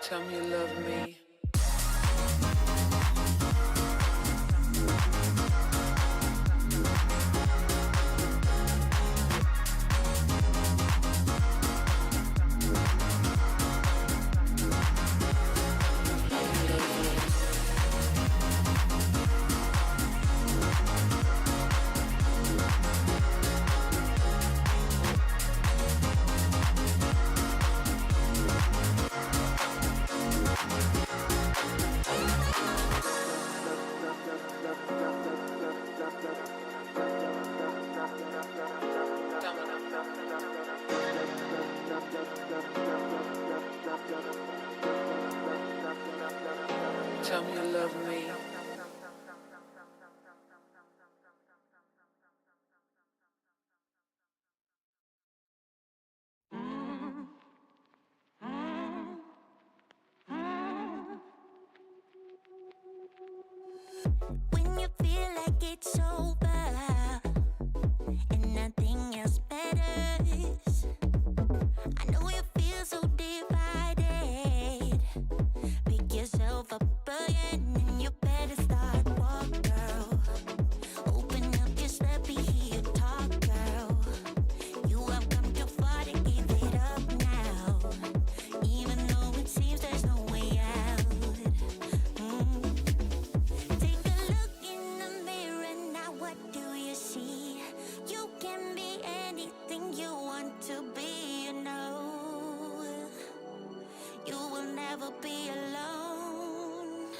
Tell me you love me. Tell me you love me. When you feel like it's over and nothing else matters, I know you feel so divided. Pick yourself up again and you better start walk, girl. Open up, just let me hear you talk, girl. You have come too far to give it up now, even though it seems there's no way out. Take a look in the mirror now, what do you see? You can be anything you want to be, you know. You will never be alone.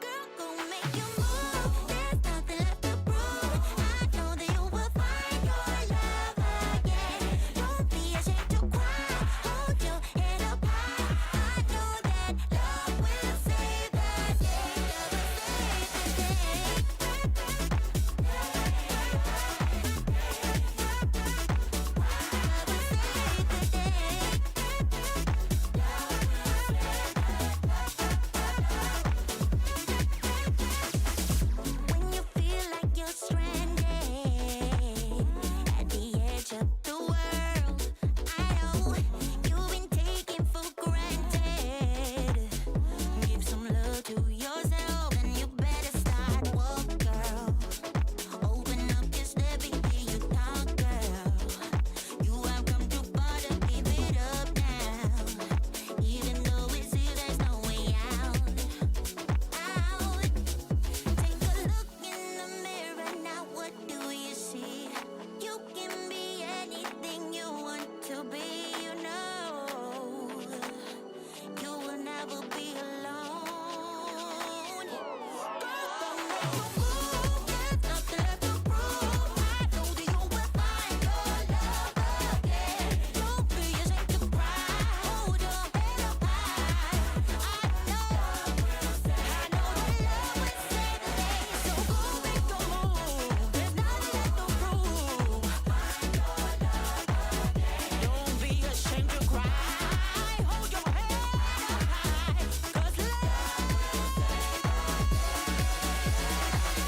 Girl, go make your move. There's nothing left to prove. I know that you will find your love again. Don't be ashamed to cry. Hold your head up high. I know that love will save the day. Love will save the day. When you feel like you're stranded at the edge of the world, I know you've been taken for granted. Give some love to yourself and you better start walk, girl. Open up, just let me hear you talk, girl. You have come too far to give it up now, even though it seems there's no way out. Take a look in the mirror now, what do you see? You can be anything you want to be, you know. You will never be alone. Girl, go make your move. There's nothing left to prove. I know that you will find your love again. Don't be ashamed to cry. Hold your head up high. I know that love will save the day. So go make your move. There's nothing left to prove. Find your love again. Don't be ashamed to cry. Hold your head up high. 'Cause love will save the day.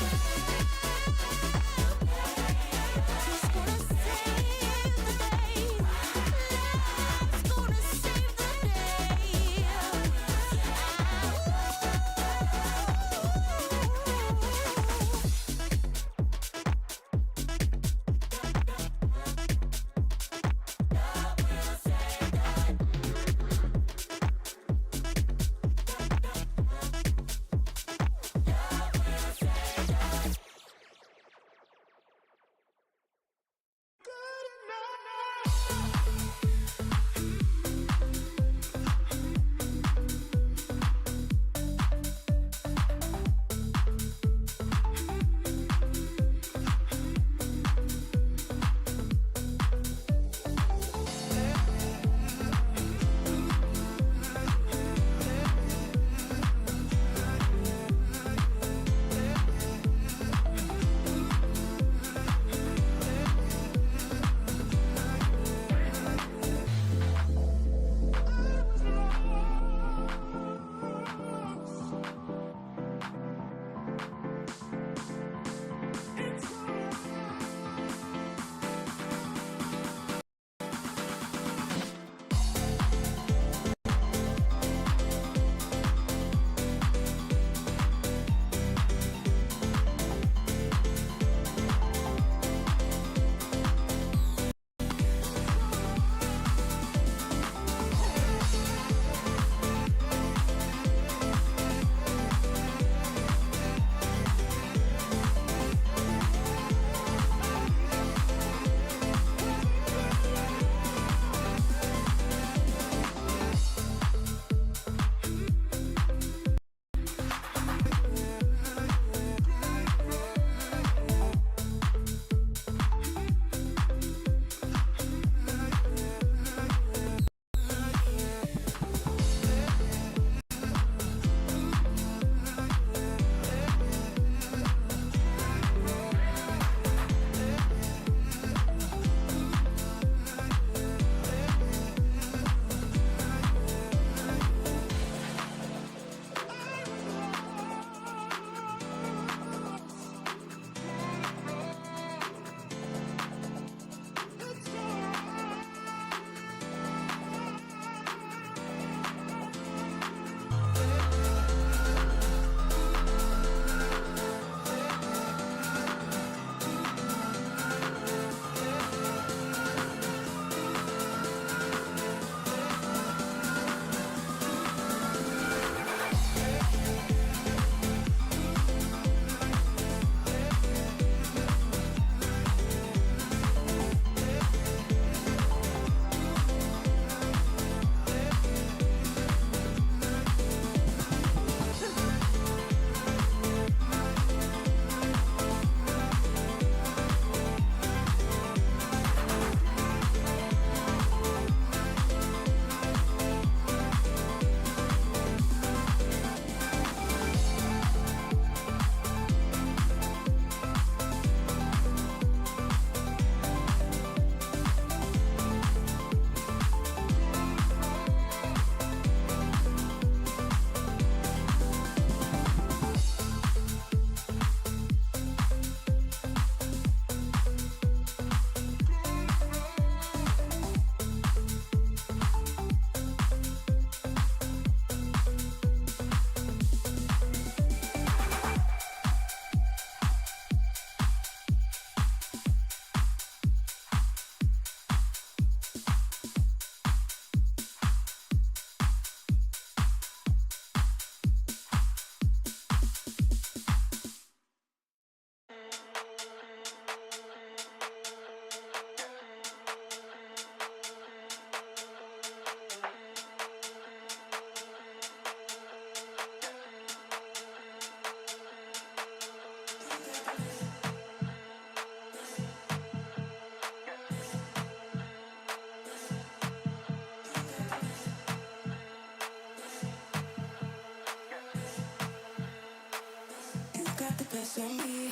got the best of me.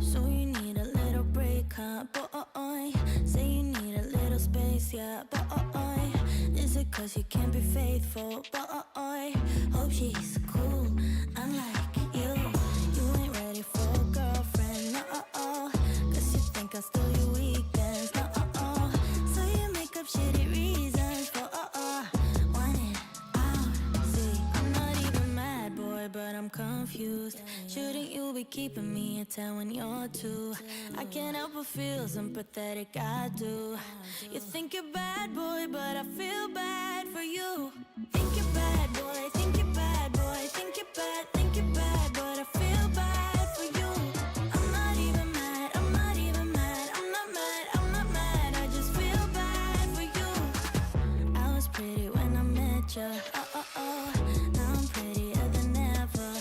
So you need a little break, huh, boy? Say you need a little space, yeah, boy. Is it cause you can't be faithful, boy? Hope she's cool, unlike you. You ain't ready for a girlfriend, no. Cause you think I'll steal your weekends, no. So you make up shitty reasons for want it out. See, I'm not even mad, boy, but I'm confused. Shouldn't you be keeping me in town when you're two? I can't help but feel sympathetic, I do. You think you're bad, boy, but I feel bad for you. Think you're bad, boy, think you're bad, boy. Think you're bad, but I feel bad for you. I'm not even mad, I'm not even mad. I'm not mad, I'm not mad, I just feel bad for you. I was pretty when I met ya, now I'm prettier than ever,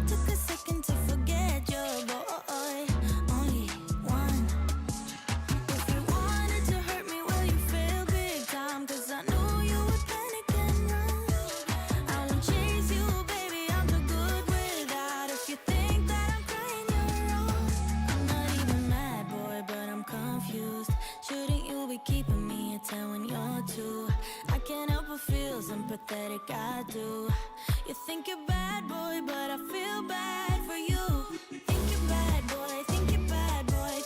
Took a second to forget you, boy, only one. If you wanted to hurt me, well, you failed big time. Cause I knew you would panic and run. I won't chase you, baby, I'm too good without. If you think that I'm crying, you're wrong. I'm not even mad, boy, but I'm confused. Shouldn't you be keeping me in town when you're two? I can't help but feel sympathetic, I do. You think you're bad, boy, but I feel bad for you. Think you're bad, boy, think you're bad, boy.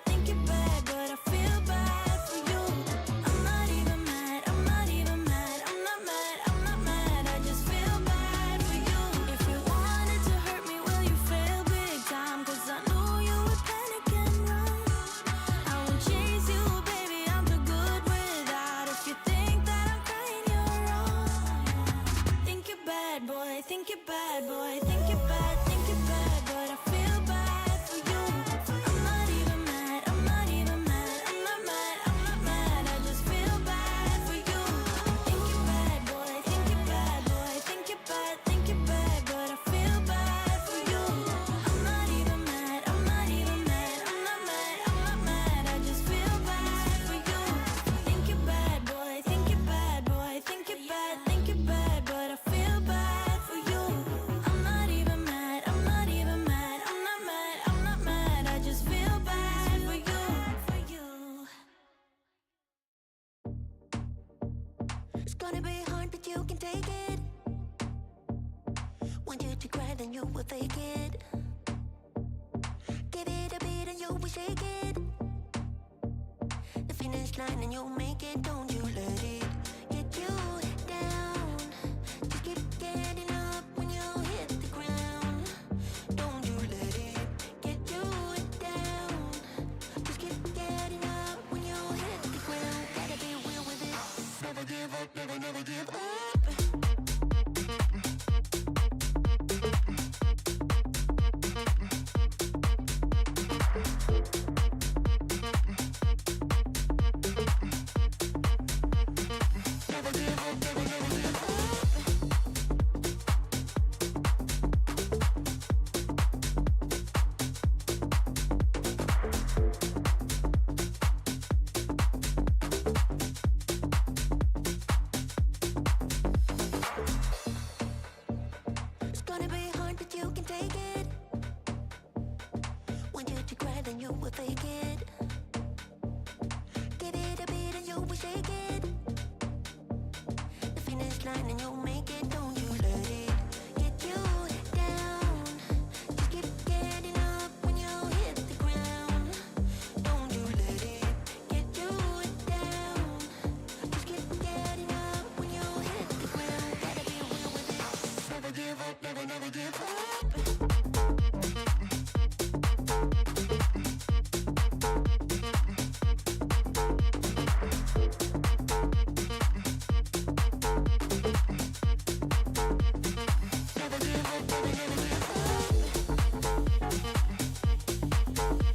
Think you're bad, but I feel bad for you. I'm not even mad, I'm not even mad. I'm not mad, I'm not mad, I just feel bad for you. If you wanted to hurt me, well, you failed big time. Cause I knew you would panic and run. I won't chase you, baby, I'm too good without. If you think that I'm crying, you're wrong. Think you're bad, boy, gonna be hard, but you can take it. Want you to cry, then you will fake it. Give it a beat and you will shake it. The finish line and you'll make it. Don't you let it get you down. Just keep getting up when you hit the ground. Don't you let it get you down. Just keep getting up when you hit the ground. Gotta be real with it. Never give up, never, never give up. It's gonna be hard, but you can take it. Want you to cry, then you will fake it. Give it a beat and you will shake it. The finish line and you'll make it. Don't you let it get you down. Just keep getting up when you hit the ground. Don't you let it get you down. Just keep getting up when you hit the ground. Gotta be real with it. Never give up, never, never give up. Never give up, never, never give up. Never give up, never, never give up.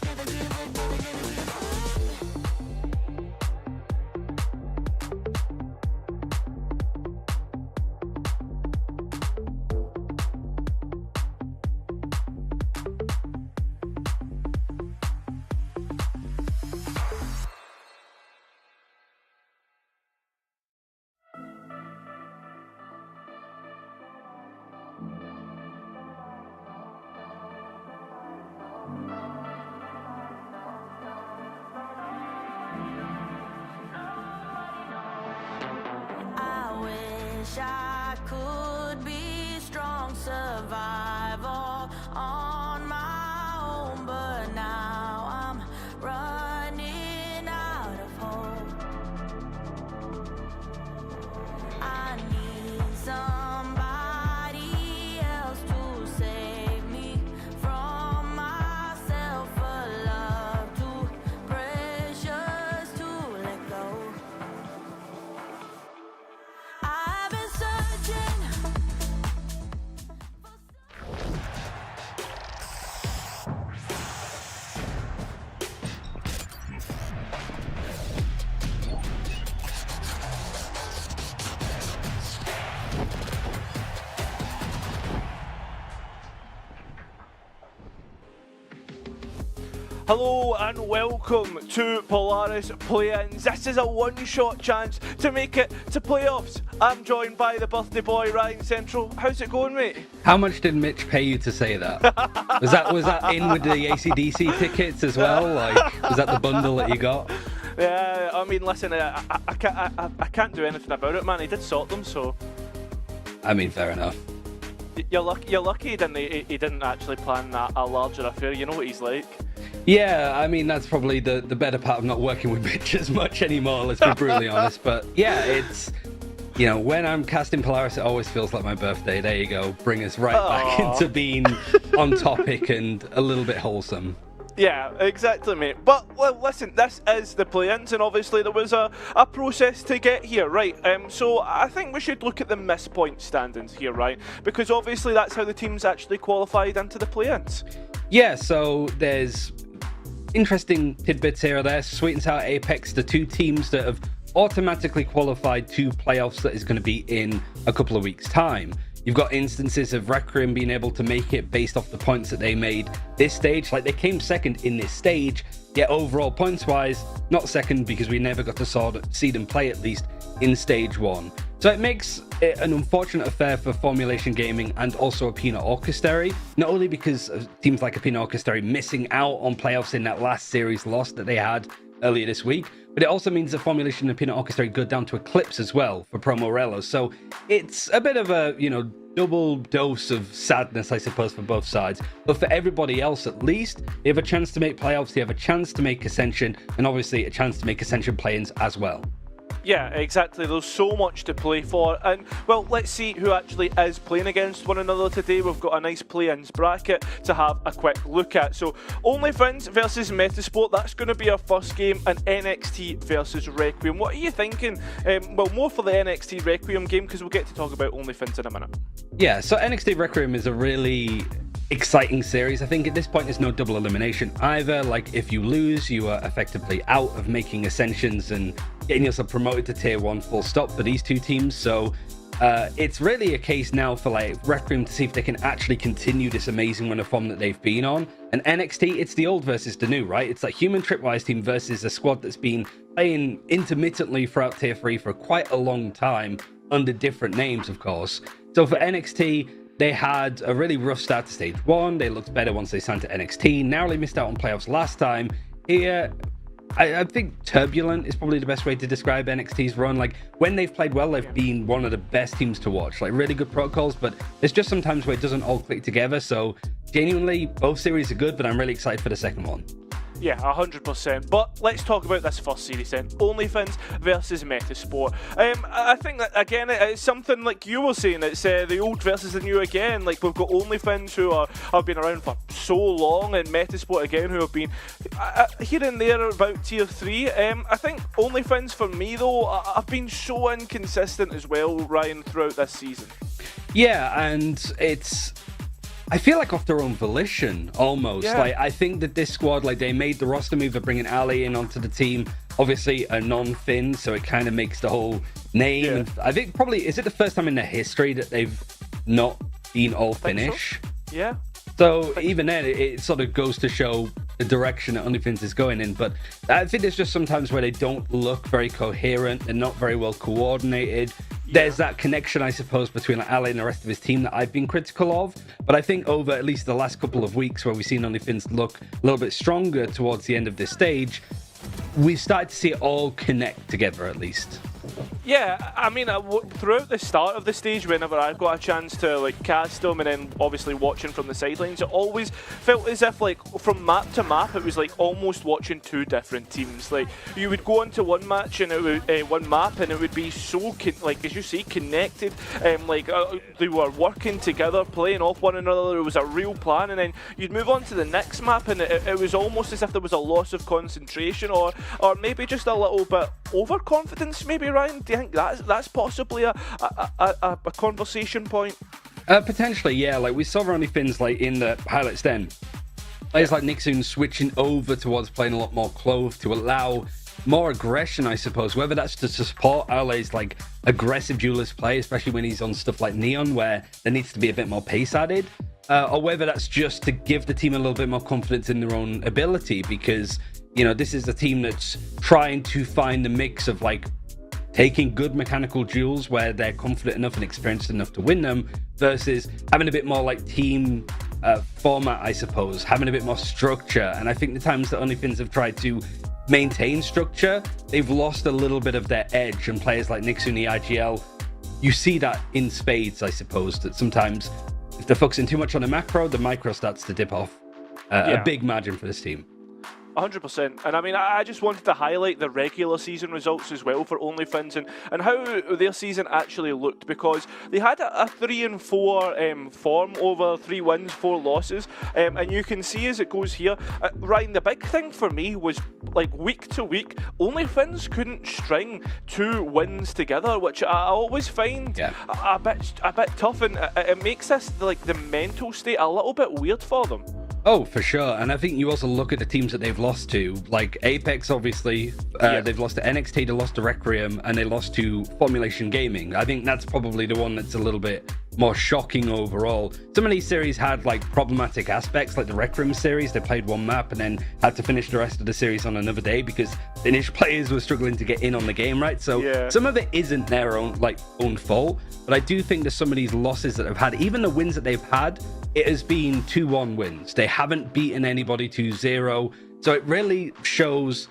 Never give up, never, never give up. I wish I could be strong, survival on my own, but now I'm running out of hope. I need somebody else to save me from myself. A love too precious to let go. I've been searching. Hello and welcome to Polaris Play-Ins. This is a one-shot chance to make it to playoffs. I'm joined by the birthday boy Ryan Central. How's it going, mate? How much did Mitch pay you to say that? Was that in with the AC/DC tickets as well? Like, was that the bundle that you got? Yeah, I mean, listen, I can't do anything about it, man. He did sort them, so. I mean, fair enough. You're lucky he didn't actually plan a larger affair. You know what he's like. Yeah, I mean, that's probably the better part of not working with Mitch as much anymore, let's be brutally honest. But yeah, it's, you know, when I'm casting Polaris, it always feels like my birthday. There you go. Bring us right back into being on topic and a little bit wholesome. Yeah, exactly, mate. But, well, listen, this is the play-ins, and obviously there was a process to get here, right? So I think we should look at the miss point standings here, right? Because obviously that's how the teams actually qualified into the play-ins. Yeah, so there's interesting tidbits here or there. Sweet and Sour Apex, the two teams that have automatically qualified to playoffs that is going to be in a couple of weeks' time. You've got instances of Requiem being able to make it based off the points that they made this stage. Like, they came second in this stage, yet overall points-wise, not second because we never got to see them play, at least in stage 1. So it makes it an unfortunate affair for Formulation Gaming and also Apina Orchestrary, not only because of teams like Apina Orchestrary missing out on playoffs in that last series loss that they had earlier this week, but it also means that Formulation and Apina Orchestrary go down to Eclipse as well for Pro Morello. So it's a bit of a, double dose of sadness, I suppose, for both sides. But for everybody else, at least, they have a chance to make playoffs, they have a chance to make Ascension, and obviously a chance to make Ascension play-ins as well. Yeah, exactly. There's so much to play for. And, well, let's see who actually is playing against one another today. We've got a nice play-ins bracket to have a quick look at. So, OnlyFins versus Metasport, that's going to be our first game, and NXT versus Requiem. What are you thinking? Well, more for the NXT Requiem game, because we'll get to talk about OnlyFins in a minute. Yeah, so NXT Requiem is a really exciting series. I think at this point there's no double elimination either. Like, if you lose, you are effectively out of making Ascensions and getting yourself promoted to tier 1 full stop for these two teams. So it's really a case now for like Requiem to see if they can actually continue this amazing run of form that they've been on. And NXT, it's the old versus the new, right? It's like Human Tripwise team versus a squad that's been playing intermittently throughout tier 3 for quite a long time under different names, of course. So for NXT, they had a really rough start to stage 1. They looked better once they signed to NXT. Narrowly missed out on playoffs last time. Here, I think turbulent is probably the best way to describe NXT's run. Like, when they've played well, they've been one of the best teams to watch. Like, really good protocols, but there's just some times where it doesn't all click together. So, genuinely, both series are good, but I'm really excited for the second one. Yeah, 100%. But let's talk about this first series then. OnlyFins versus Metasport. I think that, again, it's something like you were saying. It's the old versus the new again. Like, we've got OnlyFins who have been around for so long, and Metasport again who have been here and there about tier 3. I think OnlyFins for me, though, have been so inconsistent as well, Ryan, throughout this season. Yeah, and I feel like off their own volition, almost. Yeah. Like, I think that this squad, like, they made the roster move of bringing Ali in onto the team. Obviously, a non-Finn, so it kind of makes the whole name. Yeah. And I think probably, is it the first time in their history that they've not been all Finnish? So. Yeah. So even then, it sort of goes to show the direction that OnlyFins is going in. But I think there's just sometimes where they don't look very coherent. They're not very well coordinated. Yeah. There's that connection, I suppose, between like, Ali and the rest of his team that I've been critical of. But I think over at least the last couple of weeks where we've seen OnlyFins look a little bit stronger towards the end of this stage, we've started to see it all connect together, at least. Yeah, I mean, throughout the start of the stage, whenever I got a chance to like cast them, and then obviously watching from the sidelines, it always felt as if like from map to map, it was like almost watching two different teams. Like you would go into one match and it would one map, and it would be so like as you say connected, they were working together, playing off one another. There was a real plan, and then you'd move on to the next map, and it was almost as if there was a loss of concentration, or maybe just a little bit overconfidence. Maybe, Ryan, do you think that's possibly a conversation point? Potentially, yeah. Like we saw OnlyFins like in the highlights then. Players like Nixon switching over towards playing a lot more clove to allow more aggression, I suppose. Whether that's to support LA's like aggressive duelist play, especially when he's on stuff like Neon, where there needs to be a bit more pace added, or whether that's just to give the team a little bit more confidence in their own ability, because you know this is a team that's trying to find the mix of like taking good mechanical duels where they're confident enough and experienced enough to win them, versus having a bit more like team format, I suppose, having a bit more structure. And I think the times that OnlyFins have tried to maintain structure, they've lost a little bit of their edge. And players like Nixuni, IGL, you see that in spades, I suppose, that sometimes if they're focusing too much on the macro, the micro starts to dip off a big margin for this team. 100%. And I mean, I just wanted to highlight the regular season results as well for OnlyFins and how their season actually looked, because they had a 3-4 form over 3 wins, 4 losses. And you can see as it goes here, Ryan, the big thing for me was like week to week, OnlyFins couldn't string 2 wins together, which I always find a bit tough, and it makes this like the mental state a little bit weird for them. Oh, for sure. And I think you also look at the teams that they've lost to, like Apex, obviously. They've lost to NXT, they lost to Requiem, and they lost to Formulation Gaming. I think that's probably the one that's a little bit more shocking overall. Some of these series had like problematic aspects, like the Requiem series. They played one map and then had to finish the rest of the series on another day because Finnish players were struggling to get in on the game, right? So some of it isn't their own fault. But I do think that some of these losses that they've had, even the wins that they've had, it has been 2-1 wins. They haven't beaten anybody 2-0. So it really shows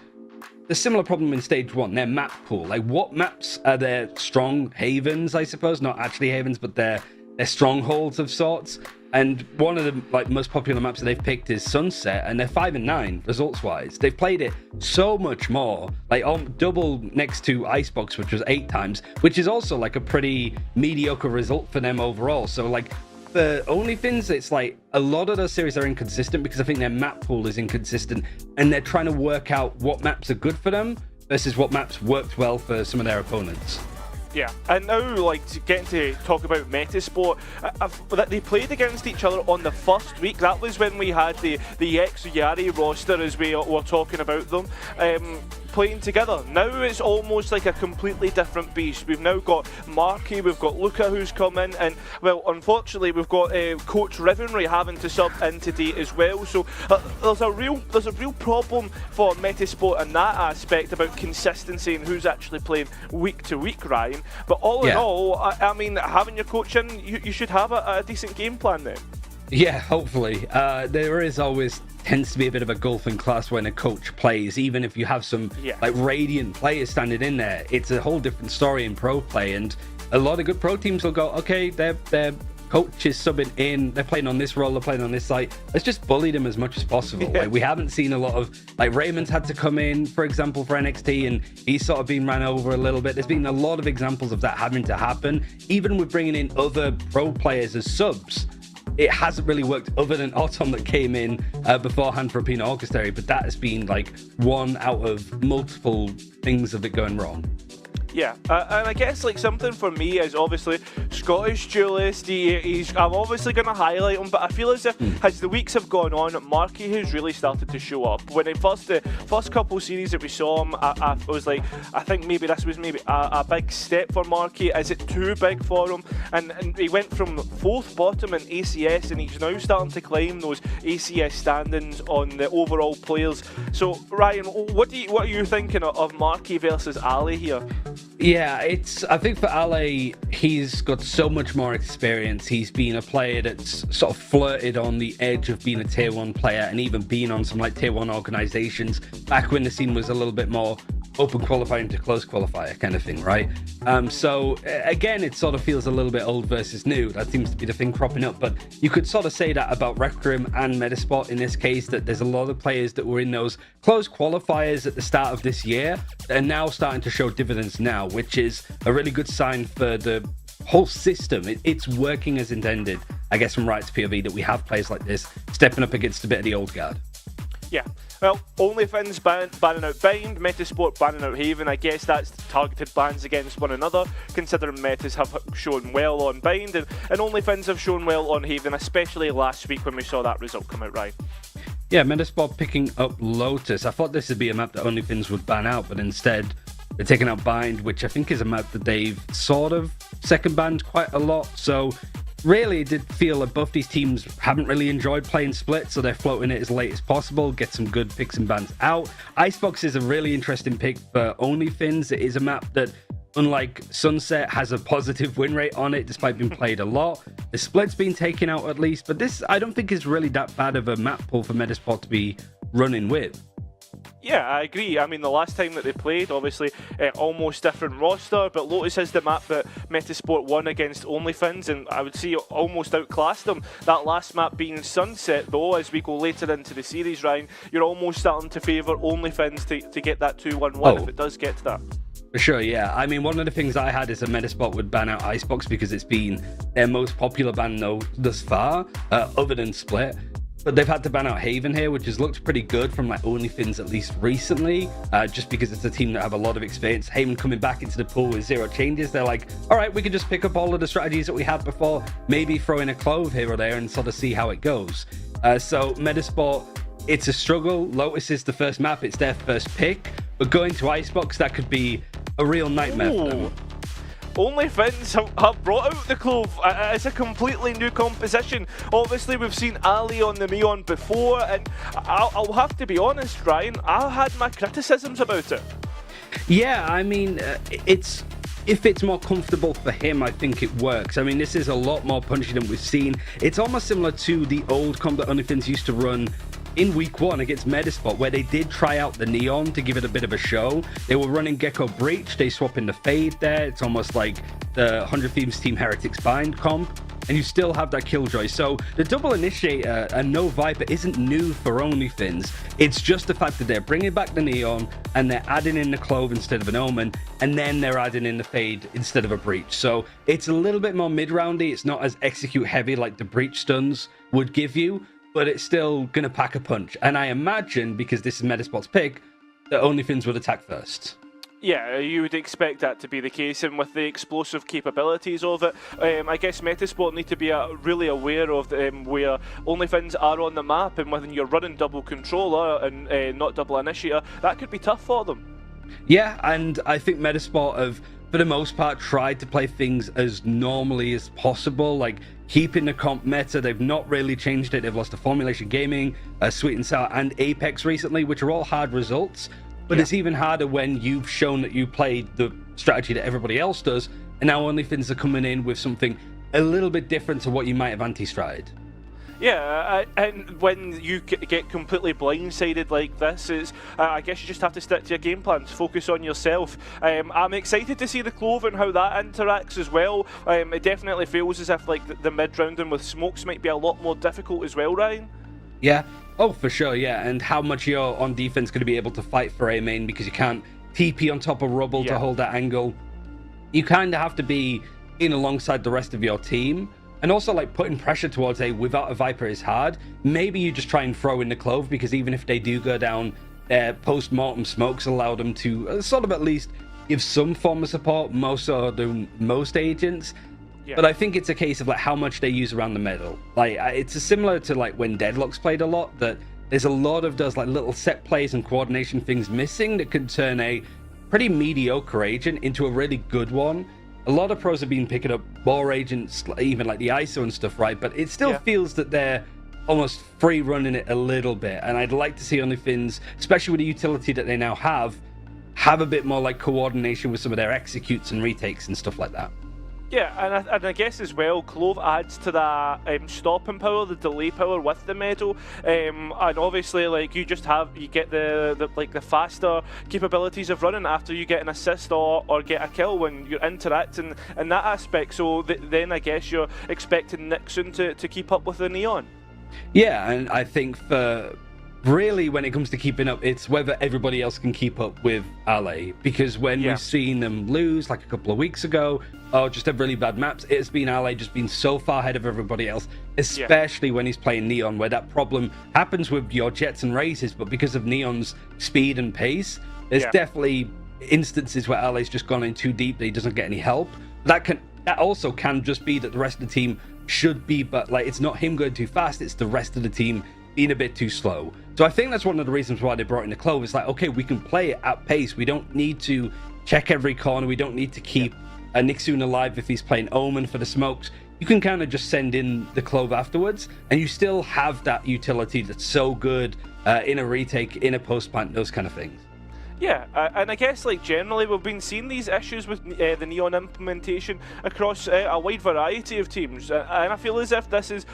the similar problem in stage 1, their map pool. Like, what maps are their strong havens, I suppose? Not actually havens, but they're strongholds of sorts. And one of the most popular maps that they've picked is Sunset, and they're 5-9 results-wise. They've played it so much more, like double next to Icebox, which was 8 times, which is also like a pretty mediocre result for them overall. So like, for OnlyFins, it's like a lot of those series are inconsistent because I think their map pool is inconsistent, and they're trying to work out what maps are good for them versus what maps worked well for some of their opponents. Yeah, and now, like, getting to talk about Metasport, that they played against each other on the first week. That was when we had the ex-Yari roster, as we were talking about them, playing together. Now it's almost like a completely different beast. We've now got Marky, we've got Luca who's come in, and, well, unfortunately, we've got Coach Rivenry having to sub in today as well. So there's a real problem for Metasport in that aspect about consistency and who's actually playing week to week, Ryan. But all in all, I mean, having your coach in, you should have a decent game plan then. Yeah, hopefully. There is always tends to be a bit of a gulf in class when a coach plays, even if you have some like radiant players standing in there. It's a whole different story in pro play, and a lot of good pro teams will go, okay, their coach is subbing in, they're playing on this role, they're playing on this site, let's just bully them as much as possible. Like, we haven't seen a lot of, like, Raymond's had to come in, for example, for NXT, and he's sort of been ran over a little bit. There's been a lot of examples of that having to happen, even with bringing in other pro players as subs. It hasn't really worked, other than Autumn that came in beforehand for Pina Orchestrated, but that has been like one out of multiple things of it going wrong. Yeah, and I guess like something for me is obviously Scottish duelist. I'm obviously going to highlight him, but I feel as if as the weeks have gone on, Marky has really started to show up. When the first couple series that we saw him, I was like, I think maybe this was a big step for Marky. Is it too big for him? And he went from 4th bottom in ACS, and he's now starting to climb those ACS standings on the overall players. So Ryan, what are you thinking of Marky versus Ali here? Yeah, I think for Ale, he's got so much more experience. He's been a player that's sort of flirted on the edge of being a tier 1 player, and even being on some like tier 1 organizations back when the scene was a little bit more open qualifying to close qualifier kind of thing, right? So again, it sort of feels a little bit old versus new. That seems to be the thing cropping up, but you could sort of say that about Requiem and Metasport in this case, that there's a lot of players that were in those close qualifiers at the start of this year that are now starting to show dividends now, which is a really good sign for the whole system. It's working as intended, I guess, from Riot's POV, that we have players like this stepping up against a bit of the old guard. Yeah, well, OnlyFins banning out Bind, Metasport banning out Haven. I guess that's targeted bans against one another, considering Metas have shown well on Bind, and OnlyFins have shown well on Haven, especially last week when we saw that result come out, right? Yeah, Metasport picking up Lotus. I thought this would be a map that OnlyFins would ban out, but instead they're taking out Bind, which I think is a map that they've sort of second banned quite a lot. So really, it did feel like both these teams haven't really enjoyed playing Split, so they're floating it as late as possible, get some good picks and bans out. Icebox is a really interesting pick for OnlyFins. It is a map that, unlike Sunset, has a positive win rate on it, despite being played a lot. The Split's been taken out at least, but this I don't think is really that bad of a map pool for Metasport to be running with. Yeah, I agree. I mean, the last time that they played, obviously, almost different roster, but Lotus is the map that Metasport won against OnlyFins, and I would say almost outclassed them. That last map being Sunset, though, as we go later into the series, Ryan, you're almost starting to favour OnlyFins to get that 2-1 win if it does get to that. For sure, yeah. I mean, one of the things I had is that Metasport would ban out Icebox because it's been their most popular ban thus far, other than Split. But they've had to ban out Haven here, which has looked pretty good from like OnlyFins at least recently, just because it's a team that have a lot of experience. Haven coming back into the pool with 0 changes. They're like, all right, we can just pick up all of the strategies that we had before, maybe throw in a Clove here or there and sort of see how it goes. So Metasport, it's a struggle. Lotus is the first map. It's their first pick. But going to Icebox, that could be a real nightmare for them. OnlyFins have brought out the Clove. It's a completely new composition. Obviously, we've seen Ali on the Neon before, and I'll have to be honest, Ryan, I had my criticisms about it. Yeah, I mean, if it's more comfortable for him, I think it works. I mean, this is a lot more punchy than we've seen. It's almost similar to the old comp that OnlyFins used to run in week 1 against Metasport, where they did try out the Neon to give it a bit of a show. They were running Gecko Breach, they swap in the Fade there. It's almost like the 100 Thieves Team Heretics Bind comp, and you still have that Killjoy. So the double Initiator and no Viper isn't new for OnlyFins. It's just the fact that they're bringing back the Neon and they're adding in the Clove instead of an Omen, and then they're adding in the Fade instead of a Breach. So it's a little bit more mid-roundy. It's not as execute heavy like the Breach stuns would give you, but it's still going to pack a punch. And I imagine, because this is Metasport's pick, that OnlyFins would attack first. Yeah, you would expect that to be the case, and with the explosive capabilities of it, I guess Metasport need to be really aware of where OnlyFins are on the map, and when you're running double controller and not double initiator, that could be tough for them. Yeah, and I think Metasport have, for the most part, tried to play things as normally as possible, like keeping the comp meta. They've not really changed it. They've lost to Formulation Gaming, Sweet and Sour, and Apex recently, which are all hard results. But it's even harder when you've shown that you played the strategy that everybody else does, and now OnlyFins are coming in with something a little bit different to what you might have anti-stratted. Yeah, and when you get completely blindsided like this, I guess you just have to stick to your game plans, focus on yourself. I'm excited to see the Clove and how that interacts as well. It definitely feels as if like the mid-rounding with smokes might be a lot more difficult as well, Ryan. Yeah, oh for sure, yeah, and how much you're on defense going to be able to fight for A main because you can't TP on top of rubble to hold that angle. You kind of have to be in alongside the rest of your team. And also, like, putting pressure towards A without a Viper is hard. Maybe you just try and throw in the Clove, because even if they do go down, their post-mortem smokes allow them to sort of at least give some form of support, most agents. Yeah. But I think it's a case of, like, how much they use around the middle. Like, it's similar to, like, when Deadlock's played a lot, that there's a lot of those, like, little set plays and coordination things missing that could turn a pretty mediocre agent into a really good one. A lot of pros have been picking up more agents, even like the ISO and stuff, right? But it still feels that they're almost free running it a little bit. And I'd like to see OnlyFins, especially with the utility that they now have a bit more like coordination with some of their executes and retakes and stuff like that. Yeah, and I guess as well, Clove adds to that stopping power, the delay power with the medal, and obviously like you get the faster capabilities of running after you get an assist or get a kill when you're interacting in that aspect. So then I guess you're expecting Nixon to keep up with the Neon. Yeah, and I think for really when it comes to keeping up, it's whether everybody else can keep up with Ale, because when we've seen them lose like a couple of weeks ago or just have really bad maps, it's been Ale just been so far ahead of everybody else, especially when he's playing Neon, where that problem happens with your Jets and Razes, but because of Neon's speed and pace, there's definitely instances where Ale's just gone in too deep that he doesn't get any help. That also can just be that the rest of the team should be, but like it's not him going too fast, it's the rest of the team being a bit too slow. So I think that's one of the reasons why they brought in the Clove. It's like, okay, we can play it at pace. We don't need to check every corner. We don't need to keep Nixon alive if he's playing Omen for the smokes. You can kind of just send in the Clove afterwards, and you still have that utility that's so good in a retake, in a post plant, those kind of things. Yeah, and I guess like generally we've been seeing these issues with the Neon implementation across a wide variety of teams, and I feel as if this is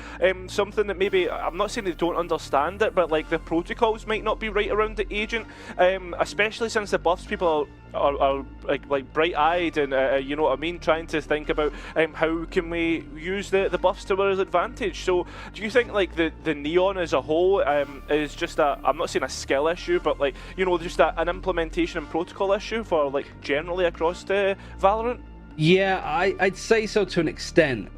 something that maybe, I'm not saying they don't understand it, but like the protocols might not be right around the agent, especially since the buffs people are like bright-eyed and you know what I mean, trying to think about how can we use the buffs to our advantage. So do you think like the Neon as a whole is just I'm not saying a skill issue, but like, you know, just an implementation and protocol issue for like generally across the Valorant? Yeah, I'd say so to an extent.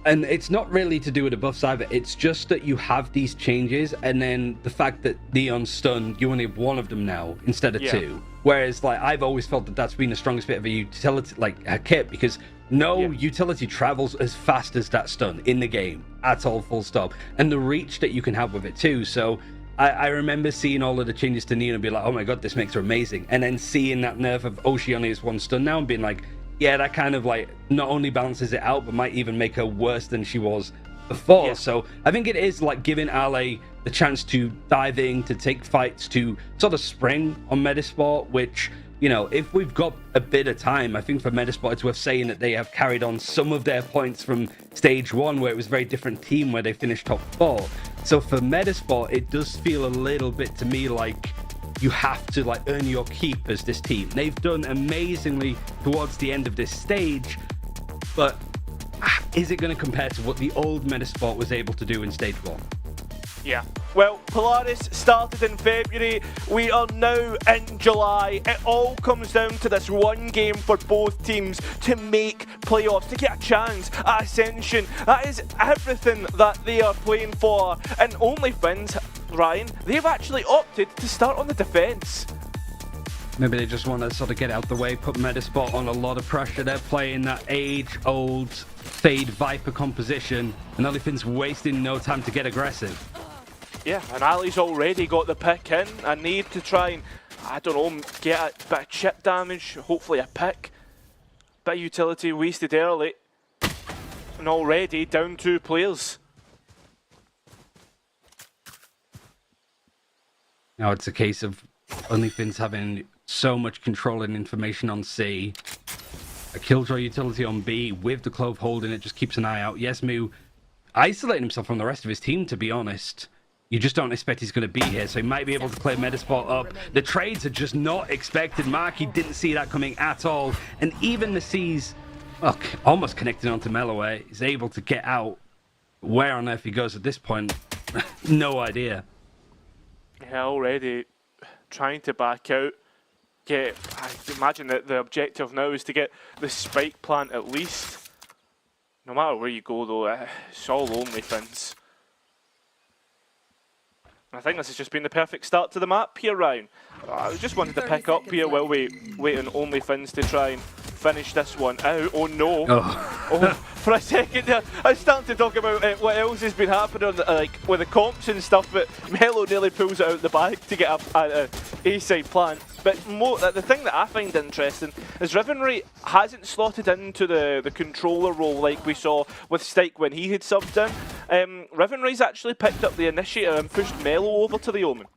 And it's not really to do with the buffs either. It's just that you have these changes, and then the fact that Neon's stun, you only have one of them now instead of two. Whereas, like, I've always felt that that's been the strongest bit of a utility, like a kit, because no utility travels as fast as that stun in the game at all, full stop. And the reach that you can have with it too. So I remember seeing all of the changes to Neon and be like, oh my god, this makes her amazing. And then seeing that nerf of, oh, she only has one stun now, and being like, yeah, that kind of like not only balances it out, but might even make her worse than she was before. Yeah. So I think it is like giving Ale the chance to dive in, to take fights, to sort of spring on Metasport, which, you know, if we've got a bit of time, I think for Metasport it's worth saying that they have carried on some of their points from stage one, where it was a very different team, where they finished top 4. So for Metasport, it does feel a little bit to me like you have to like earn your keep as this team. They've done amazingly towards the end of this stage, but is it going to compare to what the old Metasport was able to do in stage 1? Yeah. Well, Polaris started in February. We are now in July. It all comes down to this one game for both teams to make playoffs, to get a chance at Ascension. That is everything that they are playing for. And OnlyFins, Ryan, they've actually opted to start on the defense. Maybe they just want to sort of get out the way, put Metasport on a lot of pressure. They're playing that age-old Fade Viper composition, and OnlyFins wasting no time to get aggressive. Yeah, and Ali's already got the pick in. I need to try and, I don't know, get a bit of chip damage, hopefully a pick. Bit of utility wasted early. And already down 2 players. Now it's a case of OnlyFins having so much control and information on C. A Killjoy utility on B with the Clove holding it, just keeps an eye out. Yesmu isolating himself from the rest of his team, to be honest. You just don't expect he's going to be here, so he might be able to clear Metasport up. The trades are just not expected. Marky didn't see that coming at all. And even the C's, look, almost connecting onto Melloway, is able to get out. Where on earth he goes at this point, no idea. Yeah, already trying to back out. I imagine that the objective now is to get the spike plant at least. No matter where you go though, it's all OnlyFins. I think this has just been the perfect start to the map here, Ryan. I just wanted to pick up here while we wait on OnlyFins to try and finish this one out. Oh no. Oh, for a second there, I was starting to talk about what else has been happening like with the comps and stuff, but Melo nearly pulls it out the bag to get a A-side plant. But the thing that I find interesting is Rivenry hasn't slotted into the controller role like we saw with Stike when he had subbed in. Rivenry's actually picked up the initiative and pushed Melo over to the Omen.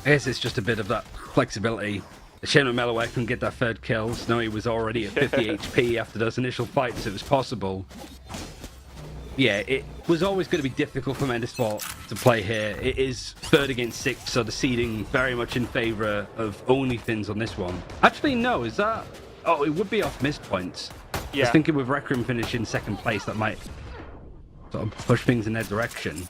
I guess it's just a bit of that flexibility. Shame that Melloway can get that third kill. No, he was already at 50 HP after those initial fights. It was possible. Yeah, it was always going to be difficult for Metasport to play here. It is 3rd against 6, so the seeding very much in favour of OnlyFins on this one. Actually, no, is that... Oh, it would be off missed points. Yeah. I was thinking with Requiem finishing 2nd place, that might sort of push things in their direction.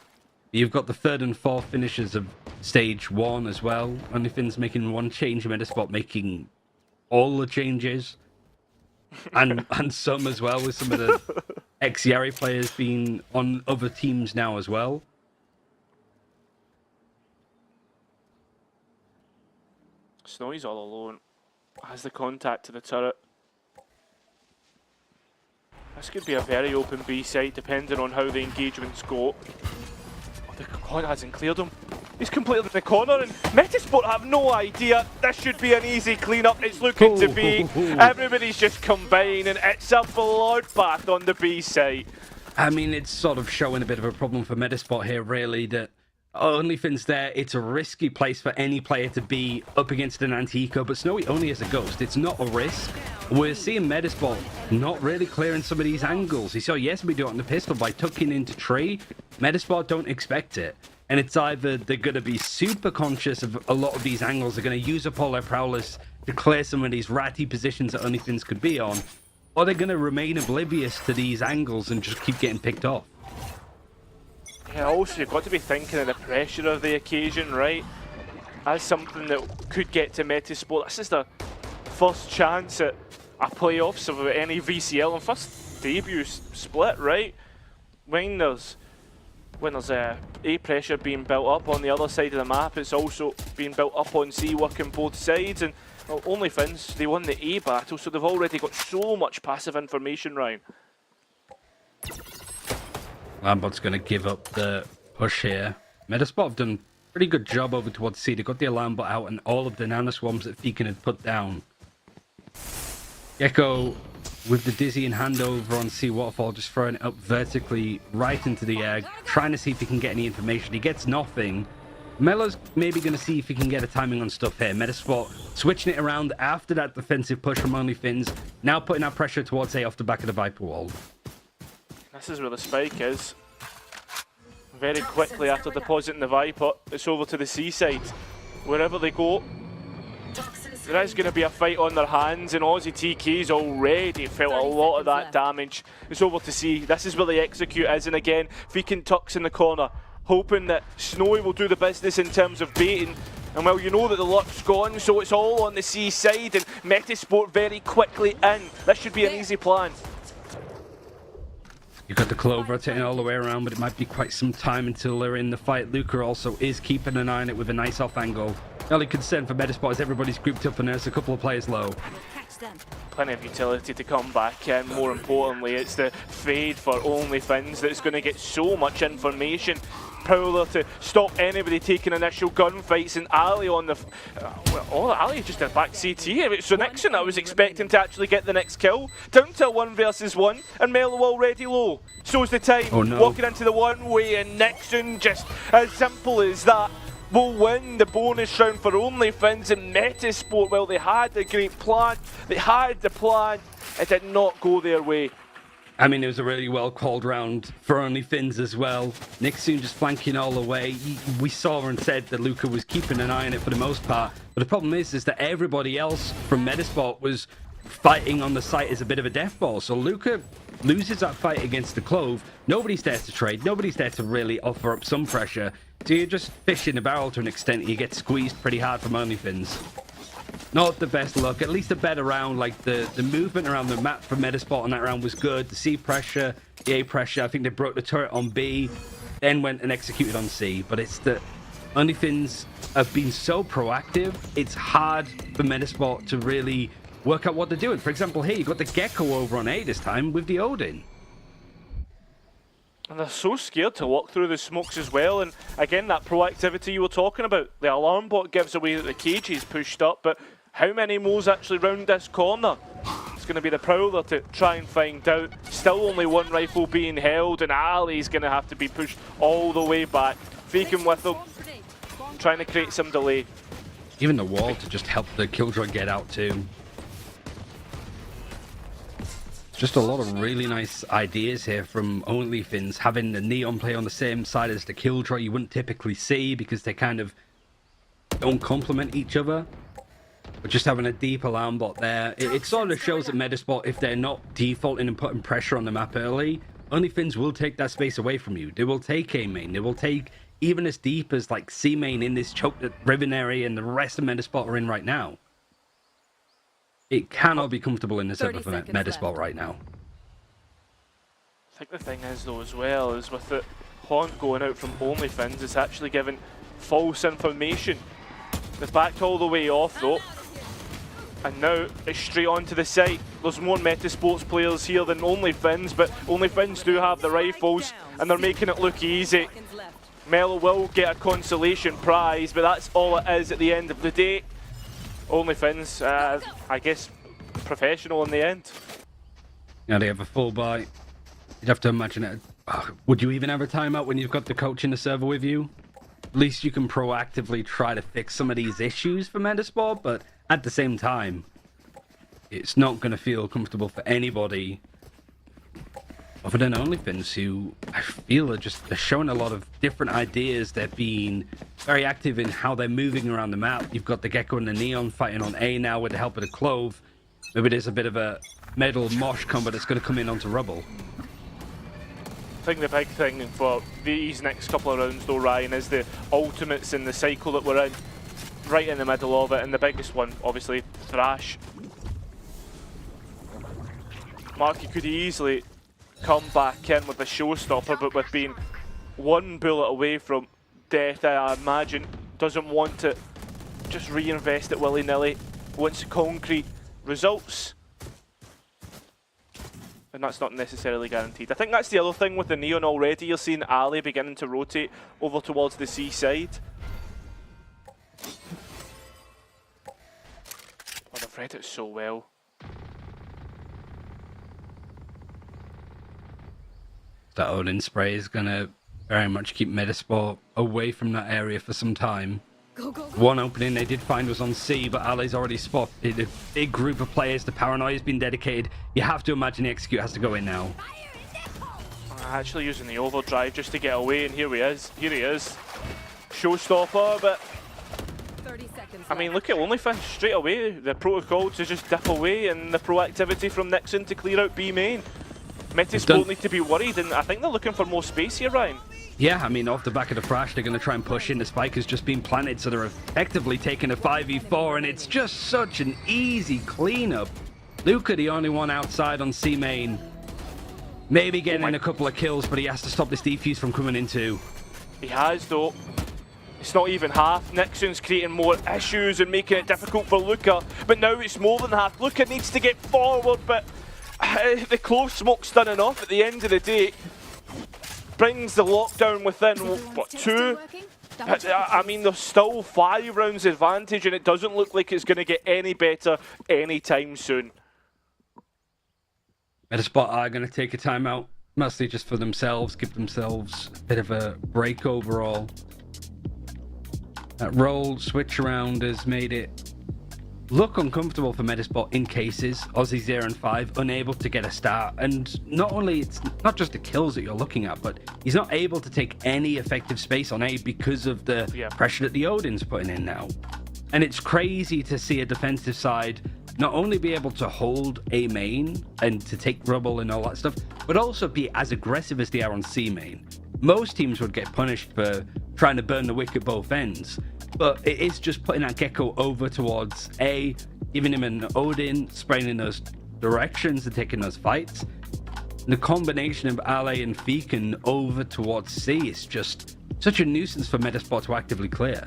You've got the 3rd and 4th finishers of stage 1 as well. OnlyFins making one change, Metasport making all the changes. And some as well, with some of the ex-Yari players being on other teams now as well. Snowy's all alone. Has the contact to the turret. This could be a very open B side depending on how the engagements go. The corner hasn't cleared him. He's completely in the corner, and Metasport have no idea. This should be an easy cleanup. It's looking to be. Everybody's just combining. It's a bloodbath on the B side. I mean, it's sort of showing a bit of a problem for Metasport here, really, that OnlyFins there, it's a risky place for any player to be up against an anti-eco, but Snowy only has a ghost. It's not a risk. We're seeing Metasport not really clearing some of these angles. You saw Yesby do it on the pistol by tucking into tree. Metasport don't expect it. And it's either they're going to be super conscious of a lot of these angles, they're going to use up all their prowlers to clear some of these ratty positions that OnlyFins could be on, or they're going to remain oblivious to these angles and just keep getting picked off. Yeah, also you've got to be thinking of the pressure of the occasion, right? As something that could get to Metasport. This is the first chance at a playoffs of any VCL and first debut split, right? When there's A pressure being built up on the other side of the map, it's also being built up on C working both sides, and well, OnlyFins, they won the A battle, so they've already got so much passive information, Ryan. Lambot's going to give up the push here. Metasport have done a pretty good job over towards C. They got the alarm bot out and all of the nanoswarms that Feekin had put down. Gecko with the dizzying handover on C Waterfall, just throwing it up vertically right into the air, trying to see if he can get any information. He gets nothing. Melo's maybe going to see if he can get a timing on stuff here. Metasport switching it around after that defensive push from OnlyFins, now putting that pressure towards A off the back of the Viper wall. This is where the spike is. Very quickly after depositing the Viper, it's over to the C side. Wherever they go, there is going to be a fight on their hands, and Aussie TK's already felt a lot of that damage. It's over to C. This is where the execute is, and again, Feekin tucks in the corner, hoping that Snowy will do the business in terms of baiting. And well, you know that the luck's gone, so it's all on the C side, and Metasport very quickly in. This should be an easy plan. You've got the Clove rotating all the way around, but it might be quite some time until they're in the fight. Luca also is keeping an eye on it with a nice off angle. The only concern for Metasport is everybody's grouped up and there's a couple of players low. Plenty of utility to come back in. More importantly, it's the fade for OnlyFins that's going to get so much information. Prowler to stop anybody taking initial gunfights, and Ali on the... Ali just did back CT. So Nixon, I was expecting to actually get the next kill. Down to a 1 versus 1, and Melo already low. So's the time. Oh, no. Walking into the one-way, and Nixon, just as simple as that, will win the bonus round for OnlyFins and Metasport. Well, they had a great plan. They had the plan. It did not go their way. I mean, it was a really well called round for OnlyFins as well. Nixon just flanking all the way. We saw and said that Luca was keeping an eye on it for the most part. But the problem is that everybody else from Metasport was fighting on the site as a bit of a death ball. So Luca loses that fight against the Clove. Nobody's there to trade. Nobody's there to really offer up some pressure. So you're just fishing the barrel to an extent. You get squeezed pretty hard from OnlyFins. Not the best look, at least a better round. Like the movement around the map for Metasport on that round was good. The C pressure, the A pressure, I think they broke the turret on B, then went and executed on C. But it's the OnlyFins have been so proactive, it's hard for Metasport to really work out what they're doing. For example, here you got the Gecko over on A this time with the Odin. And they're so scared to walk through the smokes as well. And again, that proactivity you were talking about. The alarm bot gives away that the cage is pushed up, but how many moles actually round this corner? It's going to be the Prowler to try and find out. Still only one rifle being held, and Ali's going to have to be pushed all the way back. Faking with them, trying to create some delay. Even the wall to just help the Killjoy get out too. Just a lot of really nice ideas here from OnlyFins. Having the Neon play on the same side as the Killjoy you wouldn't typically see because they kind of don't complement each other. But just having a deep alarm bot there, it sort of shows that Metasport, if they're not defaulting and putting pressure on the map early, OnlyFins will take that space away from you. They will take A main. They will take even as deep as like C main in this choked ribbon area, and the rest of Metasport are in right now. It cannot be comfortable in this ever for Metasport right now. I think the thing is though as well is with the haunt going out from OnlyFins, it's actually giving false information. They've backed all the way off though. And now it's straight onto the site. There's more Metasports players here than OnlyFins, but OnlyFins do have the rifles and they're making it look easy. Melo will get a consolation prize, but that's all it is at the end of the day. OnlyFins, I guess, professional in the end. Yeah, they have a full buy. You'd have to imagine it. Would you even have a timeout when you've got the coach in the server with you? At least you can proactively try to fix some of these issues for Metasport, but at the same time, it's not going to feel comfortable for anybody other than OnlyFins, who I feel are showing a lot of different ideas. They're being very active in how they're moving around the map. You've got the Gecko and the Neon fighting on A now with the help of the Clove. Maybe there's a bit of a metal mosh combo that's going to come in onto Rubble. I think the big thing for these next couple of rounds though, Ryan, is the ultimates in the cycle that we're in, right in the middle of it, and the biggest one, obviously, Thrash. Marky could easily come back in with a showstopper, but with being one bullet away from death, I imagine doesn't want to just reinvest it willy-nilly, wants concrete results. And that's not necessarily guaranteed. I think that's the other thing with the Neon already. You're seeing Ali beginning to rotate over towards the C side. Oh, they've read it so well. That Odin spray is going to very much keep Metasport away from that area for some time. One opening they did find was on C, but Ali's already spotted a big group of players. The paranoia has been dedicated. You have to imagine the execute has to go in now. Actually using the overdrive just to get away, and here he is. Showstopper, but 30 seconds I mean, look at OnlyFins straight away. The protocol to just dip away, and the proactivity from Nixon to clear out B main. Metasport need to be worried, and I think they're looking for more space here, Ryan. Yeah, I mean, off the back of the Thrash, they're going to try and push in. The spike has just been planted, so they're effectively taking a 5v4, and it's just such an easy cleanup. Luca, the only one outside on C main. Maybe getting a couple of kills, but he has to stop this defuse from coming into. He has, though. It's not even half. Nixon's creating more issues and making it difficult for Luca, but now it's more than half. Luca needs to get forward, but the close smoke's done enough at the end of the day. Brings the lockdown within, what, 2? I mean, there's still 5 rounds advantage, and it doesn't look like it's going to get any better anytime soon. Metasport are going to take a timeout, mostly just for themselves, give themselves a bit of a break overall. That roll switch around has made it look uncomfortable for Metasport in cases. Aussie 0 and 5 unable to get a start, and not only it's not just the kills that you're looking at, but he's not able to take any effective space on A because of the pressure that the Odin's putting in now. And it's crazy to see a defensive side not only be able to hold A main and to take Rubble and all that stuff, but also be as aggressive as they are on C main. Most teams would get punished for trying to burn the wick at both ends, but it is just putting that Gecko over towards A, giving him an Odin, spraying in those directions and taking those fights. And the combination of Ale and Feekin over towards C is just such a nuisance for Metasport to actively clear.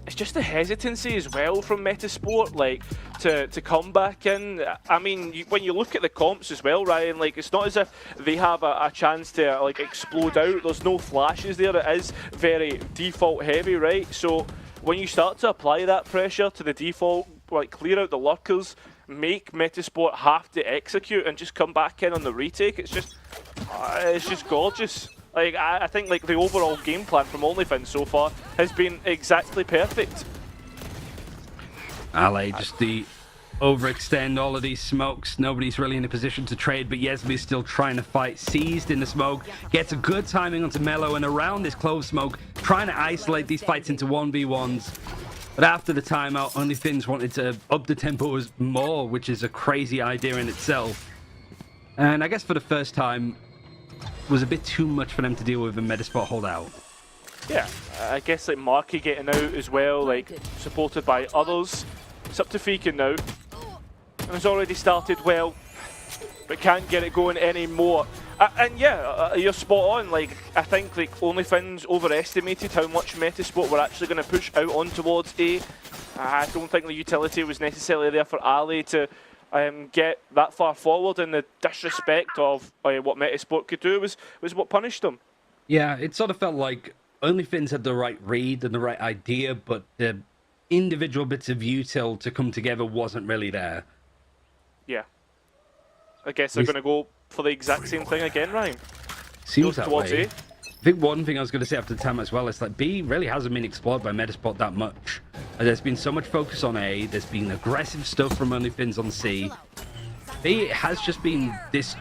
It's just the hesitancy as well from Metasport, like, to come back in. I mean, when you look at the comps as well, Ryan, like, it's not as if they have a chance to, like, explode out. There's no flashes there. It is very default heavy, right? So when you start to apply that pressure to the default, like, clear out the lurkers, make Metasport have to execute and just come back in on the retake, it's just gorgeous. Like, I think, like, the overall game plan from OnlyFins so far has been exactly perfect. Ale just the overextend all of these smokes. Nobody's really in a position to trade, but Yesmi's still trying to fight. Seized in the smoke, gets a good timing onto Mello, and around this clove smoke, trying to isolate these fights into 1v1s. But after the timeout, OnlyFins wanted to up the tempo more, which is a crazy idea in itself. And I guess for the first time, was a bit too much for them to deal with in Metasport holdout. Yeah, I guess, like, Marky getting out as well, like, supported by others. It's up to Feekin now, and has already started well, but can't get it going anymore. And yeah, you're spot on. Like, I think, like, OnlyFins overestimated how much Metasport were actually going to push out on towards A. I don't think the utility was necessarily there for Ali to get that far forward, and the disrespect of what Metasport could do was what punished them. Yeah, it sort of felt like OnlyFins had the right read and the right idea, but the individual bits of util to come together wasn't really there. Yeah. I guess they're going to go for the exact same thing again, Ryan. Seems Goes that towards way. A. I think one thing I was going to say after the time as well is like B really hasn't been explored by Metasport that much. There's been so much focus on A, there's been aggressive stuff from OnlyFins on C. B has just been this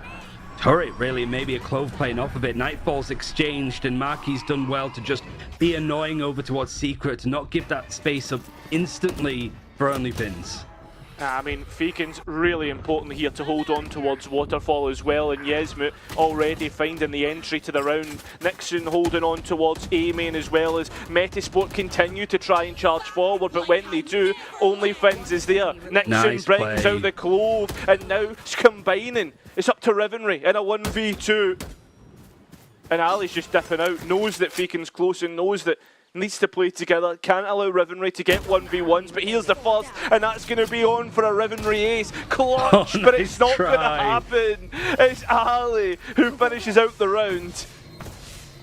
turret, really, maybe a Clove playing off of it. Nightfall's exchanged, and Marky's done well to just be annoying over towards Secret, to not give that space up instantly for OnlyFins. I mean, Faken's really important here to hold on towards Waterfall as well, and Yesmut already finding the entry to the round. Nixon holding on towards A-Main as well, as Metasport continue to try and charge forward, but when they do, OnlyFins is there. Nixon Nice brings play. out the Clove, and now it's combining. It's up to Rivenry in a 1v2. And Ali's just dipping out, knows that Faken's close and knows that needs to play together, can't allow Rivenry to get 1v1s, but here's the first, and that's going to be on for a Rivenry ace. Clutch, but it's not going to happen. It's Ali who finishes out the round.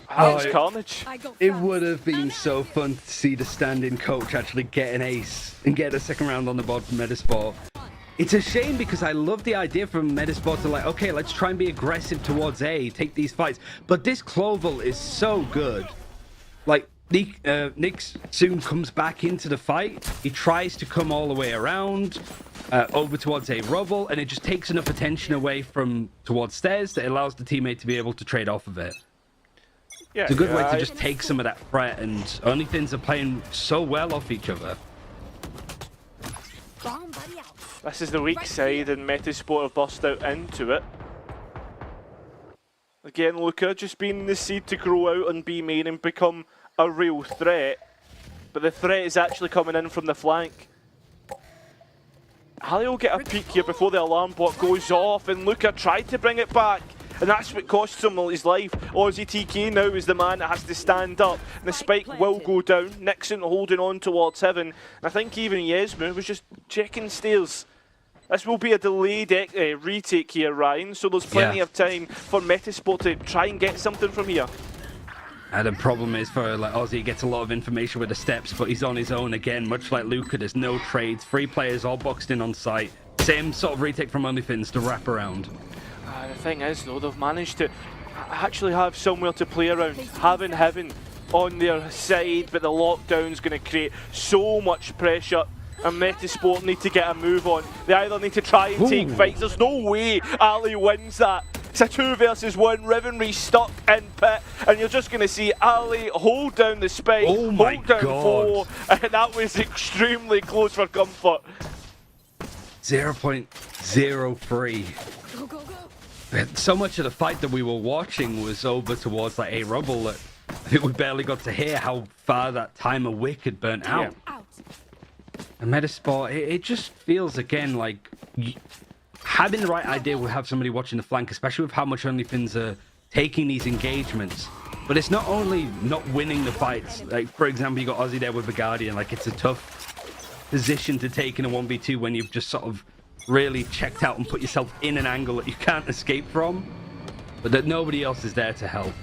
Oh, it's carnage. It would have been so fun to see the stand-in coach actually get an ace and get a second round on the board from Metasport. It's a shame because I love the idea from Metasport to like, okay, let's try and be aggressive towards A, take these fights. But this Cloval is so good. Like, Nix soon comes back into the fight. He tries to come all the way around over towards A Rubble, and it just takes enough attention away from towards Stairs that allows the teammate to be able to trade off of it. Yeah, It's a good way to just take some of that threat, and OnlyFins are playing so well off each other. This is the weak side, and Metasport have burst out into it. Again, Luca just being the seed to grow out on B main and become a real threat, but the threat is actually coming in from the flank. Ali will get a peek here before the alarm bot goes off, and Luca tried to bring it back, and that's what costs him his life. Aussie TK now is the man that has to stand up, and the spike will go down. Nixon holding on towards Heaven. I think even Yesmu was just checking Stairs. This will be a delayed retake here, Ryan, so there's plenty of time for Metasport to try and get something from here. And the problem is for like Aussie, he gets a lot of information with the steps, but he's on his own again, much like Luca. There's no trades, 3 players all boxed in on site. Same sort of retake from OnlyFins to wrap around. The thing is, though, they've managed to actually have somewhere to play around, having Heaven on their side, but the lockdown's going to create so much pressure, and Metasport need to get a move on. They either need to try and take fights. There's no way Ali wins that. It's a 2 versus 1. Rivenry stuck in pit, and you're just going to see Ali hold down the spike, hold down 4, and that was extremely close for comfort. 0.03. Go, go, go. So much of the fight that we were watching was over towards like A Rubble that I think we barely got to hear how far that timer wick had burnt out. Out. And Metasport, it just feels again like having the right idea will have somebody watching the flank, especially with how much OnlyFins are taking these engagements. But it's not only not winning the fights. Like, for example, you got Aussie there with the Guardian. Like, it's a tough position to take in a 1v2 when you've just sort of really checked out and put yourself in an angle that you can't escape from, but that nobody else is there to help.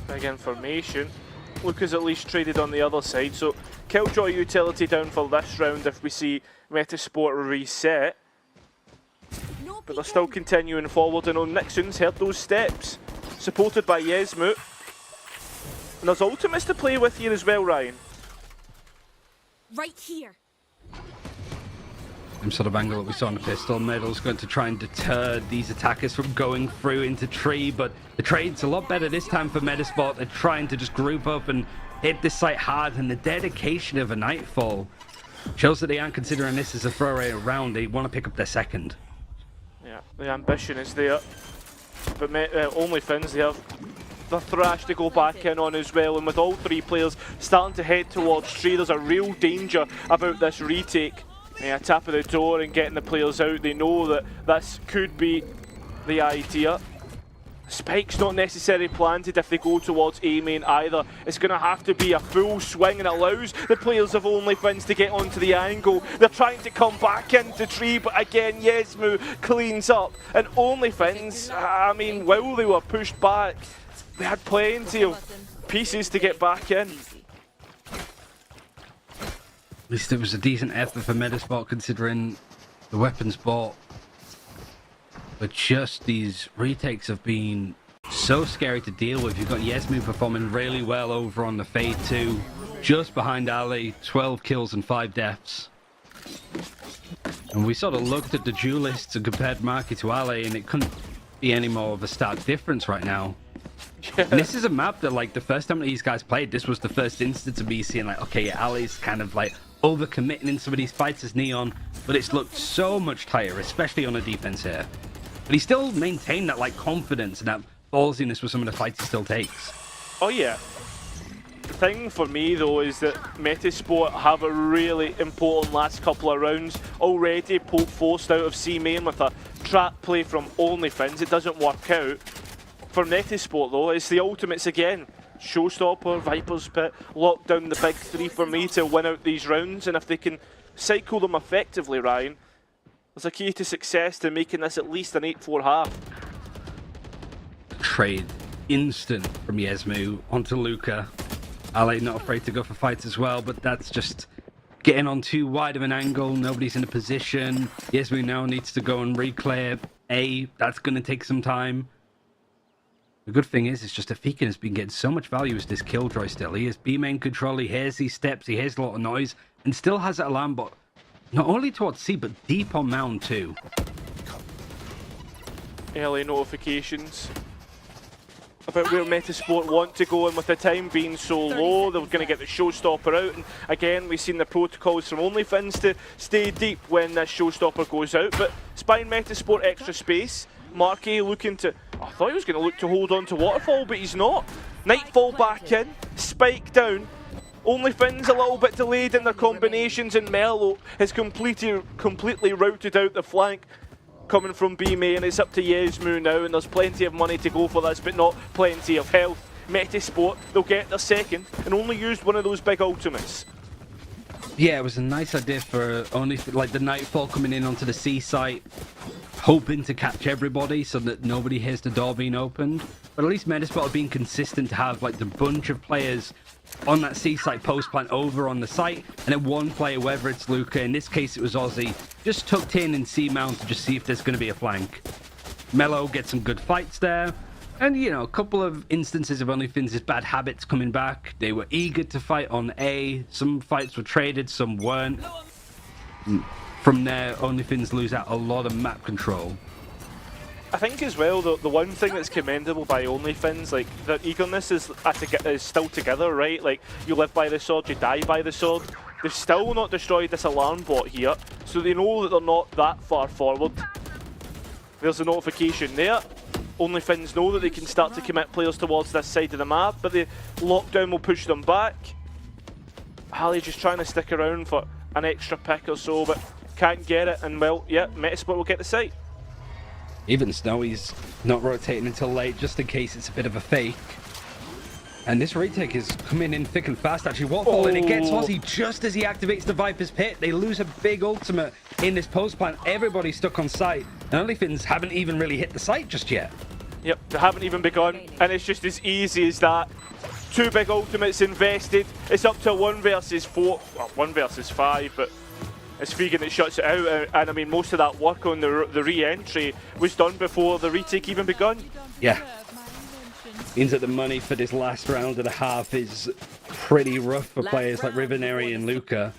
Big information. Luca's at least traded on the other side, so Killjoy utility down for this round if we see Metasport reset. But they're still continuing forward, and on Nixon's heard those steps, supported by Yesmut. And there's ultimates to play with here as well, Ryan. Right here. Same sort of angle that we saw on the pistol. Medal's going to try and deter these attackers from going through into tree, but the trade's a lot better this time for Metasport. They're trying to just group up and hit this site hard, and the dedication of a Nightfall shows that they aren't considering this as a throwaway round. They want to pick up their second. Yeah, the ambition is there. But OnlyFins, they have the thrash to go back in on as well, and with all 3 players starting to head towards tree, there's a real danger about this retake. Yeah, tap of the door and getting the players out. They know that this could be the idea. Spike's not necessarily planted if they go towards A main either. It's going to have to be a full swing, and allows the players of OnlyFins to get onto the angle. They're trying to come back into tree, but again, Yesmu cleans up. And OnlyFins, I mean, while they were pushed back, they had plenty of pieces to get back in. At least it was a decent effort for Metasport considering the weapons bought. But just these retakes have been so scary to deal with. You've got Yesmu performing really well over on the Fade 2, just behind Ali, 12 kills and 5 deaths. And we sort of looked at the duelists and compared Marky to Ali, and it couldn't be any more of a stark difference right now. And this is a map that, like, the first time that these guys played, this was the first instance of me seeing, like, okay, yeah, Ali's kind of, like, overcommitting in some of these fights as Neon, but it's looked so much tighter, especially on the defense here. But he still maintained that, like, confidence and that ballsiness with some of the fights he still takes. Oh, yeah. The thing for me, though, is that Metasport have a really important last couple of rounds. Already forced out of C main with a trap play from OnlyFins. It doesn't work out. For Metasport, though, it's the ultimates again. Showstopper, Viper's Pit, lock down the big three for me to win out these rounds. And if they can cycle them effectively, Ryan, there's a key to success to making this at least an 8-4 half. Trade instant from Yesmu onto Luca. Ali not afraid to go for fights as well, but that's just getting on too wide of an angle. Nobody's in a position. Yesmu now needs to go and reclear A. That's going to take some time. The good thing is, it's just Afikin has been getting so much value as this Killjoy still. He has B main control, he hears these steps, he hears a lot of noise, and still has that alarm bot. Not only towards C, but deep on mound too. Early notifications about where Metasport want to go, and with the time being so low, they're going to get the showstopper out. And again, we've seen the protocols from OnlyFins to stay deep when this showstopper goes out, but it's buying Metasport extra space. Marky looking to, I thought he was going to look to hold on to Waterfall, but he's not. Nightfall back in, Spike down. OnlyFins a little bit delayed in their combinations, and Mello has completely routed out the flank coming from B main. It's up to Yesmu now, and there's plenty of money to go for this, but not plenty of health. Metasport, they'll get their second, and only used one of those big ultimates. Yeah, it was a nice idea for only, like, the Nightfall coming in onto the C site, hoping to catch everybody so that nobody hears the door being opened. But at least Metasport have been consistent to have, like, the bunch of players on that C site post plant over on the site, and then one player, whether it's Luca, in this case it was Aussie, just tucked in C mount to just see if there's going to be a flank. Mello gets some good fights there, and, you know, a couple of instances of OnlyFins' bad habits coming back. They were eager to fight on A, some fights were traded, some weren't. From there, OnlyFins lose out a lot of map control. I think as well, the one thing that's commendable by OnlyFins, like, their eagerness is still together, right? Like, you live by the sword, you die by the sword. They've still not destroyed this alarm bot here, so they know that they're not that far forward. There's a notification there. OnlyFins know that they can start to commit players towards this side of the map, but the lockdown will push them back. Ali just trying to stick around for an extra pick or so, but can't get it, and well, yeah, Metasport will get the site. Even Snowy's not rotating until late, just in case it's a bit of a fake. And this retake is coming in thick and fast, actually. Waterfall, and it gets Aussie just as he activates the Viper's Pit. They lose a big ultimate in this post plant. Everybody's stuck on site, and OnlyFins haven't even really hit the site just yet. Yep, they haven't even begun, and it's just as easy as that. Two big ultimates invested. It's up to 1 versus 4, well, 1 versus 5, but it's Fegan that shuts it out, and I mean, most of that work on the re-entry was done before the retake even begun. Yeah. Means that the money for this last round and a half is pretty rough for players like Rivenary and Luca.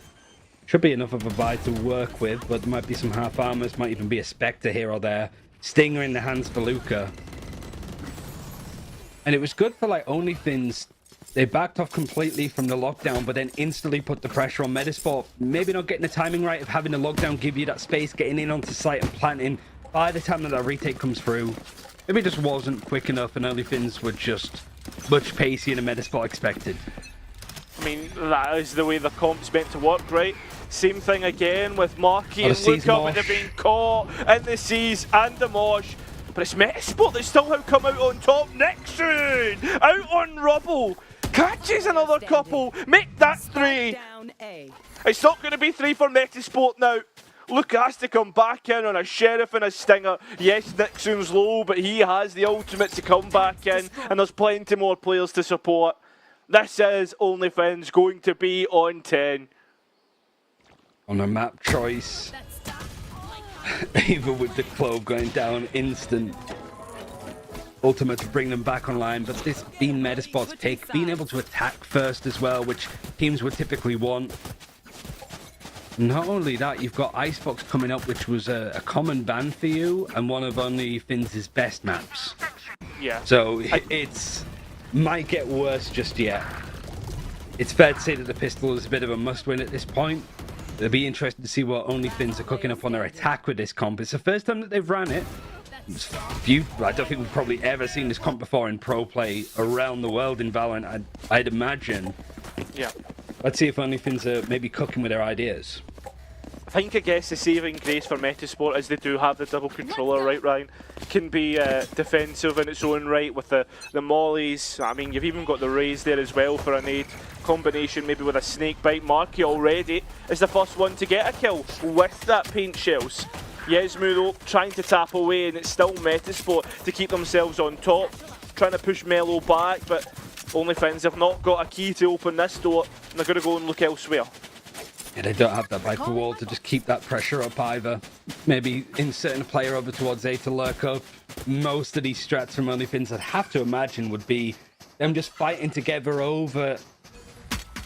Should be enough of a buy to work with, but there might be some half armors, might even be a Spectre here or there. Stinger in the hands for Luca. And it was good for, like, OnlyFins. They backed off completely from the lockdown, but then instantly put the pressure on Metasport. Maybe not getting the timing right of having the lockdown give you that space, getting in onto site and planting by the time that retake comes through. Maybe it just wasn't quick enough, and OnlyFins were just much pacier than Metasport expected. I mean, that is the way the comp's meant to work, right? Same thing again with Marky and Luca, but they're being caught in the C's and the Mosh. But it's Metasport that still have come out on top. Next round, out on Rubble. Catches another couple, make that 3. It's not going to be 3 for Metasport now. Luca has to come back in on a Sheriff and a Stinger. Yes, Nixon's low, but he has the ultimate to come back in, and there's plenty more players to support. This is OnlyFins going to be on 10. On a map choice, even with the Clove going down instant. ultimate to bring them back online, but this being Metasport's pick, being able to attack first as well, which teams would typically want. Not only that, you've got Icebox coming up, which was a common ban for you, and one of only Finn's best maps. Yeah. So it's might get worse just yet. It's fair to say that the pistol is a bit of a must-win at this point. It'll be interesting to see what OnlyFins are cooking up on their attack with this comp. It's the first time that they've ran it. I don't think we've probably ever seen this comp before in pro play around the world in Valorant, I'd imagine. Yeah. Let's see if OnlyFins are maybe cooking with their ideas. I think, I guess, the saving grace for Metasport is they do have the double controller, right, Ryan? Can be defensive in its own right with the mollies. I mean, you've even got the raise there as well for a nade combination, maybe with a snake bite. Marky already is the first one to get a kill with that paint shells. Yesmu though trying to tap away, and it's still Metasport to keep themselves on top, trying to push Mellow back, but OnlyFins have not got a key to open this door, and they're going to go and look elsewhere. Yeah, they don't have that Viper wall to just keep that pressure up either. Maybe inserting a player over towards A to lurk up. Most of these strats from OnlyFins, I'd have to imagine, would be them just fighting together over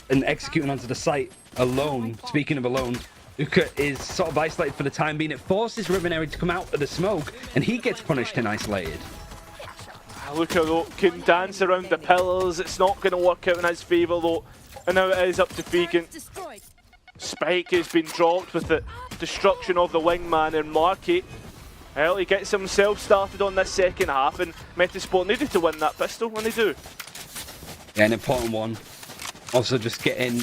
and executing onto the site alone. Speaking of alone, Luca is sort of isolated for the time being. It forces Ribbonary to come out of the smoke, and he gets punished and isolated. Luca though can dance around the pillars. It's not going to work out in his favour though. And now it is up to Vegan. Spike has been dropped with the destruction of the wingman, and Marky, well, he gets himself started on this second half, and Metasport needed to win that pistol, and they do. Yeah, an important one. Also just getting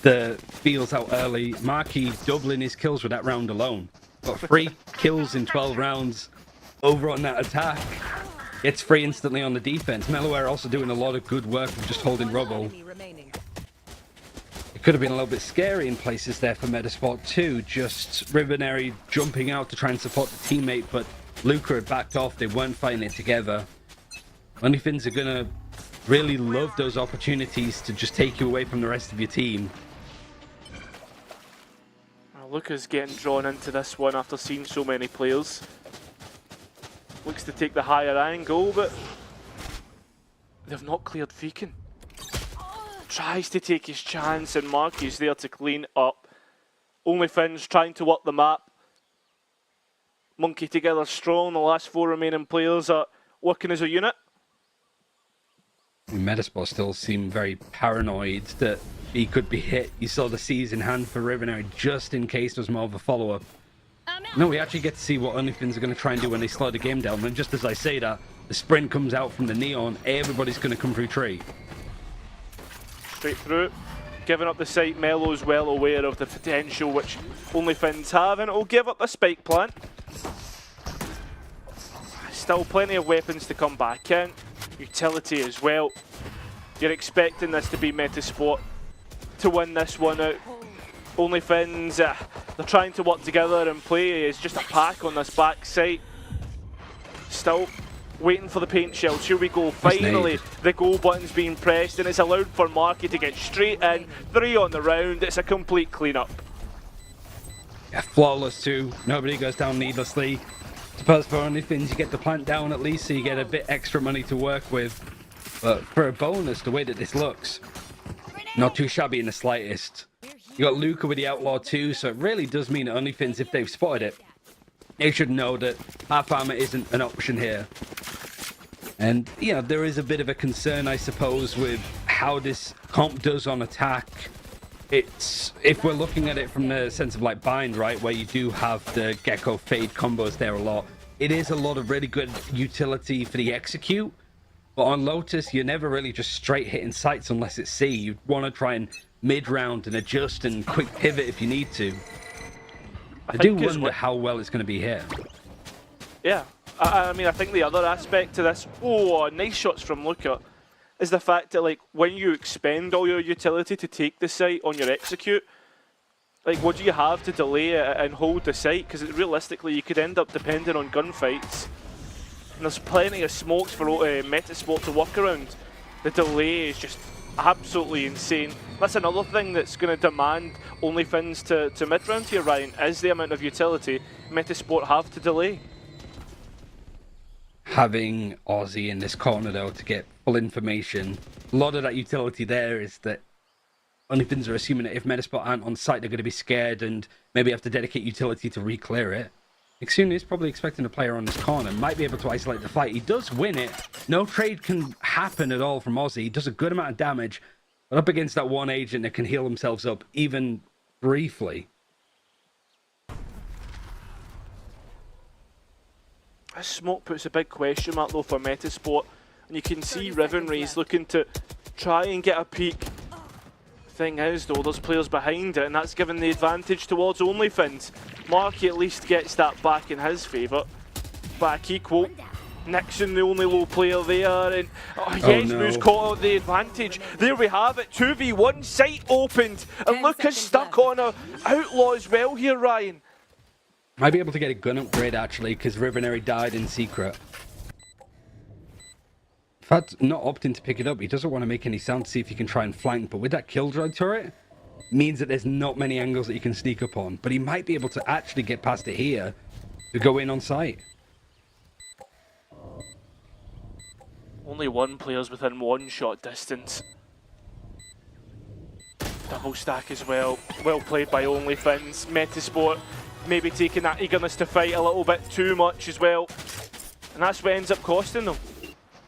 the feels out early. Marky doubling his kills with that round alone. Got 3 kills in 12 rounds over on that attack. Gets free instantly on the defense. Melloware also doing a lot of good work of just holding rubble. It could have been a little bit scary in places there for Metasport too. Just Ribbonary jumping out to try and support the teammate, but Luca had backed off. They weren't fighting it together. OnlyFins are going to really love those opportunities to just take you away from the rest of your team. Well, Luca's getting drawn into this one after seeing so many players. Looks to take the higher angle, but they've not cleared Feakin. Tries to take his chance, and Marky's there to clean up. OnlyFins trying to work the map. Monkey together strong. The last 4 remaining players are working as a unit. Metasport still seem very paranoid that he could be hit. You saw the C's in hand for Ribbonary just in case there was more of a follow-up. No, we actually get to see what OnlyFins are going to try and do when they slow the game down. And just as I say that, the sprint comes out from the neon. Everybody's going to come through tree. Straight through. Giving up the site. Mellow's well aware of the potential which OnlyFins have, and it'll give up the spike plant. Still plenty of weapons to come back in. Utility as well. You're expecting this to be Metasport to win this one out. OnlyFins, they're trying to work together and play as just a pack on this back site. Still waiting for the paint shells. Here we go. Finally, the go button's being pressed, and it's allowed for Marky to get straight in. 3 on the round. It's a complete cleanup. Yeah, flawless too. Nobody goes down needlessly. Suppose for OnlyFins you get the plant down at least, so you get a bit extra money to work with. But for a bonus, the way that this looks, not too shabby in the slightest. You got Luca with the Outlaw too, so it really does mean that OnlyFins, if they've spotted it, they should know that half armor isn't an option here. And, you know, there is a bit of a concern, I suppose, with how this comp does on attack. It's, if we're looking at it from the sense of like Bind, right, where you do have the Gecko Fade combos there a lot, it is a lot of really good utility for the execute. But on Lotus, you're never really just straight hitting sights unless it's C. You want to try and mid-round and adjust and quick pivot if you need to. I do wonder how well it's going to be here. Yeah, I mean, I think the other aspect to this, nice shots from Luca, is the fact that, like, when you expend all your utility to take the site on your execute, like, what do you have to delay it and hold the site? Because realistically, you could end up depending on gunfights. And there's plenty of smokes for Metasport to work around. The delay is just absolutely insane. That's another thing that's going to demand OnlyFins to mid-round here, Ryan, is the amount of utility Metasport have to delay. having Aussie in this corner, though, to get full information. A lot of that utility there is that OnlyFins are assuming that if Metaspot aren't on site, they're going to be scared and maybe have to dedicate utility to re-clear it. Nixun is probably expecting a player on this corner, might be able to isolate the fight. He does win it. No trade can happen at all from Aussie. He does a good amount of damage, but up against that one agent that can heal themselves up even briefly. This smoke puts a big question mark though for Metasport, and you can see Rivenry's looking to try and get a peek. Thing is though, there's players behind it, and that's given the advantage towards OnlyFins. Marky at least gets that back in his favour. Back equal. Nixon the only low player there, and Yesmu's caught out the advantage. There we have it, 2v1, site opened, and Lucas stuck on a outlaw as well here, Ryan. Might be able to get a gun upgrade actually, because Rivenary died in secret. In fact, not opting to pick it up. He doesn't want to make any sound to see if he can try and flank, but with that Killjoy turret, means that there's not many angles that he can sneak up on. But he might be able to actually get past it here to go in on site. Only one player's within one shot distance. Double stack as well. Well played by OnlyFins. Metasport maybe taking that eagerness to fight a little bit too much as well. And that's what ends up costing them.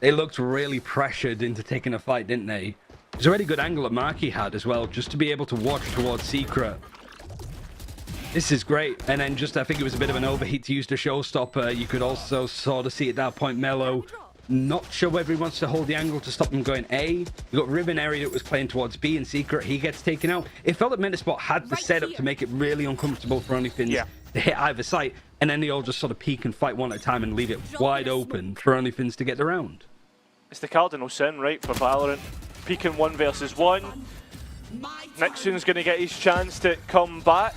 They looked really pressured into taking a fight, didn't they? There's a really good angle that Marky had as well, just to be able to watch towards Secret. This is great. And then just, I think it was a bit of an overheat to use the showstopper. You could also sort of see at that point Mello not sure whether he wants to hold the angle to stop them going A. You got Rivenary that was playing towards B in Secret. He gets taken out. It felt that Metasport had the setup to make it really uncomfortable for OnlyFins to hit either site. And then they all just sort of peek and fight one at a time and leave it wide open for OnlyFins to get the round. It's the cardinal sin, right, for Valorant. Peeking 1 versus 1. Nixon's going to get his chance to come back.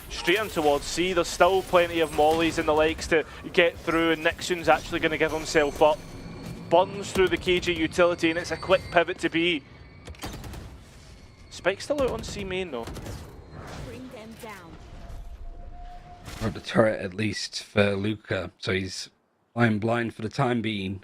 Straight in towards C. There's still plenty of mollies and the likes to get through, and Nixon's actually going to give himself up. Burns through the KJ utility, and it's a quick pivot to B. Spike's still out on C main though. Bring them down. Or the turret at least for Luca, so he's flying blind for the time being.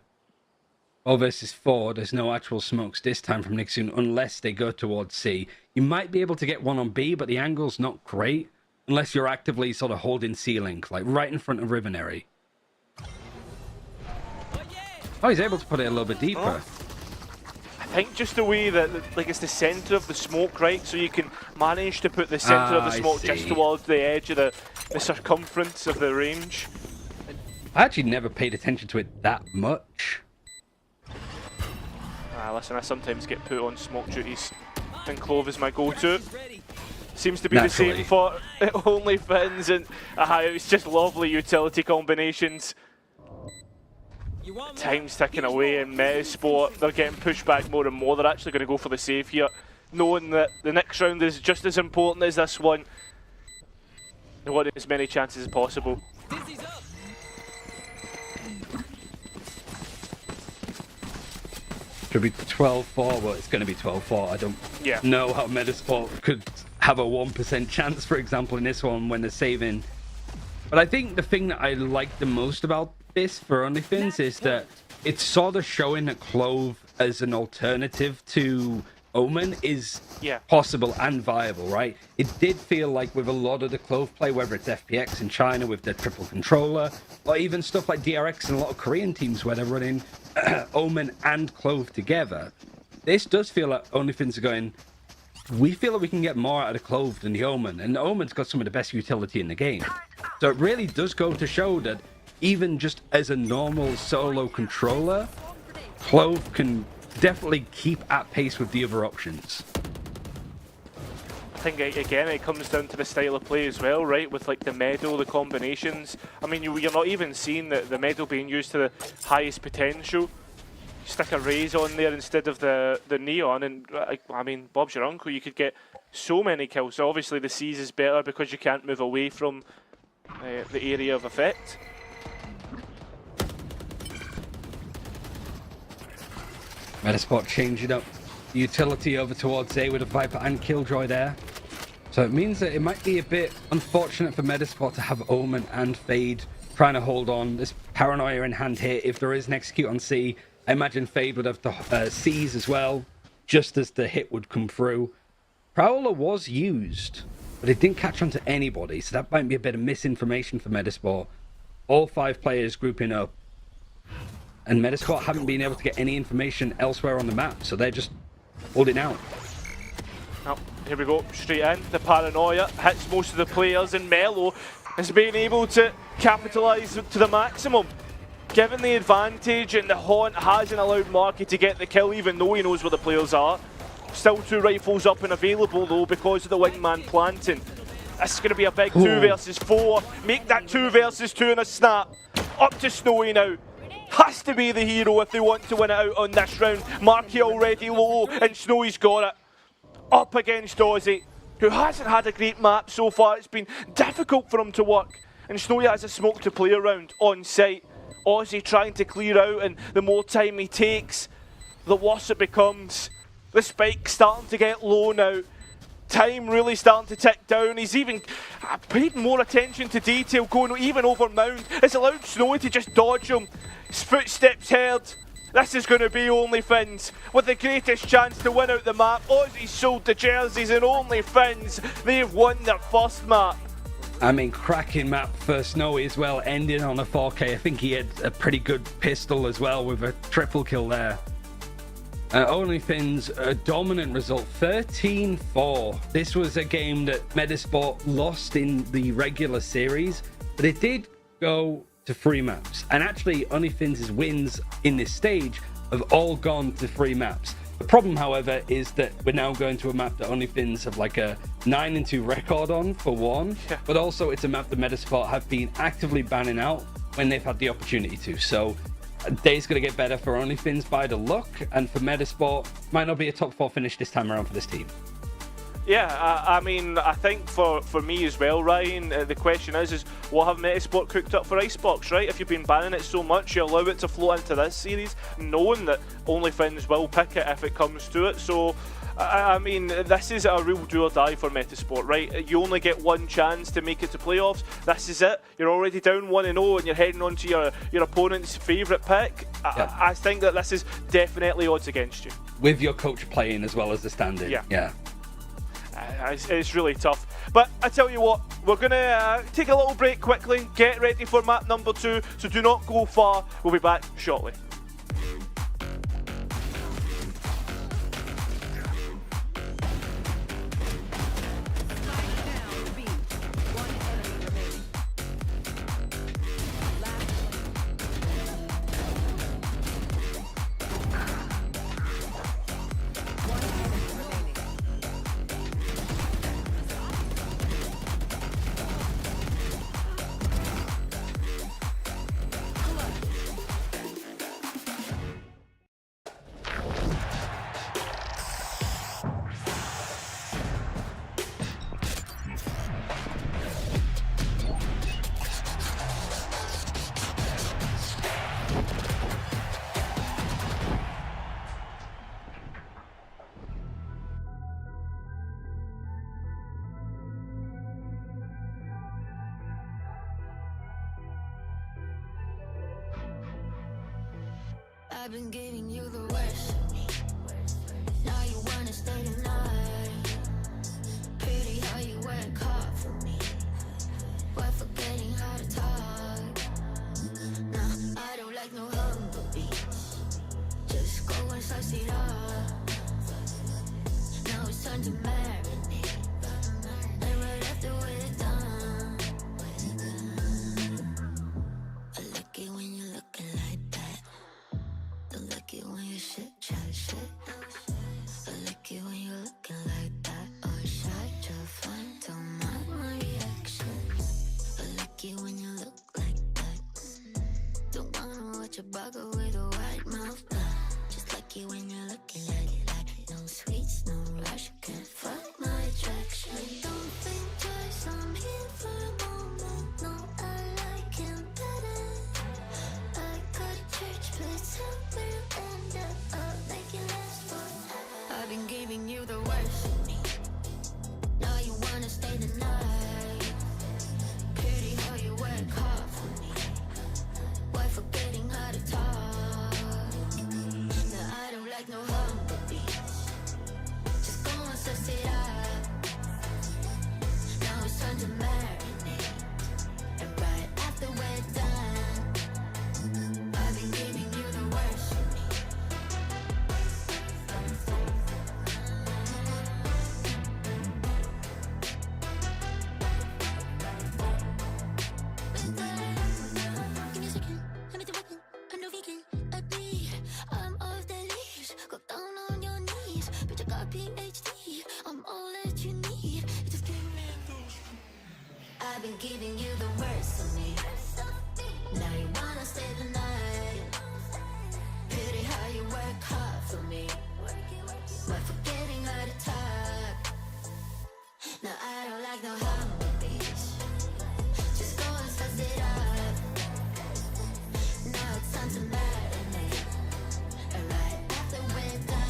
4 versus 4, there's no actual smokes this time from Nixon unless they go towards C. You might be able to get one on B, but the angle's not great unless you're actively sort of holding C-Link, like right in front of Rivenary. Oh, he's able to put it a little bit deeper. I think just the way that, like, it's the centre of the smoke, right? So you can manage to put the centre of the smoke just towards the edge of the circumference of the range. I actually never paid attention to it that much. Listen, I sometimes get put on smoke duties, and Clove is my go-to. Seems to be Naturally. the same for OnlyFins, and it's just lovely utility combinations. Time's ticking away in Metasport. They're getting pushed back more and more. They're actually going to go for the save here, knowing that the next round is just as important as this one. They want as many chances as possible. Could be 12-4, well, it's going to be 12-4. I don't know how Metasport could have a 1% chance, for example, in this one when they're saving. But I think the thing that I like the most about this for OnlyFins is that it's sort of showing that Clove as an alternative to Omen is possible and viable, right? It did feel like with a lot of the Clove play, whether it's FPX in China with their triple controller, or even stuff like DRX and a lot of Korean teams where they're running Omen and Clove together, this does feel like OnlyFins are going, we feel that we can get more out of the Clove than the Omen, and the Omen's got some of the best utility in the game. So it really does go to show that even just as a normal solo controller, Clove can definitely keep at pace with the other options. I think, again, it comes down to the style of play as well, right? With like the medal, the combinations. I mean, you're not even seeing the medal being used to the highest potential. You stick a raise on there instead of the neon, and I mean, Bob's your uncle. You could get so many kills. So obviously the C's is better because you can't move away from the area of effect. Metasport changing up the utility over towards A with a Viper and Killjoy there. So it means that it might be a bit unfortunate for Metasport to have Omen and Fade trying to hold on. There's paranoia in hand here. If there is an execute on C, I imagine Fade would have to seize as well, just as the hit would come through. Prowler was used, but it didn't catch on to anybody, so that might be a bit of misinformation for Medisport. All 5 players grouping up, and Medisport haven't been able to get any information elsewhere on the map, so they're just holding out. Oh, here we go, straight in. The paranoia hits most of the players, and Melo is being able to capitalise to the maximum. Given the advantage, and the Haunt hasn't allowed Marky to get the kill, even though he knows where the players are. Still 2 rifles up and available though because of the wingman planting. This is going to be a big 2 versus 4. Make that 2 versus 2 in a snap. Up to Snowy now. Has to be the hero if they want to win it out on this round. Marky already low, and Snowy's got it. Up against Ozzy, who hasn't had a great map so far. It's been difficult for him to work. And Snowy has a smoke to play around on site. Ozzy trying to clear out, and the more time he takes, the worse it becomes. The spike's starting to get low now. Time really starting to tick down. He's even paid more attention to detail, going even over Mound. It's allowed Snowy to just dodge him. His footsteps heard. This is going to be Only Fins with the greatest chance to win out the map. Ozzy sold the jerseys, and Only Fins, they've won their first map. I mean, cracking map for Snowy as well, ending on a 4K. I think he had a pretty good pistol as well with a triple kill there. Only Fins, a dominant result, 13-4. This was a game that Medisport lost in the regular series, but it did go to 3 maps. And actually, Only Fins' wins in this stage have all gone to 3 maps. The problem, however, is that we're now going to a map that Only Fins have like a 9-2 record on, for one, but also it's a map that Medisport have been actively banning out when they've had the opportunity to. So day's going to get better for Only Fins by the look, and for Medisport, might not be a top 4 finish this time around for this team. Yeah, I mean, I think for me as well, Ryan, the question is what have Medisport cooked up for Icebox, right? If you've been banning it so much, you allow it to float into this series, knowing that Only Fins will pick it if it comes to it. So, I mean, this is a real do or die for Medisport, right? You only get 1 chance to make it to playoffs. This is it. You're already down 1-0 and you're heading on to your opponent's favourite pick. Yeah. I think that this is definitely odds against you. With your coach playing as well as the stand-in. Yeah. It's really tough. But I tell you what, we're going to take a little break quickly, get ready for map number 2, so do not go far. We'll be back shortly. I've been giving you the worst of me. Now you wanna stay tonight. Pretty how you work hard for me, while forgetting how to talk. Nah, I don't like no humble beats. Just go and slice it up. Now it's time to marinate, and right after we're done, I like it when you're looking like that. Don't like it when you shit, chat shit. I like it when you're looking like that. Oh, shy, just fun, don't mind my reaction. I like it when you look like that. Don't wanna watch a bugger with a white mouth. Just like it when you're looking like that. No sweets, no rush, can't fuck my attraction. Don't think twice, I'm here for a moment. No, I like him better. I go to church, but somewhere end up make it last forever. I've been giving you the worst of me. Now you wanna stay the night. Pretty how you work hard for me, my PhD. I'm all that you need. Just give me. I've been giving you the worst of me. Now you wanna stay the night. Pity how you work hard for me, but forgetting how to talk. No, I don't like no humble beach. Just go and suss it up. Now it's time to marinate. Right after we're done.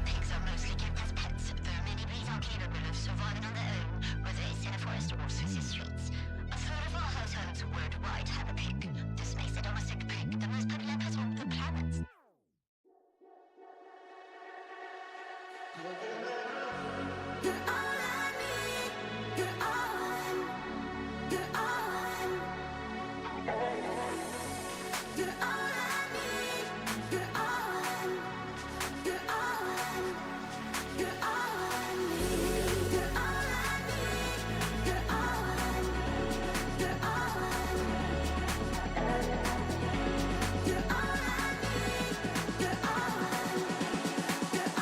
Pigs are mostly kept as pets, though many breeds are capable of surviving on their own, whether it's in a forest or Swiss streets. A third of our households worldwide have a pig. This makes the domestic pig the most popular pet on the planet. You're all I need. You're all. You're all. You're all I need. You're all. You're all. You're all I need. You're all I need. You're all. You're all. You're all I need. You're all. You're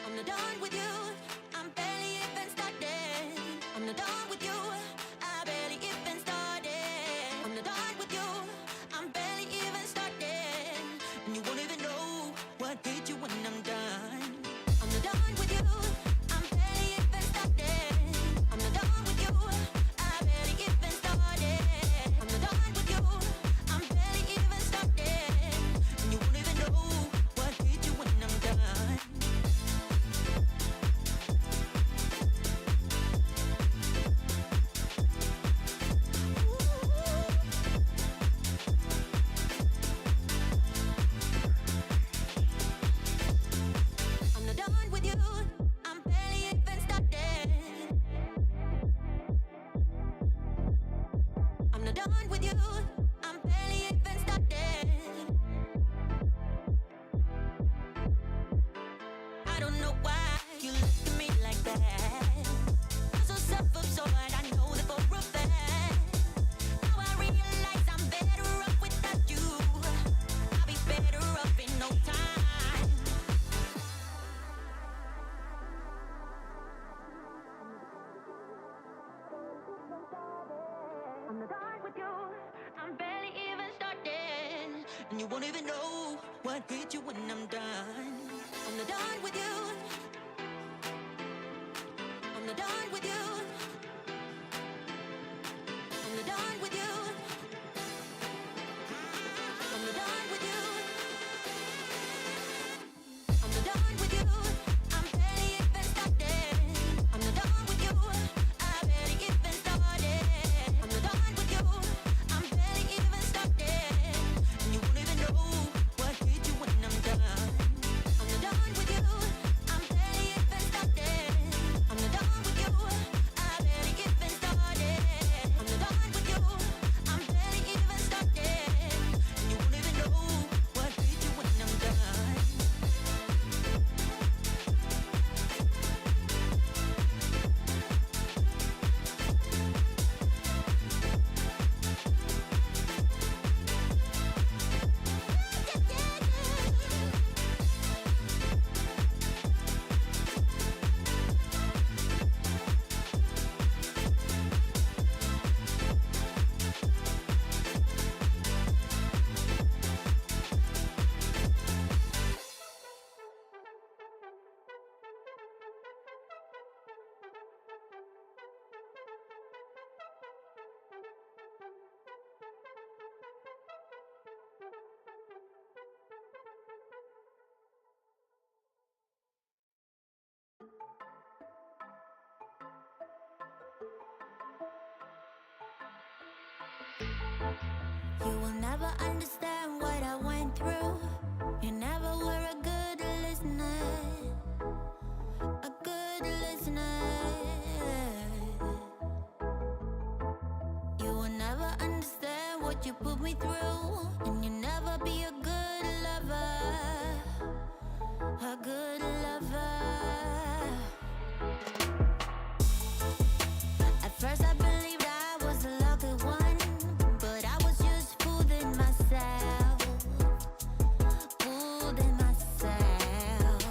I'm not done with you. I'm barely even started. I'm not done with you. I barely even started. I'm not done with you. I'm barely even started. And you won't even know what hit you when I'm done. I'm not done with you. I'm barely even started. I'm not done with you. I barely even started. I'm not done with you. I'm barely even started. And you won't even know what hit you when I'm done. I'm not done with you. I'm barely even started. I'm not done with you. I'm barely even started. I don't know why you look at me like that. I'm so self-absorbed. I know won't even know what hit you when I'm done. I'm not done with you. I'm not done with you. I'm not done with you. I'm not done with you. I'm not done with you. I'm barely even started. I'm not done with you. I barely even started. I'm not done with you. I'm barely even started. And you won't even know what hit you when I'm done. I'm not done with you. I'm barely even started. I'm not done with you. I barely even started. I'm not done with you. I'm barely even started. And you won't even know what hit you when I'm done. You will never understand what I went through. You never were a good listener. A good listener. You will never understand what you put me through. And you never be a good lover. A good lover. At first I believed I was the lucky one, but I was just fooling myself, fooling myself.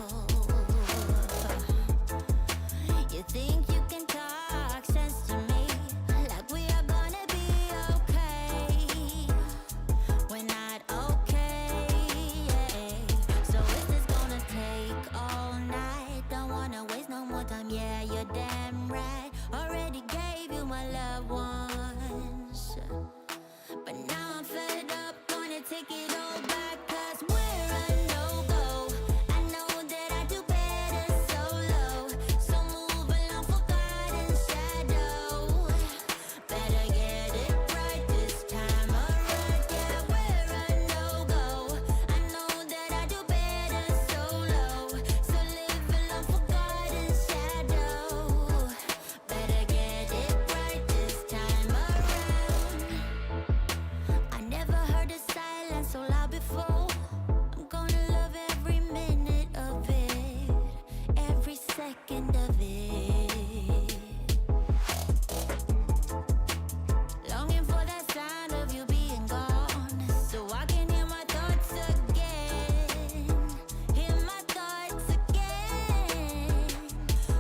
You think you can talk sense to me, like we are gonna be okay. We're not okay, so is this gonna take all night? Don't wanna waste no more time, yeah, you're damn right. Already gave you my love once, but now I'm fed up, gonna take it all back, 'cause we're a no-go. I know that I do better solo, so move along, forgotten shadow. Better get it right this time around, yeah, we're a no-go. I know that I do better solo, so live along, forgotten shadow. Better get it right this time around. I never heard a silence so loud before. I'm gonna love every minute of it, every second of it. Longing for that sound of you being gone, so I can hear my thoughts again, hear my thoughts again.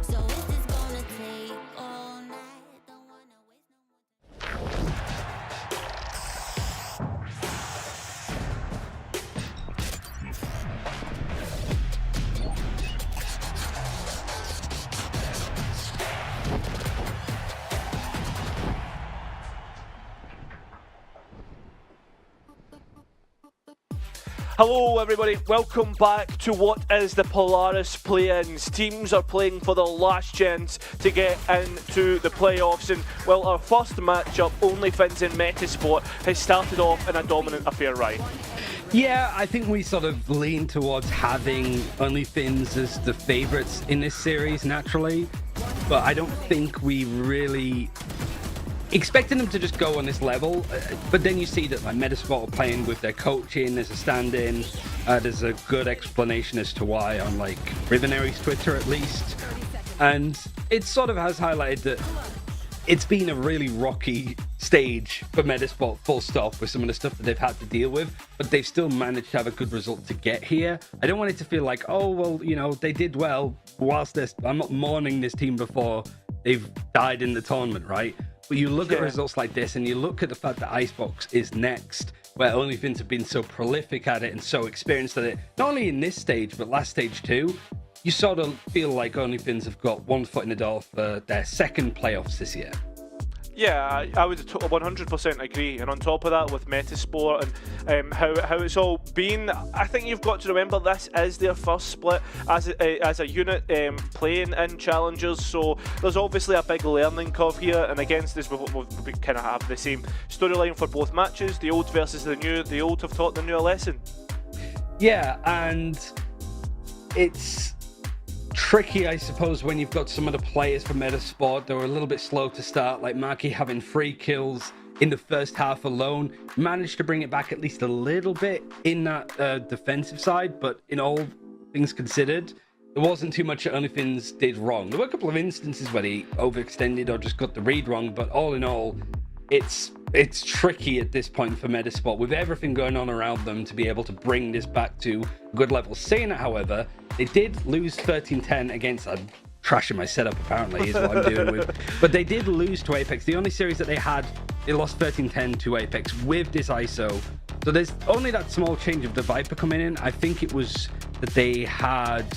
So is this gonna take all night? Don't wanna waste no more time. Hello everybody, welcome back to what is the Polaris play-ins. Teams are playing for the last chance to get into the playoffs, and well, our first matchup, OnlyFins and Metasport, has started off in a dominant affair, right? Yeah, I think we sort of lean towards having OnlyFins as the favorites in this series naturally, but I don't think we really expecting them to just go on this level. But then you see that like Metasport are playing with their coaching, there's a stand-in, there's a good explanation as to why on like Rivenary's Twitter at least, and it sort of has highlighted that it's been a really rocky stage for Metasport, full stop, with some of the stuff that they've had to deal with, but they've still managed to have a good result to get here. I don't want it to feel like, oh, well, you know, they did well, whilst this, I'm not mourning this team before they've died in the tournament, right? But you look at results like this and you look at the fact that Icebox is next, where OnlyFins have been so prolific at it and so experienced at it, not only in this stage, but last stage too, you sort of feel like OnlyFins have got one foot in the door for their second playoffs this year. Yeah, I would 100% agree. And on top of that, with Metasport and how it's all been, I think you've got to remember this is their first split as a unit playing in Challengers. So there's obviously a big learning curve here. And against this, we kind of have the same storyline for both matches. The old versus the new. The old have taught the new a lesson. Yeah, and it's tricky, I suppose, when you've got some of the players from Metasport that were a little bit slow to start, like Marky having 3 kills in the first half alone, managed to bring it back at least a little bit in that defensive side, but in all things considered, there wasn't too much that OnlyFins did wrong. There were a couple of instances where they overextended or just got the read wrong, but all in all, it's tricky at this point for Metasport with everything going on around them to be able to bring this back to a good level. Saying it, however, they did lose 13-10 against a trashing my setup, apparently, is what I'm doing with. But they did lose to Apex. The only series that they had, they lost 13-10 to Apex with this ISO. So there's only that small change of the Viper coming in. I think it was that they had...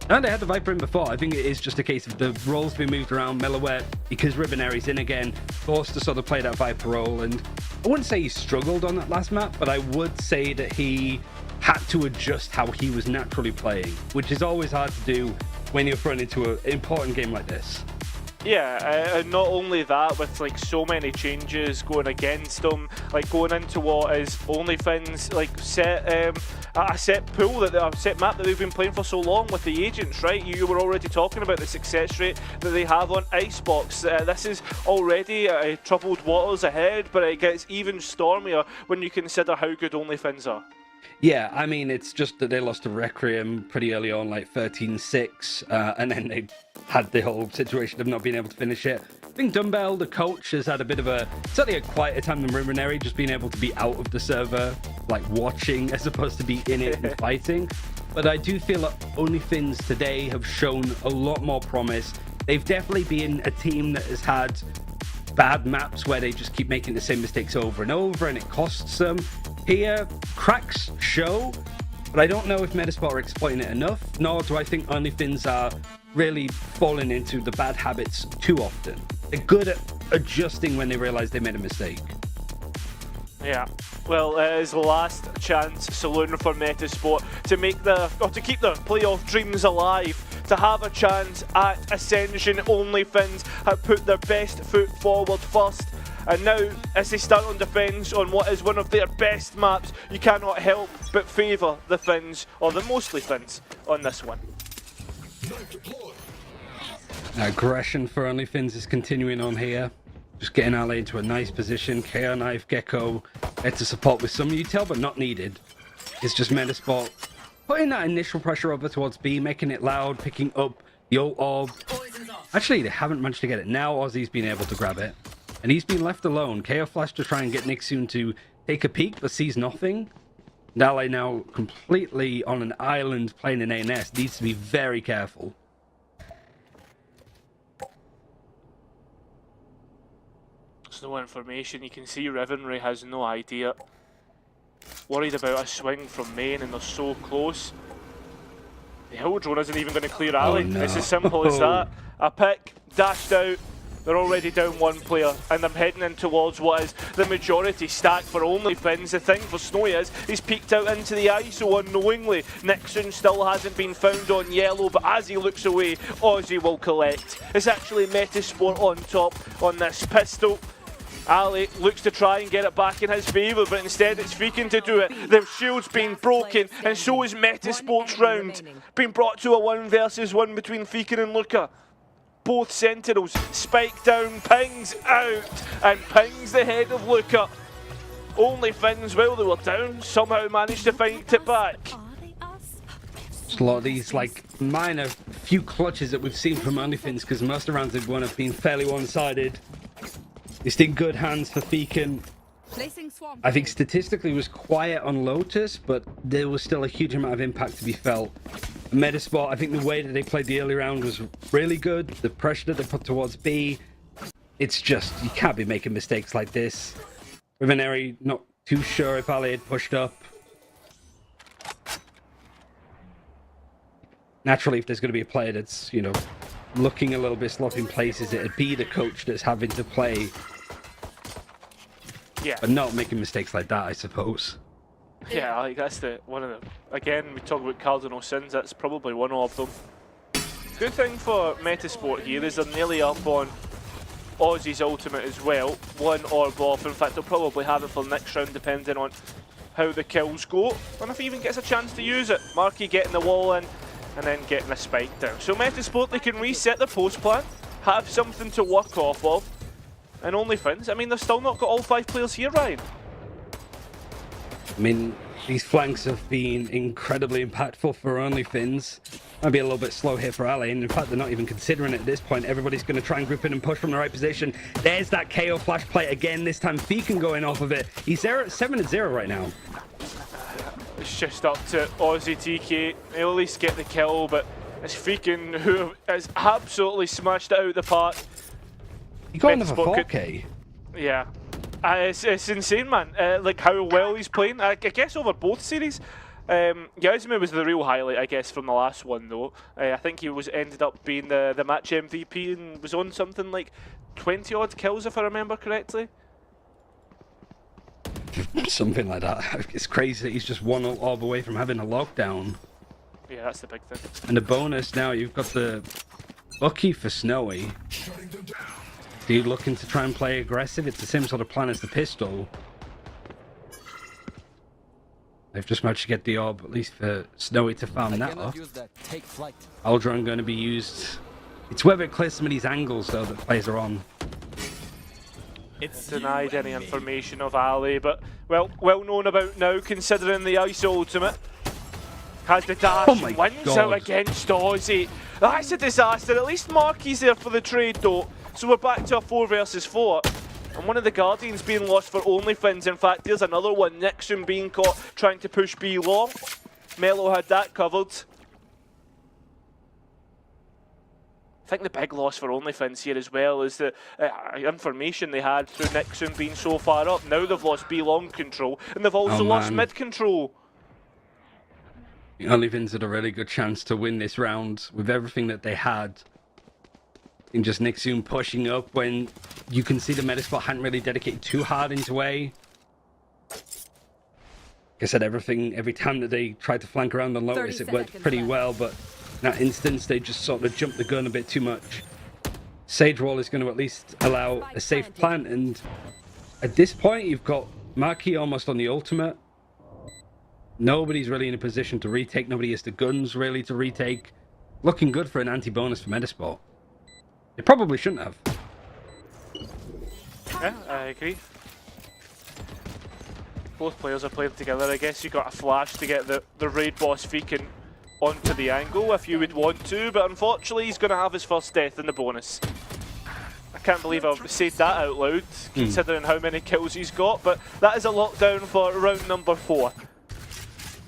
No, they had the Viper in before. I think it is just a case of the roles being moved around. Mellowet, because Ribboneri's in again, forced to sort of play that Viper role. And I wouldn't say he struggled on that last map, but I would say that he had to adjust how he was naturally playing, which is always hard to do when you're thrown into an important game like this. Yeah, and not only that, with like so many changes going against them, like going into what is OnlyFins like a set pool that a set map that they've been playing for so long with the agents, right? You were already talking about the success rate that they have on Icebox. This is already troubled waters ahead, but it gets even stormier when you consider how good OnlyFins are. Yeah, I mean, it's just that they lost to Requiem pretty early on, like 13-6, and then they had the whole situation of not being able to finish it. I think Dumbbell, the coach, has had a bit of certainly a quieter time than Ribboneri, just being able to be out of the server, like watching, as opposed to be in it and fighting. But I do feel that OnlyFins today have shown a lot more promise. They've definitely been a team that has had bad maps where they just keep making the same mistakes over and over, and it costs them. Here, cracks show, but I don't know if Metasport are exploiting it enough, nor do I think OnlyFins are really falling into the bad habits too often. They're good at adjusting when they realize they made a mistake. Yeah, well, it is the last chance saloon for Metasport to keep their playoff dreams alive, to have a chance at Ascension. OnlyFins have put their best foot forward first. And now, as they start on defence on what is one of their best maps, you cannot help but favour the Finns, or the mostly Finns, on this one. Aggression for OnlyFins is continuing on here. Just getting Ali into a nice position. KO Knife, Gecko, there to support with some util, but not needed. It's just Metasport putting that initial pressure over towards B, making it loud, picking up the ult orb. Actually, they haven't managed to get it. Now Ozzy's been able to grab it. And he's been left alone. KO Flash to try and get Nixun to take a peek, but sees nothing. Dale now completely on an island playing an ANS. Needs to be very careful. There's no information. You can see Rivenry has no idea. Worried about a swing from main, and they're so close. The hill drone isn't even going to clear Ali. No. It's as simple as that. A pick, dashed out. They're already down one player, and they're heading in towards what is the majority stack for OnlyFins. The thing for Snowy is he's peeked out into the ISO unknowingly. Nixon still hasn't been found on yellow, but as he looks away, Aussie will collect. It's actually Metasport on top on this pistol. Ali looks to try and get it back in his favour, but instead it's Feekin to do it. Their shield's been broken, and so is Metasport's round. Being brought to a 1 versus 1 between Feekin and Luca. Both Sentinels spike down, pings out, and pings the head of Luca. OnlyFins, while they were down, somehow managed to fight it back. Just a lot of these like minor few clutches that we've seen from OnlyFins, because most of the rounds they've won have been fairly one-sided. It's in good hands for Feekin. I think statistically it was quiet on Lotus, but there was still a huge amount of impact to be felt. Metasport, I think the way that they played the early round was really good. The pressure that they put towards B, it's just, you can't be making mistakes like this. with an Eri. Not too sure if Ali had pushed up. Naturally, if there's going to be a player that's, you know, looking a little bit sloppy in places, it'd be the coach that's having to play. Yeah. But not making mistakes like that, I suppose. Yeah, like that's one of them. Again, we talk about cardinal sins. That's probably one of them. Good thing for Metasport here is they're nearly up on Aussie's ultimate as well. One orb off. In fact, they'll probably have it for the next round, depending on how the kills go, and if he even gets a chance to use it. Marky getting the wall in, and then getting a spike down. So Metasport, they can reset the post plan, have something to work off of, and OnlyFins. I mean, they've still not got all 5 players here, Ryan. I mean, these flanks have been incredibly impactful for OnlyFins. Might be a little bit slow here for Ali, and in fact, they're not even considering it at this point. Everybody's going to try and group in and push from the right position. There's that KO flash play again, this time Feekan going off of it. He's there at 7-0 right now. It's just up to Aussie TK. They'll at least get the kill, but it's Feekan who has absolutely smashed it out of the park. He got another Metasport 4K. Yeah. It's insane, man. Like how well he's playing. I guess over both series. Yasmu was the real highlight, I guess, from the last one, though. I think he ended up being the match MVP and was on something like 20 odd kills, if I remember correctly. Something like that. It's crazy that he's just one orb away from having a lockdown. Yeah, that's the big thing. And the bonus now, you've got the Bucky for Snowy. Dude looking to try and play aggressive. It's the same sort of plan as the pistol. They've just managed to get the orb, at least for Snowy to farm that up. Aldron going to be used. It's whether it clears some of these angles, though, that players are on. It's denied any information of Ali, but well known about now, considering the ice ultimate. Has the dash, and wins out against Aussie. That's a disaster. At least Marky's there for the trade, though. So we're back to a 4 versus 4. And one of the Guardians being lost for OnlyFins. In fact, there's another one. Nixon being caught trying to push B long. Melo had that covered. I think the big loss for OnlyFins here as well is the information they had through Nixon being so far up. Now they've lost B long control, and they've also lost mid control. OnlyFins had a really good chance to win this round with everything that they had. And just Nixon pushing up when you can see the Metasport hadn't really dedicated too hard into A. Like I said, every time that they tried to flank around the Lotus, it worked pretty well, but in that instance, they just sort of jumped the gun a bit too much. Sage Wall is going to at least allow a safe plant, and at this point, you've got Marky almost on the ultimate. Nobody's really in a position to retake. Nobody has the guns really to retake. Looking good for an anti-bonus for Metasport. It probably shouldn't have. Yeah, I agree. Both players are playing together. I guess you got a flash to get the raid boss Feekan onto the angle if you would want to, but unfortunately he's going to have his first death in the bonus. I can't believe I've said that out loud, considering how many kills he's got, but that is a lockdown for round number 4.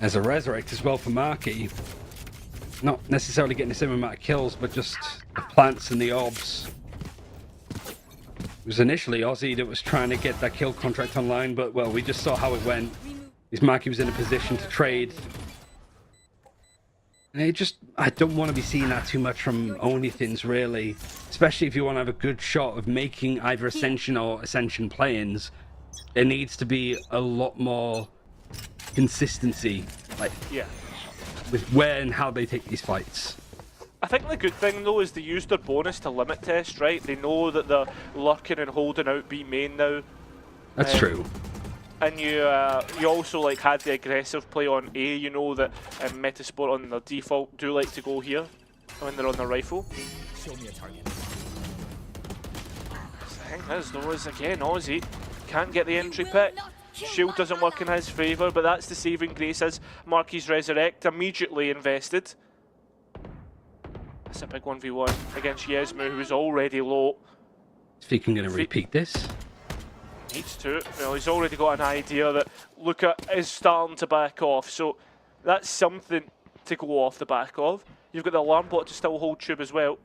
As a resurrect as well for Marky. Not necessarily getting the same amount of kills, but just the plants and the orbs. It was initially Aussie that was trying to get that kill contract online, but well, we just saw how it went. His Marky was in a position to trade. And it just, I don't want to be seeing that too much from OnlyFins, really. Especially if you want to have a good shot of making either Ascension or Ascension play-ins. There needs to be a lot more consistency. Like, yeah. With where and how they take these fights. I think the good thing though is they used their bonus to limit test, right? They know that they're lurking and holding out B main now. That's true. And you also like had the aggressive play on A. You know that Metasport on their default do like to go here when they're on the rifle. Show me a target. The thing is though is again Aussie can't get the entry pick. Shield doesn't work in his favour, but that's the saving grace as Marky's Resurrect immediately invested. That's a big 1v1 against Yesmu, who is already low. Is Feekan going to repeat this? Needs to. Well, he's already got an idea that Luca is starting to back off, so that's something to go off the back of. You've got the alarm bot to still hold tube as well.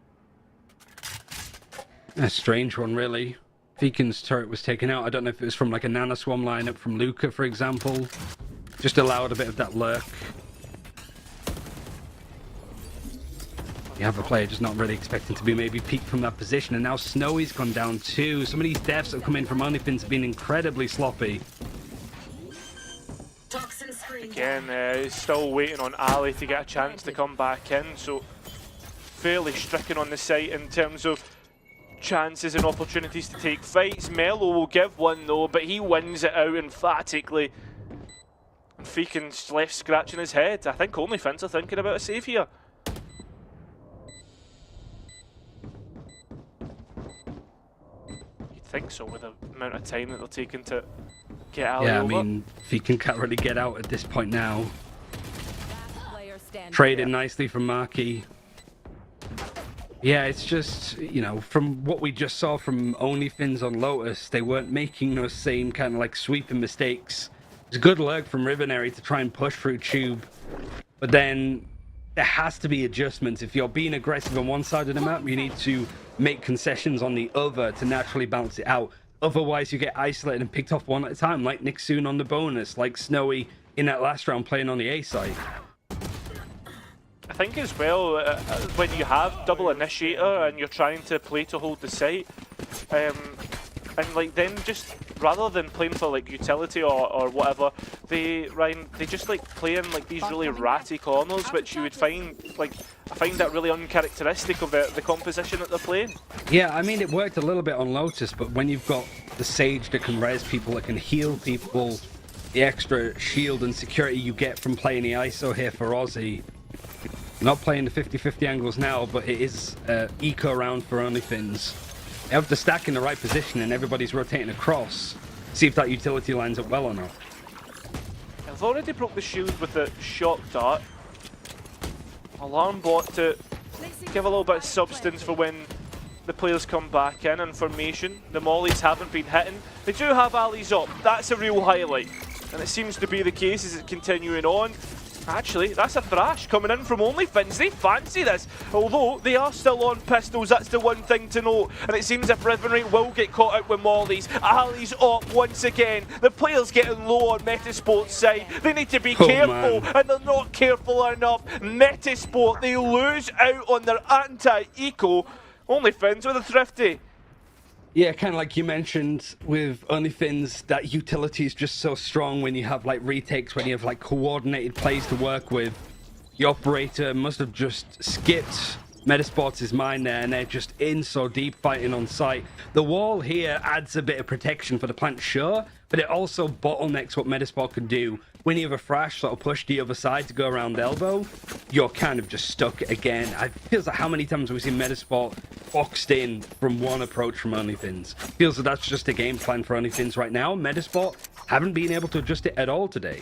A strange one, really. Feeken's turret was taken out. I don't know if it was from like a nanoswarm lineup from Luca, for example. Just allowed a bit of that lurk. You have a player just not really expecting to be maybe peaked from that position, and now Snowy's gone down too. Some of these deaths that have come in from OnlyFins have been incredibly sloppy. Again, he's still waiting on Ali to get a chance to come back in, so fairly stricken on the site in terms of chances and opportunities to take fights. Mello will give one though, but he wins it out emphatically. And Feeken's left scratching his head. I think OnlyFins are thinking about a save here. You'd think so with the amount of time that they're taking to get Ali over. Yeah, I mean, Feeken can't really get out at this point now. Player standing. Traded nicely from Markey. Yeah, it's just, you know, from what we just saw from OnlyFins on Lotus, they weren't making those same kind of like sweeping mistakes. It's a good lurk from Rivenary to try and push through Tube, but then there has to be adjustments. If you're being aggressive on one side of the map, you need to make concessions on the other to naturally balance it out. Otherwise, you get isolated and picked off one at a time, like Nick Soon on the bonus, like Snowy in that last round playing on the A side. I think as well, when you have double initiator and you're trying to play to hold the site, and like then just rather than playing for like utility or whatever, they just like play in like these really ratty corners, which you would find like I find that really uncharacteristic of the composition that they're playing. Yeah, I mean it worked a little bit on Lotus, but when you've got the Sage that can res people, that can heal people, the extra shield and security you get from playing the ISO here for Aussie. Not playing the 50-50 angles now, but it is eco round for OnlyFins. They have the stack in the right position and everybody's rotating across. See if that utility lines up well or not. I've already broke the shield with the shock dart. Alarm bot to give a little bit of substance for when the players come back in formation. The mollies haven't been hitting. They do have Ali's up. That's a real highlight. And it seems to be the case as it's continuing on. Actually, that's a thrash coming in from OnlyFins. They fancy this, although they are still on pistols. That's the one thing to note. And it seems if Rivenary will get caught out with mollies. Ali's up once again. The player's getting low on Metasport's side. They need to be careful, and they're not careful enough. Metasport, they lose out on their anti-eco. OnlyFins with a thrifty. Yeah, kind of like you mentioned with OnlyFins, that utility is just so strong when you have like retakes, when you have like coordinated plays to work with. The operator must have just skipped Metasports' mind there, and they're just in so deep fighting on site. The wall here adds a bit of protection for the plant, sure, but it also bottlenecks what Metasport can do. When you have a thrash sort of push the other side to go around elbow, you're kind of just stuck again. It feels like how many times we've seen Metasport boxed in from one approach from OnlyFins. Feels like that's just a game plan for OnlyFins right now. Metasport haven't been able to adjust it at all today.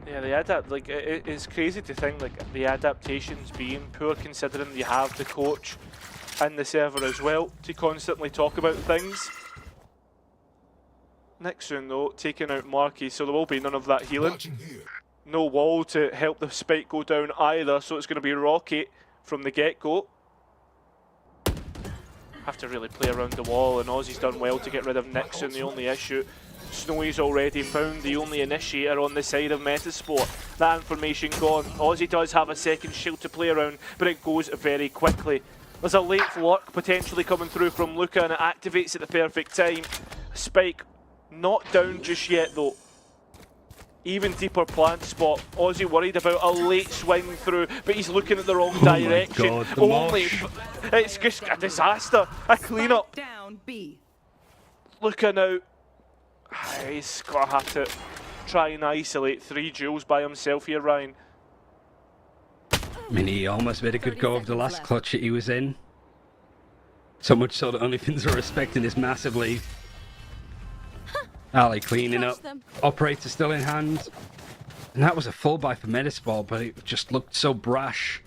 Yeah, it's crazy to think like the adaptations being poor considering you have the coach and the server as well to constantly talk about things. Nixon though, taking out Markey, so there will be none of that healing. No wall to help the spike go down either, so it's going to be Rocky from the get-go. Have to really play around the wall, and Aussie's done well to get rid of Nixon. The only issue, Snowy's already found the only initiator on the side of Metasport. That information gone. Aussie does have a second shield to play around, but it goes very quickly. There's a late lock potentially coming through from Luca, and it activates at the perfect time. Spike not down just yet though. Even deeper plant spot. Aussie worried about a late swing through, but he's looking at the wrong direction. My God, it's just a disaster. A cleanup. Down B. Luca now. He's gonna have to try and isolate 3 duels by himself here, Ryan. I mean, he almost made a good go of the last clutch that he was in. So much so that OnlyFins are respecting this massively. Ali cleaning up. Operator still in hand. And that was a full buy for Metasport, but it just looked so brash.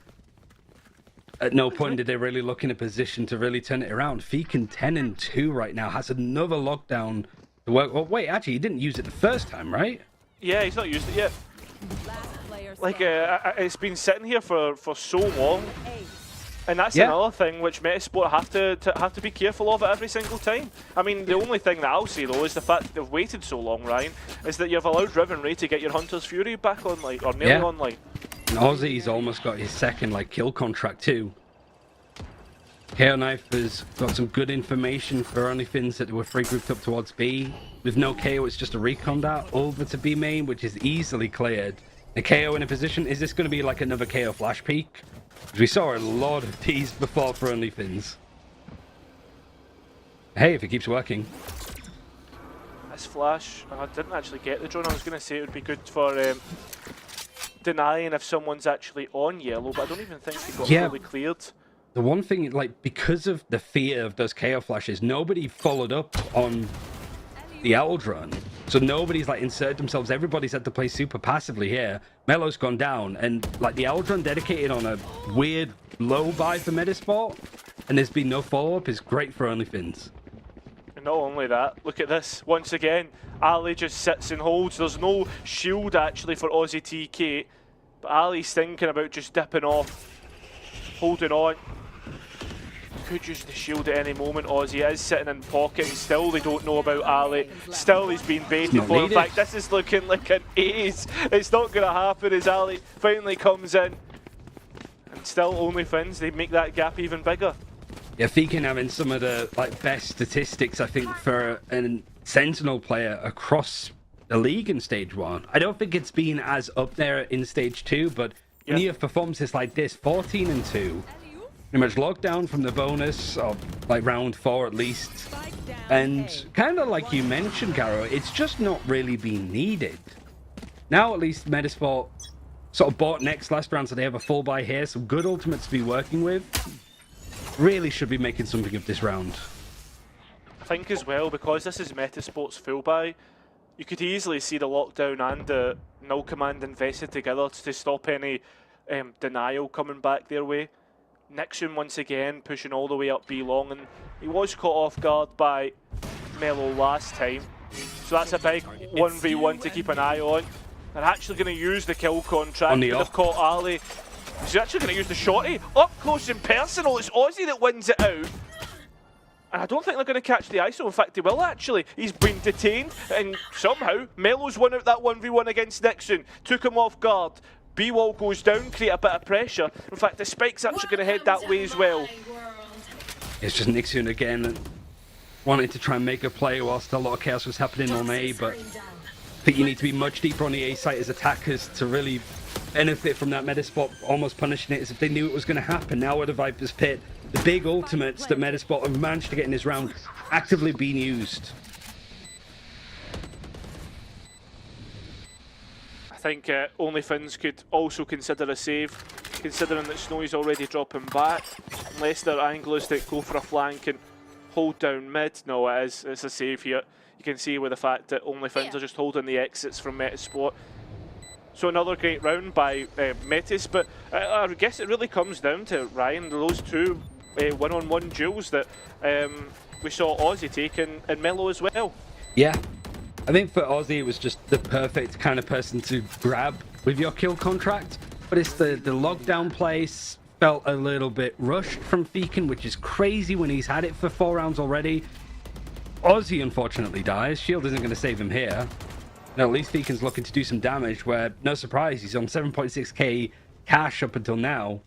At no point did they really look in a position to really turn it around. Feeken 10-2 right now, has another lockdown to work. Well, wait, actually, he didn't use it the first time, right? Yeah, he's not used it yet. Last player Like, standing. it's been sitting here for so long. And that's Yeah. another thing which Metasport have to be careful of it every single time. I mean, the only thing that I'll say though is the fact that they've waited so long, Ryan, is that you've allowed Rivenray to get your Hunter's Fury back online, or nearly Yeah. online. And Ozzy's almost got his second like kill contract too. KO Knife has got some good information for OnlyFins that they were free grouped up towards B. With no KO, it's just a recon dart over to B main, which is easily cleared. The KO in a position, is this going to be like another KO flash peak? Because we saw a lot of these before for OnlyFins. Hey, if it keeps working. This flash, I didn't actually get the drone. I was going to say it would be good for denying if someone's actually on yellow, but I don't even think it got Yeah. fully cleared. The one thing, like, because of the fear of those KO flashes, nobody followed up on the Eldrun. So nobody's, like, inserted themselves. Everybody's had to play super passively here. Melo's gone down, and, like, the Eldrun dedicated on a weird low buy for Metasport, and there's been no follow-up is great for OnlyFins. And not only that, look at this. Once again, Ali just sits and holds. There's no shield, actually, for Aussie TK, but Ali's thinking about just dipping off, holding on. Could use the shield at any moment. Aussie is sitting in pocket, and still they don't know about Ali. Still he's been baited not for. In needed. fact, this is looking like an ace. It's not going to happen as Ali finally comes in. And still OnlyFins, they make that gap even bigger. Yeah, Feekin having some of the, like, best statistics, I think, for a Sentinel player across the league in Stage 1. I don't think it's been as up there in Stage 2, but when you have performances like this, 14 and 2, pretty much locked down from the bonus of like round 4 at least, and kind of like you mentioned, Garo, it's just not really been needed. Now at least Metasport sort of bought next last round, so they have a full buy here, some good ultimates to be working with. Really should be making something of this round. I think as well, because this is Metasport's full buy, you could easily see the lockdown and the null command invested together to stop any denial coming back their way. Nixon once again pushing all the way up B long, and he was caught off guard by Melo last time, so that's a big 1v1 to keep an eye on. They're actually going to use the kill contract, On the but they've up. caught Ali. He's actually going to use the shorty up close and personal. It's Aussie that wins it out. And I don't think they're going to catch the ISO. In fact, they will actually. He's been detained, and somehow Melo's won out that 1v1 against Nixon. Took him off guard. B-wall goes down, create a bit of pressure. In fact, the spike's actually going to head that way as well. It's just Nixon again, wanting to try and make a play whilst a lot of chaos was happening on A, but I think you need to be much deeper on the A site as attackers to really benefit from that Metasport almost punishing it as if they knew it was going to happen. Now with the Viper's Pit, the big ultimates that Metasport have managed to get in this round actively being used. I think OnlyFins could also consider a save, considering that Snowy's already dropping back. Unless they're anglers that go for a flank and hold down mid. No, it's a save here. You can see with the fact that OnlyFins are just holding the exits from Metasport. So another great round by Metis, but I guess it really comes down to, Ryan, those two one-on-one duels that we saw Aussie take and Melo as well. Yeah, I think for Aussie it was just the perfect kind of person to grab with your kill contract, but it's the lockdown place felt a little bit rushed from Feekin, which is crazy when he's had it for 4 rounds already. Aussie unfortunately dies. Shield isn't going to save him here. Now at least Feekin's looking to do some damage where, no surprise, he's on 7.6k cash up until now.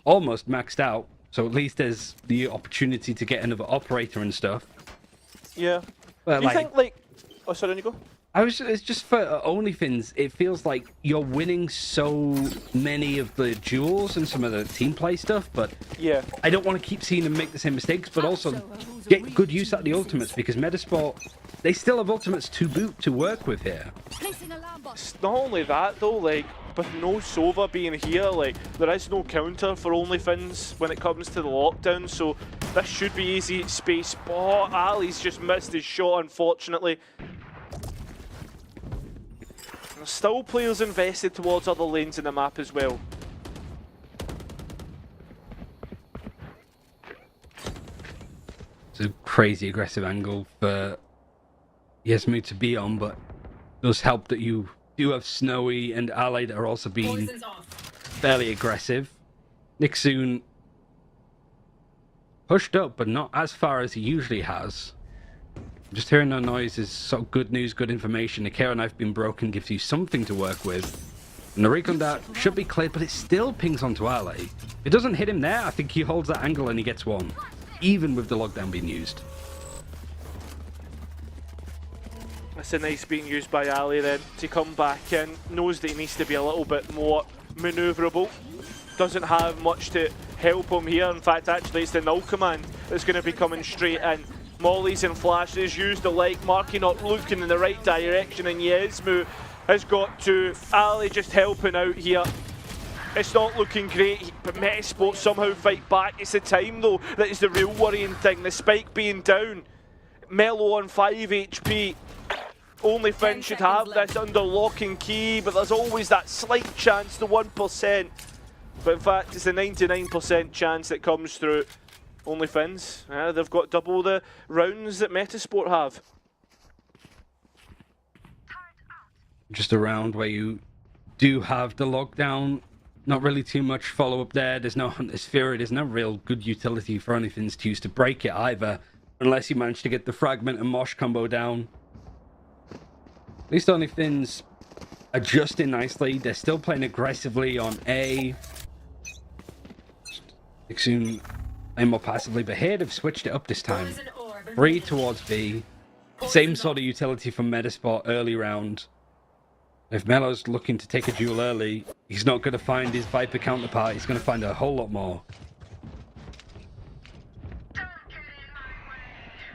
Almost maxed out, so at least there's the opportunity to get another operator and stuff. Yeah. But Do you think, like... Oh, sorry, you go. It's just for OnlyFins, it feels like you're winning so many of the duels and some of the team play stuff, but Yeah. I don't want to keep seeing them make the same mistakes, but also get good use out of the ultimates, because Metasport, they still have ultimates to boot to work with here. It's not only that though, like, with no Sova being here, like, there is no counter for OnlyFins when it comes to the lockdown, so this should be easy space. But Ali's just missed his shot, unfortunately. There's still players invested towards other lanes in the map as well. It's a crazy aggressive angle for Yasmu to be on, but it does help that you do have Snowy and Allied are also being fairly aggressive. Nixon pushed up, but not as far as he usually has. Just hearing no noise is sort of good news, good information. The KO knife being broken gives you something to work with. And the recon dart should be cleared, but it still pings onto Ali. If it doesn't hit him there, I think he holds that angle and he gets one, even with the lockdown being used. That's a nice being used by Ali then to come back in. Knows that he needs to be a little bit more manoeuvrable. Doesn't have much to help him here. In fact, actually, it's the null command that's going to be coming straight in. Mollies and flashes used alike. Marky not looking in the right direction, and Yesmu has got to. Ali just helping out here. It's not looking great, but Metasport somehow fight back. It's the time though that is the real worrying thing. The spike being down. Mello on 5 HP. Only Finn should have this under lock and key, but there's always that slight chance, the 1%. But in fact, it's the 99% chance that comes through. Only Finns, they've got double the rounds that Metasport have. Just a round where you do have the lockdown. Not really too much follow-up there. There's no Hunter's Fury. There's no real good utility for anything to use to break it either, unless you manage to get the Fragment and Mosh combo down. At least only Finns adjusting nicely. They're still playing aggressively on A. Soon playing more passively, but here they've switched it up this time. 3 towards B. Same sort of utility from Metasport early round. If Melo's looking to take a duel early, he's not going to find his Viper counterpart. He's going to find a whole lot more.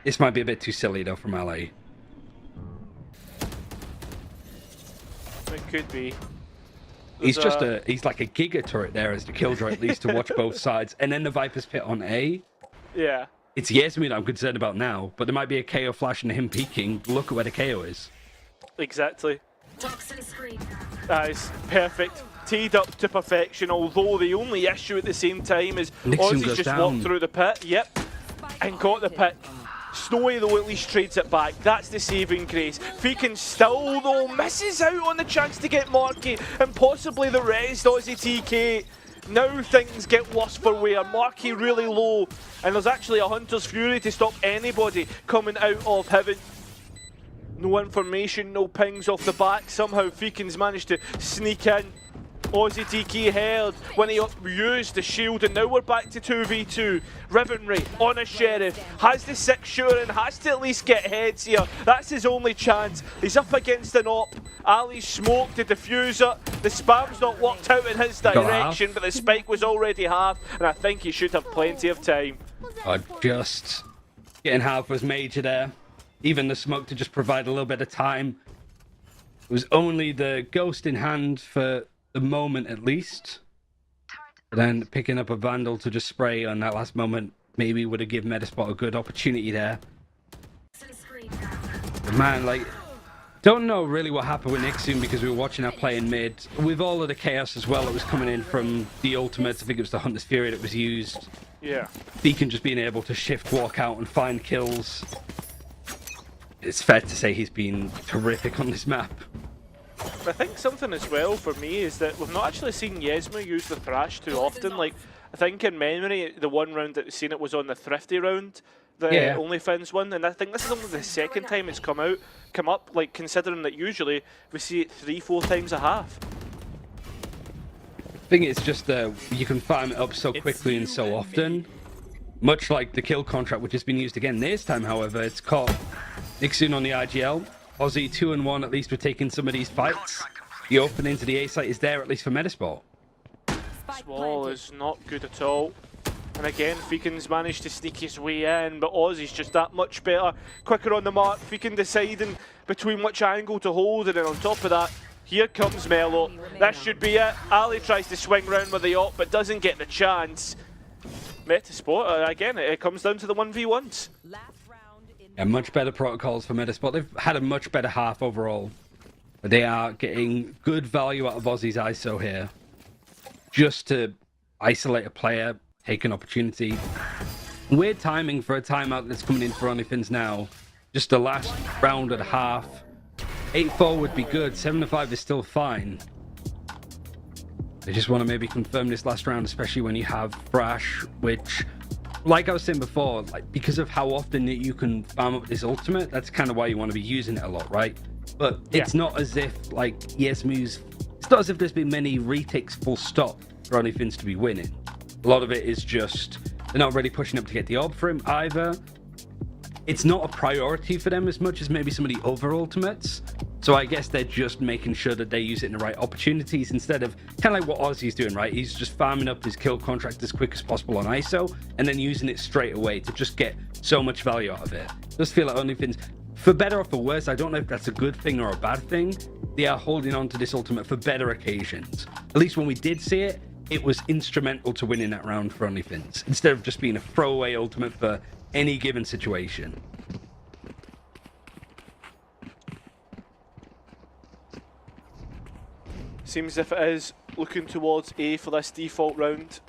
This might be a bit too silly though from LA. It could be. He's just he's like a giga turret there as the killjoy, at least to watch both sides. And then the Viper's pit on A. Yeah. It's Yasmin I'm concerned about now, but there might be a KO flash and him peeking. Look at where the KO is. Exactly. That is perfect. Teed up to perfection, although the only issue at the same time is Ozzy's just walked through the pit, yep, and got the pit. Snowy though at least trades it back. That's the saving grace. Feekin still though misses out on the chance to get Marky and possibly the rest. Aussie TK. Now things get worse for Weir. Marky really low, and there's actually a Hunter's Fury to stop anybody coming out of heaven. No information, no pings off the back. Somehow Feekin's managed to sneak in. Aussie TK held when he used the shield, and now we're back to 2v2. Ribbonry on a Sheriff, has the 6 shooter and has to at least get heads here. That's his only chance. He's up against an op. Ali's smoked the diffuser. The spam's not worked out in his direction, but the spike was already half, and I think he should have plenty of time. Just getting half was major there. Even the smoke to just provide a little bit of time. It was only the ghost in hand for the moment at least. But then picking up a Vandal to just spray on that last moment maybe would have given Metasport a good opportunity there. But man, like, don't know really what happened with Nixon because we were watching her play in mid. With all of the chaos as well that was coming in from the ultimates, I think it was the Hunter's Fury that was used. Yeah. Beacon just being able to shift, walk out and find kills. It's fair to say he's been terrific on this map. I think something as well for me is that we've not actually seen Yesmu use the Thrash too often. Like, I think in memory, the one round that we've seen it was on the Thrifty round, the OnlyFins one, and I think this is only the second time it's come up, like, considering that usually we see it 3-4 times a half. I think it's just you can farm it up so quickly and so often. Much like the kill contract, which has been used again this time, however, it's caught Nixon on the IGL. Aussie 2-1 at least with taking some of these fights. The opening to the A site is there at least for Metasport. Small is not good at all. And again, Feekin's managed to sneak his way in, but Aussie's just that much better. Quicker on the mark, Feekin deciding between which angle to hold, and then on top of that, here comes Mello. That should be it. Ali tries to swing round with the op, but doesn't get the chance. Metasport, again, it comes down to the 1v1s. Yeah, much better protocols for Metasport. They've had a much better half overall. But they are getting good value out of Aussie's ISO here. Just to isolate a player, take an opportunity. Weird timing for a timeout that's coming in for OnlyFins now. Just the last round and a half. 8-4 would be good. 7-5 is still fine. I just want to maybe confirm this last round, especially when you have Thrash, which like I was saying before, like because of how often that you can farm up this ultimate, that's kind of why you want to be using it a lot, right? But it's not as if like Yesmu's, it's not as if there's been many retakes full stop for Onlyfins to be winning. A lot of it is just they're not really pushing up to get the orb for him either. It's not a priority for them as much as maybe some of the other ultimates. So I guess they're just making sure that they use it in the right opportunities instead of kind of like what Ozzy's doing, right? He's just farming up his kill contract as quick as possible on ISO and then using it straight away to just get so much value out of it. Just feel like Onlyfins, for better or for worse, I don't know if that's a good thing or a bad thing, they are holding on to this ultimate for better occasions. At least when we did see it, it was instrumental to winning that round for Onlyfins, instead of just being a throwaway ultimate for any given situation. Seems as if it is looking towards A for this default round.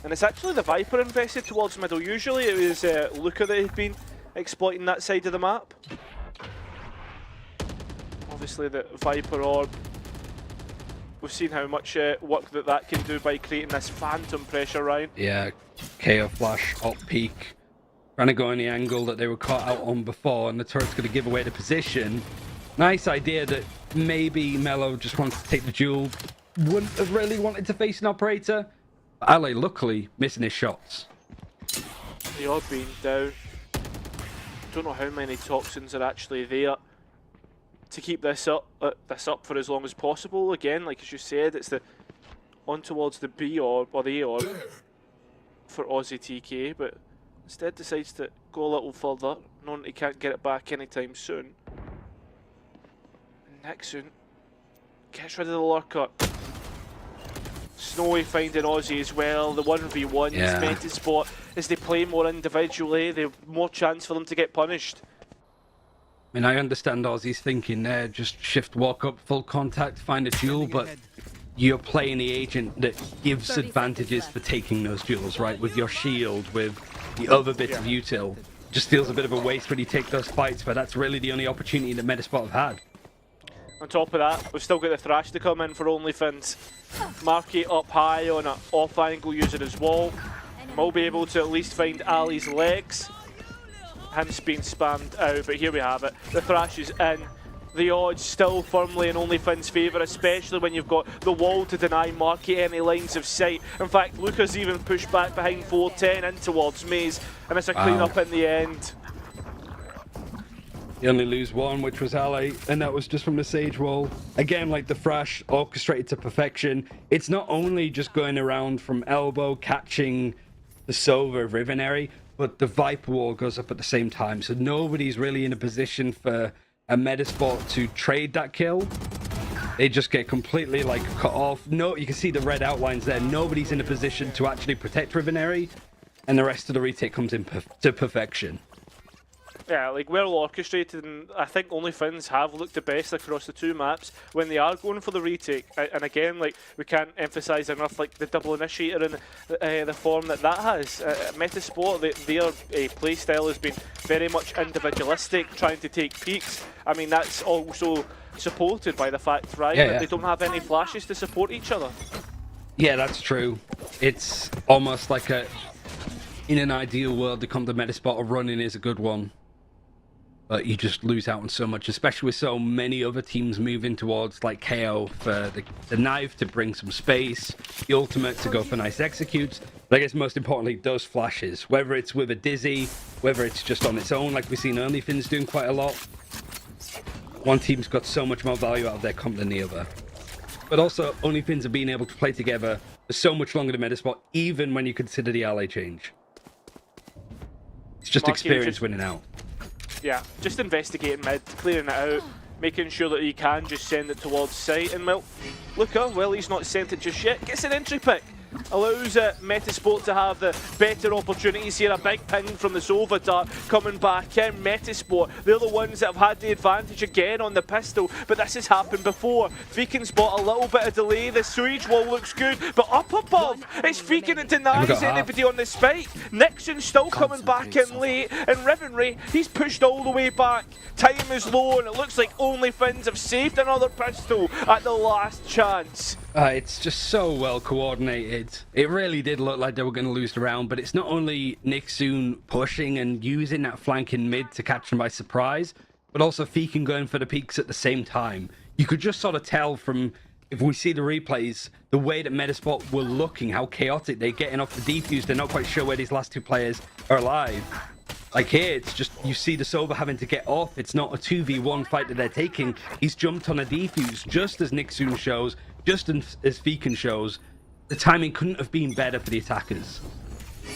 And it's actually the Viper invested towards middle. Usually it was Luca that had been exploiting that side of the map. Obviously the Viper orb, we've seen how much work that can do by creating this phantom pressure, Ryan. Yeah, KO flash, op peak, trying to go on the angle that they were caught out on before, and the turret's going to give away the position. Nice idea that maybe Mello just wants to take the duel. Wouldn't have really wanted to face an operator. But Ale luckily missing his shots. The orb being down. Don't know how many toxins are actually there to keep this up for as long as possible. Again, like as you said, it's the on towards the B orb or the A orb for Aussie TK, but instead decides to go a little further, knowing he can't get it back anytime soon. Nixon gets rid of the lurker. Snowy finding Aussie as well. The 1v1 is meant to spot as they play more individually. They have more chance for them to get punished. I mean, I understand Aussie's thinking there, just shift, walk up, full contact, find a duel, but you're playing the agent that gives advantages for taking those duels, right? With your shield, with the other bits of util. Just feels a bit of a waste when you take those fights, but that's really the only opportunity that Metasport have had. On top of that, we've still got the Thrash to come in for Onlyfins. Marky up high on an off angle using his wall. Will be able to at least find Ali's legs. Him's being spammed out, but here we have it. The Thrash is in. The odds still firmly in Onlyfins' favour, especially when you've got the wall to deny Marky any lines of sight. In fact, Luca's even pushed back behind 410 in towards Maze, and it's a clean up in the end. You only lose one, which was Ale, and that was just from the Sage wall. Again, like the Thrash, orchestrated to perfection. It's not only just going around from elbow, catching the Sova of Rivenary, but the Viper wall goes up at the same time, so nobody's really in a position for a Metasport to trade that kill. They just get completely like cut off. No, you can see the red outlines there. Nobody's in a position to actually protect Rivenary, and the rest of the retake comes in to perfection. Yeah, like well orchestrated, and I think Onlyfins have looked the best across the two maps when they are going for the retake. And again, like we can't emphasise enough, like the double initiator and the form that has. Metasport, their play style has been very much individualistic, trying to take peaks. I mean, that's also supported by the fact, right, that they don't have any flashes to support each other. Yeah, that's true. It's almost like in an ideal world, the comp Metasport of running is a good one. But you just lose out on so much, especially with so many other teams moving towards like KO for the knife to bring some space, the ultimate to go for nice executes. But I guess most importantly, those flashes, whether it's with a Dizzy, whether it's just on its own, like we've seen Onlyfins doing quite a lot. One team's got so much more value out of their comp than the other. But also, Onlyfins have been able to play together for so much longer than Metasport, even when you consider the ally change. It's just experience winning out. Yeah, just investigating mid, clearing it out, making sure that he can just send it towards site. And well, Luca, well, he's not sent it just yet, gets an entry pick. Allows Metasport to have the better opportunities here. A big ping from the Sova dart coming back in. Metasport, they're the ones that have had the advantage again on the pistol, but this has happened before. Feekin spot a little bit of delay. The Sewage wall looks good, but up above, it's Feekin that denies anybody on the spike. Nixon still coming back in late, and Rivenry, he's pushed all the way back. Time is low, and it looks like Onlyfins have saved another pistol at the last chance. It's just so well coordinated. It really did look like they were going to lose the round, but it's not only Nixun pushing and using that flank in mid to catch them by surprise, but also Feekin going for the peaks at the same time. You could just sort of tell from, if we see the replays, the way that Metasport were looking, how chaotic they're getting off the defuse. They're not quite sure where these last two players are alive. Like here, it's just, you see the Sova having to get off. It's not a 2v1 fight that they're taking. He's jumped on a defuse, just as Nixun shows, just as Feekin shows. The timing couldn't have been better for the attackers.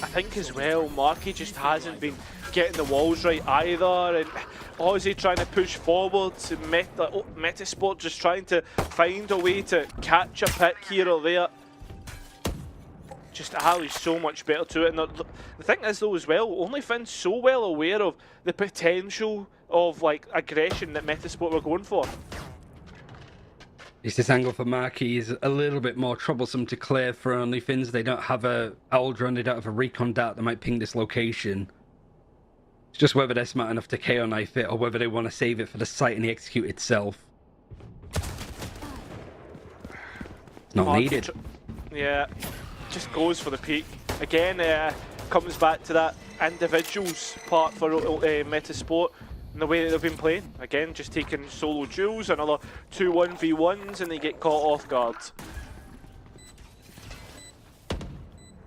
I think as well, Marky just hasn't been getting the walls right either, and Aussie trying to push forwards, and Metasport just trying to find a way to catch a pick here or there. Just Ali's so much better to it, and the thing is though as well, OnlyFins so well aware of the potential of like aggression that Metasport were going for. This angle for Marky is a little bit more troublesome to clear for OnlyFins. They don't have a owl drone, they don't have a recon dart that might ping this location. It's just whether they're smart enough to KO knife it or whether they want to save it for the site and the execute itself. It's not Marky needed. Yeah, just goes for the peak. Again, comes back to that individuals part for Metasport. And the way that they've been playing, again, just taking solo duels, another 2 1v1s, and they get caught off guard.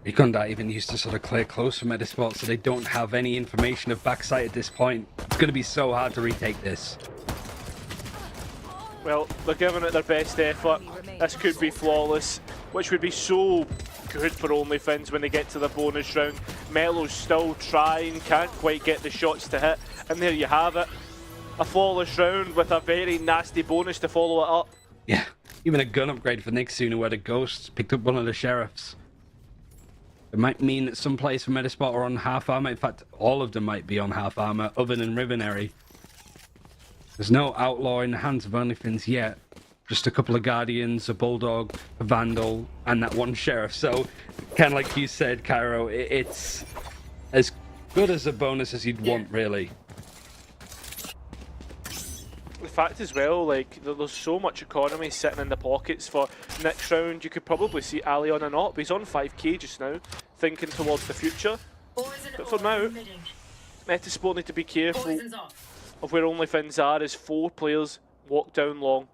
Recon Dart even used to sort of clear close for Metasport, so they don't have any information of backside at this point. It's going to be so hard to retake this. Well, they're giving it their best effort. This could be flawless, which would be so good for OnlyFins when they get to the bonus round. Melo's still trying, can't quite get the shots to hit, and there you have it. A flawless round with a very nasty bonus to follow it up. Yeah, even a gun upgrade for Nixun, who had a ghost, picked up one of the sheriffs. It might mean that some players from Metasport are on half armor. In fact, all of them might be on half armor, other than Rivenary. There's no outlaw in the hands of OnlyFins yet. Just a couple of Guardians, a Bulldog, a Vandal, and that one Sheriff. So, kind of like you said, Cairo, it's as good as a bonus as you'd want, really. The fact as well, like, there's so much economy sitting in the pockets for next round. You could probably see Ali on an op. He's on 5k just now, thinking towards the future. But for now, Metasport need to be careful of where OnlyFins are as 4 players walk down long.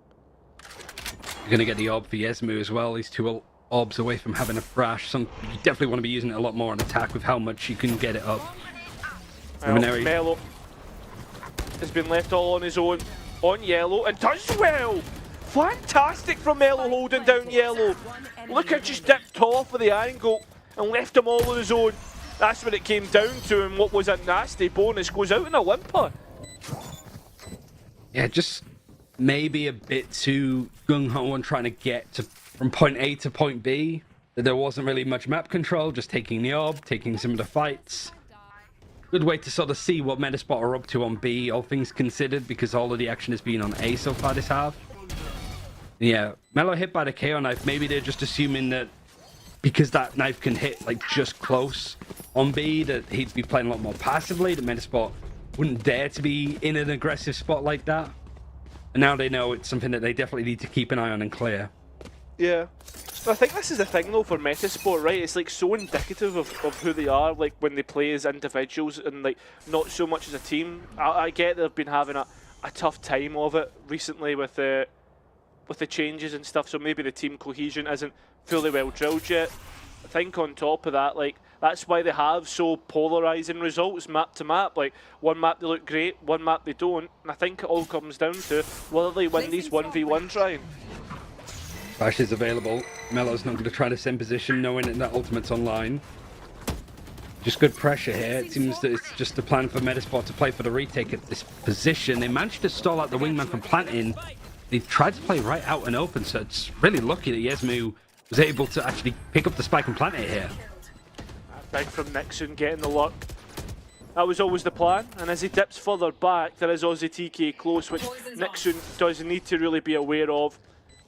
You're going to get the orb for Yesmu as well. He's 2 orbs away from having a thrash. You definitely want to be using it a lot more on attack with how much you can get it up. Well, Melo has been left all on his own on Yellow and does well. Fantastic from Melo holding down Yellow. Look how just dipped off with the angle and left him all on his own. That's what it came down to, and what was a nasty bonus goes out in a whimper. Yeah, just maybe a bit too gung-ho on trying to get from point A to point B. There wasn't really much map control, just taking the orb, taking some of the fights. Good way to sort of see what Metasport are up to on B, all things considered, because all of the action has been on A so far this half. Yeah, Melo hit by the KO knife. Maybe they're just assuming that because that knife can hit like just close on B, that he'd be playing a lot more passively. The Metasport wouldn't dare to be in an aggressive spot like that. And now they know it's something that they definitely need to keep an eye on and clear. Yeah. I think this is the thing though for Metasport, right? It's like so indicative of who they are, like when they play as individuals and like not so much as a team. I get they've been having a tough time of it recently with the changes and stuff, so maybe the team cohesion isn't fully well drilled yet. I think on top of that, like that's why they have so polarizing results map to map. Like one map they look great, one map they don't, and I think it all comes down to whether they win these 1v1 trying. Flash is available. Melo's not going to try to send position, knowing that ultimate's online. Just good pressure here. It seems that it's just the plan for Metasport to play for the retake at this position. They managed to stall out the wingman from planting. They tried to play right out and open, so it's really lucky that Yesmu was able to actually pick up the spike and plant it here. Big from Nixun getting the luck. That was always the plan, and as he dips further back, there is Aussie TK close, which Nixun does need to really be aware of.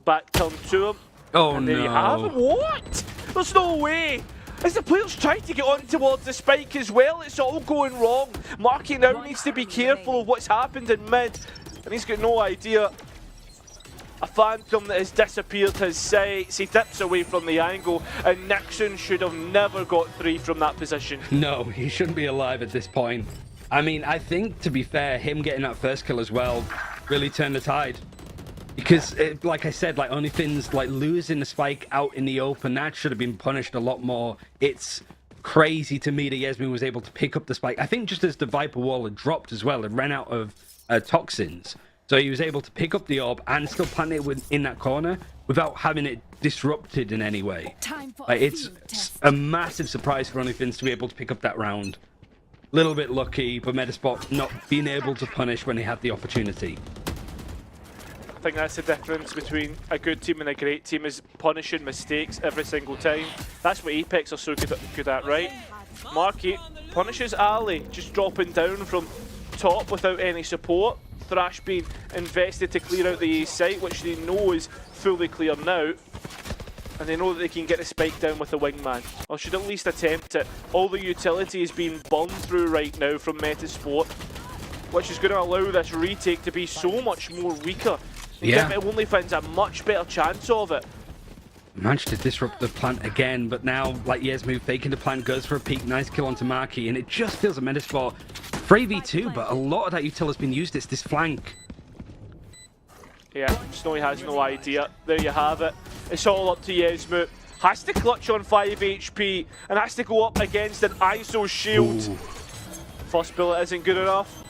Back turn to him. Oh and there no. you have it. What? There's no way. As the player's trying to get on towards the spike as well, it's all going wrong. Marky now needs to be careful of what's happened in mid, and he's got no idea. A Phantom that has disappeared his sights. He dips away from the angle, and Nixon should have never got 3 from that position. No, he shouldn't be alive at this point. I mean, I think, to be fair, him getting that first kill as well really turned the tide. Because, like I said, like OnlyFins, like losing the spike out in the open, that should have been punished a lot more. It's crazy to me that Yasmin was able to pick up the spike. I think just as the Viper wall had dropped as well, it ran out of toxins. So he was able to pick up the orb and still plant it in that corner without having it disrupted in any way. Like, it's a massive surprise for OnlyFins to be able to pick up that round. Little bit lucky, but Metasport not being able to punish when they had the opportunity. I think that's the difference between a good team and a great team, is punishing mistakes every single time. That's what Apex are so good at, right? Marky punishes Ali, just dropping down from top without any support. Thrash being invested to clear out the A site, which they know is fully clear now. And they know that they can get the spike down with the wingman, or should at least attempt it. All the utility is being burned through right now from Metasport, which is going to allow this retake to be so much more weaker. And give OnlyFins a much better chance of it. Managed to disrupt the plant again, but now, like Yasmu faking the plant, goes for a peek, nice kill onto Marky, and it just feels a Metasport 3v2, but a lot of that util has been used. It's this flank. Yeah, Snowy has no idea. There you have it. It's all up to Yasmu. Has to clutch on 5 HP and has to go up against an ISO shield. Ooh. First bullet isn't good enough.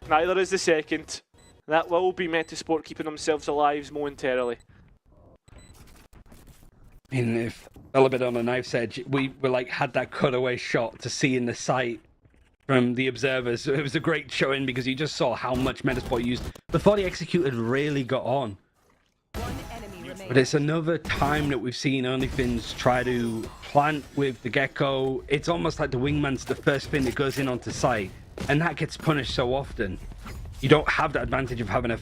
Neither is the second. That will be Metasport keeping themselves alive momentarily. I mean, if a little bit on the knife's edge, we were like had that cutaway shot to see in the sight from the observers. It was a great showing because you just saw how much Metasport used before the executed really got on. But it's another time that we've seen OnlyFins try to plant with the Gecko. It's almost like the wingman's the first thing that goes in onto site, and that gets punished so often. You don't have that advantage of having a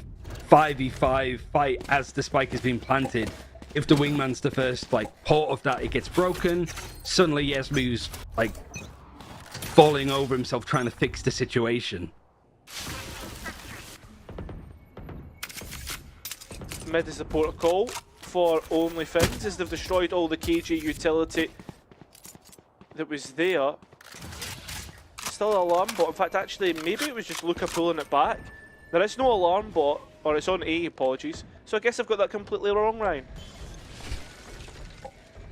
5v5 fight as the spike is being planted. If the wingman's the first like port of that, it gets broken. Suddenly Yasmu's like falling over himself trying to fix the situation. Mid is the protocol for OnlyFins as they've destroyed all the KG utility that was there. Still an alarm bot. In fact, actually, maybe it was just Luca pulling it back. There is no alarm bot, or it's on A, apologies. So I guess I've got that completely wrong, Ryan.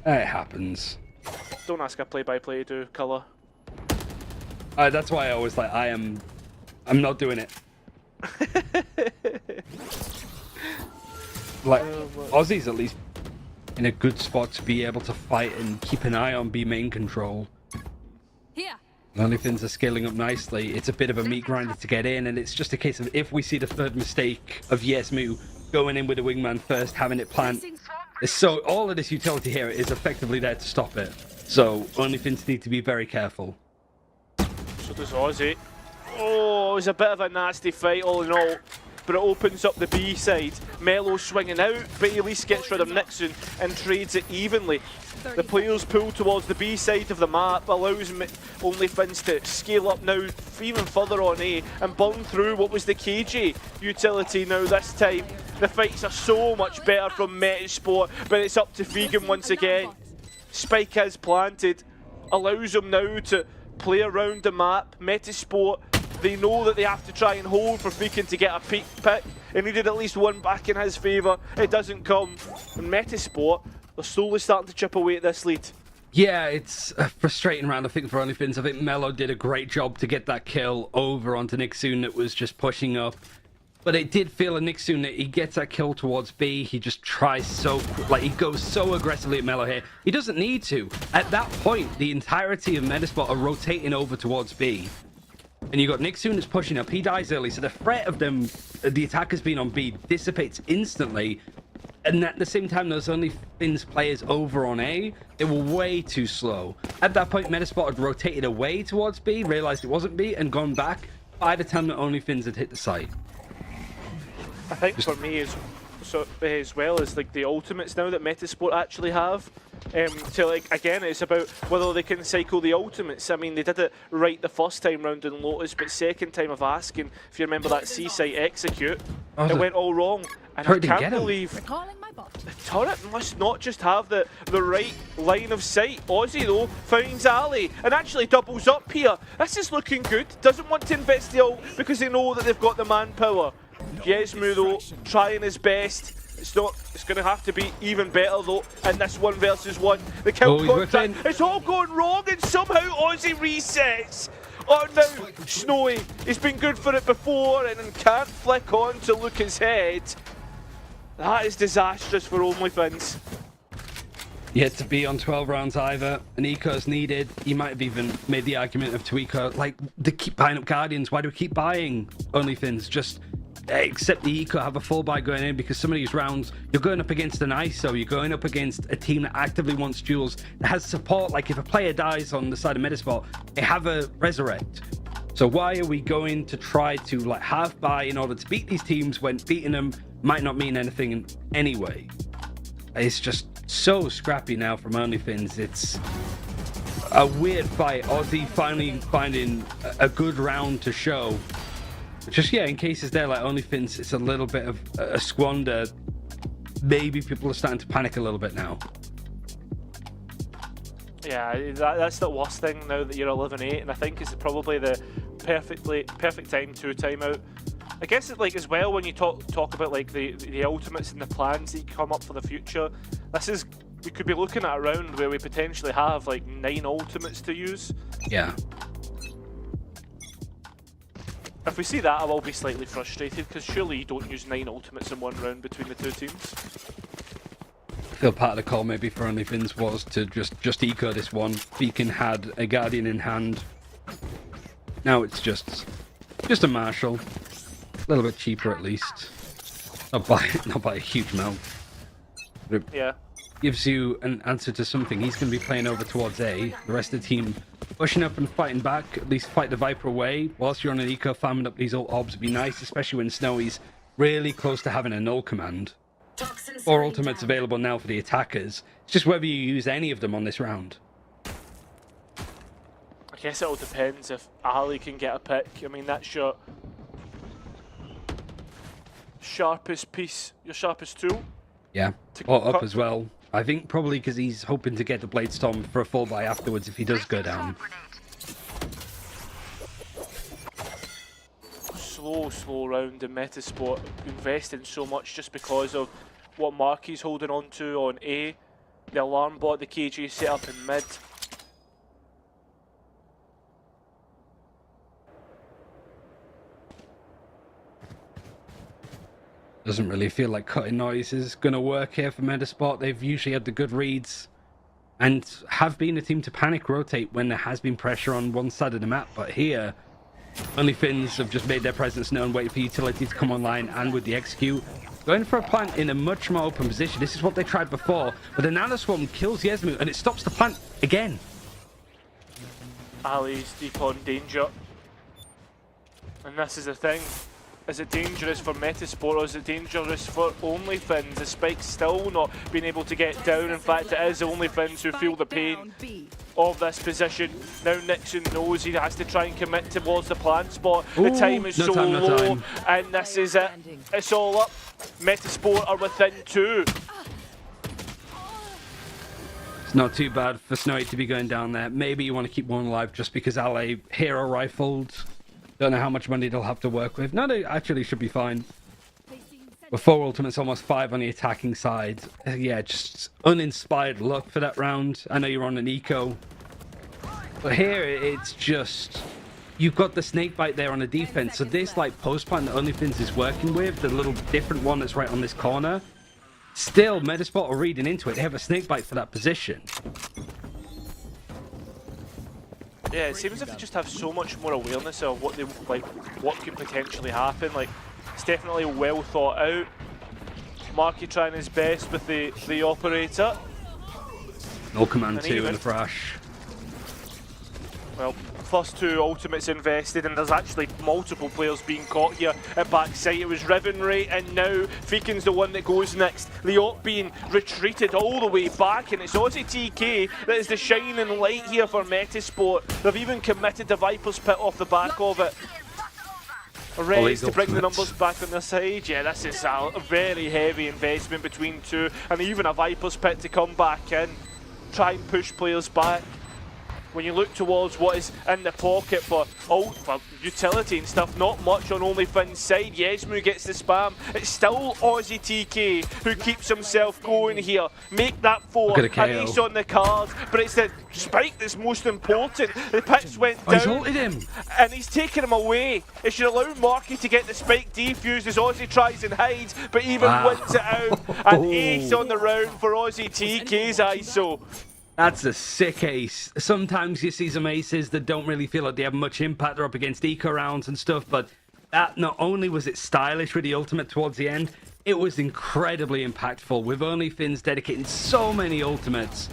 It happens. Don't ask a play-by-play to colour. That's why I always like, I'm not doing it. Like, Aussie's at least in a good spot to be able to fight and keep an eye on B main control. Here. OnlyFins are scaling up nicely. It's a bit of a meat grinder to get in, and it's just a case of if we see the third mistake of Yasmu going in with the wingman first, having it plant. So all of this utility here is effectively there to stop it. So OnlyFins need to be very careful. So does Aussie. Oh, it was a bit of a nasty fight all in all, but it opens up the B side. Melo swinging out, but he at least gets rid of Nixon and trades it evenly. The players pull towards the B side of the map, allows OnlyFins to scale up now even further on A and burn through what was the KJ utility now this time. The fights are so much better from Metasport, but it's up to Vegan once again. Spike is planted, allows him now to play around the map. Metasport, they know that they have to try and hold for Vegan to get a peak pick. He needed at least one back in his favour. It doesn't come. And Metasport, they're slowly starting to chip away at this lead. Yeah, it's a frustrating round, I think, for OnlyFins. I think Melo did a great job to get that kill over onto Nixon that was just pushing up. But it did feel a Nixon that he gets that kill towards B. He just tries so, like, he goes so aggressively at Melo here. He doesn't need to. At that point, the entirety of Metasport are rotating over towards B. And you got Nixon that's pushing up. He dies early, so the threat of them, the attackers being on B, dissipates instantly. And at the same time, those OnlyFins players over on A, they were way too slow. At that point, Metasport had rotated away towards B, realized it wasn't B, and gone back by the time that OnlyFins had hit the site. I think for me as well as like the ultimates now that Metasport actually have, To like again, it's about whether they can cycle the ultimates. I mean, they did it right the first time round in Lotus, but second time of asking, if you remember that C-site execute, it went all wrong. And I can't believe Calling my bot. the turret must not just have the right line of sight. Aussie though finds Ali and actually doubles up here. This is looking good. Doesn't want to invest the ult because they know that they've got the manpower. Yesmu though trying his best. It's going to have to be even better though in this 1 versus 1. The kill contract, it's all going wrong and somehow Aussie resets. Oh no, Snowy, he's been good for it before and then can't flick on to Luca's head. That is disastrous for OnlyFins. Yet to be on 12 rounds either. An eco's needed. You might have even made the argument of to eco, like, they keep buying up Guardians. Why do we keep buying OnlyFins? Just accept the eco, have a full buy going in, because some of these rounds, you're going up against an ISO, you're going up against a team that actively wants duels, that has support. Like, if a player dies on the side of Metasport, they have a resurrect. So why are we going to try to, like, half buy in order to beat these teams when beating them might not mean anything anyway? It's just so scrappy now from OnlyFins. It's a weird fight. Aussie finally finding a good round to show. Just, yeah, in cases there, like OnlyFins, it's a little bit of a squander. Maybe people are starting to panic a little bit now. Yeah, that's the worst thing now that you're 11-8, and I think it's probably the perfect time to time out. I guess it's like as well when you talk about like the ultimates and the plans that come up for the future. We could be looking at a round where we potentially have like 9 ultimates to use. Yeah. If we see that, I will be slightly frustrated because surely you don't use 9 ultimates in one round between the two teams. I feel part of the call maybe for OnlyFins was to just eco this one. Beacon had a Guardian in hand. Now it's just a Marshall. A little bit cheaper at least. Not by a huge amount. But Yeah. gives you an answer to something. He's going to be playing over towards A. The rest of the team pushing up and fighting back. At least fight the Viper away. Whilst you're on an eco, farming up these ult orbs would be nice, especially when Snowy's really close to having a null command. 4 ultimates available now for the attackers. It's just whether you use any of them on this round. I guess it all depends if Ali can get a pick. I mean, that's your sharpest piece, your sharpest tool. Yeah, or up as well. I think probably because he's hoping to get the Blade Storm for a full buy afterwards if he does go down. Slow round in Metasport, investing so much just because of what Marky's holding on to on A, the alarm bot, the KG set up in mid. Doesn't really feel like cutting noise is going to work here for Metasport. They've usually had the good reads and have been a team to panic rotate when there has been pressure on one side of the map. But here, OnlyFins have just made their presence known, waiting for utility to come online, and with the execute, going for a plant in a much more open position. This is what they tried before, but the Nanoswarm kills Yesmu and it stops the plant again. Ali's deep on danger. And this is the thing. Is it dangerous for Metasport or is it dangerous for OnlyFins? The Spike's still not being able to get down. In fact, it is OnlyFins who feel the pain of this position. Now Nixon knows he has to try and commit towards the plant spot. The time is so low, and this is it. It's all up. Metasport are within 2. It's not too bad for Snowy to be going down there. Maybe you want to keep one alive just because LA hero rifled. Don't know how much money they'll have to work with. No, they actually should be fine. With 4 ultimates, almost 5 on the attacking side. Yeah, just uninspired luck for that round. I know you're on an eco. But here, it's just... You've got the snake bite there on the defense. So this, like, post plant that OnlyFins is working with, the little different one that's right on this corner, still, Metasport are reading into it. They have a snake bite for that position. Yeah, it seems as if they just have so much more awareness of what they what could potentially happen. Like, it's definitely well thought out. Marky trying his best with the operator. No command 2 and a flash. Well, first two ultimates invested, and there's actually multiple players being caught here at backside. It was Rivenry, and now Feekin's the one that goes next. The Op being retreated all the way back, and it's Aussie TK that is the shining light here for Metasport. They've even committed the Viper's Pit off the back of it. Ready to bring the numbers back on their side. Yeah, this is a very heavy investment between two, and even a Viper's Pit to come back in, try and push players back. When you look towards what is in the pocket for utility and stuff, not much on OnlyFins' side. Yesmu gets the spam. It's still Aussie TK who keeps himself going here. Make that 4, an ace on the card, but it's the spike that's most important. The pits went down, he's ulted him, and he's taken him away. It should allow Marky to get the spike defused as Aussie tries and hides, but even wins it out. An ace on the round for Aussie TK's ISO. That's a sick ace. Sometimes you see some aces that don't really feel like they have much impact. They're up against eco rounds and stuff, but that, not only was it stylish with the ultimate towards the end, it was incredibly impactful with OnlyFins dedicating so many ultimates.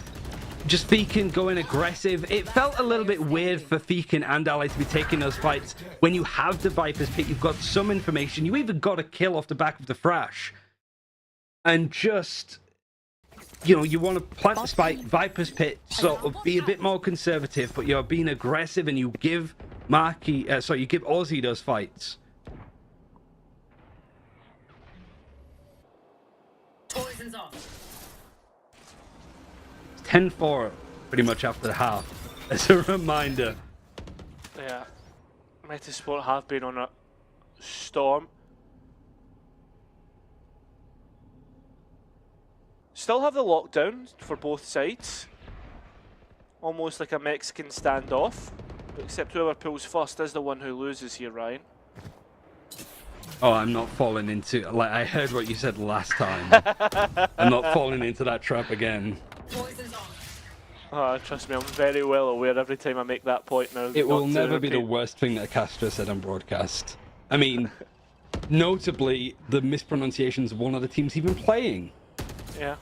Just Feekin going aggressive. It felt a little bit weird for Feekin and Ally to be taking those fights. When you have the Viper's Pit, you've got some information. You even got a kill off the back of the Thrash. And just, you know, you want to plant the spike, Viper's Pit, sort of be a bit more conservative, but you're being aggressive and you give you give Aussie those fights. Poison's off. 10-4 pretty much after the half, as a reminder. Yeah, Metasport have been on a storm. Still have the lockdown for both sides. Almost like a Mexican standoff. Except whoever pulls first is the one who loses here, Ryan. Oh, I'm not falling into, like, I heard what you said last time. I'm not falling into that trap again. Poison's off. Oh, trust me, I'm very well aware every time I make that point now. It will never be the worst thing that Castro said on broadcast. I mean, notably, the mispronunciations of one of the teams even playing. Yeah,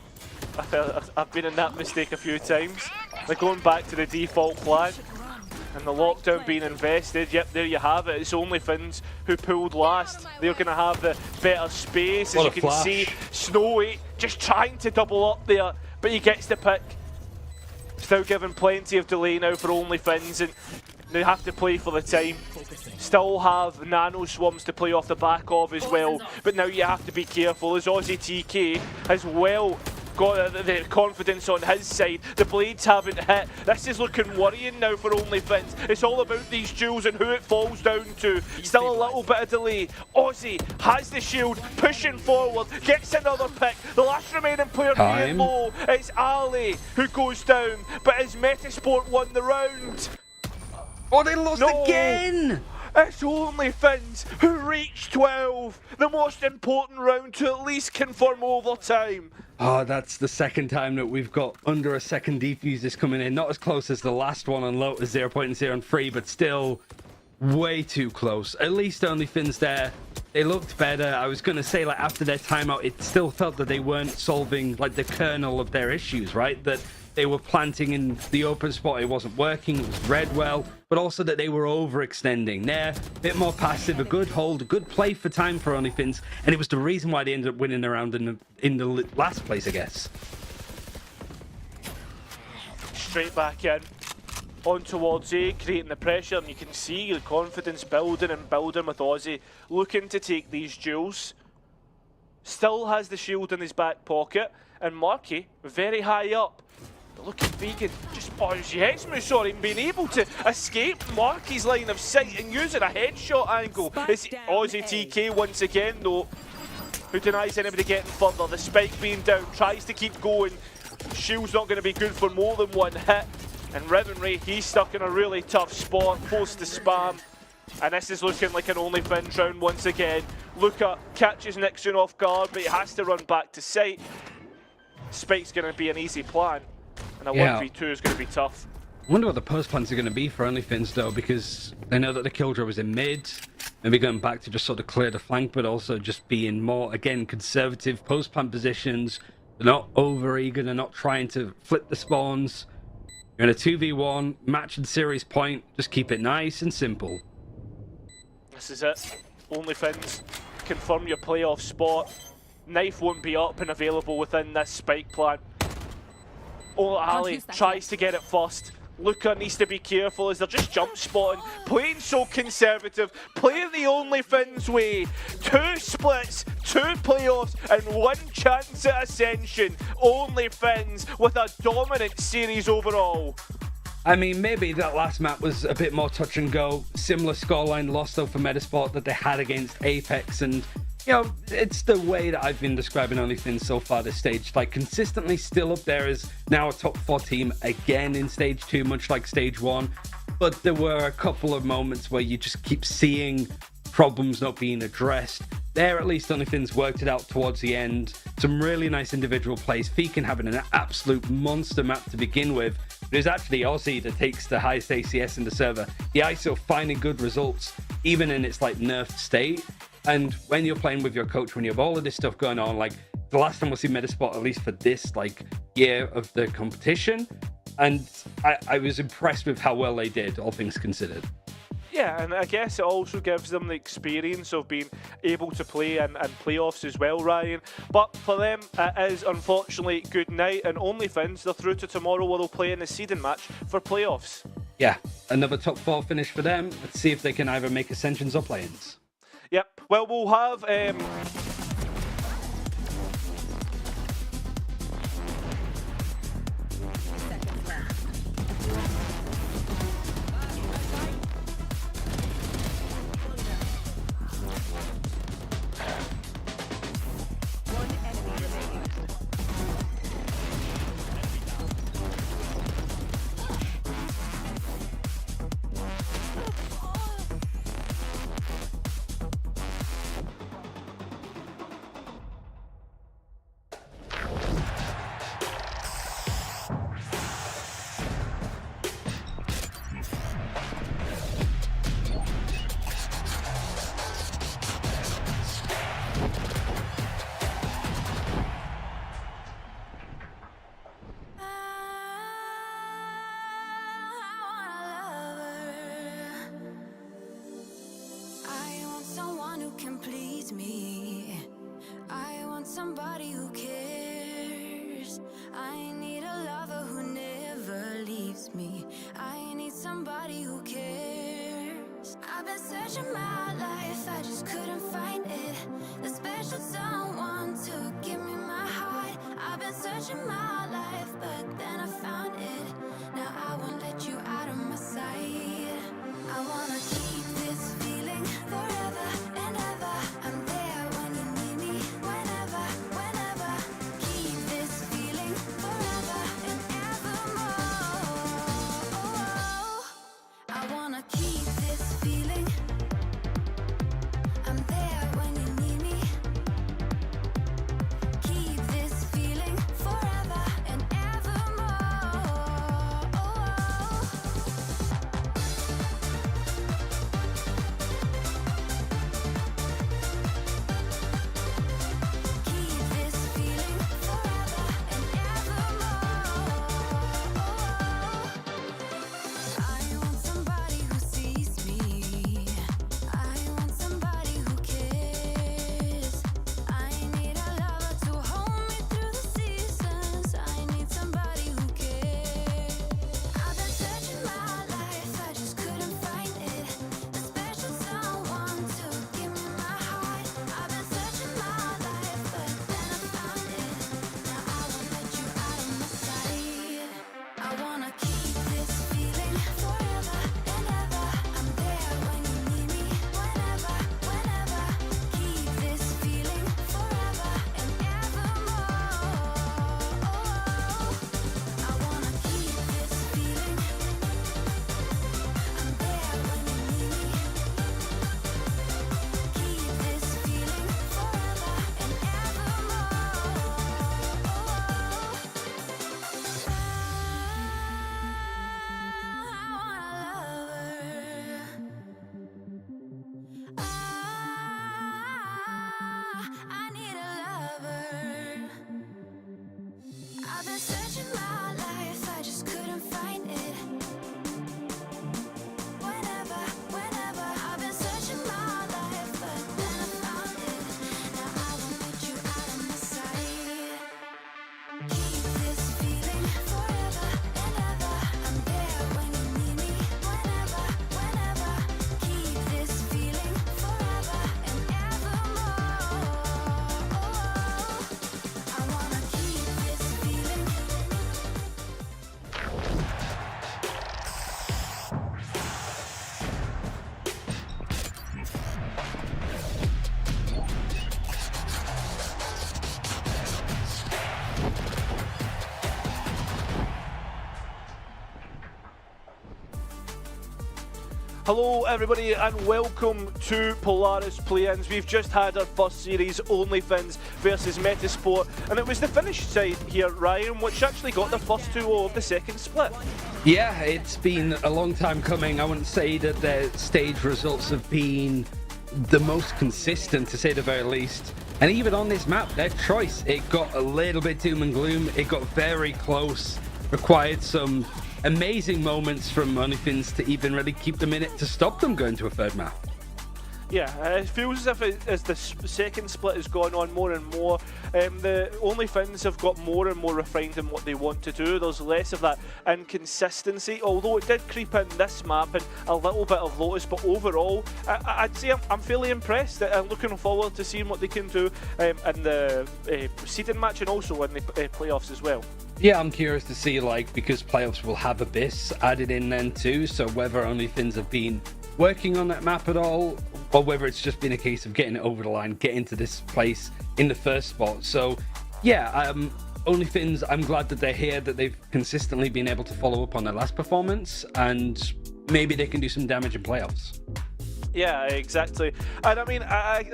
I've been in that mistake a few times. They're going back to the default plan, and the lockdown being invested. Yep, there you have it. It's OnlyFins who pulled last. They're going to have the better space. As you can see, Snowy just trying to double up there, but he gets the pick. Still given plenty of delay now for OnlyFins, and they have to play for the time. Still have nano swarms to play off the back of as well, but now you have to be careful as Aussie TK as well got the confidence on his side. The blades haven't hit. This is looking worrying now for OnlyFins. It's all about these duels and who it falls down to. Still a little bit of delay. Aussie has the shield, pushing forward, gets another pick. The last remaining player being low, it's Ali who goes down, but as Metasport won the round. Oh, they lost again! It's OnlyFins who reached 12, the most important round to at least confirm overtime. Oh, that's the second time that we've got under a second defuses coming in. Not as close as the last one on Lotus 0.0 and 3, but still way too close. At least OnlyFins there, they looked better. I was going to say, like, after their timeout, it still felt that they weren't solving, like, the kernel of their issues, right? That they were planting in the open spot, it wasn't working, it was read well, but also that they were overextending. There, a bit more passive, a good hold, a good play for time for OnlyFins, and it was the reason why they ended up winning the round in the last place, I guess. Straight back in, on towards A, creating the pressure, and you can see the confidence building and building with Aussie, looking to take these duels. Still has the shield in his back pocket, and Marky very high up. But look at Vegan, just Yesmu, sorry, being able to escape Marky's line of sight and using a headshot angle. It's Aussie TK once again though, who denies anybody getting further. The spike being down, tries to keep going. Shield's not going to be good for more than one hit. And Rivenry, he's stuck in a really tough spot, forced to spam. And this is looking like an OnlyFins round once again. Luca catches Nixon off guard, but he has to run back to site. Spike's going to be an easy plan, and a 1v2 is going to be tough. I wonder what the post plans are going to be for OnlyFins though, because they know that the Killjoy was in mid, maybe going back to just sort of clear the flank, but also just being more, again, conservative post plan positions. They're not over eager, they're not trying to flip the spawns. You're in a 2v1, match and series point. Just keep it nice and simple. This is it. OnlyFins, confirm your playoff spot. Knife won't be up and available within this spike plan. Oh, Ali tries to get it first. Luca needs to be careful as they're just jump spotting, playing so conservative, playing the OnlyFins way. 2 splits, 2 playoffs, and 1 chance at ascension. OnlyFins with a dominant series overall. I mean, maybe that last map was a bit more touch and go. Similar scoreline loss though for Metasport that they had against Apex, and you know, it's the way that I've been describing OnlyFins so far this stage. Like, consistently still up there as now a top 4 team again in stage 2, much like stage 1. But there were a couple of moments where you just keep seeing problems not being addressed. There, at least, OnlyFins worked it out towards the end. Some really nice individual plays. Feekin having an absolute monster map to begin with. But it was actually Aussie that takes the highest ACS in the server. The ISO finding good results, even in its like nerfed state. And when you're playing with your coach, when you have all of this stuff going on, like the last time we'll see Metasport, at least for this like year of the competition, and I was impressed with how well they did, all things considered. Yeah, and I guess it also gives them the experience of being able to play in playoffs as well, Ryan. But for them, it is unfortunately good night, and OnlyFins, they're through to tomorrow where they'll play in the seeding match for playoffs. Yeah, another top 4 finish for them. Let's see if they can either make ascensions or play-ins. Yep, well, we'll have... Somebody who cares. I need a lover who never leaves me. I need somebody who cares. I've been searching my life, I just couldn't find it. The special someone to give me my heart. I've been searching my life, but then I found it. Now I won't let you out of my sight. I wanna keep this feeling forever and ever. I'm there when you need me, whenever, whenever. Keep this feeling forever and evermore. I wanna keep this feeling. I'm there when you need me. Keep this feeling forever and evermore. Keep this feeling forever and evermore. I want somebody who sees me. I want somebody who cares. I need a lover to hold me through the seasons. I need somebody who cares. I've been searching my life, I just couldn't find it. The special someone to give me my heart. I've been searching my life, but then I found it. Now I won't let you out of my sight. I wanna keep this feeling forever and ever. I'm there when you need me, whenever, whenever. Keep this feeling forever and evermore. I wanna keep this feeling. I'm there when you need me. Keep this feeling forever and I need a lover. I've been searching my life, I just couldn't find it. Hello everybody and welcome to Polaris Play-Ins. We've just had our first series, OnlyFins versus Metasport, and it was the Finnish side here, Ryan, which actually got the first 2-0 of the second split. Yeah, it's been a long time coming. I wouldn't say that their stage results have been the most consistent, to say the very least. And even on this map, their choice, it got a little bit doom and gloom. It got very close, required some amazing moments from OnlyFins to even really keep them in it to stop them going to a third map. Yeah, it feels as if as the second split has gone on more and more, the OnlyFins have got more and more refined in what they want to do. There's less of that inconsistency, although it did creep in this map and a little bit of Lotus, but overall, I'd say I'm fairly impressed. I'm looking forward to seeing what they can do in the seeding match and also in the playoffs as well. Yeah, I'm curious to see, because playoffs will have Abyss added in then too, so whether OnlyFins have been working on that map at all, or whether it's just been a case of getting it over the line, getting to this place in the first spot. So, yeah, OnlyFins, I'm glad that they're here, that they've consistently been able to follow up on their last performance, and maybe they can do some damage in playoffs. Yeah, exactly. And I mean,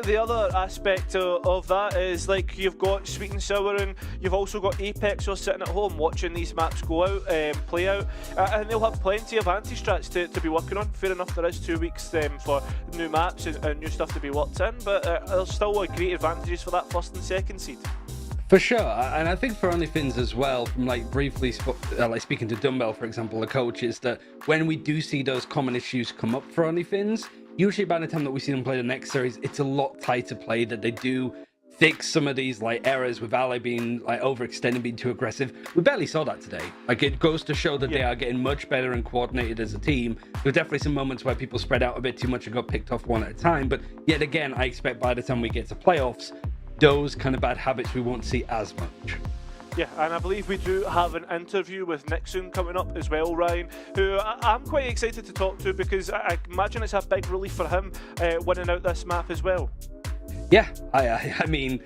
the other aspect of that is you've got Sweet and Sour, and you've also got Apex who are sitting at home watching these maps go out, play out, and they'll have plenty of anti-strats to be working on. Fair enough, there is 2 weeks for new maps and new stuff to be worked in, but there's still great advantages for that first and second seed. For sure, and I think for OnlyFins as well, from briefly speaking to Dumbbell, for example, the coach, is that when we do see those common issues come up for OnlyFins, usually by the time that we see them play the next series, it's a lot tighter play, that they do fix some of these errors with Ally being overextended, being too aggressive. We barely saw that today. It goes to show that they are getting much better and coordinated as a team. There were definitely some moments where people spread out a bit too much and got picked off one at a time, but yet again, I expect by the time we get to playoffs, those kind of bad habits we won't see as much. Yeah, and I believe we do have an interview with Nixon coming up as well, Ryan, who I'm quite excited to talk to, because I imagine it's a big relief for him winning out this map as well. Yeah, I mean,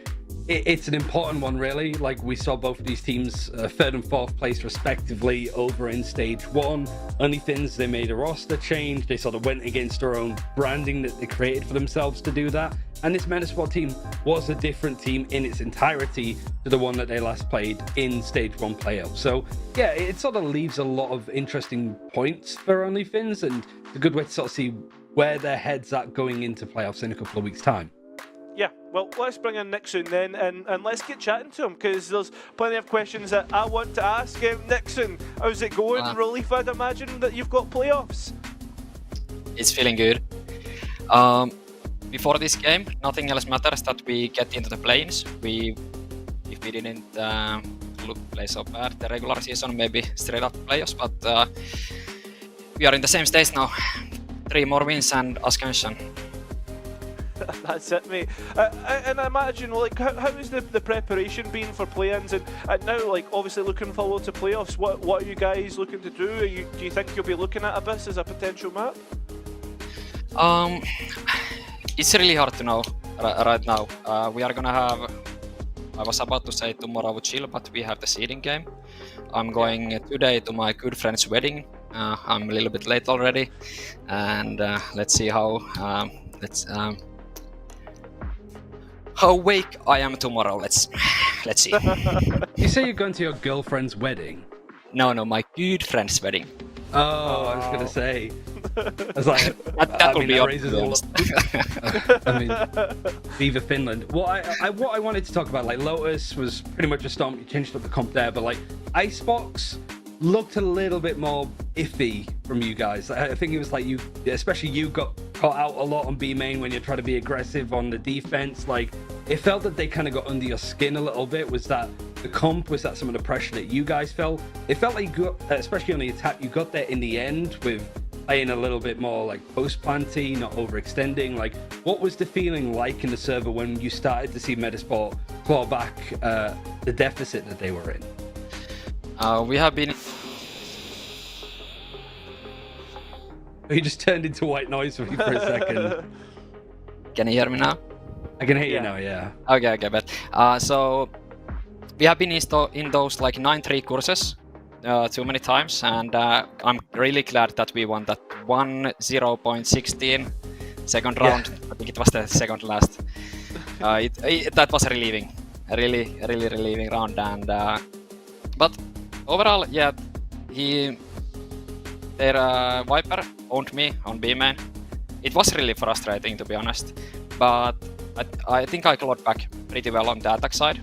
it's an important one, really. We saw both of these teams third and fourth place respectively over in stage 1. OnlyFins, they made a roster change. They sort of went against their own branding that they created for themselves to do that. And this Metasport team was a different team in its entirety to the one that they last played in stage 1 playoff. So yeah, it sort of leaves a lot of interesting points for OnlyFins, and it's a good way to sort of see where their head's at going into playoffs in a couple of weeks' time. Yeah, well, let's bring in Nixon then, and let's get chatting to him, because there's plenty of questions that I want to ask. Nixon, how's it going? Relief, I'd imagine, that you've got playoffs? It's feeling good. Before this game, nothing else matters that we get into the play-ins. If we didn't play so bad the regular season, maybe straight up playoffs, but we are in the same stage now. 3 more wins and ascension. That's it, mate. And I imagine, how has the preparation been for play-ins, and now, obviously looking forward to playoffs? What are you guys looking to do? Do you think you'll be looking at Abyss as a potential map? It's really hard to know right now. We are gonna have, I was about to say tomorrow would chill, but we have the seeding game. I'm going today to my good friend's wedding. I'm a little bit late already, and let's see how awake I am tomorrow. Let's see. You say you're going to your girlfriend's wedding? No, my good friend's wedding. Oh, I was gonna say. I was like, that will be raises a lot. I mean, Viva Finland. What I wanted to talk about, Lotus was pretty much a stomp. You changed up the comp there, but Icebox looked a little bit more iffy from you guys. I think it was especially you got caught out a lot on B main when you try to be aggressive on the defense. It felt that they kind of got under your skin a little bit. Was that the comp? Was that some of the pressure that you guys felt? It felt like you got, especially on the attack, you got there in the end with playing a little bit more post-planty, not overextending. What was the feeling like in the server when you started to see Metasport claw back the deficit that they were in? We have been... You just turned into white noise for me for a second. Can you hear me now? I can hear you now, yeah. Okay, but so we have been in those 9-3 courses too many times, and I'm really glad that we won that 1-0.16 second round. I think it was the second last. That was relieving, really relieving round, and but overall, yeah, their Viper owned me on B main. It was really frustrating, to be honest, but I think I clawed back pretty well on the attack side,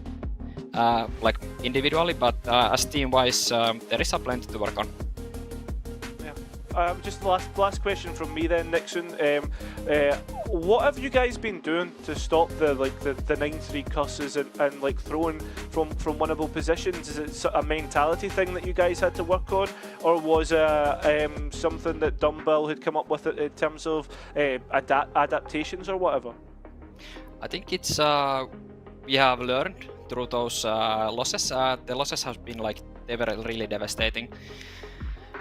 like individually, but as team-wise, there is a plenty to work on. Just last question from me then, Nixon. What have you guys been doing to stop the 9-3 curses and like throwing from winnable positions? Is it a mentality thing that you guys had to work on, or was it something that Dumbbell had come up with in terms of adaptations or whatever? I think it's we have learned through those losses. The losses have been like they were really devastating,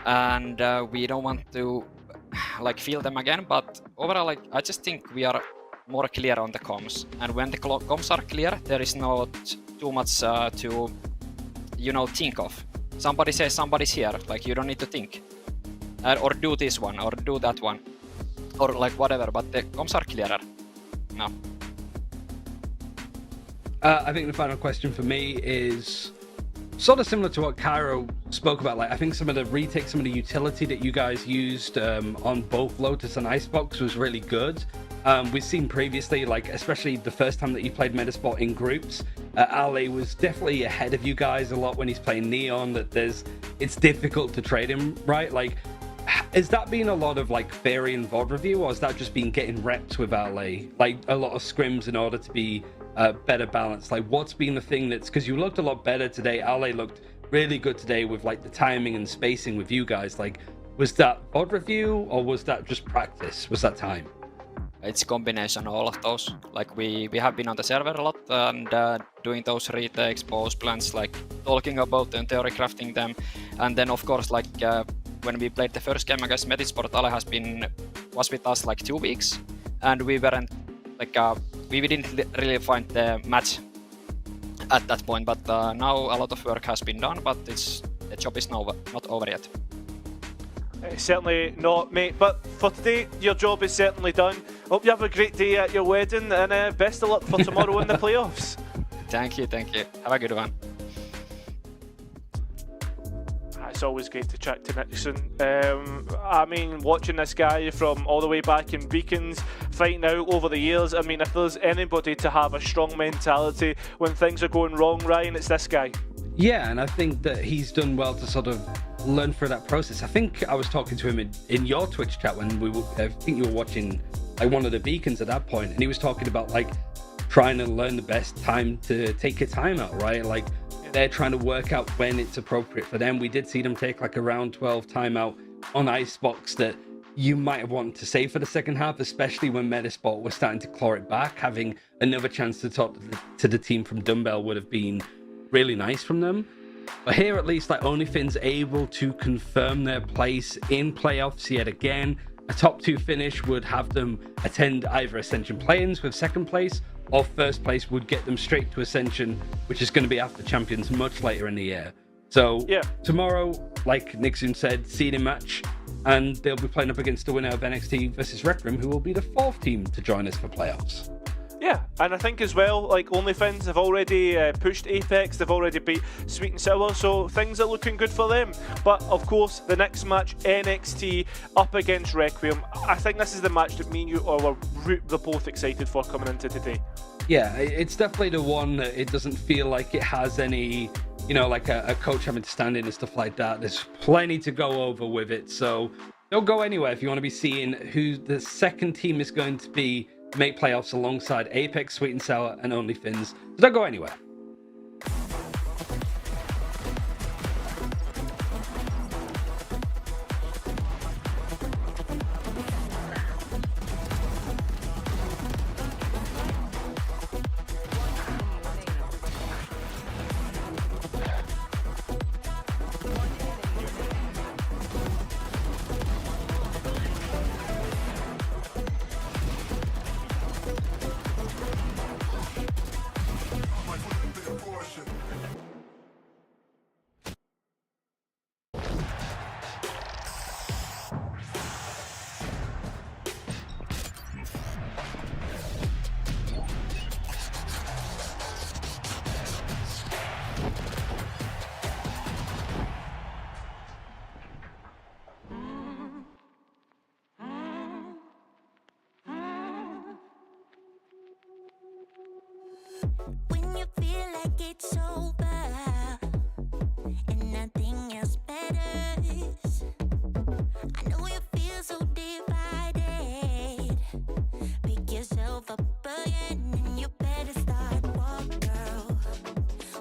and we don't want to like feel them again. But overall, like I just think we are more clear on the comms, and when the comms are clear, there is not too much to think of. Somebody says somebody's here, like you don't need to think, or do this one or do that one, or like whatever. But the comms are clearer now. I think the final question for me is sort of similar to what Cairo spoke about. Like, I think some of the utility that you guys used on both Lotus and Icebox was really good. We've seen previously, like especially the first time that you played Metasport in groups, Ale was definitely ahead of you guys a lot when he's playing Neon. That it's difficult to trade him, right? Like, has that been a lot of like Theory and VOD review, or has that just been getting reps with Ale? Like a lot of scrims in order to be better balance? Like, what's been the thing that's, because you looked a lot better today. Ale looked really good today with like the timing and spacing with you guys. Like, was that VOD review or was that just practice? Was that time? It's a combination of all of those. Like we have been on the server a lot and doing those retakes, pose plans, like talking about them, theory crafting them, and then of course like when we played the first game against Metisport, Ale was with us like 2 weeks, and we weren't like we didn't really find the match at that point. But now a lot of work has been done, but the job is not over yet. Certainly not, mate. But for today, your job is certainly done. Hope you have a great day at your wedding, and best of luck for tomorrow in the playoffs. Thank you. Have a good one. It's always great to chat to Nixon. I mean, watching this guy from all the way back in Beacons, fighting out over the years, I mean, if there's anybody to have a strong mentality when things are going wrong, Ryan, it's this guy. Yeah, and I think that he's done well to sort of learn through that process. I think I was talking to him in your Twitch chat when I think you were watching like one of the Beacons at that point, and he was talking about like trying to learn the best time to take a timeout, right? Like, they're trying to work out when it's appropriate for them. We did see them take like a round 12 timeout on Icebox that you might have wanted to save for the second half, especially when Metasport was starting to claw it back. Having another chance to talk to the team from Dumbbell would have been really nice from them. But here at least, like, Onlyfin's able to confirm their place in playoffs yet again. A top 2 finish would have them attend either Ascension play-ins with second place, or first place would get them straight to Ascension, which is going to be after Champions much later in the year. So yeah, tomorrow, like Nixon said, seeding match, and they'll be playing up against the winner of NXT versus Rec Room, who will be the 4th team to join us for playoffs. Yeah, and I think as well, like OnlyFins have already pushed Apex, they've already beat Sweet and Sour, so things are looking good for them. But of course, the next match, NXT up against Requiem, I think this is the match that me and you were both excited for coming into today. Yeah, it's definitely the one that it doesn't feel like it has any, like a coach having to stand in and stuff like that. There's plenty to go over with it, so don't go anywhere if you want to be seeing who the second team is going to be make playoffs alongside Apex, Sweet and Sour, and OnlyFins. So don't go anywhere. like it's over and nothing else matters. I know you feel so divided. Pick yourself up again and you better start walk, girl.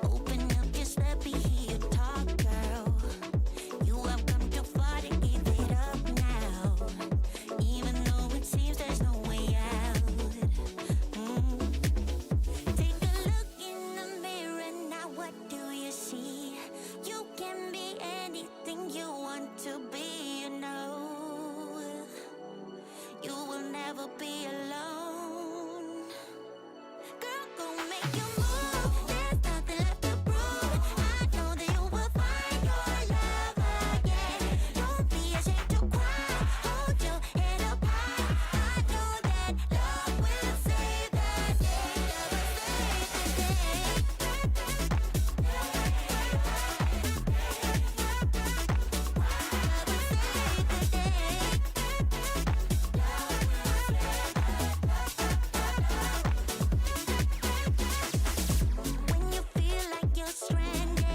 Open up your step, hear you talk, girl. You have come too far to give it up now, even though it seems there's no way out. Take a look in the mirror now, what do you see? You can be anything you want to be, you know. You will never be alone. Girl, go make your move. There's nothing left to prove. I know that you will find your love again. Don't be ashamed to cry. Hold your head up high. I know that love will save the day. Love will When you feel like you're stranded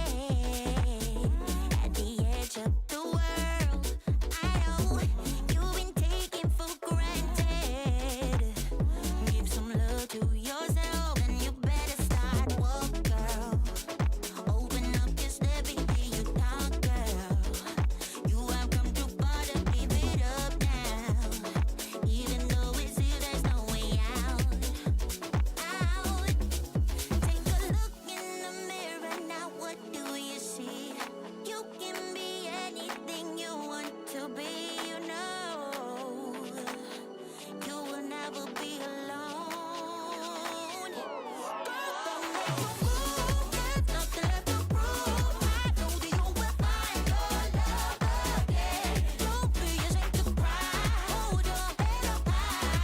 at the edge of the world, I know you've been taken for granted. Give some love to yourself and you better start walk, girl. Open up your step and hear you talk, girl. You have come too far to give it up now, even though it seems there's no way out. Take a look in the mirror now, what do you see? You can be anything you want to be, you know. You will never be alone. Girl, go make your move. There's nothing left to prove. I know that you will find your love again. Don't be ashamed to cry. Hold your head up high.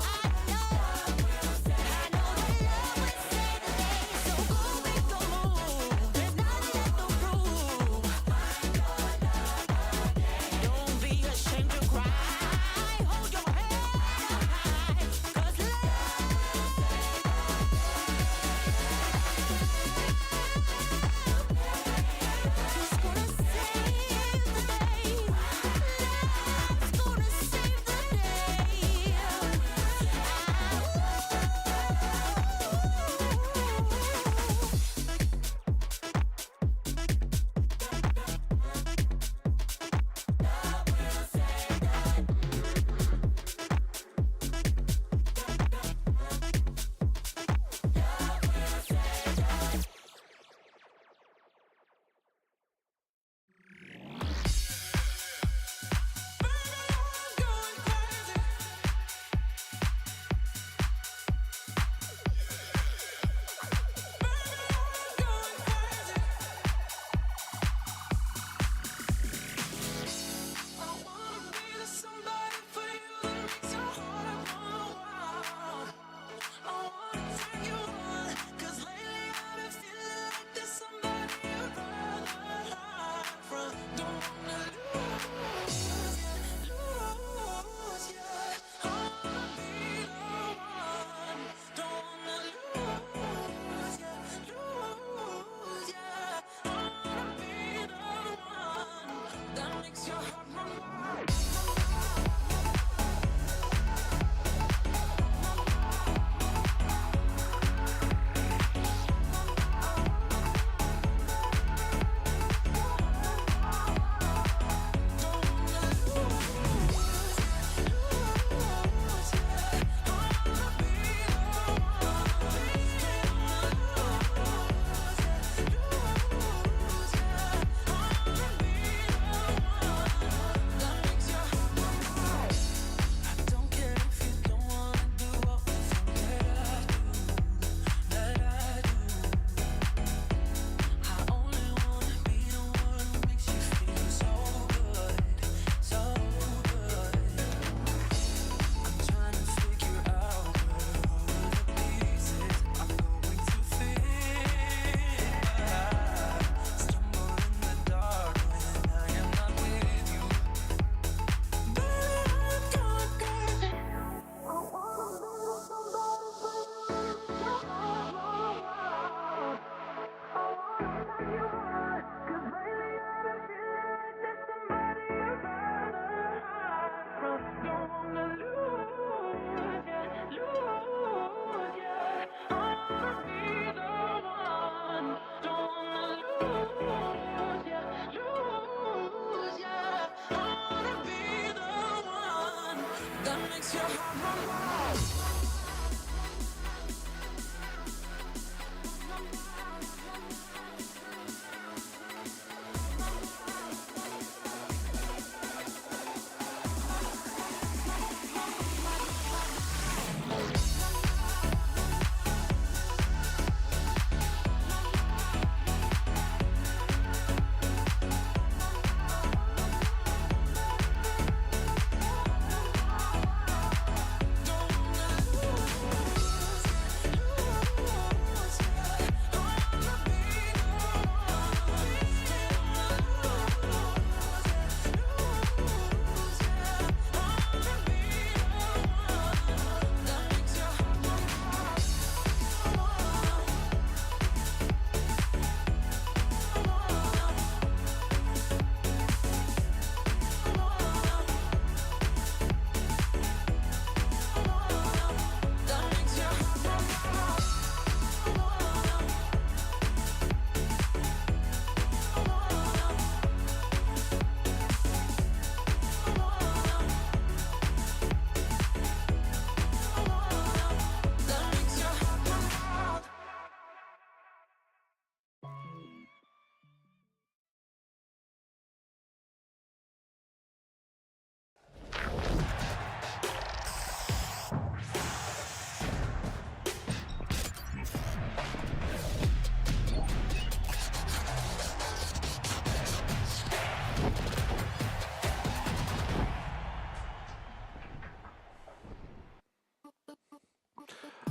I know that love will save the day. So go make your move. There's nothing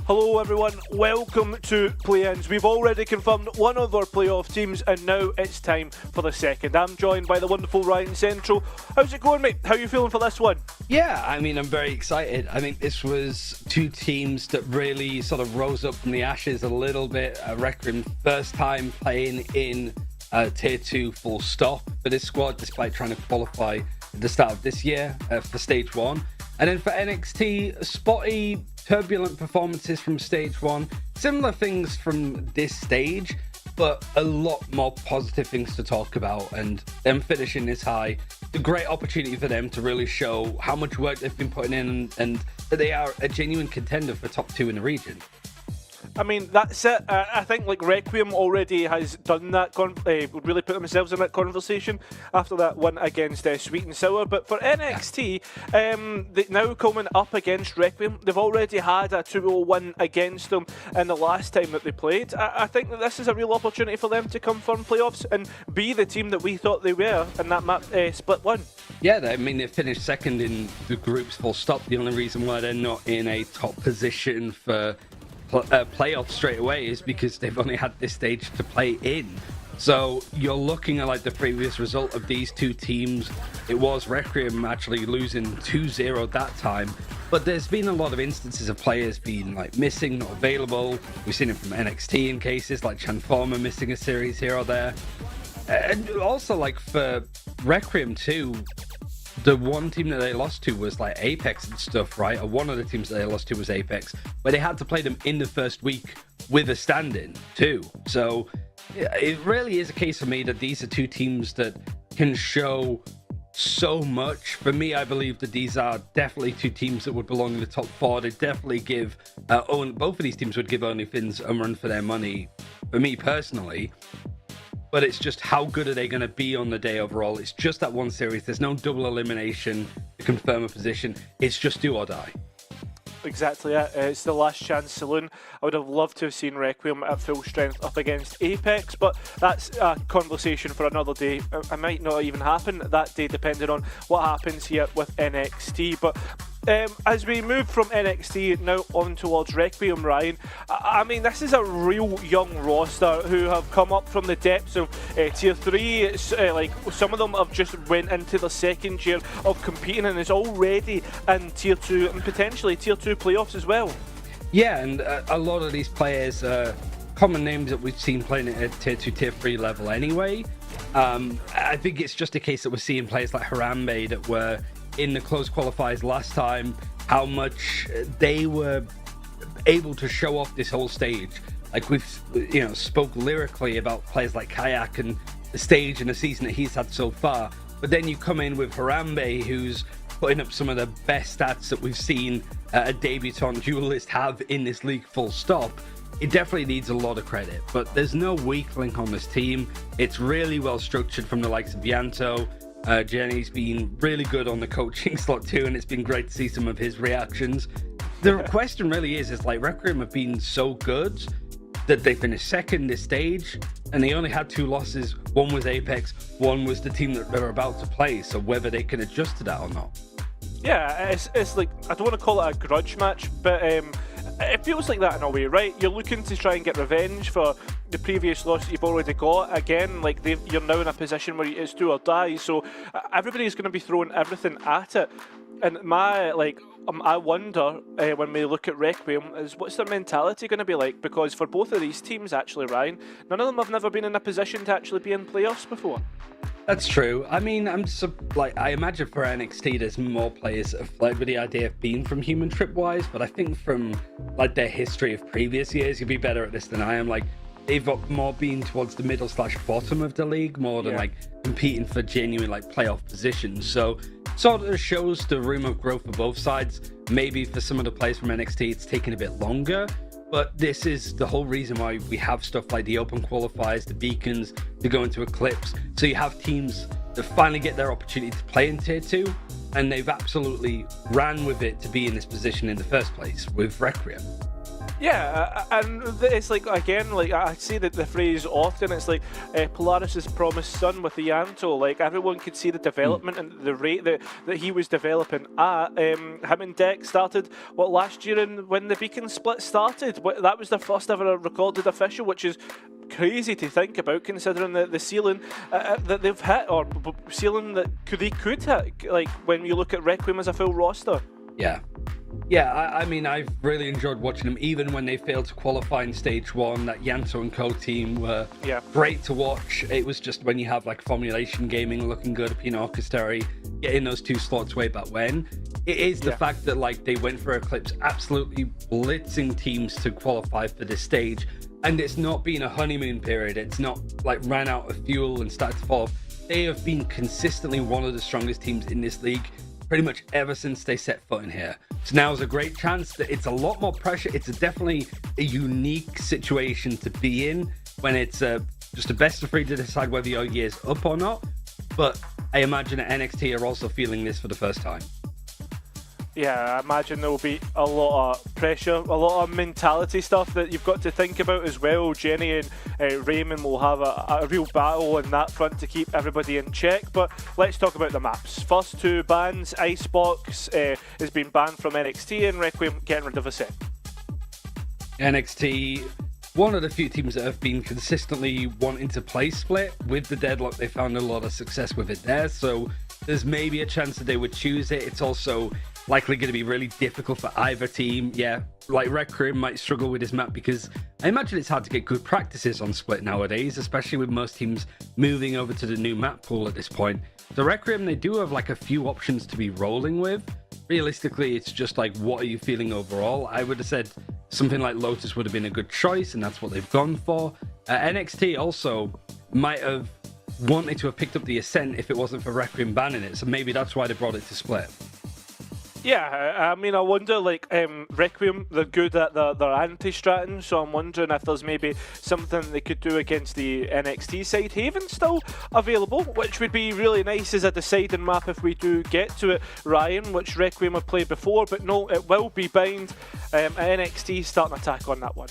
Hello everyone, welcome to Play-Ins. We've already confirmed one of our playoff teams and now it's time for the second. I'm joined by the wonderful Ryan Central. How's it going, mate? How are you feeling for this one? Yeah, I mean, I'm very excited. I think this was two teams that really sort of rose up from the ashes a little bit. Requiem first time playing in Tier 2 full stop for this squad, despite trying to qualify at the start of this year for Stage 1. And then for NXT, spotty, turbulent performances from Stage 1. Similar things from this stage, but a lot more positive things to talk about. And them finishing this high, a great opportunity for them to really show how much work they've been putting in and that they are a genuine contender for top 2 in the region. I mean, that's it. I think like Requiem already has done that, really put themselves in that conversation after that win against Sweet and Sour. But for NXT, they now coming up against Requiem, they've already had a 2-0 win against them in the last time that they played. I think that this is a real opportunity for them to come from playoffs and be the team that we thought they were in that map split one. Yeah, I mean, they finished second in the groups full stop. The only reason why they're not in a top position for playoffs straight away is because they've only had this stage to play in. So you're looking at like the previous result of these two teams. It was Requiem actually losing 2-0 that time, but there's been a lot of instances of players being like missing, not available. We've seen it from NXT in cases like Transformer missing a series here or there, and also like for Requiem too. The one team that they lost to was like Apex and stuff, right? Or one of the teams that they lost to was Apex, where they had to play them in the first week with a stand-in too. So it really is a case for me that these are two teams that can show so much. For me, I believe that these are definitely two teams that would belong in the top 4. They definitely give, both of these teams would give OnlyFins a run for their money, for me personally. But it's just how good are they going to be on the day overall. It's just that one series. There's no double elimination to confirm a position. It's just do or die. Exactly it. It's the last chance saloon. I would have loved to have seen Requiem at full strength up against Apex, but that's a conversation for another day. It might not even happen that day depending on what happens here with NXT. But as we move from NXT now on towards Requiem, Ryan, I mean, this is a real young roster who have come up from the depths of Tier 3. Like some of them have just went into the second year of competing and is already in Tier 2 and potentially Tier 2 playoffs as well. Yeah, and a lot of these players are common names that we've seen playing at Tier 2, Tier 3 level anyway. I think it's just a case that we're seeing players like Harambe that were in the close qualifiers last time, how much they were able to show off this whole stage. Like we've spoke lyrically about players like Kayak and the stage and the season that he's had so far, but then you come in with Harambe, who's putting up some of the best stats that we've seen a debutant duelist have in this league, full stop. It definitely needs a lot of credit, but there's no weak link on this team. It's really well structured from the likes of Yanto. Jenny's been really good on the coaching slot too, and it's been great to see some of his reactions. The question really is like Requiem have been so good that they finished second this stage, and they only had 2 losses. One was Apex, one was the team that they're about to play, so whether they can adjust to that or not. Yeah, it's like, I don't want to call it a grudge match, but it feels like that in a way, right? You're looking to try and get revenge for the previous loss that you've already got. Again, like you're now in a position where it's do or die, so everybody's going to be throwing everything at it. And I wonder when we look at Requiem, is what's their mentality going to be like? Because for both of these teams, actually, Ryan, none of them have never been in a position to actually be in playoffs before. That's true. I mean, I imagine for NXT, there's more players that have fled with the idea of being from Human Tripwise, but I think from like their history of previous years, you'd be better at this than I am. Like, they've got more been towards the middle/bottom of the league, more than like competing for genuine like playoff positions. So sort of shows the room of growth for both sides. Maybe for some of the players from NXT, it's taken a bit longer. But this is the whole reason why we have stuff like the open qualifiers, the beacons, to go into Eclipse. So you have teams that finally get their opportunity to play in Tier 2, and they've absolutely ran with it to be in this position in the first place with Requiem. Yeah, and it's like, again, like I see that the phrase often, it's like Polaris' promised son with the Yanto. Like, everyone could see the development and the rate that he was developing at. Him and Deck started, last year, and when the Beacon split started, that was their first ever recorded official, which is crazy to think about, considering the ceiling that they've hit, or ceiling that they could hit, like when you look at Requiem as a full roster. Yeah, I mean, I've really enjoyed watching them, even when they failed to qualify in Stage 1. That Yanto and Co team were great to watch. It was just when you have like Formulation Gaming looking good, Pino Orchestrary getting those 2 slots way back when. It is the fact that like they went for Eclipse, absolutely blitzing teams to qualify for this stage, and it's not been a honeymoon period. It's not like ran out of fuel and started to fall off. They have been consistently one of the strongest teams in this league pretty much ever since they set foot in here. So now is a great chance that it's a lot more pressure. It's definitely a unique situation to be in when it's just a best of 3 to decide whether your year's up or not. But I imagine that NXT are also feeling this for the first time. Yeah, I imagine there will be a lot of pressure, a lot of mentality stuff that you've got to think about as well. Jenny and Raymond will have a real battle on that front to keep everybody in check. But let's talk about the maps. First 2 bans, Icebox has been banned from NXT, and Requiem getting rid of a set. NXT, one of the few teams that have been consistently wanting to play Split. With the deadlock, they found a lot of success with it there, so there's maybe a chance that they would choose it. It's also likely going to be really difficult for either team. Yeah, like Requiem might struggle with this map because I imagine it's hard to get good practices on Split nowadays, especially with most teams moving over to the new map pool at this point. The Requiem, they do have like a few options to be rolling with. Realistically, it's just like, what are you feeling overall? I would have said something like Lotus would have been a good choice, and that's what they've gone for. NXT also might have wanted to have picked up the Ascent if it wasn't for Requiem banning it, so maybe that's why they brought it to Split. Yeah, I mean, I wonder, like, Requiem, they're good at their anti-stratting, so I'm wondering if there's maybe something they could do against the NXT side. Haven's still available, which would be really nice as a deciding map if we do get to it, Ryan, which Requiem have played before, but no, it will be bind. NXT start an attack on that one.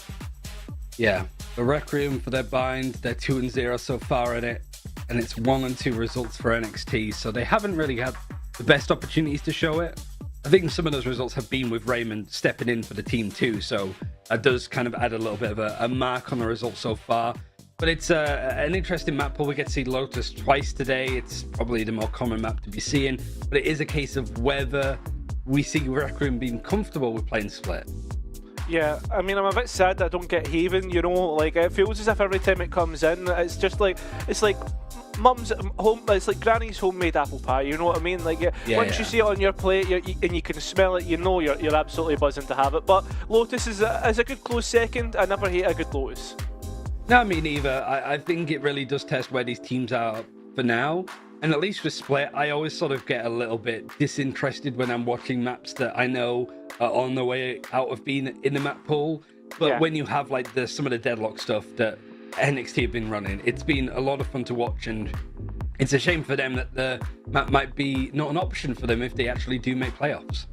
Yeah, the Requiem for their bind, they're 2-0 so far in it, and it's 1-2 results for NXT, so they haven't really had the best opportunities to show it. I think some of those results have been with Raymond stepping in for the team too, so that does kind of add a little bit of a mark on the results so far. But it's an interesting map pool. We get to see Lotus twice today. It's probably the more common map to be seeing, but it is a case of whether we see Requiem being comfortable with playing Split. Yeah, I mean, I'm a bit sad that I don't get Haven, you know, like, it feels as if every time it comes in, it's just like, it's like mum's home, it's like granny's homemade apple pie, you know what I mean? Like, once you see it on your plate and you can smell it, you know you're absolutely buzzing to have it. But Lotus is a good close second. I never hate a good Lotus. No, me neither. I think it really does test where these teams are for now. And at least with Split, I always sort of get a little bit disinterested when I'm watching maps that I know are on the way out of being in the map pool. But Yeah. when you have like some of the deadlock stuff that NXT have been running, it's been a lot of fun to watch, and it's a shame for them that the map might be not an option for them if they actually do make playoffs.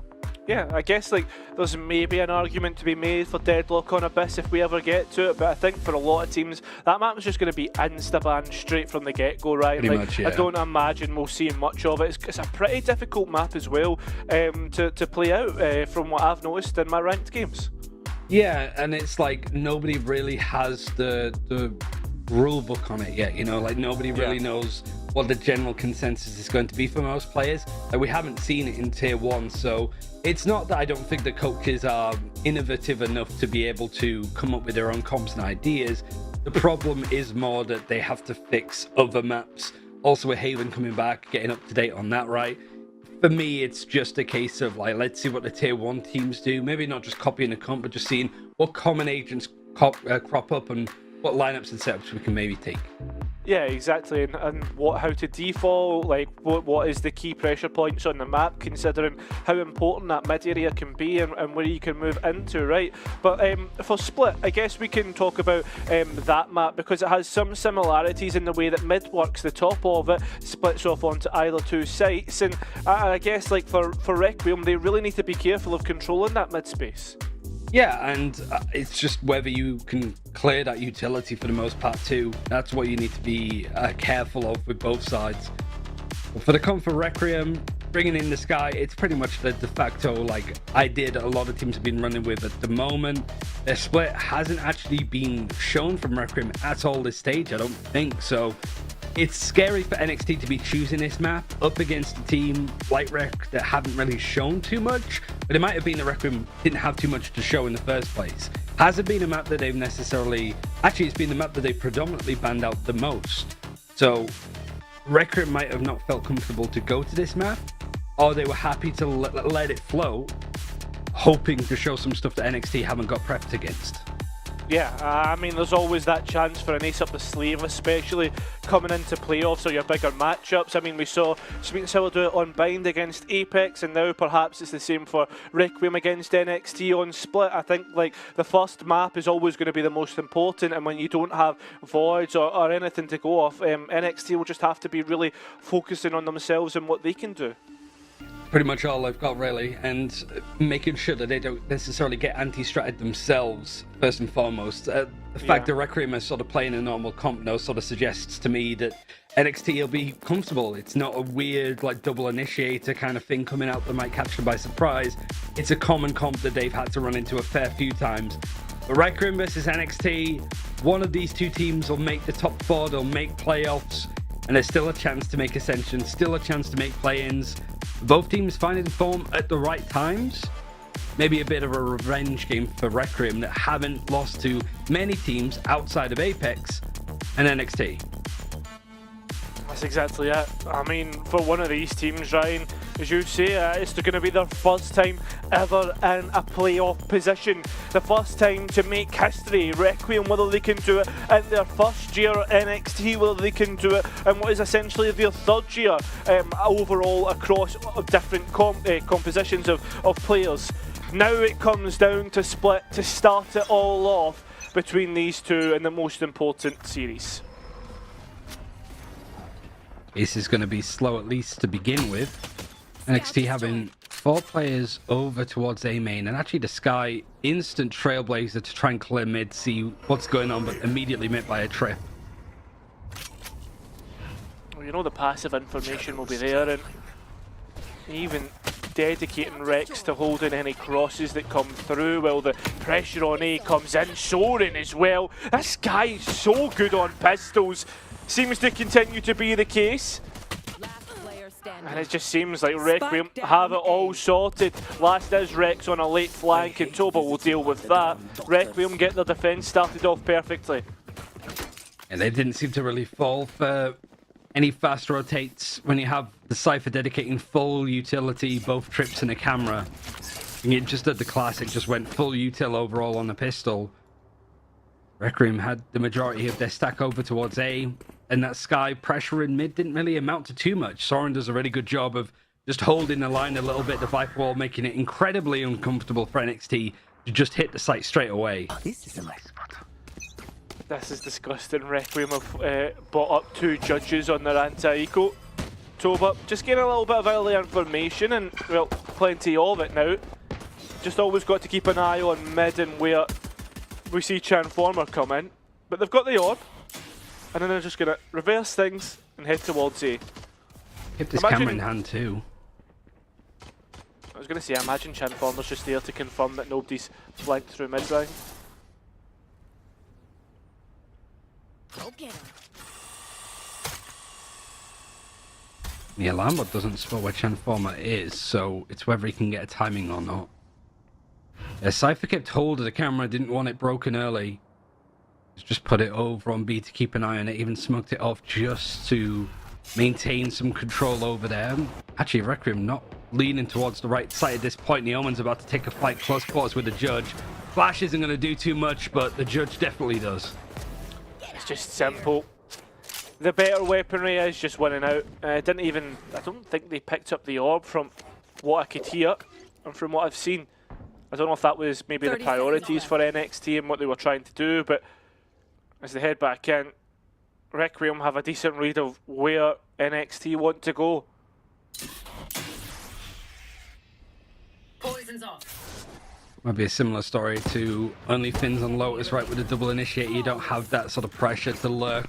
Yeah, I guess like there's maybe an argument to be made for Deadlock on Abyss if we ever get to it, but I think for a lot of teams that map is just going to be insta-ban straight from the get-go, right? Pretty Like, much, yeah. I don't imagine we'll see much of it. It's a pretty difficult map as well to play out from what I've noticed in my ranked games. Yeah, and it's like nobody really has the rule book on it yet, you know, like nobody really knows what the general consensus is going to be for most players. Like, we haven't seen it in tier 1, so it's not that I don't think the coaches are innovative enough to be able to come up with their own comps and ideas. The problem is more that they have to fix other maps. Also with Haven coming back, getting up to date on that, right? For me, it's just a case of like, let's see what the tier 1 teams do. Maybe not just copying a comp, but just seeing what common agents crop up and what lineups and setups we can maybe take. Yeah, exactly, and how to default, like what is the key pressure points on the map, considering how important that mid area can be and where you can move into, right? But for Split, I guess we can talk about that map because it has some similarities in the way that mid works. The top of it splits off onto either two sites, and I guess like for Requiem, they really need to be careful of controlling that mid space. Yeah, and it's just whether you can clear that utility for the most part too. That's what you need to be careful of with both sides. But for the comp for Requiem, bringing in the Sky, it's pretty much the de facto like idea that a lot of teams have been running with at the moment. Their split hasn't actually been shown from Requiem at all this stage, I don't think, so it's scary for NXT to be choosing this map up against a team like Rec that haven't really shown too much, but it might have been that Requiem didn't have too much to show in the first place. Has it been a map that they've necessarily... Actually, it's been the map that they've predominantly banned out the most. So Requiem might have not felt comfortable to go to this map, or they were happy to let it flow, hoping to show some stuff that NXT haven't got prepped against. Yeah, I mean, there's always that chance for an ace up the sleeve, especially coming into playoffs or your bigger matchups. I mean, we saw Sweet and Sour do it on Bind against Apex, and now perhaps it's the same for Requiem against NXT on Split. I think like the first map is always going to be the most important, and when you don't have voids or anything to go off, NXT will just have to be really focusing on themselves and what they can do. Pretty much all they've got, really, and making sure that they don't necessarily get anti-stratted themselves, first and foremost. The fact that Requiem is sort of playing a normal comp now sort of suggests to me that NXT will be comfortable. It's not a weird, like, double initiator kind of thing coming out that might catch them by surprise. It's a common comp that they've had to run into a fair few times. But Requiem versus NXT, one of these two teams will make the top 4, they'll make playoffs, and there's still a chance to make Ascension, still a chance to make play-ins. Both teams finding form at the right times. Maybe a bit of a revenge game for Requiem that haven't lost to many teams outside of Apex and NXT. That's exactly it. I mean, for one of these teams, Ryan, as you say, it's going to be their first time ever in a playoff position. The first time to make history. Requiem, whether they can do it in their first year at NXT, whether they can do it in what is essentially their third year overall across different compositions of players. Now it comes down to Split to start it all off between these two in the most important series. This is going to be slow, at least to begin with. NXT having 4 players over towards A main, and actually the Sky instant trailblazer to try and clear mid, see what's going on, but immediately met by a trip. Well, you know the passive information will be there, and even dedicating Rex to holding any crosses that come through while the pressure on A comes in, soaring as well. This guy is so good on pistols. Seems to continue to be the case. And it just seems like Requiem have it all sorted. Last is Rex on a late flank, and Toba will deal with that. Requiem get their defence started off perfectly. And they didn't seem to really fall for any fast rotates when you have the Cypher dedicating full utility, both trips and a camera. And it just did the classic, just went full util overall on the pistol. Requiem had the majority of their stack over towards A. and that Sky pressure in mid didn't really amount to too much. Soren does a really good job of just holding the line a little bit, the Viper wall, making it incredibly uncomfortable for NXT to just hit the site straight away. This is a nice spot. This is disgusting. Requiem have brought up 2 judges on their anti-eco. Toba just getting a little bit of early information, and well, plenty of it now. Just always got to keep an eye on mid and where we see Transformer come in. But they've got the orb, and then they're just going to reverse things and head towards A. Kept his camera in hand too. I was going to say, I imagine Transformer's just there to confirm that nobody's flanked through mid-round. Go get him. The alarm bot doesn't spot where Transformer is, so it's whether he can get a timing or not. Cypher kept hold of the camera, didn't want it broken early. Just put it over on B to keep an eye on it, even smoked it off just to maintain some control over there. Actually, Requiem not leaning towards the right side at this point. The Omen's about to take a fight close quarters with the Judge. Flash isn't going to do too much, but the Judge definitely does. It's just simple. The better weaponry is just winning out. I don't think they picked up the orb from what I could hear and from what I've seen. I don't know if that was maybe the priorities for NXT and what they were trying to do, but as they head back in, Requiem have a decent read of where NXT want to go. Poison's off. Might be a similar story to only Fins on Lotus, right? With the double initiate, you don't have that sort of pressure to lurk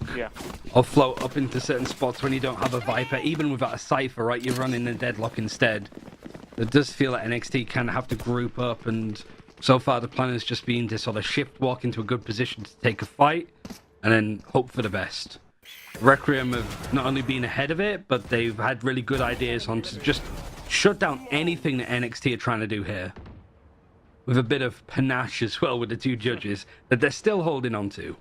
or float up into certain spots when you don't have a Viper. Even without a Cypher, right? You're running a deadlock instead. It does feel like NXT kind of have to group up, and so far the plan has just been to sort of shift walk into a good position to take a fight and then hope for the best. Requiem have not only been ahead of it, but they've had really good ideas on to just shut down anything that NXT are trying to do here. With a bit of panache as well with the 2 judges that they're still holding on to.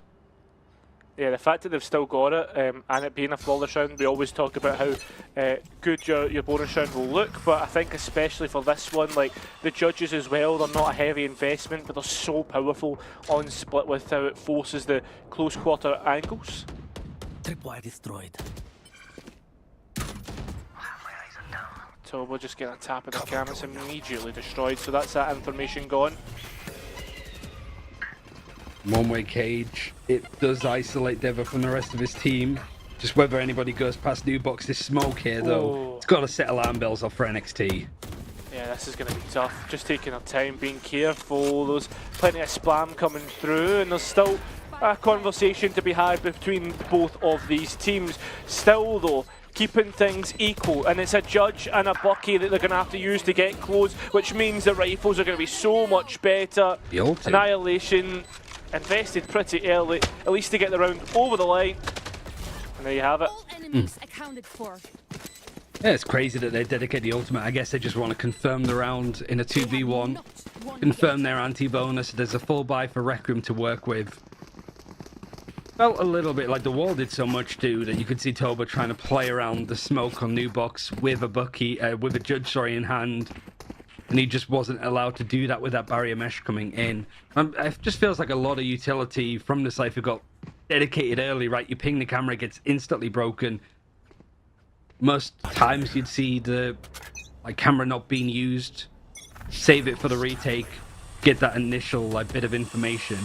Yeah, the fact that they've still got it, and it being a flawless round, we always talk about how good your bonus round will look, but I think especially for this one, like the judges as well, they're not a heavy investment, but they're so powerful on split with how it forces the close quarter angles. Tripwire destroyed. So we'll just get a tap of the camera, it's immediately destroyed, so that's that information gone. One-way cage. It does isolate Deva from the rest of his team. Just whether anybody goes past New Box, this smoke here though, it's got to set alarm bells off for NXT. Yeah, this is going to be tough. Just taking our time, being careful. There's plenty of spam coming through, and there's still a conversation to be had between both of these teams. Still though, keeping things equal, and it's a Judge and a Bucky that they're going to have to use to get close, which means the rifles are going to be so much better. Annihilation invested pretty early, at least to get the round over the line, and there you have it. All enemies accounted for. Yeah, it's crazy that they dedicate the ultimate. I guess they just want to confirm the round in a 2v1, confirm their anti-bonus. There's a full buy for Requiem to work with. Felt a little bit like the wall did so much too that you could see Toba trying to play around the smoke on New Box with a Bucky, with a Judge, in hand, and he just wasn't allowed to do that with that barrier mesh coming in. It just feels like a lot of utility from the Cypher got dedicated early, right? You ping the camera, it gets instantly broken. Most times you'd see the camera not being used, save it for the retake, get that initial bit of information.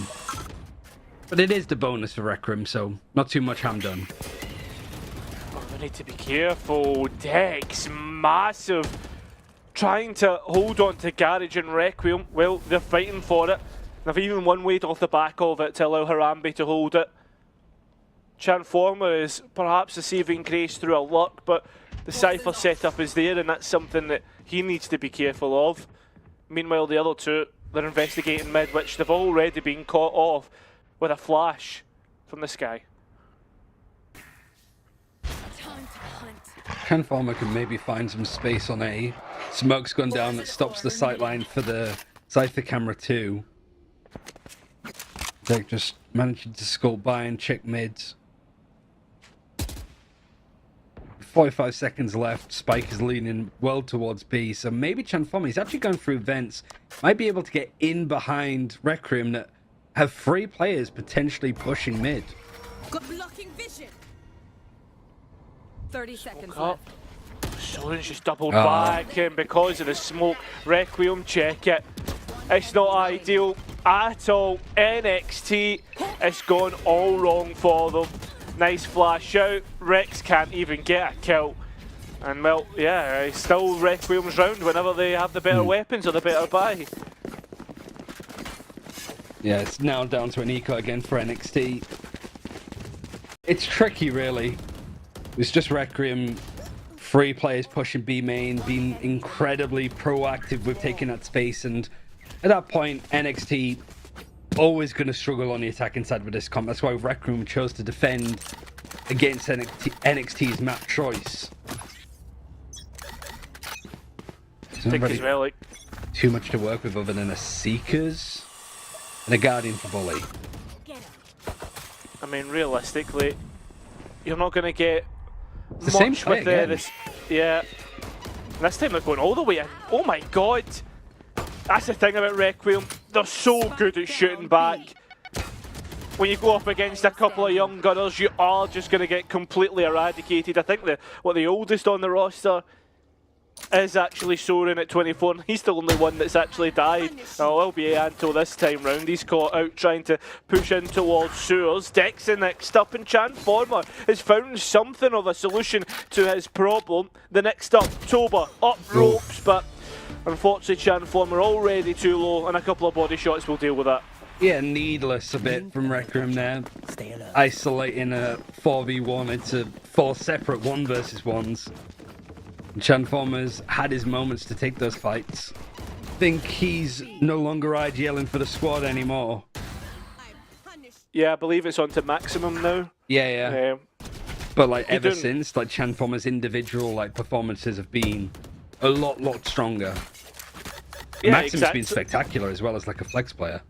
But it is the bonus for Requiem, so not too much harm done. Oh, we need to be careful. Dex, massive. Trying to hold on to Garage and Requiem. Well, they're fighting for it. They've even one-wayed off the back of it to allow Harambe to hold it. Transformer is perhaps a saving grace through a luck, but the Cypher setup is there, and that's something that he needs to be careful of. Meanwhile, the other two, they're investigating mid, which they've already been caught off with a flash from the Sky. Transformer can maybe find some space on A. Smoke's gone down that stops the sightline for the Cypher camera too. They're just managing to skull by and check mids. 45 seconds left. Spike is leaning well towards B, so maybe Transformer, he's actually going through vents, might be able to get in behind Requiem that have 3 players potentially pushing mid. Got blocking vision. 30 seconds Up. left. Soren's just doubled back, and because of the smoke, Requiem check it. It's not ideal at all. NXT, it's gone all wrong for them. Nice flash out. Rex can't even get a kill. And well, yeah, it's still Requiem's round whenever they have the better weapons or the better buy. Yeah, it's now down to an eco again for NXT. It's tricky, really. It's just Requiem, 3 players pushing B main, being incredibly proactive with taking that space, and at that point, NXT always going to struggle on the attacking side with this comp. That's why Requiem chose to defend against NXT's map choice. I think as well, like, too much to work with other than a Seekers and a Guardian for Bully. I mean, realistically, you're not going to get the same much play with again. this. Yeah, this time they're going all the way in. Oh my god, that's the thing about Requiem. They're so good at shooting back. When you go up against a couple of young gunners, you are just going to get completely eradicated. I think the oldest on the roster is actually Soren at 24, and he's the only one that's actually died. Oh, it'll be Anto this time round. He's caught out trying to push in towards sewers. Dexter next up, and Transformer has found something of a solution to his problem. The next up, Toba, up ropes, but unfortunately Transformer already too low, and a couple of body shots will deal with that. Yeah, needless a bit from Requiem there. Isolating a 4v1 into 4 separate 1 versus 1s. Transformers had his moments to take those fights. Think he's no longer IGLing for the squad anymore. Yeah, I believe it's on to maximum now. Yeah. But like ever didn't- since, like Transformers' individual like performances have been a lot stronger. Yeah, Maxim's been exactly. spectacular as well as like a flex player.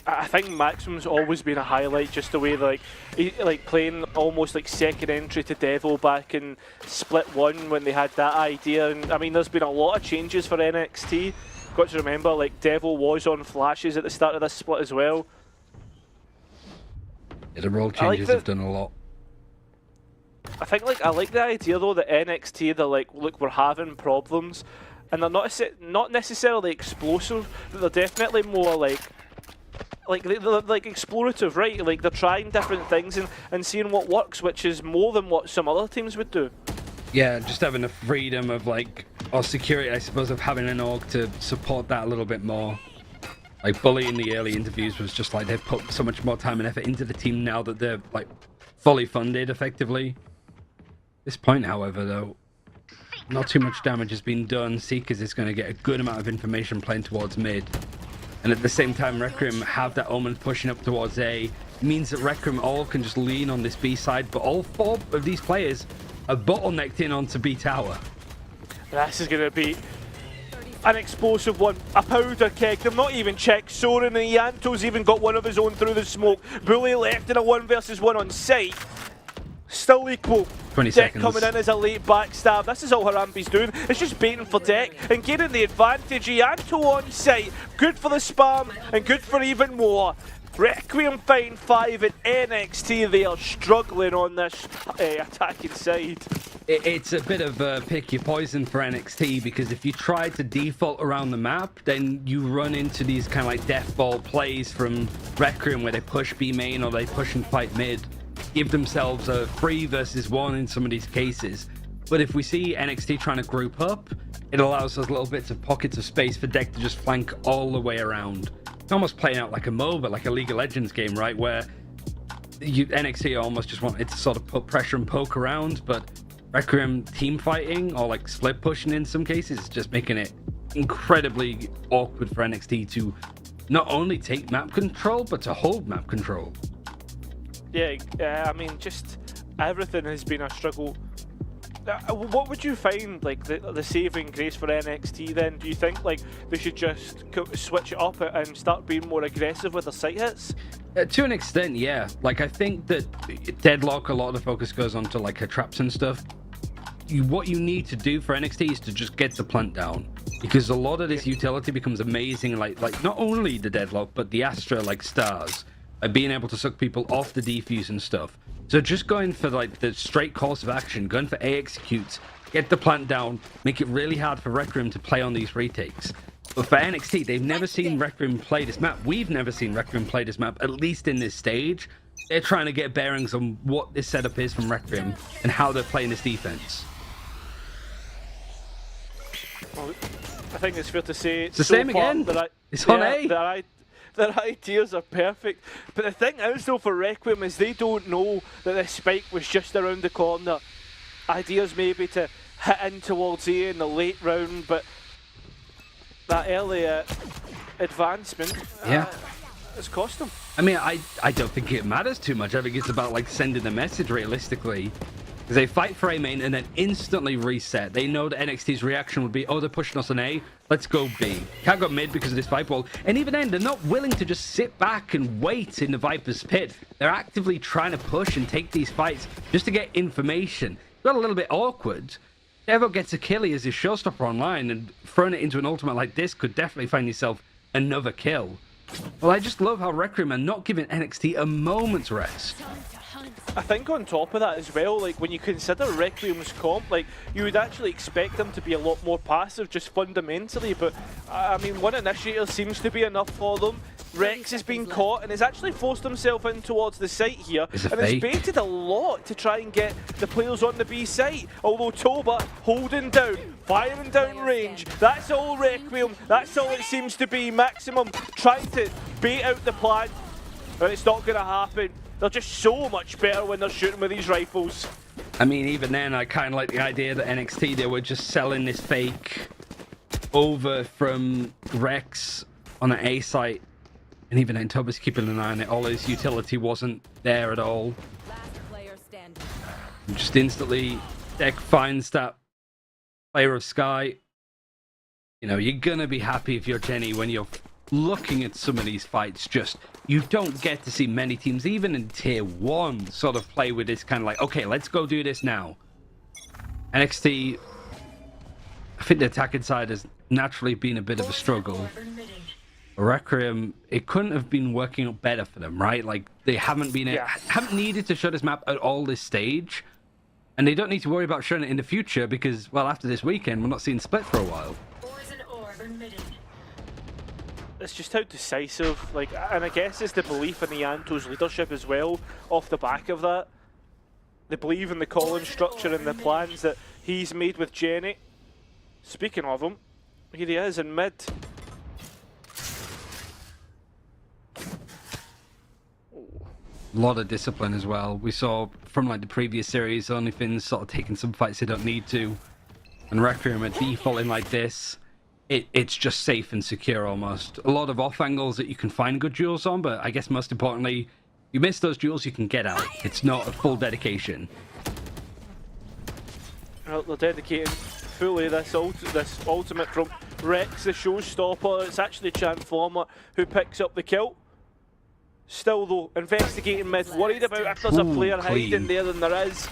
I think Maxim's always been a highlight, just the way like playing almost like second entry to Devil back in Split 1 when they had that idea. And I mean, there's been a lot of changes for NXT. Got to remember, like Devil was on flashes at the start of this split as well. Yeah, the role I like changes the- have done a lot. I like the idea though that NXT, they're like, look, we're having problems, and they're not necessarily explosive, but they're definitely more like they're like explorative, right? Like they're trying different things and seeing what works, which is more than what some other teams would do. Yeah, just having the freedom of like, or security, I suppose, of having an org to support that a little bit more. Like Bully in the early interviews was just like they've put so much more time and effort into the team now that they're like fully funded effectively. At this point, however, though, not too much damage has been done. Seekers is going to get a good amount of information playing towards mid. And at the same time, Requiem have that Omen pushing up towards A. It means that Requiem all can just lean on this B side, but all 4 of these players are bottlenecked in onto B tower. This is going to be an explosive one, a powder keg. They've not even checked Soren, and Ianto's even got one of his own through the smoke. Bully left in a 1 versus 1 on site. Still equal. 20 Deck seconds. coming in as a late backstab. This is all Harambe's doing. It's just baiting for Deck and getting the advantage. Ianto on site. Good for the spam and good for even more. Requiem find 5 at NXT. They are struggling on this attacking side. It's a bit of a pick your poison for NXT, because if you try to default around the map, then you run into these kind of like death ball plays from Requiem where they push B main or they push and fight mid. Give themselves a 3 versus 1 in some of these cases. But if we see NXT trying to group up, it allows us little bits of pockets of space for Deck to just flank all the way around. It's almost playing out like a MOBA, like a League of Legends game, right? Where NXT almost just wanted to sort of put pressure and poke around, but Requiem team fighting or like split pushing in some cases is just making it incredibly awkward for NXT to not only take map control, but to hold map control. Yeah, I mean, just everything has been a struggle. What would you find like the saving grace for NXT then? Do you think like they should just switch it up and start being more aggressive with their site hits? To an extent, yeah. Like I think that Deadlock, a lot of the focus goes onto like her traps and stuff. What you need to do for NXT is to just get the plant down, because a lot of this utility becomes amazing. Like not only the Deadlock, but the Astra like stars. Being able to suck people off the defuse and stuff So just going for like the straight course of action, going for A executes, get the plant down, make it really hard for Requiem to play on these retakes. But for NXT, they've never seen Requiem play this map. We've never seen Requiem play this map, at least in this stage. They're trying to get bearings on what this setup is from Requiem and how they're playing this defense. Well, I think it's fair to say It's the same again. It's on A. Their ideas are perfect. But the thing is, though, for Requiem is they don't know that the spike was just around the corner. Ideas maybe to hit in towards A in the late round, but that early advancement has cost them. I mean, I don't think it matters too much. I think it's about like sending the message realistically. Because they fight for A main and then instantly reset. They know that NXT's reaction would be, oh, they're pushing us on A, let's go B. Can't go mid because of this Viper wall. And even then, they're not willing to just sit back and wait in the Viper's pit. They're actively trying to push and take these fights just to get information. It got a little bit awkward. Devo gets a kill as his showstopper online, and throwing it into an ultimate like this could definitely find yourself another kill. Well, I just love how Requiem are not giving NXT a moment's rest. I think on top of that as well, like when you consider Requiem's comp, like you would actually expect them to be a lot more passive just fundamentally, but I mean, one initiator seems to be enough for them. Rex has been caught and has actually forced himself in towards the site here and has baited a lot to try and get the players on the B site, although Toba holding down, firing down range, that's all Requiem, that's all it seems to be. Maximum trying to bait out the plan, but it's not going to happen. They're just so much better when they're shooting with these rifles. I mean, even then, I kind of like the idea that NXT, they were just selling this fake over from Rex on an A site. And even then, Toba's keeping an eye on it. All his utility wasn't there at all. Just instantly, Deck finds that player of Sky. You know, you're going to be happy if you're Jenny when you're looking at some of these fights. Just, you don't get to see many teams, even in tier 1, sort of play with this kind of like, okay, let's go do this now. NXT, I think the attacking side has naturally been a bit of a struggle. Requiem, it couldn't have been working out better for them, right? Like, they haven't been haven't needed to show this map at all this stage, and they don't need to worry about showing it in the future because, well, after this weekend, we're not seeing Split for a while. It's just how decisive, like, and I guess it's the belief in the Anto's leadership as well, off the back of that. They believe in the calling structure and the plans that he's made with Jenny. Speaking of him, here he is in mid. A lot of discipline as well. We saw from like the previous series, OnlyFins sort of taking some fights they don't need to, and Requiem are defaulting like this. It's just safe and secure almost. A lot of off angles that you can find good duels on, but I guess most importantly, you miss those duels, you can get out. It's not a full dedication. Well, they're dedicating fully this ultimate from Rex, the showstopper. It's actually Transformer who picks up the kill. Still though, investigating mid, worried about if there's a player hiding there than there is.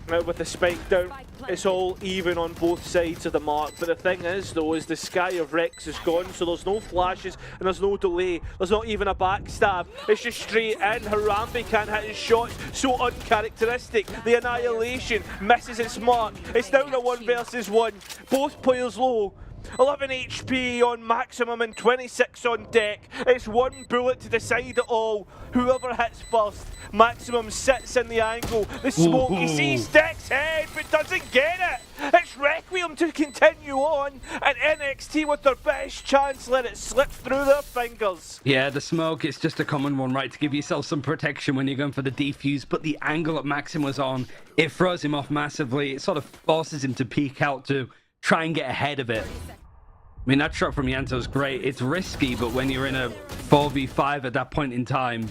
Now with the spike down, it's all even on both sides of the mark. But the thing is though, is the sky of Rex is gone, so there's no flashes and there's no delay. There's not even a backstab. It's just straight in. Harambe can't hit his shots. So uncharacteristic. The annihilation misses its mark. It's down to 1 versus 1. Both players low. 11 HP on Maximum and 26 on Deck. It's one bullet to decide it all. Whoever hits first. Maximum sits in the angle. The smoke, he sees Deck's head but doesn't get it. It's Requiem to continue on, and NXT with their best chance let it slip through their fingers. Yeah, the smoke, it's just a common one, right? To give yourself some protection when you're going for the defuse, but the angle that Maxim was on, it throws him off massively. It sort of forces him to peek out to try and get ahead of it. I mean, that shot from Yanto's great. It's risky, but when you're in a 4v5 at that point in time,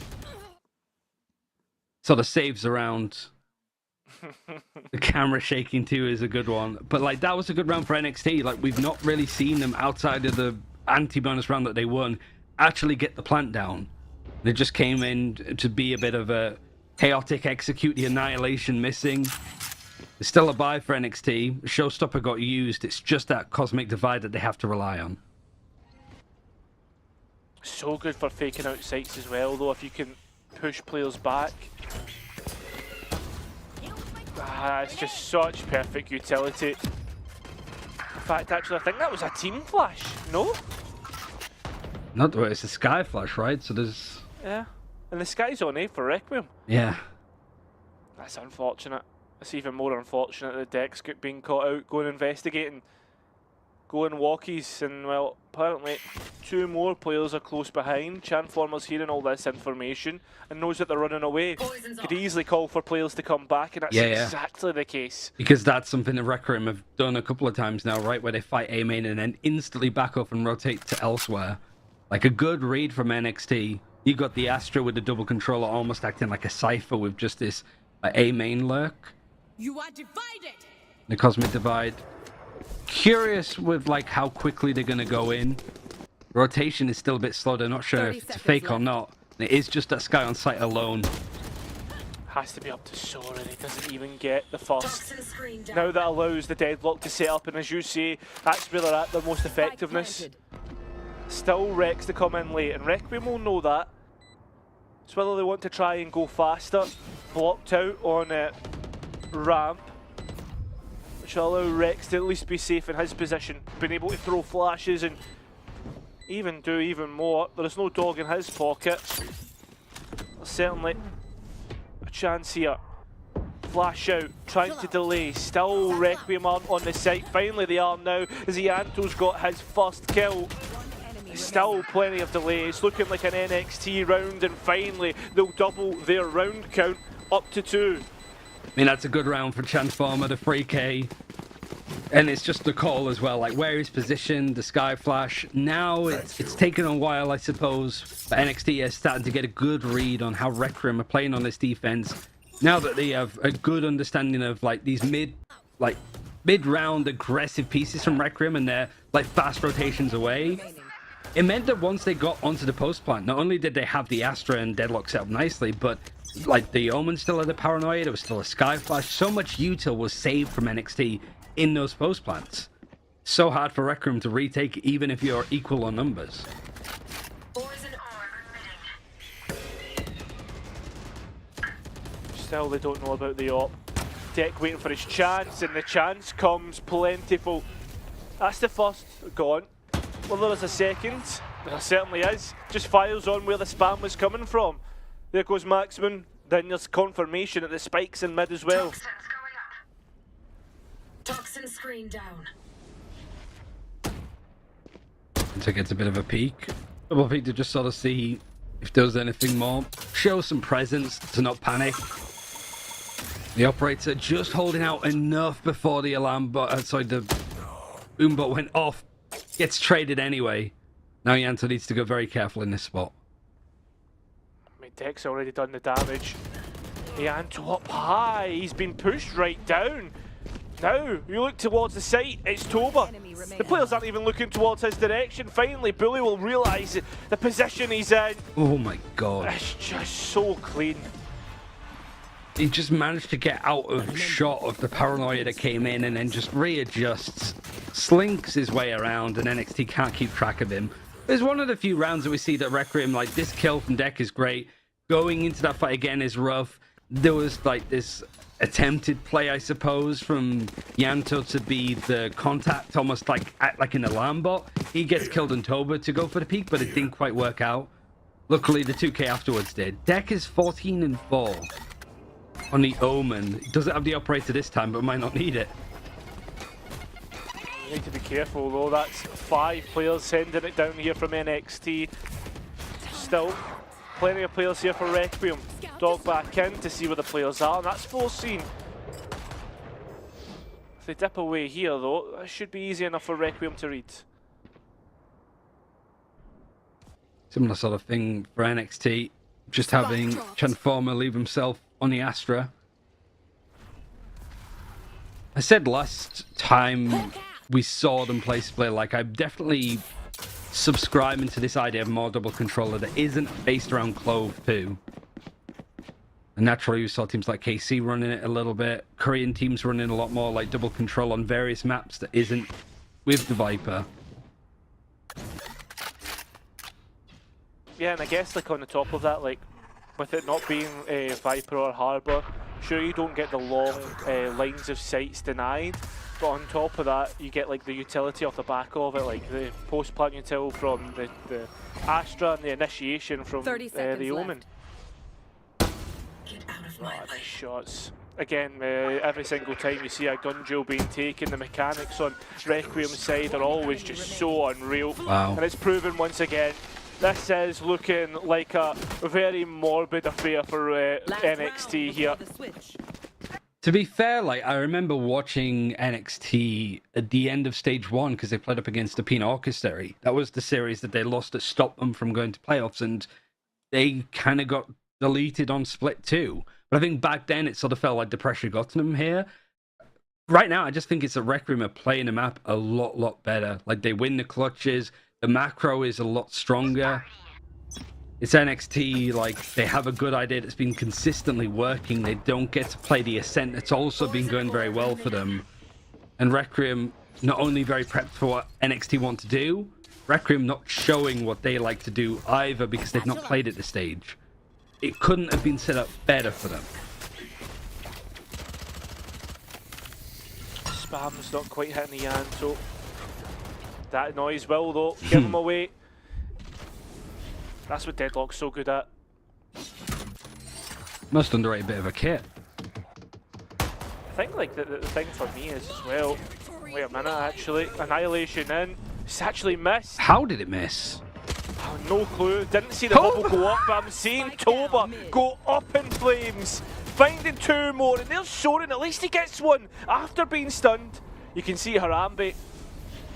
sort of saves around. The camera shaking too is a good one. But like, that was a good round for NXT. Like, we've not really seen them outside of the anti-bonus round that they won actually get the plant down. They just came in to be a bit of a chaotic execute, the annihilation missing. It's still a buy for NXT. Showstopper got used. It's just that cosmic divide that they have to rely on. So good for faking out sites as well, though. If you can push players back. It's just such perfect utility. In fact, actually, I think that was a team flash. No? Not it's a sky flash, right? So there's... Yeah. And the sky's on, eh, for Requiem. Yeah. That's unfortunate. It's even more unfortunate that Dex being caught out, going investigating, going walkies, and well, apparently 2 more players are close behind. Chanformer's hearing all this information and knows that they're running away. Could easily call for players to come back, and that's exactly the case. Because that's something that Requiem have done a couple of times now, right? Where they fight A main and then instantly back up and rotate to elsewhere. Like a good read from NXT. You got the Astra with the double controller almost acting like a Cypher with just this A main lurk. You are divided. The Cosmic Divide. Curious with like how quickly they're going to go in. Rotation is still a bit slow. They're not sure if it's fake or not. It is just that Sky on site alone. Has to be up to Sora, and he doesn't even get the first. Now that allows the deadlock to set up, and as you say, that's where they're at their most effectiveness. Still Rex to come in late, and Requiem will know that. It's whether they want to try and go faster. Blocked out on ramp, which will allow Rex to at least be safe in his position, being able to throw flashes and even do even more. There is no dog in his pocket. There's certainly a chance here. Flash out, trying to delay. Still Requiem aren't on the site. Finally they are now, as Ianto's got his first kill. Still plenty of delay. It's looking like an NXT round, and finally they'll double their round count up to 2. I mean, that's a good round for Transformer, the 3K. And it's just the call as well, like where he's positioned, the Sky Flash. Now it's taken a while, I suppose, but NXT is starting to get a good read on how Requiem are playing on this defense. Now that they have a good understanding of like these mid-round aggressive pieces from Requiem and their like fast rotations away. It meant that once they got onto the post plant, not only did they have the Astra and Deadlock set up nicely, but like the Omen still had the Paranoia, there was still a Sky Flash. So much util was saved from NXT in those post plants. So hard for Requiem to retake, even if you're equal on numbers. Still, they don't know about the op. Deck waiting for his chance, and the chance comes plentiful. That's the first gone. Well, there is a second. There certainly is. Just fires on where the spam was coming from. There goes Maximum. Then there's confirmation that the spike's in mid as well. Toxin screen down. So it gets a bit of a peek. Double peek to just sort of see if there was anything more. Show some presence to not panic. The operator just holding out enough before the alarm bot, the boom bot went off. Gets traded anyway. Now Yanto needs to go very careful in this spot. I mean, Deck's already done the damage. Yanto up high. He's been pushed right down. Now, you look towards the site, it's Toba. The players aren't even looking towards his direction. Finally, Bully will realise the position he's in. Oh my god. It's just so clean. He just managed to get out of shot of the Paranoia that came in and then just readjusts, slinks his way around, and NXT can't keep track of him. There's one of the few rounds that we see that Requiem, like this kill from Deck is great. Going into that fight again is rough. There was like this attempted play, I suppose, from Yanto to be the contact, almost like act like an alarm bot. He gets killed on Toba to go for the peak, but it didn't quite work out. Luckily, the 2K afterwards did. Deck is 14-4 on the Omen. He doesn't have the operator this time, but might not need it. You need to be careful though. That's 5 players sending it down here from NXT. Still, plenty of players here for Requiem. Dog back in to see where the players are, and that's foreseen. If they dip away here though, that should be easy enough for Requiem to read. Similar sort of thing for NXT. Just having Transformer leave himself on the Astra. I said last time we saw them play Split, like I'm definitely subscribing to this idea of more double controller that isn't based around Clove too. And naturally we saw teams like KC running it a little bit, Korean teams running a lot more like double control on various maps that isn't with the Viper. Yeah, and I guess like on the top of that, like with it not being Viper or Harbour, sure you don't get the long lines of sights denied, but on top of that you get like the utility off the back of it, like the post-plant util from the Astra and the initiation from 30 seconds the Omen. Get out of my Nice shots. Again, every single time you see a gun duel being taken, the mechanics on Requiem's side are always just so unreal. Wow. And it's proven once again, this is looking like a very morbid affair for NXT here. To be fair, like, I remember watching NXT at the end of stage 1 because they played up against the Pina Orchestrae. That was the series that they lost that stopped them from going to playoffs, and they kind of got deleted on Split 2. But I think back then it sort of felt like the pressure got to them here. Right now, I just think it's a Requiem are playing the map a lot better. Like, they win the clutches, the macro is a lot stronger. It's NXT, like, they have a good idea that's been consistently working. They don't get to play the Ascent that's also been going very well for them. And Requiem not only very prepped for what NXT want to do, Requiem not showing what they like to do either because they've not played at the stage. It couldn't have been set up better for them. Spam's not quite hitting the hand, so that noise will though give him away. That's what Deadlock's so good at. Must underrate a bit of a kit. I think like the thing for me is as well. Wait a minute, actually, Annihilation in. It's actually missed. How did it miss? Oh, no clue. Didn't see the bubble go up, but I'm seeing Toba go up in flames. Finding 2 more, and there's Soren. At least he gets one after being stunned. You can see Harambe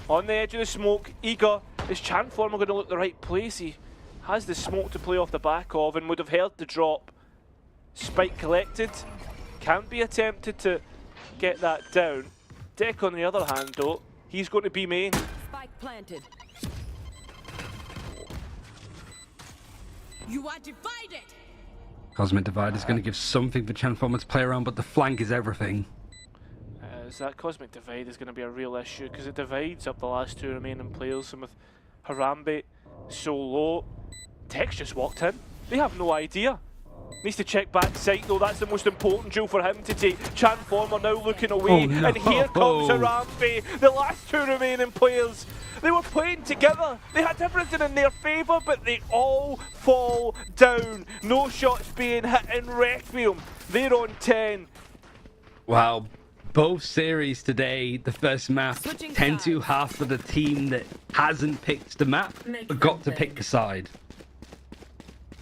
on the edge of the smoke, eager. Is Chanformer going to look the right place? He has the smoke to play off the back of and would have heard the drop. Spike collected. Can be attempted to get that down. Deck on the other hand though, he's going to be main. Spike planted. You are divided. Cosmic Divide is going to give something for Chanformer to play around, but the flank is everything. That Cosmic Divide is going to be a real issue because it divides up the last 2 remaining players, and with Harambe so low, Tech's just walked in. They have no idea. Needs to check back sight though, that's the most important duel for him to take. Chanformer now looking away, and here comes Harambe, the last 2 remaining players. They were playing together, they had everything in their favour, but they all fall down. No shots being hit in Requiem, they're on 10. Wow, both series today, the first map, 10-2 half for the team that hasn't picked the map, but got to pick a side.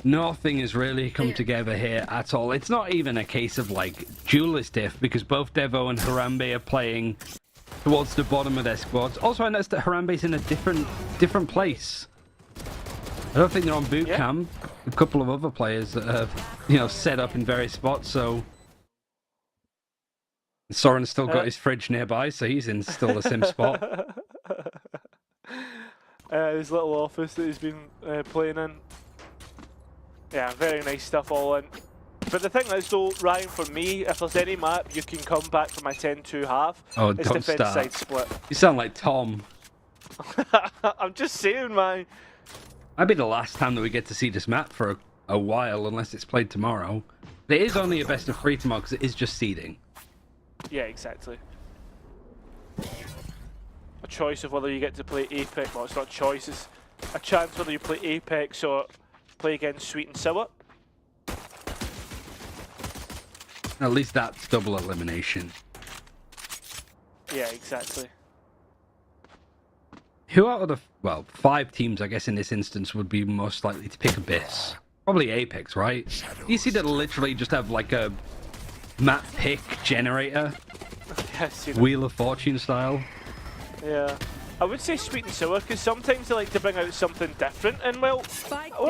Nothing has really come together here at all. It's not even a case of like duelist diff because both Devo and Harambe are playing towards the bottom of their squads. Also, I noticed that Harambe's in a different place. I don't think they're on boot camp. A couple of other players that have, set up in various spots. So Soren's still got his fridge nearby, so he's in still the same spot. His little office that he's been playing in. Yeah, very nice stuff all in. But the thing is though, Ryan, for me, if there's any map you can come back from my 10-2 half, it's don't defense start. side split. You sound like Tom. I'm just saying, man. Might be the last time that we get to see this map for a while, unless it's played tomorrow. It is only a best of 3 tomorrow because it is just seeding. Yeah, exactly. A choice of whether you get to play Apex, well, it's not a choice, it's a chance whether you play Apex or play against Sweet and Sour. At least that's double elimination. Yeah, exactly. Who out of the 5 teams, I guess in this instance, would be most likely to pick Abyss? Probably Apex, right? You see that literally just have like a map pick generator, Wheel of Fortune style. Yeah. I would say Sweet and Sour because sometimes they like to bring out something different, and well,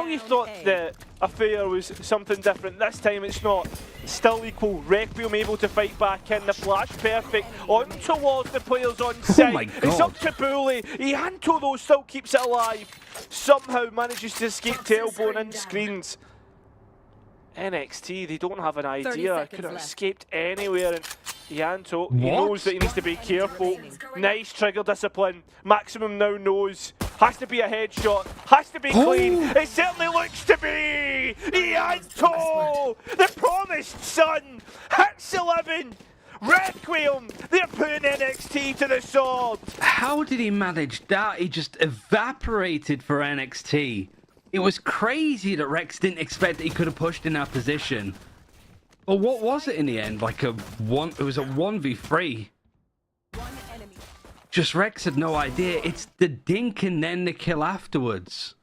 you thought the affair was something different, this time it's not. Still equal. Requiem able to fight back in, the flash perfect on towards the players on site. Oh my God. It's up to Bully. Ianto though still keeps it alive. Somehow manages to escape to elbow and in screens. NXT, they don't have an idea. Could have escaped anywhere. And Ianto, he knows that he needs to be careful. Nice trigger discipline. Maximum now knows Has to be a headshot. Has to be clean. It certainly looks to be. Ianto, the promised son, hits 11. Requiem, they're putting NXT to the sword. How did he manage that? He just evaporated for NXT. It was crazy that Rex didn't expect that he could have pushed in that position. Well, what was it in the end? Like it was a 1v3. Just Rex had no idea. It's the dink and then the kill afterwards.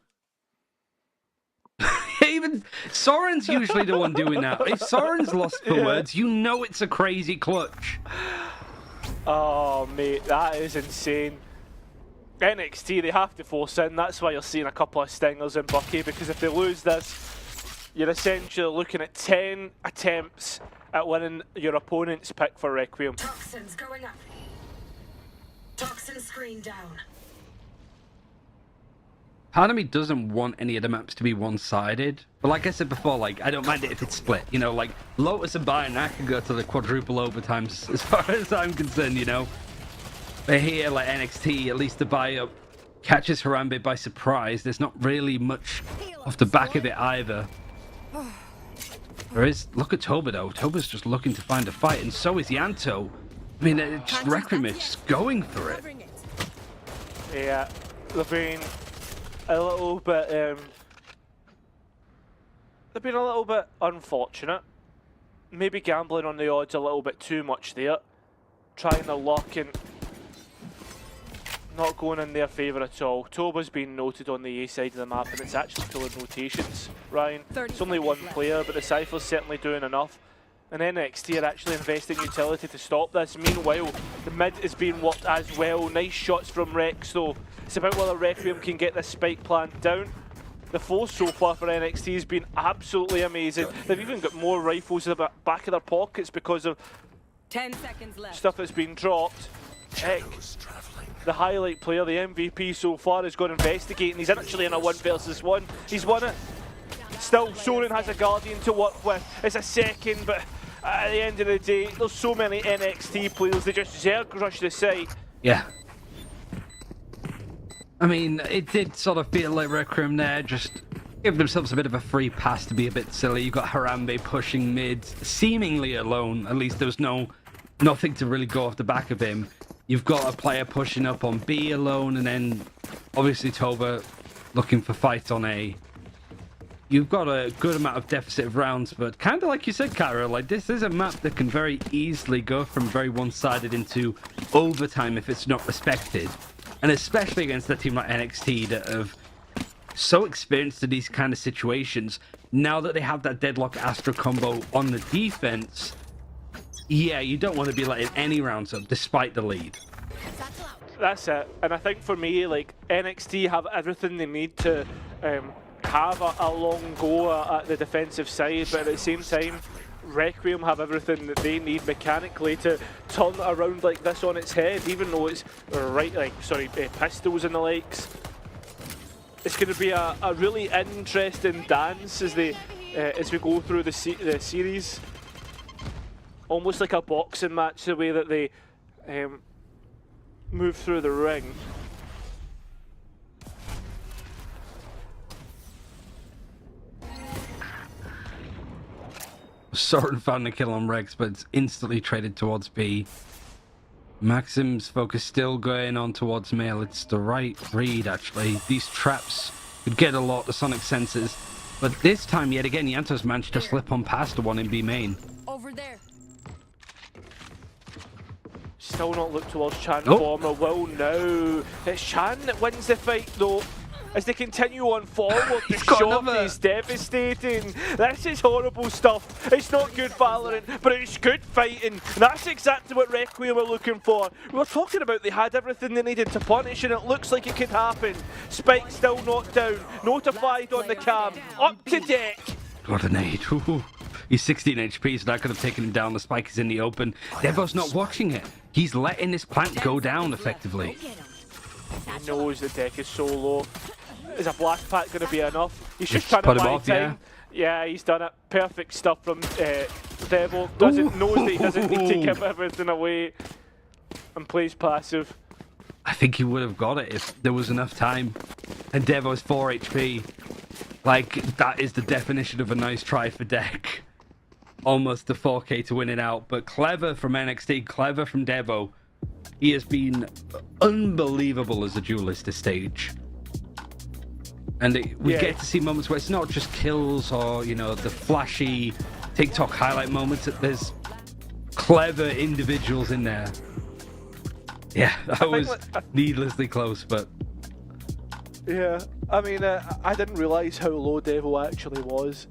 Even Soren's usually the one doing that. If Soren's lost for words, you know it's a crazy clutch. Oh, mate, that is insane. NXT, they have to force in. That's why you're seeing a couple of stingers in Bucky, because if they lose this, you're essentially looking at 10 attempts at winning your opponent's pick for Requiem. Toxins going up. Toxin screen down. Part of me doesn't want any of the maps to be one-sided. But like I said before, like, I don't mind it if it's split. You know, like, Lotus and Bayern, that can go to the quadruple overtimes as far as I'm concerned, you know. But here, like, NXT, at least the buy-up catches Harambe by surprise. There's not really much off the back of it either. There is... Look at Toba, though. Toba's just looking to find a fight, and so is Yanto. I mean, just Requiem is just going for it. Yeah, they've been a little bit, they've been a little bit unfortunate. Maybe gambling on the odds a little bit too much there. Trying their luck and not going in their favour at all. Toba's been noted on the A side of the map and it's actually full of rotations, Ryan. It's only one player, but the Cypher's certainly doing enough. And NXT are actually investing utility to stop this. Meanwhile, the mid is being worked as well. Nice shots from Rex though. It's about whether Requiem can get this spike plant down. The force so far for NXT has been absolutely amazing. They've even got more rifles in the back of their pockets because of 10 seconds left. stuff that's been dropped. Heck, the highlight player, the MVP so far, has gone investigating. He's actually in a 1 versus 1. He's won it. Still, Soren has a Guardian to work with. It's a second, but at the end of the day, there's so many NXT players, they just zerg rush the site. Yeah. I mean, it did sort of feel like Requiem there just give themselves a bit of a free pass to be a bit silly. You've got Harambe pushing mid, seemingly alone. At least there was nothing to really go off the back of him. You've got a player pushing up on B alone, and then obviously Toba looking for fights on A. You've got a good amount of deficit of rounds, but kind of like you said, Kyra, like this is a map that can very easily go from very one-sided into overtime if it's not respected. And especially against a team like NXT that have so experienced in these kind of situations, now that they have that deadlock Astra combo on the defense, yeah, you don't want to be letting any rounds up despite the lead. That's it. And I think for me, like, NXT have everything they need to have a long go at the defensive side, but at the same time, Requiem have everything that they need mechanically to turn it around like this on its head, even though it's pistols and the likes. It's going to be a really interesting dance as we go through the series. Almost like a boxing match, the way that they move through the ring. Soren found the kill on Rex, but it's instantly traded towards B. Maxim's focus still going on towards male. It's the right read, actually. These traps could get a lot, the sonic sensors. But this time, yet again, Yanto's managed to slip on past the one in B main. Over there. Still not look towards Chan Former. Will now. It's Chan that wins the fight, though. As they continue on forward, the shot is devastating. This is horrible stuff. It's not good Valorant, but it's good fighting. That's exactly what Requiem were looking for. We were talking about they had everything they needed to punish, and it looks like it could happen. Spike still knocked down, notified on the cam, up to deck. What a nade. Ooh. He's 16 HP, so that could have taken him down. The Spike is in the open. Devo's not watching it. He's letting this plant go down effectively. He knows the deck is so low. Is a black pack going to be enough? He's just trying put to him buy off, time. Yeah, he's done it. Perfect stuff from Devo. Knows that he doesn't need to give everything away and plays passive. I think he would have got it if there was enough time. And Devo's 4 HP. Like, that is the definition of a nice try for Deck. Almost the 4K to win it out. But clever from NXT, clever from Devo. He has been unbelievable as a duelist this stage. And we get to see moments where it's not just kills or, you know, the flashy TikTok highlight moments. There's clever individuals in there. Yeah, that was needlessly close, but... Yeah, I mean, I didn't realise how low Devo actually was.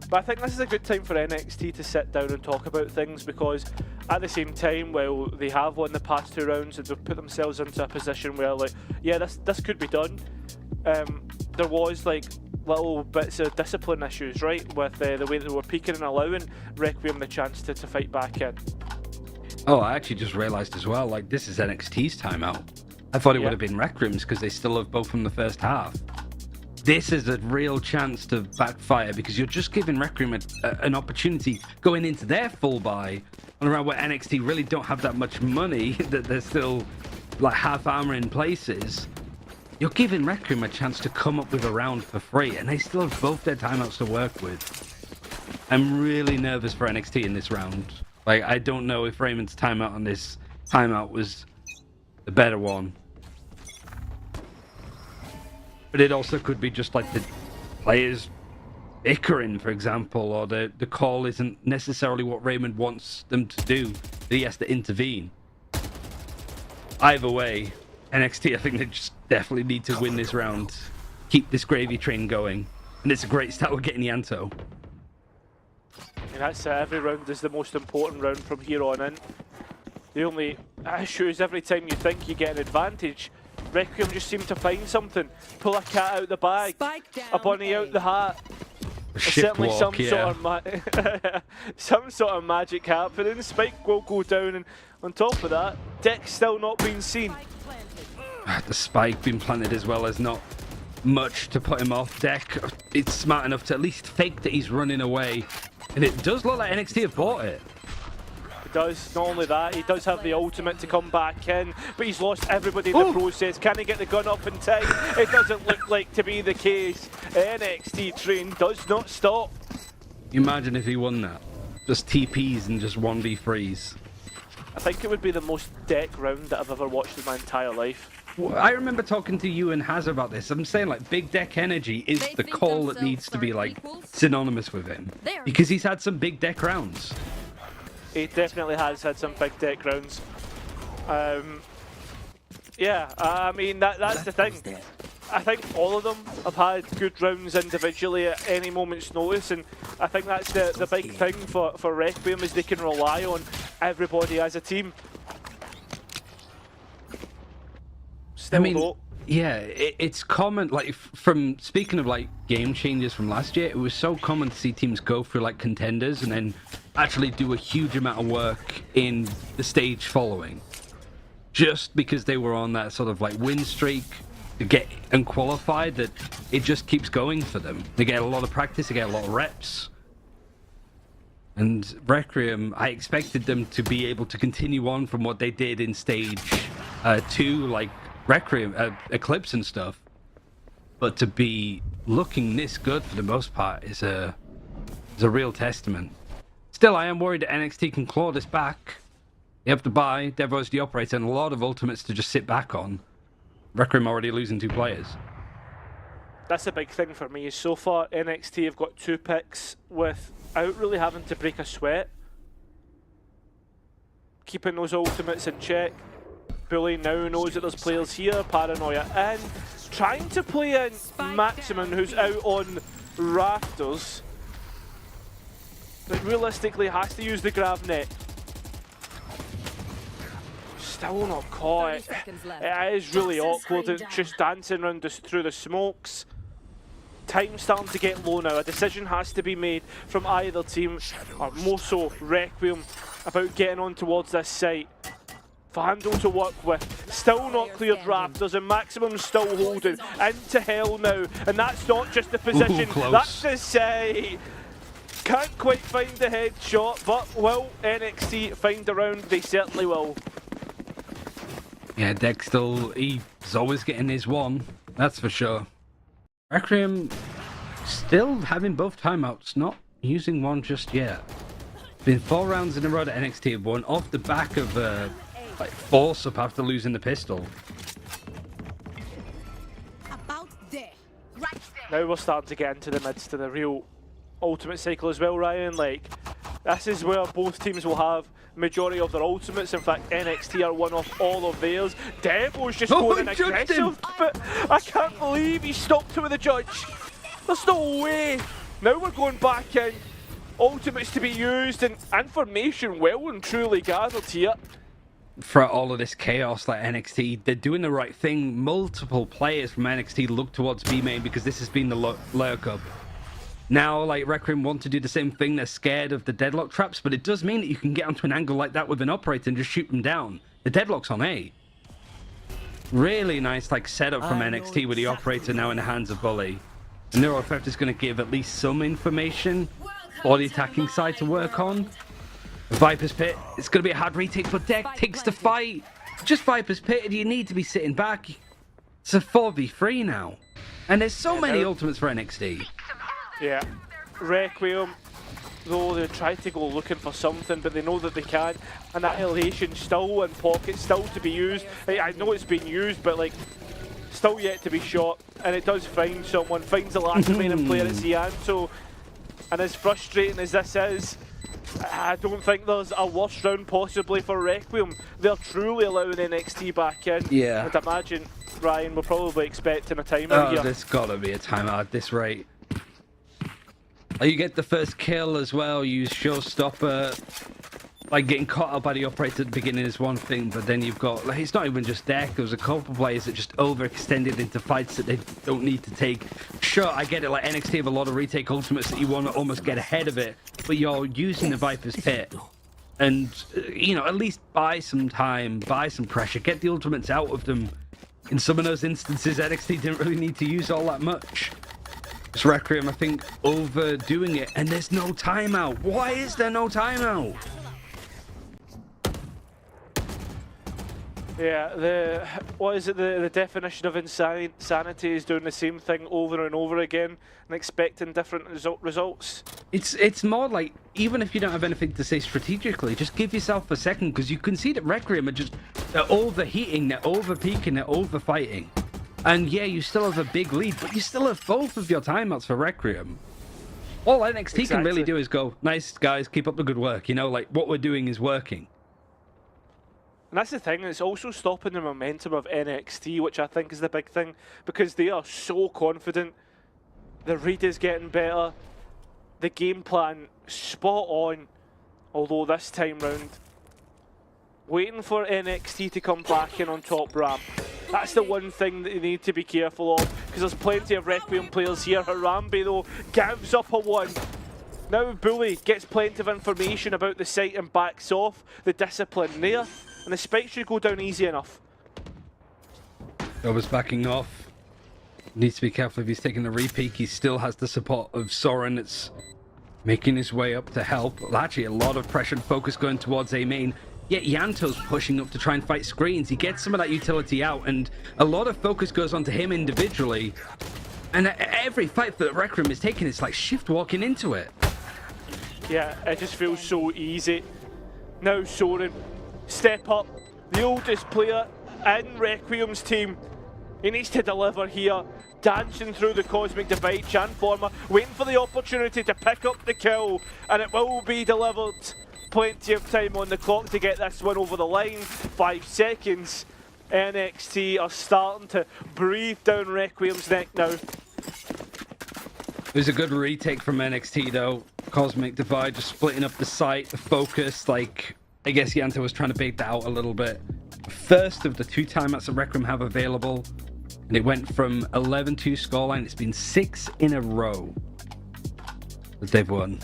But I think this is a good time for NXT to sit down and talk about things, because at the same time, while they have won the past 2 rounds and they've put themselves into a position where, like, yeah, this could be done, there was, like, little bits of discipline issues, right, with the way that they were peaking and allowing Requiem the chance to fight back in. Oh, I actually just realised as well, like, this is NXT's timeout. I thought it would have been Requiem's because they still have both from the first half. This is a real chance to backfire because you're just giving Requiem an opportunity going into their full buy on a round where NXT really don't have that much money, that they're still like half armor in places. You're giving Requiem a chance to come up with a round for free, and they still have both their timeouts to work with. I'm really nervous for NXT in this round. Like, I don't know if Raymond's timeout on this timeout was the better one. But it also could be just like the players bickering, for example, or the call isn't necessarily what Raymond wants them to do, that he has to intervene. Either way, NXT, I think they just definitely need to win this round, keep this gravy train going, and it's a great start with getting Yanto. And that's every round is the most important round from here on in. The only issue is every time you think you get an advantage, Requiem just seem to find something, pull a cat out the bag, a bunny out the hat. Certainly walk, some sort of magic happening. Spike will go down, and on top of that, Deck's still not been seen. The spike being planted as well as not much to put him off. Deck, it's smart enough to at least fake that he's running away, and it does look like NXT have bought it. He does. Not only that, he does have the ultimate to come back in, but he's lost everybody in the process. Can he get the gun up in time? It doesn't look like to be the case. NXT train does not stop. Imagine if he won that. Just TPs and just 1v3s. I think it would be the most Deck round that I've ever watched in my entire life. Well, I remember talking to you and Haz about this. I'm saying, like, big Deck energy is the call that needs to be, like, synonymous with him. Because he's had some big Deck rounds. He definitely has had some big Deck rounds. Yeah, I mean, that's the thing. I think all of them have had good rounds individually at any moment's notice, and I think that's the big thing for Requiem, is they can rely on everybody as a team. Still, I mean, though, yeah, it's common, like, from speaking of, like, game changes from last year, it was so common to see teams go through, like, contenders and then actually do a huge amount of work in the stage following. Just because they were on that sort of, like, win streak to get unqualified, that it just keeps going for them. They get a lot of practice, they get a lot of reps. And Requiem, I expected them to be able to continue on from what they did in stage 2, like, Requiem, Eclipse and stuff, but to be looking this good for the most part is a real testament. Still, I am worried that NXT can claw this back. They have to buy, Devo's the operator, and a lot of ultimates to just sit back on. Requiem already losing 2 players. that's a big thing for me. So far, NXT have got 2 picks without really having to break a sweat. Keeping those ultimates in check. Bully now knows that there's players here, Paranoia in. Trying to play in Maximum, who's out on rafters. But realistically has to use the grab net. Still not caught. It is really awkward. It's just dancing around through the smokes. Time's starting to get low now. A decision has to be made from either team, or more so Requiem, about getting on towards this site. Vandal to work with, still not cleared rafters, and Maximum's still holding into hell now, and that's not just the position, that's the site. Can't quite find the headshot, but will NXT find a round? They certainly will. Yeah, Dexter, he's always getting his one. That's for sure. Requiem still having both timeouts, not using one just yet. Been 4 rounds in a row that NXT have won off the back of like force up after losing the pistol. About there. Right Now we're starting to get into the midst of the real ultimate cycle as well, Ryan. Like, this is where both teams will have majority of their ultimates. In fact, NXT are one off all of theirs. Devo's just going in aggressive, but I can't believe he stopped it with the judge. There's no way. Now we're going back in. Ultimates to be used and information well and truly gathered here. Throughout all of this chaos, like NXT, they're doing the right thing. Multiple players from NXT look towards B main because this has been the Layer Cup. Now, like, Requiem want to do the same thing. They're scared of the deadlock traps, but it does mean that you can get onto an angle like that with an operator and just shoot them down. The deadlock's on A. Really nice, like, setup from NXT with the operator now in the hands of Bully. And Neurotheft is going to give at least some information for the attacking side to work on. Viper's Pit, it's going to be a hard retake, but Deck takes the fight. Just Viper's Pit, you need to be sitting back. It's a 4v3 now. And there's so many ultimates for NXT. Yeah, Requiem, though they try to go looking for something, but they know that they can't. Annihilation still in pocket, still to be used. I know it's been used, but like, still yet to be shot. And it does find someone, finds the last remaining player, it's Yanto. And as frustrating as this is, I don't think there's a worse round possibly for Requiem. They're truly allowing NXT back in. Yeah. And imagine, Ryan, we're probably expecting a timeout here. There's gotta be a timeout at this rate. You get the first kill as well, use showstopper. Like, getting caught out by the operator at the beginning is one thing, but then you've got, like, it's not even just Deck. There's a couple of players that just overextended into fights that they don't need to take. Sure, I get it, like, NXT have a lot of retake ultimates that you want to almost get ahead of it, but you're using the Viper's Pit. And, you know, at least buy some time, buy some pressure, get the ultimates out of them. In some of those instances, NXT didn't really need to use all that much. It's Requiem, I think, overdoing it, and there's no timeout. Why is there no timeout? Yeah, the definition of insanity is doing the same thing over and over again and expecting different results. It's more like, even if you don't have anything to say strategically, just give yourself a second, because you can see that Requiem are they're overheating, they're overpeaking, they're overfighting. And yeah, you still have a big lead, but you still have both of your timeouts for Requiem. All NXT can really do is go, nice guys, keep up the good work, you know, like, what we're doing is working. And that's the thing, it's also stopping the momentum of NXT, which I think is the big thing, because they are so confident. The read is getting better, the game plan spot on, although this time round, waiting for NXT to come back in on top ramp. That's the one thing that you need to be careful of, because there's plenty of Requiem players here. Harambe, though, gives up a one. Now Bully gets plenty of information about the site and backs off. The discipline there, and the spike should go down easy enough. Gober's backing off. Needs to be careful if he's taking a repeat. He still has the support of Soren that's making his way up to help. Well, actually, a lot of pressure and focus going towards A main. Yet Yanto's pushing up to try and fight screens. He gets some of that utility out, and a lot of focus goes onto him individually. And every fight that Requiem is taking, it's like shift walking into it. Yeah, it just feels so easy. Now Soren, step up. The oldest player in Requiem's team. He needs to deliver here. Dancing through the cosmic divide, Chanformer waiting for the opportunity to pick up the kill, and it will be delivered. Plenty of time on the clock to get this one over the line. 5 seconds. NXT are starting to breathe down Requiem's neck now. It was a good retake from NXT though. Cosmic Divide just splitting up the site, the focus. Like, I guess Yanto was trying to bait that out a little bit. First of the 2 timeouts that Requiem have available, and it went from 11-2 scoreline. It's been 6 in a row that they've won.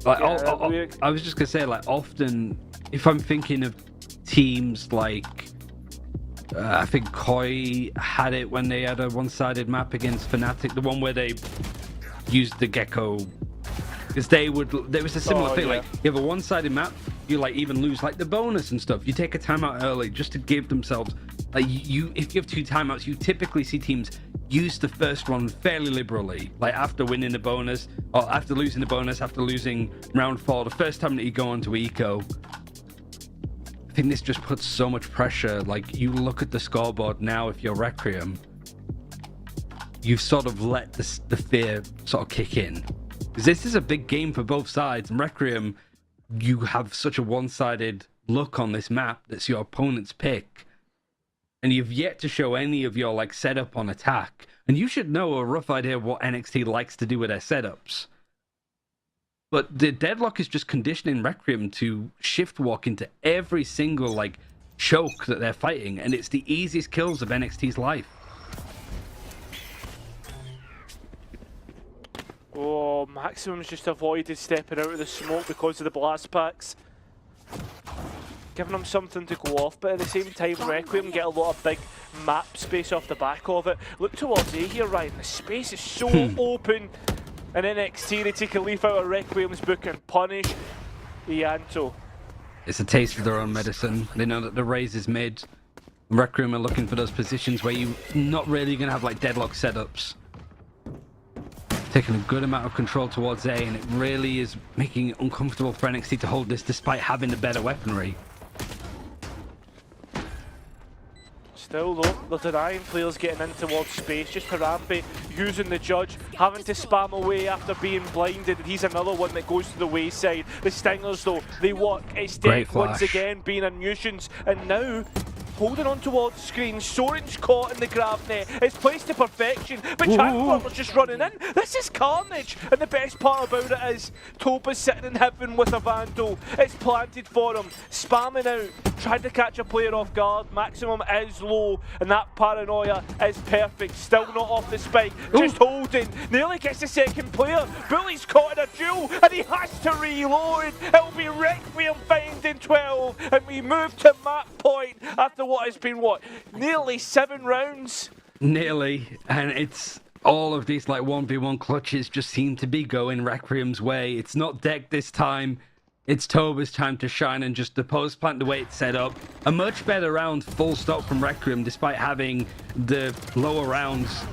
Like, Yeah, I was just gonna say, like, often if I'm thinking of teams like I think Koi had it when they had a one-sided map against Fnatic, the one where they used the Gecko because there was a similar thing. yeah. Like, you have a one-sided map, you like even lose like the bonus and stuff. You take a timeout early just to give themselves like if you have 2 timeouts, you typically see teams use the first one fairly liberally. Like after winning the bonus or after losing the bonus, after losing round 4, the first time that you go onto eco. I think this just puts so much pressure. Like, you look at the scoreboard now, if you're Requiem, you've sort of let the fear sort of kick in. Because this is a big game for both sides. And Requiem, you have such a one-sided look on this map that's your opponent's pick. And you've yet to show any of your like setup on attack. And you should know a rough idea of what NXT likes to do with their setups. But the deadlock is just conditioning Requiem to shift walk into every single like choke that they're fighting, and it's the easiest kills of NXT's life. Oh, Maximum's just avoided stepping out of the smoke because of the blast packs. Giving him something to go off, but at the same time, Requiem get a lot of big map space off the back of it. Look towards A here, Ryan. The space is so open. And NXT, they take a leaf out of Requiem's book and punish Ianto. It's a taste of their own medicine. They know that the raise is mid. Requiem are looking for those positions where you're not really going to have like deadlock setups. Taking a good amount of control towards A, and it really is making it uncomfortable for NXT to hold this despite having the better weaponry. Still though, they're denying players getting in towards space. Just Harambe using the judge, having to spam away after being blinded. He's another one that goes to the wayside. The Stingers though, they work. It's Deck once again being a nuisance, and now holding on towards screen. Soren's caught in the grab net. It's placed to perfection, but Transformer's just running in. This is carnage, and the best part about it is Toba's sitting in heaven with a Vandal. It's planted for him, spamming out, trying to catch a player off guard. Maximum is low, and that paranoia is perfect. Still not off the spike, just holding. Nearly gets the second player. Bully's caught in a duel, and he has to reload. It'll be Requiem finding 12, and we move to map point after what has been, nearly 7 rounds? Nearly, and it's all of these like 1v1 clutches just seem to be going Requiem's way. It's not Deck this time. It's Toba's time to shine, and just the post plant, the way it's set up. A much better round, full stop from Requiem, despite having the lower rounds.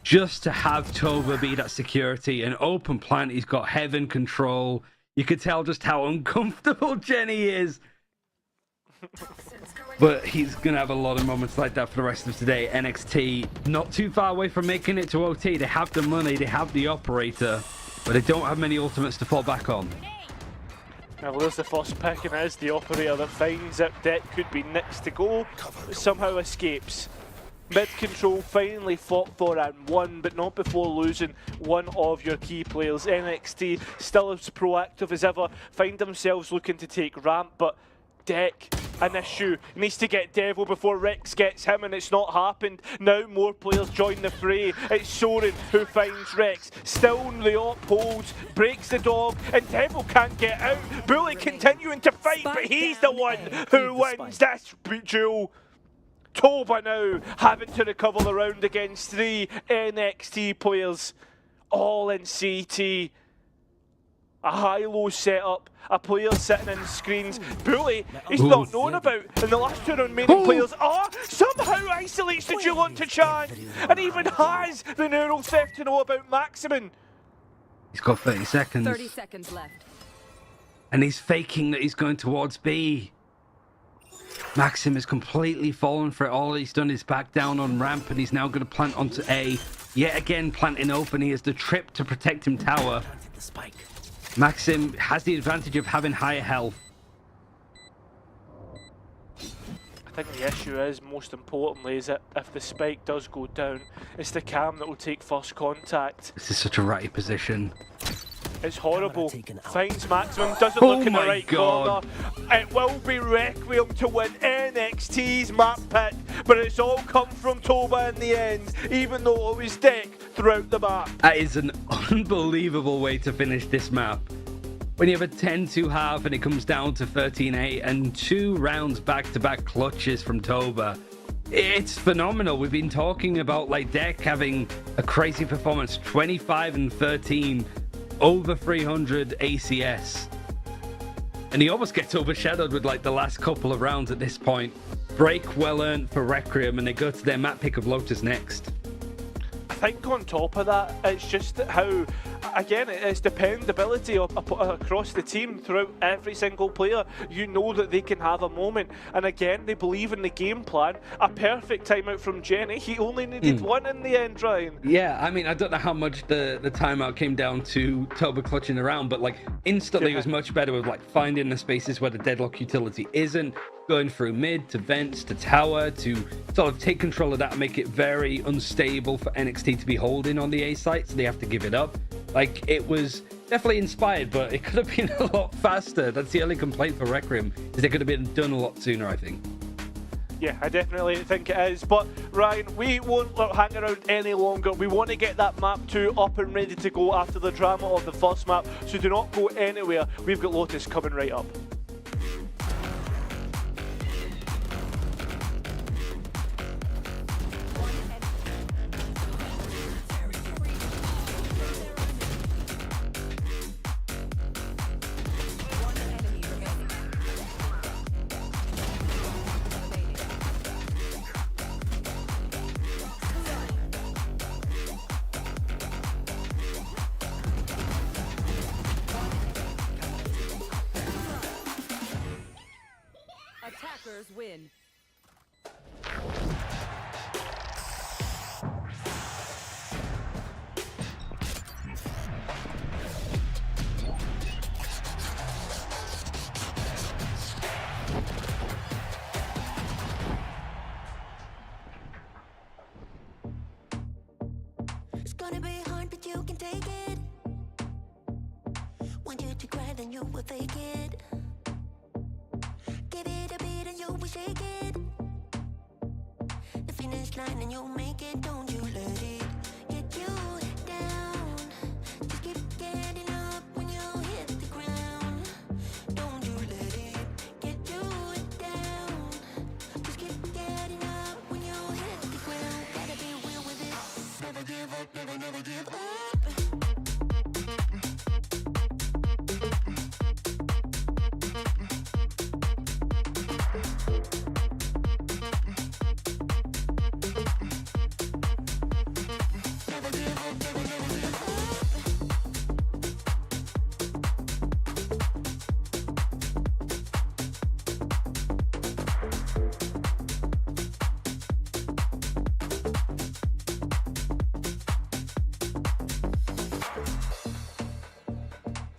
Just to have Toba be that security, an open plant, he's got heaven control. You could tell just how uncomfortable Jenny is. But he's going to have a lot of moments like that for the rest of today. NXT not too far away from making it to OT. They have the money, they have the operator, but they don't have many ultimates to fall back on. Now there's the first pick, and it is the operator that finds it. Deck could be next to go, but somehow escapes. Mid-control finally fought for and won, but not before losing one of your key players. NXT still as proactive as ever, find themselves looking to take ramp, but Deck, an issue. Needs to get Devil before Rex gets him, and it's not happened. Now more players join the fray. It's Soren who finds Rex. Still the op holds, breaks the dog, and Devil can't get out. Bully continuing to fight, but he's the one who wins this duel. Toba now having to recover the round against 3 NXT players, all in CT. A high-low setup, a player sitting in screens. Bully, he's not known about in the last 2 remaining players. Somehow isolates the duel onto Chan, and even has the neural theft to know about Maximum. He's got 30 seconds. 30 seconds left. And he's faking that he's going towards B. Maxim has completely fallen for it. All he's done is back down on ramp, and he's now going to plant onto A. Yet again, planting open. He has the trip to protect him tower. Maxim has the advantage of having higher health. I think the issue is, most importantly, is that if the spike does go down, it's the cam that will take first contact. This is such a ratty position. It's horrible. Finds Maximum, doesn't look in the right corner. It will be Requiem to win NXT's map pick, but it's all come from Toba in the end, even though it was Deck throughout the map. That is an unbelievable way to finish this map. When you have a 10-2 half and it comes down to 13-8 and 2 rounds back-to-back clutches from Toba. It's phenomenal. We've been talking about like Deck having a crazy performance, 25 and 13. over 300 ACS. And he almost gets overshadowed with like the last couple of rounds at this point. Break well earned for Requiem, and they go to their map pick of Lotus next. I think on top of that, it's just how, again, it's dependability across the team throughout every single player. You know that they can have a moment, and again, they believe in the game plan. A perfect timeout from Jenny. He only needed one in the end, Ryan. Yeah, I mean, I don't know how much the timeout came down to Toba clutching around, but like instantly it was much better with like finding the spaces where the deadlock utility isn't, going through mid to vents to tower to sort of take control of that and make it very unstable for NXT to be holding on the A site, so they have to give it up. Like, it was definitely inspired, but it could have been a lot faster. That's the only complaint for Requiem, is they could have been done a lot sooner, I think. Yeah, I definitely think it is. But Ryan, we won't hang around any longer. We want to get that map 2 up and ready to go after the drama of the first map, so do not go anywhere. We've got Lotus coming right up. Attackers win. It's gonna be hard, but you can take it. Want you to cry, then you will fake it. Give it a beat and you will shake it. The finish line and you'll make it. Don't you let it get you down. Just keep getting up when you hit the ground. Don't you let it get you down. Just keep getting up when you hit the ground. Gotta be real with it. Never give up, never give up.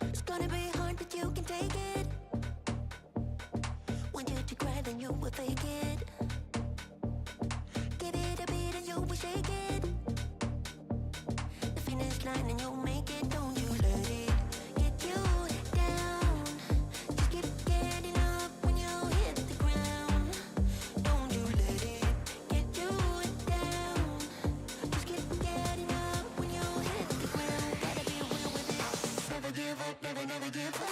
It's gonna be hard, but you can take it. Want you to cry, then you will fake it. Give it a beat and you will shake it. The finish line and you'll make it. Don't you let it get you down. Just keep getting up when you hit the ground. Don't you let it get you down. Just keep getting up when you hit the ground. Gotta be real with it. Never give up, never give up.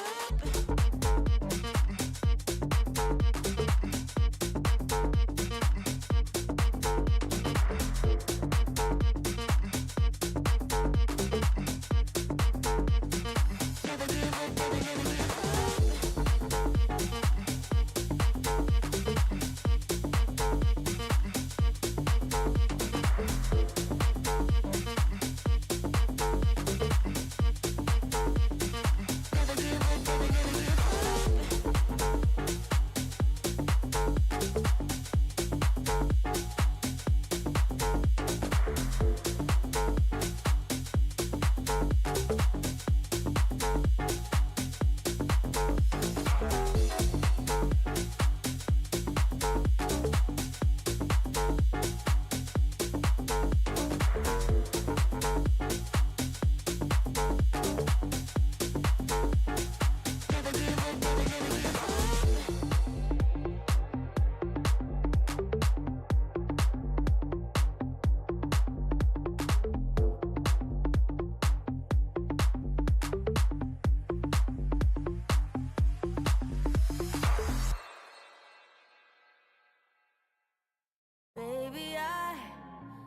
Baby, I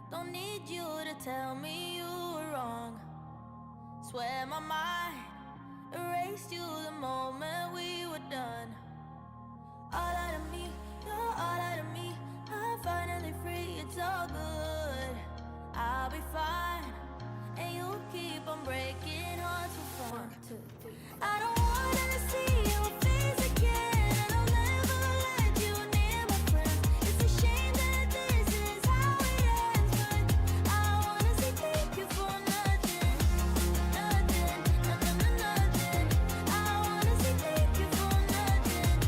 don't need you to tell me you were wrong. Swear my mind embraced you the moment we were done. All out of me, you're all out of me. I'm finally free, it's all good. I'll be fine, and you'll keep on breaking hearts for fun. 1, 2, 3. I don't wanna see your face again, and I'll never let you near my friends. It's a shame that this is how it ends, but I wanna say thank you for nothing, nothing, nothing, nothing. I wanna say thank you for nothing,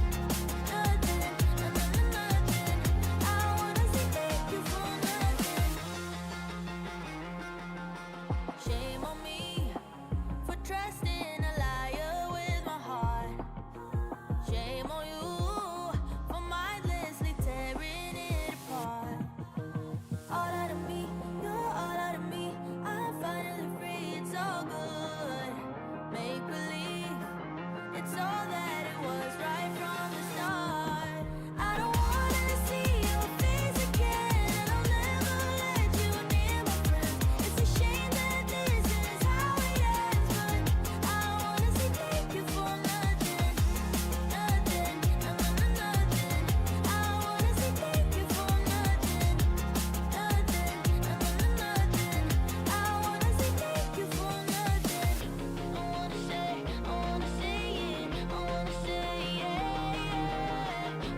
nothing, nothing, nothing. I wanna say thank you for nothing. Shame on me for trusting a liar with my heart. Shame on you for mindlessly tearing it apart. All out of me, you're all out of me. I'm finally free, it's all good. Make believe, it's all that it was right from the start. I don't wanna see your face again, and I'll never let you near my friends. It's a shame that this is how it ends, but I wanna say thank you for nothing, nothing, nothing, nothing. I wanna say thank you for nothing, nothing, nothing, nothing. I wanna say thank you for nothing. I wanna say it. I wanna say it, yeah.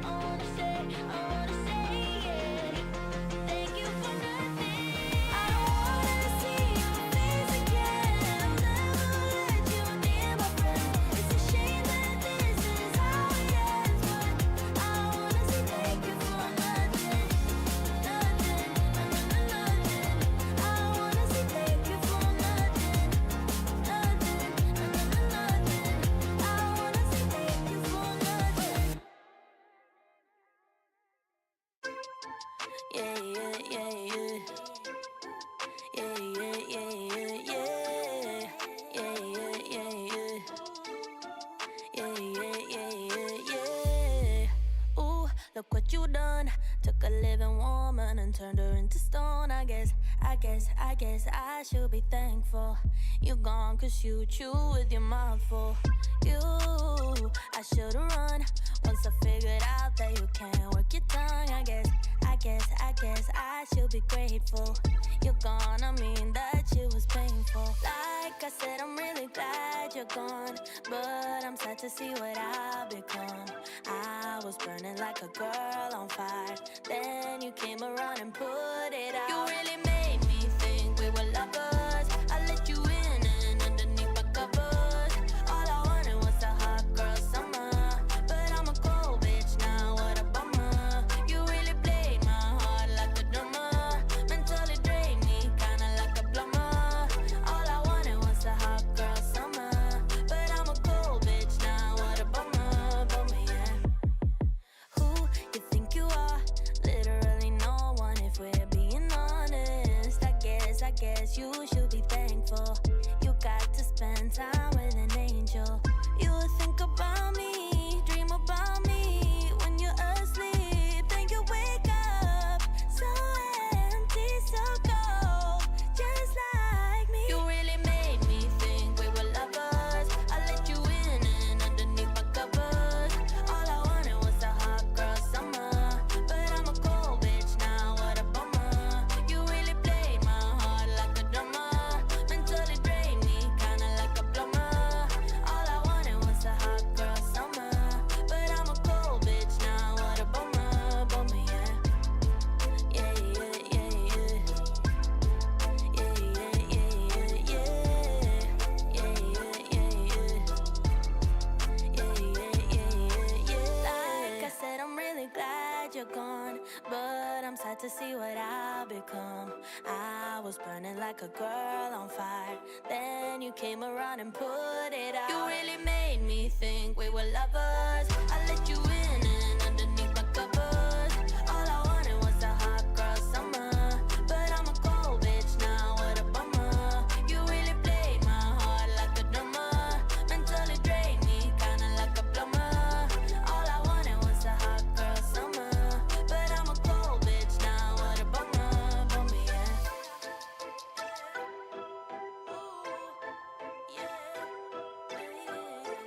I wanna say it. Thank you for nothing. I don't wanna see your face again, and I'll never let you near my friends. It's a shame that this is how it ends, but I wanna say thank you for nothing, nothing, nothing, nothing. I wanna say thank you for nothing, nothing, nothing, nothing. I wanna say thank you for nothing. Yeah, yeah, yeah, yeah. Yeah, yeah, yeah, yeah, yeah. Yeah, yeah, yeah, yeah. Yeah, yeah, yeah, yeah, yeah. Ooh, look what you done. Took a living woman and turned her into stone. I guess I should be thankful. You gone 'cause you chew with your mouth full. You, I should've run once I figured out that you can't work your tongue. I guess I should be grateful. You're gone, I mean that shit was painful. Like I said, I'm really glad you're gone, but I'm sad to see what I've become. I was burning like a girl on fire, then you came around and put it out. You really made me think we were lovers. I let you in and underneath my covers. All I wanted was a hot girl summer, but I'm a cold bitch now, what a bummer. You really played my heart like a drummer, mentally drained me kinda like a plumber. All I wanted was a hot girl summer, but I'm a cold bitch now, what a bummer, bummer, yeah. Who you think you are? Literally no one, if we're being honest. I guess you should be thankful. You got to spend time with an angel. You would think about me, dream about me when you're asleep. Then you wake up so empty, so cold, just like me. You really made me think we were lovers. I let you in and underneath my covers. All I wanted was a hot girl summer, but I'm a cold bitch now, what a bummer. You really played my heart like a drummer, mentally drained me kinda like a plumber. All I wanted was a hot girl summer, but I'm a cold bitch now, what a bummer, bummer, yeah. Yeah, yeah, yeah, yeah. Yeah, yeah, yeah, yeah, yeah. Yeah, yeah, yeah, yeah. Yeah, yeah, yeah, yeah, yeah. Like I said, I'm really glad you're gone, but I'm sad to see what I've become. I was burning like a girl on fire, then you came around and put it out. You really made me think we were lovers. I let you in and underneath my covers. All I wanted was a hot girl summer, but I'm a cold bitch now, what a bummer. You really played my heart like a drummer, mentally drained me kinda like a plumber. All I wanted was a hot girl summer, but I'm a cold bitch now, what a bummer, bummer, yeah. Ooh, yeah, yeah.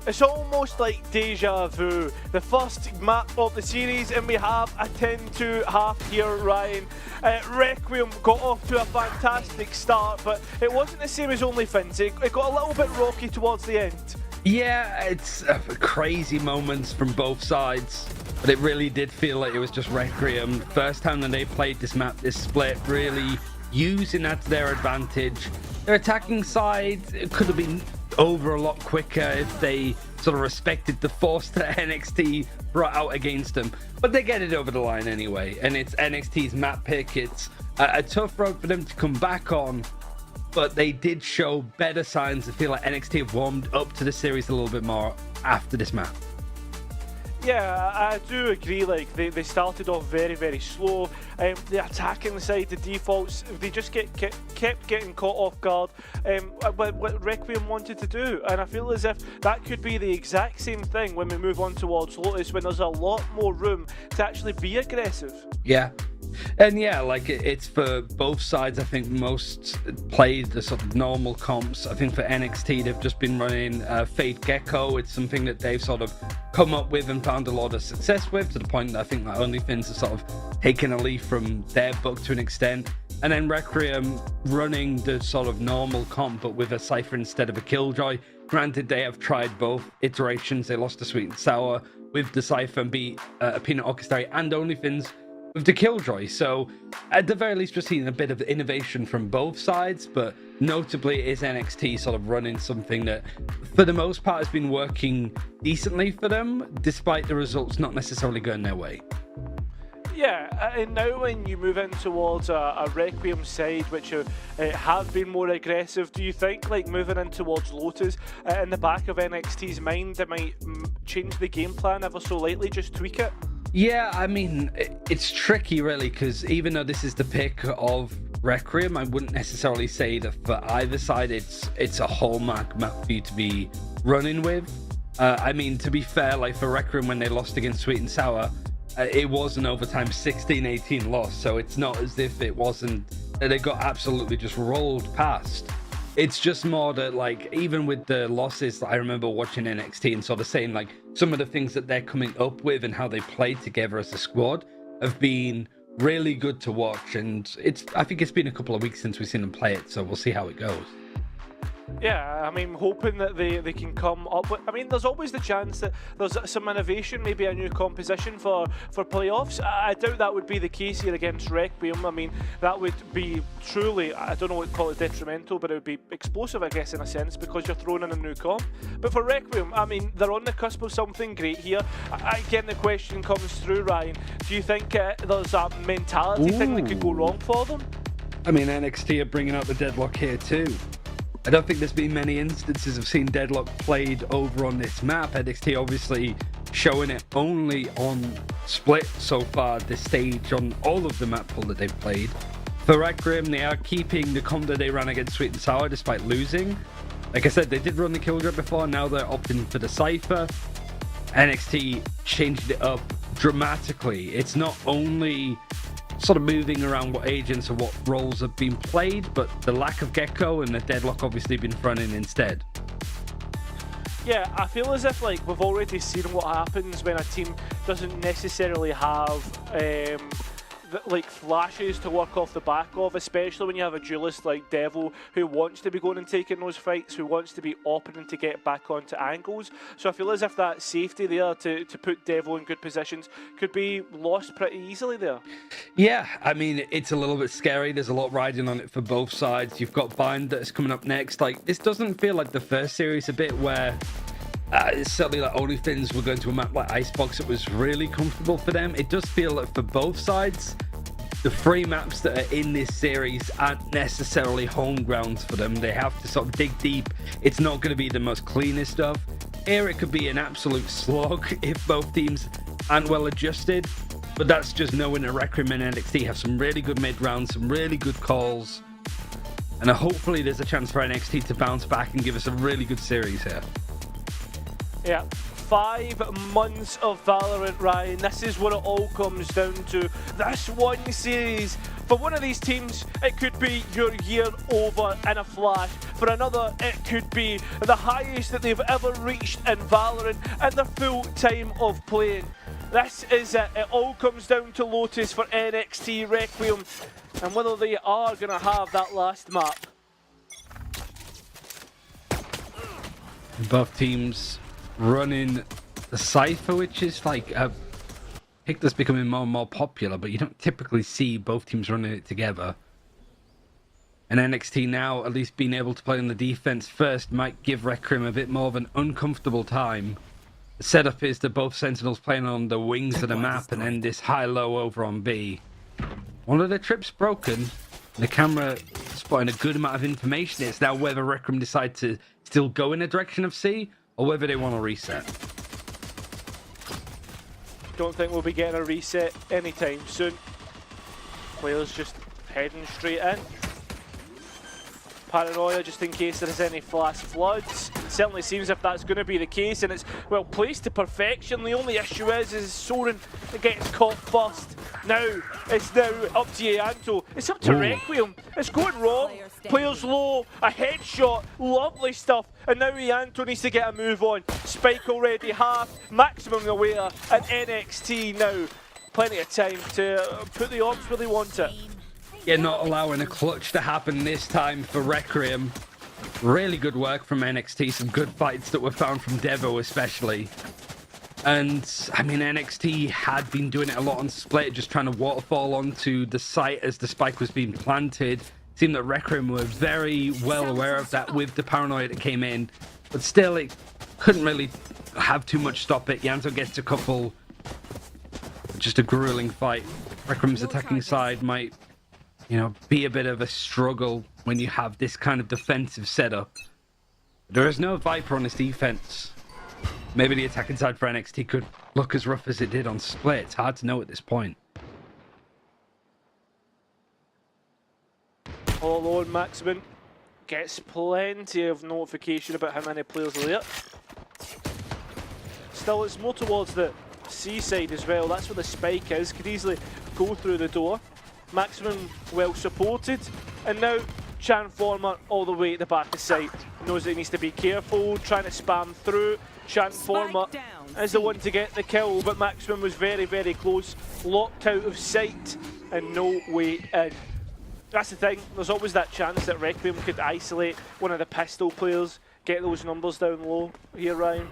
It's almost like deja vu. The first map of the series, and we have a 10-2 half here, Ryan. Requiem got off to a fantastic start, but it wasn't the same as OnlyFins. It got a little bit rocky towards the end. Yeah, it's crazy moments from both sides, but it really did feel like it was just Requiem. First time that they played this map, this split, really using that to their advantage. Their attacking side could have been over a lot quicker if they sort of respected the force that NXT brought out against them, but they get it over the line anyway, and it's NXT's map pick. It's a tough road for them to come back on, but they did show better signs. I feel like NXT have warmed up to the series a little bit more after this map. Yeah, I do agree. Like they started off very, very slow. The attacking side, the defaults, they just kept getting caught off guard. What Requiem wanted to do, and I feel as if that could be the exact same thing when we move on towards Lotus, when there's a lot more room to actually be aggressive. Yeah. And yeah, like it's for both sides. I think most played the sort of normal comps. I think for NXT, they've just been running Fade Gecko. It's something that they've sort of come up with and found a lot of success with, to the point that I think that OnlyFins have sort of taken a leaf from their book to an extent. And then Requiem running the sort of normal comp, but with a Cypher instead of a Killjoy. Granted, they have tried both iterations. They lost the Sweet and Sour with the Cypher and beat a Peanut Orchestrator and OnlyFins with the Killjoy. So at the very least, we're seeing a bit of innovation from both sides, but notably is NXT sort of running something that for the most part has been working decently for them, despite the results not necessarily going their way. Yeah, and now when you move in towards a Requiem side, which have been more aggressive, do you think, like, moving in towards Lotus, in the back of NXT's mind, they might change the game plan ever so lightly, just tweak it? Yeah, I mean, it's tricky really, because even though this is the pick of Requiem, I wouldn't necessarily say that for either side it's a hallmark map for you to be running with. I mean, to be fair, like for Requiem, when they lost against Sweet and Sour, it was an overtime 16-18 loss, so it's not as if it wasn't that they got absolutely just rolled past. It's just more that, like, even with the losses, I remember watching NXT and sort of saying, like, some of the things that they're coming up with and how they play together as a squad have been really good to watch. And I think it's been a couple of weeks since we've seen them play it, so we'll see how it goes. Yeah, I mean, hoping that they can come up with... I mean, there's always the chance that there's some innovation, maybe a new composition for playoffs. I doubt that would be the case here against Requiem. I mean, that would be truly, I don't know what to call it, detrimental, but it would be explosive, I guess, in a sense, because you're throwing in a new comp. But for Requiem, I mean, they're on the cusp of something great here. Again, the question comes through, Ryan. Do you think there's a mentality thing that could go wrong for them? I mean, NXT are bringing out the deadlock here too. I don't think there's been many instances of seeing Deadlock played over on this map. NXT obviously showing it only on Split so far at this stage on all of the map pool that they've played. For Requiem, they are keeping the comp that they ran against Sweet and Sour despite losing. Like I said, they did run the Killjoy before, now they're opting for the Cypher. NXT changed it up dramatically. It's not only sort of moving around what agents or what roles have been played, but the lack of Gecko and the Deadlock obviously been running instead. Yeah, I feel as if, like, we've already seen what happens when a team doesn't necessarily have like flashes to work off the back of, especially when you have a duelist like Devil who wants to be going and taking those fights, who wants to be opening to get back onto angles. So I feel as if that safety there to put Devil in good positions could be lost pretty easily there. Yeah, I mean, it's a little bit scary. There's a lot riding on it for both sides. You've got Bind that's coming up next. Like, this doesn't feel like the first series a bit where certainly like OnlyFins were going to a map like Icebox. It was really comfortable for them. It does feel like for both sides, the three maps that are in this series aren't necessarily home grounds for them. They have to sort of dig deep. It's not going to be the most cleanest stuff. Here it could be an absolute slog if both teams aren't well adjusted. But that's just knowing that Requiem and NXT have some really good mid-rounds, some really good calls. And hopefully there's a chance for NXT to bounce back and give us a really good series here. Yeah, 5 months of Valorant, Ryan. This is what it all comes down to. This one series, for one of these teams, it could be your year over in a flash. for another. It could be the highest that they've ever reached in Valorant in the full time of playing. This is it. It all comes down to Lotus for NXT Requiem and whether they are going to have that last map. Both teams running the Cypher, which is like a pick that's becoming more and more popular, but you don't typically see both teams running it together. And NXT now, at least being able to play on the defense first, might give Requiem a bit more of an uncomfortable time. The setup is that both Sentinels playing on the wings of the map and then this high-low over on B. One of the trips broken. The camera spotting a good amount of information. It's now whether Requiem decide to still go in the direction of C or whether they want to reset. Don't think we'll be getting a reset anytime soon. Players just heading straight in. Paranoia just in case there is any flash floods. It certainly seems if that's going to be the case, and it's well placed to perfection. The only issue is Soren gets caught first. Now it's now up to Ianto. It's up to Requiem. It's going wrong. Players low, a headshot, lovely stuff, and now Ianto needs to get a move on. Spike already half, maximum aware, and NXT now plenty of time to put the orbs where they want it. Yeah, not allowing a clutch to happen this time for Requiem. Really good work from NXT, some good fights that were found from Devo especially. And, I mean, NXT had been doing it a lot on Split, just trying to waterfall onto the site as the spike was being planted. It seemed that Requiem were very well aware of that with the paranoia that came in. But still, it couldn't really have too much stop it. Ianto gets a couple. Just a grueling fight. Requiem's attacking side might, you know, be a bit of a struggle when you have this kind of defensive setup. There is no Viper on this defense. Maybe the attacking side for NXT could look as rough as it did on Split. It's hard to know at this point. All alone, Maximin gets plenty of notification about how many players are there. Still, it's more towards the C side as well. That's where the spike is. Could easily go through the door. Maximin well supported, and now Transformer all the way at the back of sight. Knows that he needs to be careful, trying to spam through. Transformer is the one to get the kill, but Maximin was very, very close, locked out of sight, and no way in. That's the thing, there's always that chance that Requiem could isolate one of the pistol players, get those numbers down low here, Ryan.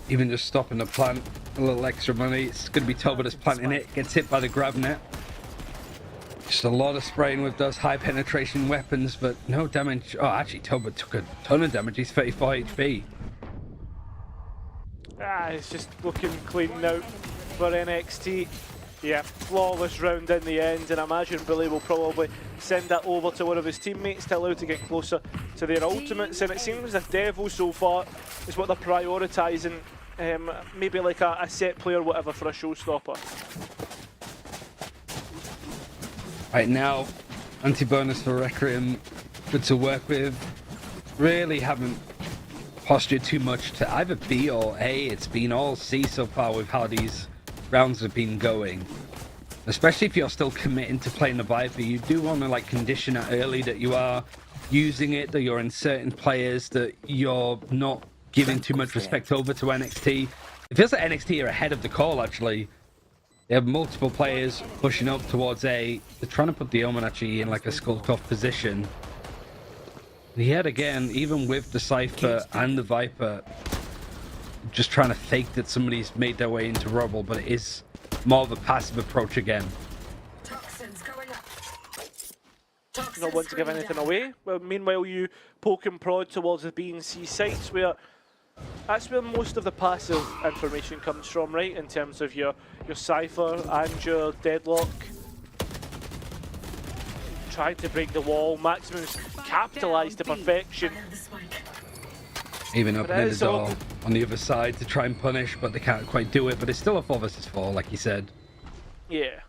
Even just stopping the plant, a little extra money. It's going to be Toba that's planting it, gets hit by the grab net. Just a lot of spraying with those high penetration weapons, but no damage. Oh, actually, Toba took a ton of damage. He's 34 HP. It's just looking clean now for NXT. Yeah, flawless round in the end, and I imagine Billy will probably send that over to one of his teammates to allow to get closer to their ultimates, and it seems that Devil so far is what they're prioritising, maybe like a set player, whatever, for a showstopper. Right now, anti-bonus for Requiem, good to work with. Really haven't postured too much to either B or A. It's been all C so far with how these rounds have been going. Especially if you're still committing to playing the Viper, you do want to like condition it early that you are using it, that you're in certain players, that you're not giving too much respect over to NXT. It feels like NXT are ahead of the call actually. They have multiple players pushing up towards A. They're trying to put the Omen actually in like a Skullcroft position. And yet again, even with the Cypher and the Viper, just trying to fake that somebody's made their way into rubble, but it is more of a passive approach again. Toxins going up. Not want to give anything away. Well, meanwhile, you poke and prod towards the B and C sites, where that's where most of the passive information comes from, right? In terms of your Cypher and your Deadlock. Trying to break the wall. Maximus capitalised to perfection. Even opening the door on the other side to try and punish, but they can't quite do it. But it's still a 4 versus 4, like you said. Yeah.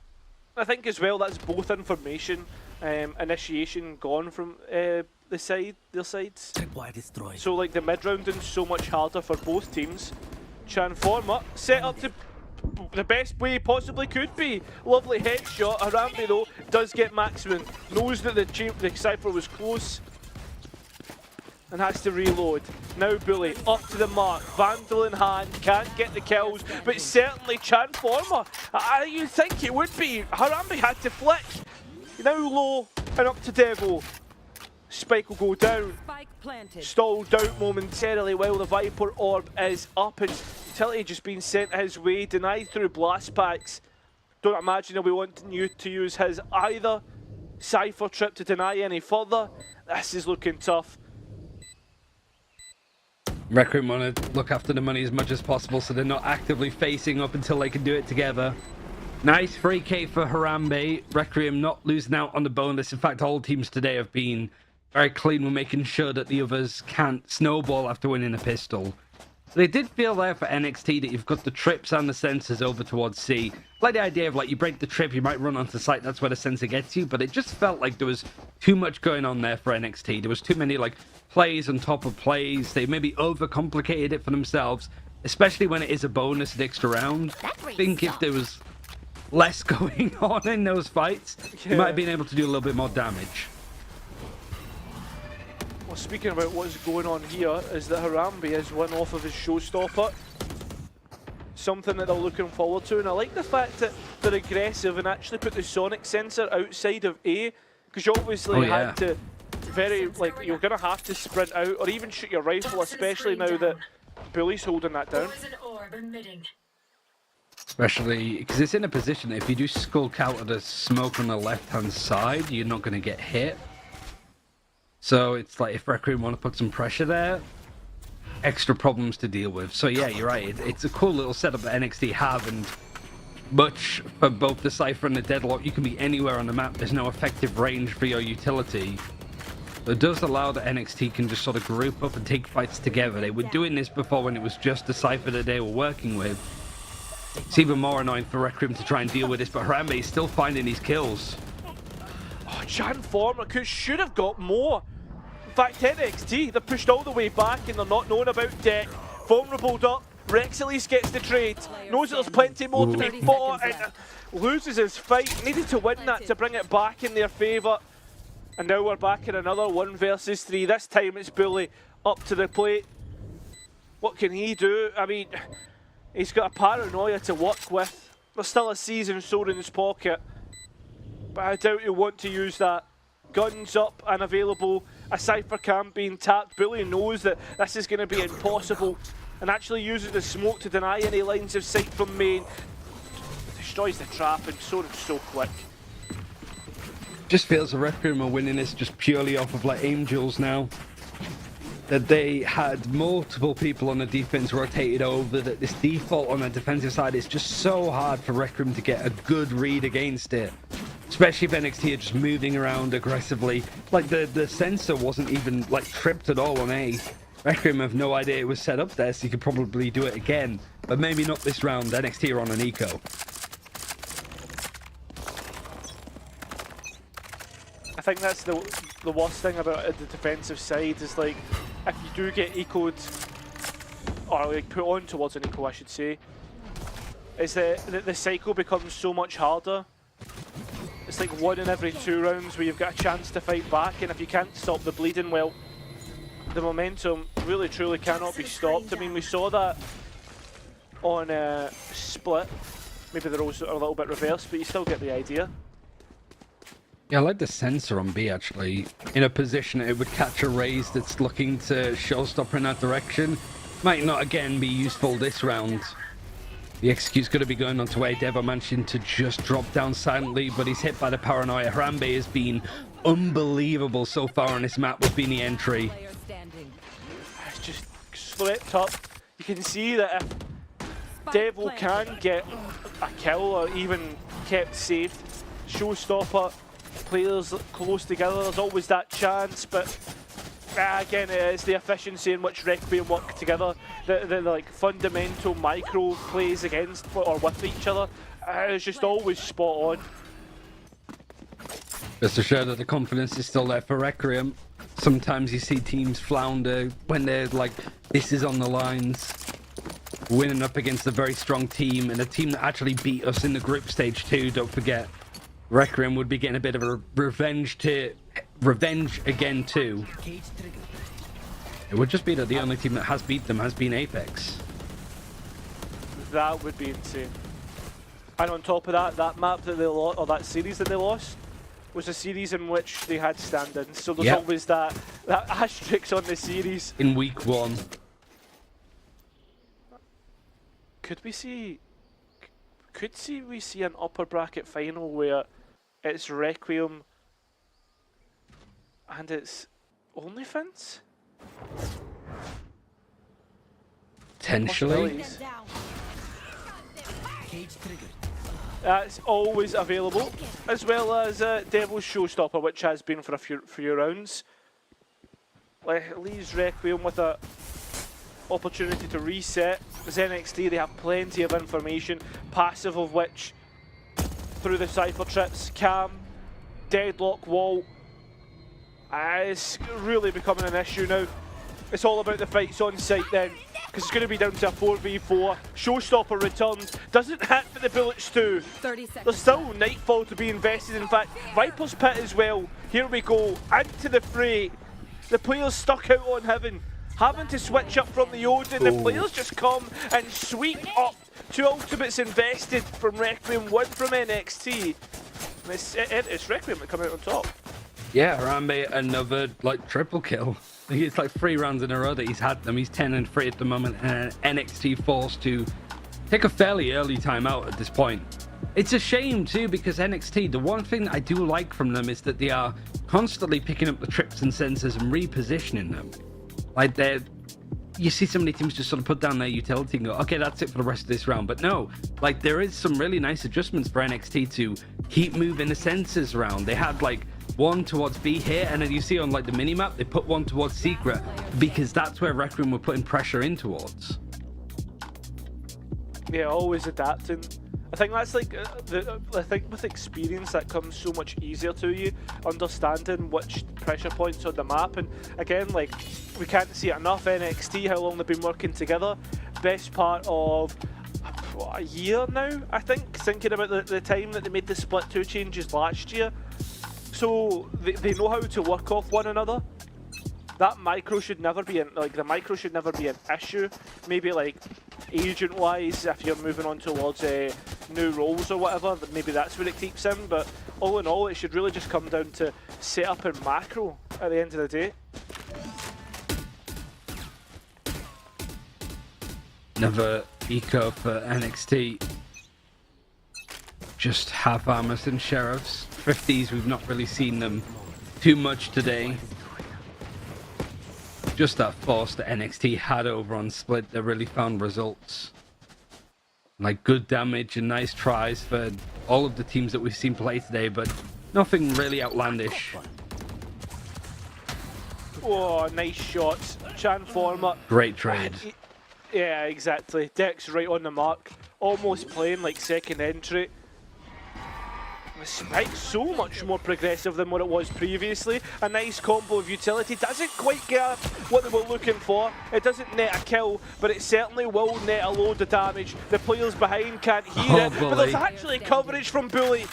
I think as well that's both information, initiation gone from their sides. So like the mid rounding's so much harder for both teams. Transformer set up to the best way he possibly could be. Lovely headshot. Harambe though does get maximum. Knows that the Cypher was close and has to reload. Now Bully up to the mark. Vandal in hand. Can't get the kills, but certainly Transformer. You think it would be. Harambe had to flick. Now low and up to Devil. Spike will go down. Stalled out momentarily while the Viper Orb is up, and Utility just being sent his way, denied through blast packs. Don't imagine he'll be wanting you to use his either. Cypher trip to deny any further. This is looking tough. Requiem want to look after the money as much as possible so they're not actively facing up until they can do it together. Nice 3k for Harambe. Requiem not losing out on the bonus. In fact, all teams today have been very clean with making sure that the others can't snowball after winning a pistol. They did feel there for NXT that you've got the trips and the sensors over towards C. Like the idea of like you break the trip, you might run onto site, that's where the sensor gets you, but it just felt like there was too much going on there for NXT. There was too many like plays on top of plays. They maybe overcomplicated it for themselves, especially when it is a bonus the extra round. I think if there was less going on in those fights, you might have been able to do a little bit more damage. Well, speaking about what's going on here, is that Harambe is one off of his showstopper. Something that they're looking forward to, and I like the fact that they're aggressive and actually put the sonic sensor outside of A, because you obviously had to you're going to have to sprint out or even shoot your rifle, especially now that Bully's holding that down. Especially because it's in a position that if you do skulk out of the smoke on the left-hand side, you're not going to get hit. So it's like if Requiem want to put some pressure there, extra problems to deal with. So yeah, you're right. It's a cool little setup that NXT have, and much for both the Cypher and the Deadlock, you can be anywhere on the map. There's no effective range for your utility. But it does allow that NXT can just sort of group up and take fights together. They were doing this before when it was just the Cypher that they were working with. It's even more annoying for Requiem to try and deal with this, but Harambe is still finding these kills. Oh, Transformer should have got more. In fact, NXT, they're pushed all the way back and they're not knowing about deck. Vulnerable up. Rex at least gets the trade. Knows that there's plenty more to be fought and loses his fight. Needed to win that to bring it back in their favour. And now we're back in another 1 versus 3. This time it's Bully up to the plate. What can he do? I mean, he's got a paranoia to work with. There's still a season sword in his pocket. But I doubt he'll want to use that. Guns up and available. A Cypher cam being tapped. Bully knows that this is going to be impossible and actually uses the smoke to deny any lines of sight from main. Destroys the trap and so quick. Just feels the Requiem are winning this just purely off of like Angels now. That they had multiple people on the defense rotated over, that this default on the defensive side is just so hard for Requiem to get a good read against it. Especially if NXT are just moving around aggressively. Like the sensor wasn't even like tripped at all on A. Requiem have no idea it was set up there, so you could probably do it again. But maybe not this round. NXT are on an eco. I think that's the worst thing about the defensive side is like if you do get ecoed or like put on towards an eco, I should say, is that the cycle becomes so much harder. It's like 1 in every 2 rounds where you've got a chance to fight back, and if you can't stop the bleeding, well, the momentum really truly cannot be stopped. I mean, we saw that on Split. Maybe the roles are a little bit reversed, but you still get the idea. Yeah, I like the sensor on B actually. In a position it would catch a raise that's looking to showstopper in that direction. Might not again be useful this round. The execute's going to be going on to A. Devo managing to just drop down silently, but he's hit by the paranoia. Harambe has been unbelievable so far on this map with being the entry. It's just slipped up. You can see that if Devil can get a kill or even kept safe, showstopper, players close together, there's always that chance, but again, it is the efficiency in which Requiem work together, the like fundamental micro plays against or with each other. It's just always spot on. Just to show that the confidence is still there for Requiem. Sometimes you see teams flounder when they're like, this is on the lines. winning up against a very strong team and a team that actually beat us in the group stage too. Don't forget, Requiem would be getting a bit of a revenge again too. It would just be that the only team that has beat them has been Apex. That would be insane. And on top of that, that map that they lost, or that series that they lost, was a series in which they had stand-ins. So there's always that asterisk on the series. In week 1. Could we see an upper bracket final where it's Requiem and it's OnlyFans? Potentially. That's always available, as well as Devil's Showstopper, which has been for a few rounds. Like, leaves Requiem with a opportunity to reset. As NXT, they have plenty of information, passive of which, through the Cypher trips, Cam, Deadlock, Wall, it's really becoming an issue now. It's all about the fights on site then, because it's going to be down to a 4v4. Showstopper returns, doesn't hit, but the bullets do. There's still Nightfall to be invested. In fact, Viper's Pit as well. Here we go, into the fray. The players stuck out on Heaven, having to switch up from the Odin. The players just come and sweep up. 2 ultimates invested from Requiem, 1 from NXT. And it's Requiem that come out on top. Yeah, Harambe, another like triple kill. It's like 3 rounds in a row that he's had them. He's 10 and 3 at the moment, and NXT forced to take a fairly early timeout at this point. It's a shame too, because NXT, the one thing that I do like from them is that they are constantly picking up the trips and sensors and repositioning them. Like you see so many teams just sort of put down their utility and go, okay, that's it for the rest of this round. But no, like there is some really nice adjustments for NXT to keep moving the sensors around. They had like 1 towards B here, and then you see on like the minimap, they put 1 towards Secret, because that's where Requiem were putting pressure in towards. Yeah, always adapting. I think that's like, I think with experience that comes so much easier to you, understanding which pressure points on the map. And again, like, we can't see it enough, NXT, how long they've been working together. Best part of a year now, I think, thinking about the time that they made the split 2 changes last year. So they know how to work off one another. That micro should never be the micro should never be an issue. Maybe like agent-wise, if you're moving on towards new roles or whatever, maybe that's where it keeps in. But all in all, it should really just come down to setup and macro at the end of the day. Another eco for NXT. Just half armors and sheriffs. 50s, we've not really seen them too much today. Just that force that NXT had over on Split that really found results. Like good damage and nice tries for all of the teams that we've seen play today, but nothing really outlandish. Oh, nice shots. Transformer. Great trade. Yeah, exactly. Deck's right on the mark. Almost playing like second entry. The spike's so much more progressive than what it was previously. A nice combo of utility. Doesn't quite get what they were looking for. It doesn't net a kill, but it certainly will net a load of damage. The players behind can't hear it, but there's actually coverage from Bully.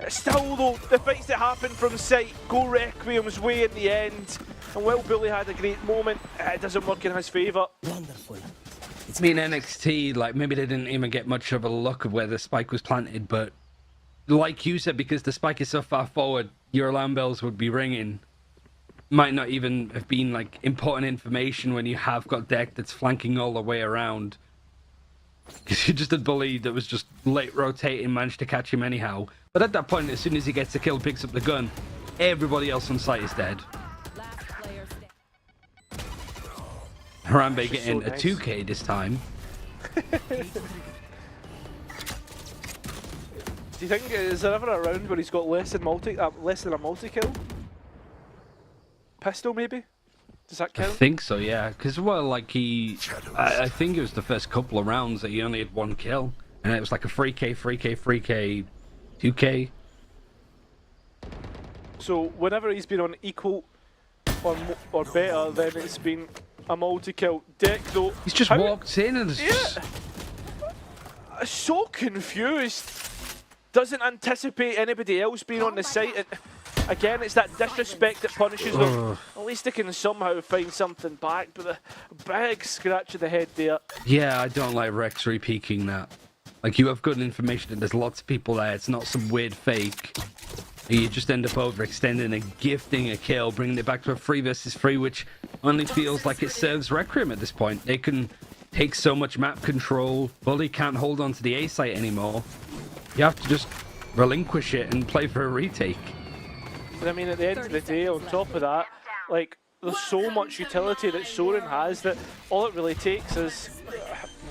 Still though, the fights that happen from sight go Requiem's way in the end. And while Bully had a great moment, it doesn't work in his favour. Wonderful. I mean, NXT, like maybe they didn't even get much of a look of where the spike was planted, but like you said, because the spike is so far forward, your alarm bells would be ringing. Might not even have been like important information when you have got Deck that's flanking all the way around. Because you just had Bully that was just late rotating, managed to catch him anyhow. But at that point, as soon as he gets the kill, picks up the gun, everybody else on site is dead. Harambe getting a 2k this time. Do you think, is there ever a round where he's got less than a multi-kill? Pistol maybe? Does that count? I think so, yeah. Because, well, like I think it was the first couple of rounds that he only had 1 kill. And it was like a 3k, 3k, 3k, 2k. So whenever he's been on equal or better, then it's been a multi-kill. Dick, though... He's just walked in and... Yeah. So confused. Doesn't anticipate anybody else being on the site. And again, it's that disrespect that punishes them. At least they can somehow find something back, but the big scratch of the head there. Yeah, I don't like Rex re-peeking that. Like, you have good information that there's lots of people there. It's not some weird fake. You just end up overextending and gifting a kill, bringing it back to a 3 versus 3, which only feels like it serves Requiem at this point. They can take so much map control. Bully can't hold on to the A site anymore. You have to just relinquish it and play for a retake. But I mean, at the end of the day, on top of that, like, there's so much utility that Soren has that all it really takes is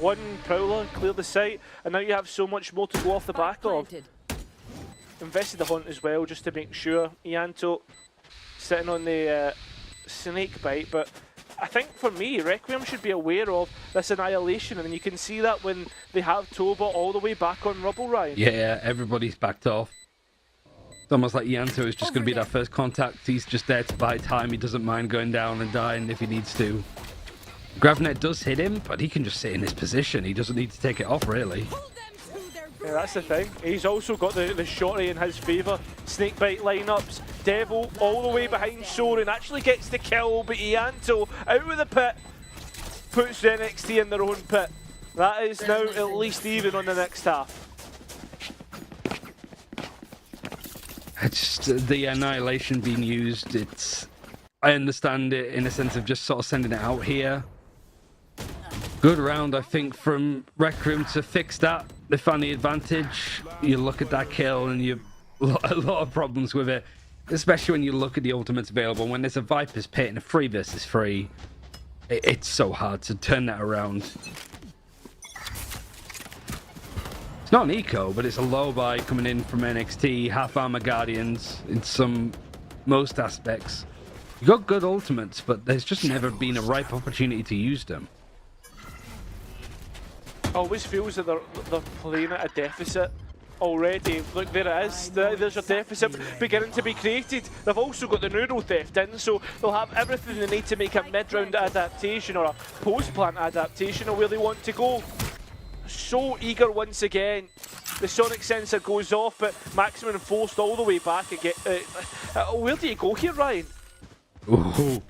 one prowler, clear the site, and now you have so much more to go off the back of. Invested the hunt as well, just to make sure. Ianto sitting on the snake bite, but I think for me, Requiem should be aware of this annihilation, and you can see that when they have Toba all the way back on Rubble, Ryan. Yeah, everybody's backed off. It's almost like Ianto is just going to be that first contact. He's just there to buy time. He doesn't mind going down and dying if he needs to. Gravnet does hit him, but he can just sit in his position. He doesn't need to take it off, really. Yeah, that's the thing. He's also got the shorty in his favour. Snakebite lineups. Devil all the way behind Soren. Actually gets the kill, but Ianto out with the pit. Puts the NXT in their own pit. That is now at least even on the next half. It's just the annihilation being used. I understand it in a sense of just sort of sending it out here. Good round, I think, from Requiem to fix that. They found the advantage. You look at that kill and you a lot of problems with it, especially when you look at the ultimates available. When there's a Viper's Pit in a 3 versus 3, it's so hard to turn that around. It's not an eco, but it's a low buy coming in from NXT, half armor Guardians in most aspects. You got good ultimates, but there's just never been a ripe opportunity to use them. Always feels that they're playing at a deficit already. Look, there it is. There's your deficit beginning to be created. They've also got the neural theft in, so they'll have everything they need to make a mid-round adaptation or a post-plant adaptation of where they want to go. So eager once again. The sonic sensor goes off, but Maximum forced all the way back again. Where do you go here, Ryan? Ooh.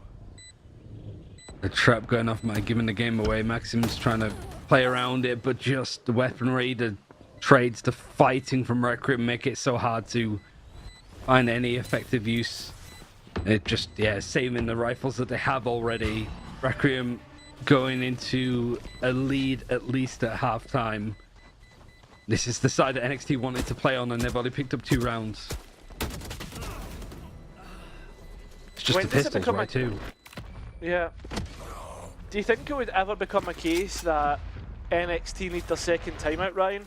The trap going off might giving the game away. Maxim's trying to play around it, but just the weaponry, the trades, the fighting from Requiem make it so hard to find any effective use. It just, yeah, saving the rifles that they have already. Requiem going into a lead at least at halftime. This is the side that NXT wanted to play on, and they've only picked up 2 rounds. It's just the pistols, right, too. Yeah. Do you think it would ever become a case that NXT need their second timeout, Ryan?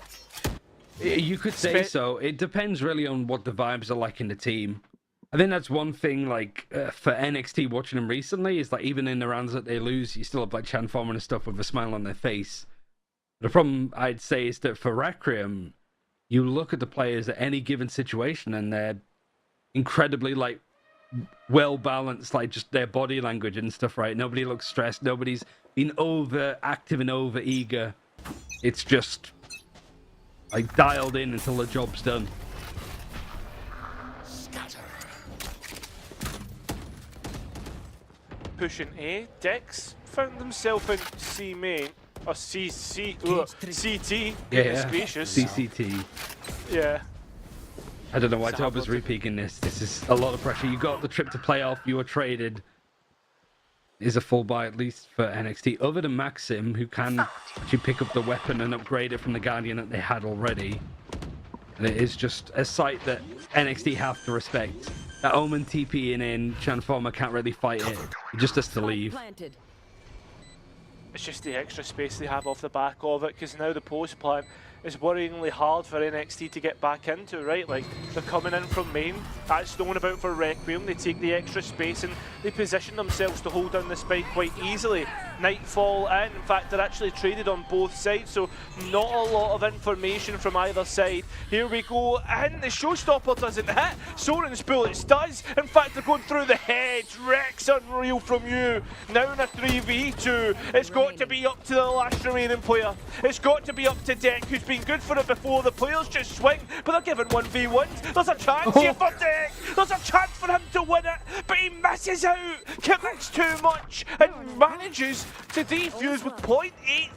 You could say so. It depends really on what the vibes are like in the team. I think that's one thing, like, for NXT watching them recently, is like, even in the rounds that they lose, you still have like Transformer and stuff with a smile on their face. The problem, I'd say, is that for Requiem, you look at the players at any given situation and they're incredibly, like, well balanced, like just their body language and stuff, right? Nobody looks stressed. Nobody's been over active and over eager. It's just like dialed in until the job's done. Pushing A. Dex found himself in C main. Or CT. Yeah, gracious. CCT. Yeah. I don't know why Tob was repeaking this. This is a lot of pressure. You got the trip to playoff. You were traded. Is a full buy at least for NXT. Other than Maxim, who can actually pick up the weapon and upgrade it from the Guardian that they had already. And it is just a site that NXT have to respect. That Omen TPing in, Transformer can't really fight it. He just has to leave. It's just the extra space they have off the back of it, because now the post plan is worryingly hard for NXT to get back into, right? Like, they're coming in from main, that's known about for Requiem, they take the extra space and they position themselves to hold down the spike quite easily. nightfall in. In fact, they're actually traded on both sides, so not a lot of information from either side. Here we go, and the showstopper doesn't hit. Soren's bullets does. In fact, they're going through the heads. Rex, unreal from you. Now in a 3v2. It's got to be up to the last remaining player. It's got to be up to Deck, who's been good for it before. The players just swing, but they're given 1v1s. There's a chance here for Deck. There's a chance for him to win it, but he misses out. Commits too much and manages to defuse with 0.8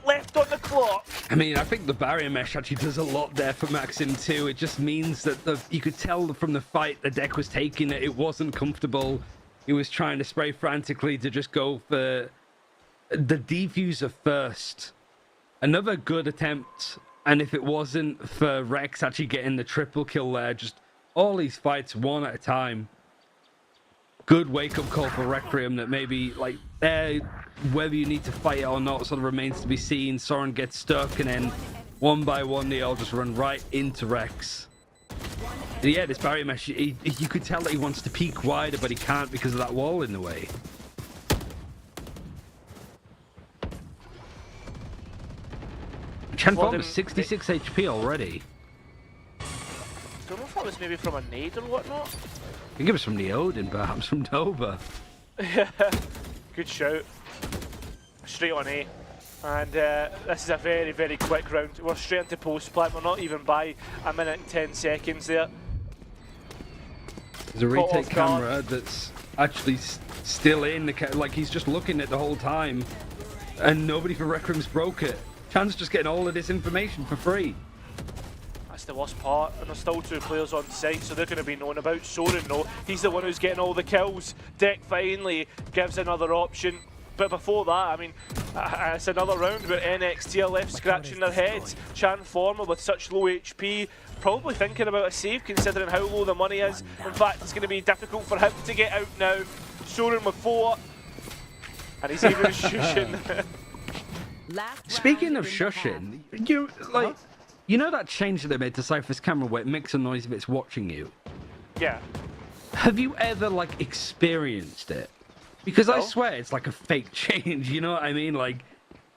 left on the clock. I mean, I think the barrier mesh actually does a lot there for Maxim too. It just means that you could tell from the fight the Deck was taking it. It wasn't comfortable. He was trying to spray frantically to just go for the defuser first. Another good attempt, and if it wasn't for Rex actually getting the triple kill there, just all these fights one at a time. Good wake-up call for Requiem that maybe, like, whether you need to fight it or not sort of remains to be seen. Soren gets stuck, and then one by one they all just run right into Rex. And yeah, this barrier mesh, you could tell that he wants to peek wider, but he can't because of that wall in the way. Chanform is 66 HP already. Don't know if that was maybe from a nade or whatnot. I think it was from the Odin, perhaps from Dover. Yeah, good shout. Straight on A. And this is a very, very quick round. We're straight into post-plant. We're not even by a minute and 10 seconds there. There's a retake camera that's actually still in the like he's just looking at the whole time, and nobody for Requiem's broke it. Chan's just getting all of this information for free. That's the worst part, and there's still 2 players on site, so they're going to be known about. Soren, though, he's the one who's getting all the kills. Deck finally gives another option. But before that, I mean, it's another round where NXT are left scratching their heads. Chanformer with such low HP, probably thinking about a save considering how low the money is. In fact, it's going to be difficult for him to get out now. Soren with 4, and he's even shushing. Speaking of shushing, you know that change that they made to Cypher's camera where it makes a noise if it's watching you? Yeah. Have you ever, like, experienced it? Because I swear it's like a fake change, you know what I mean? Like,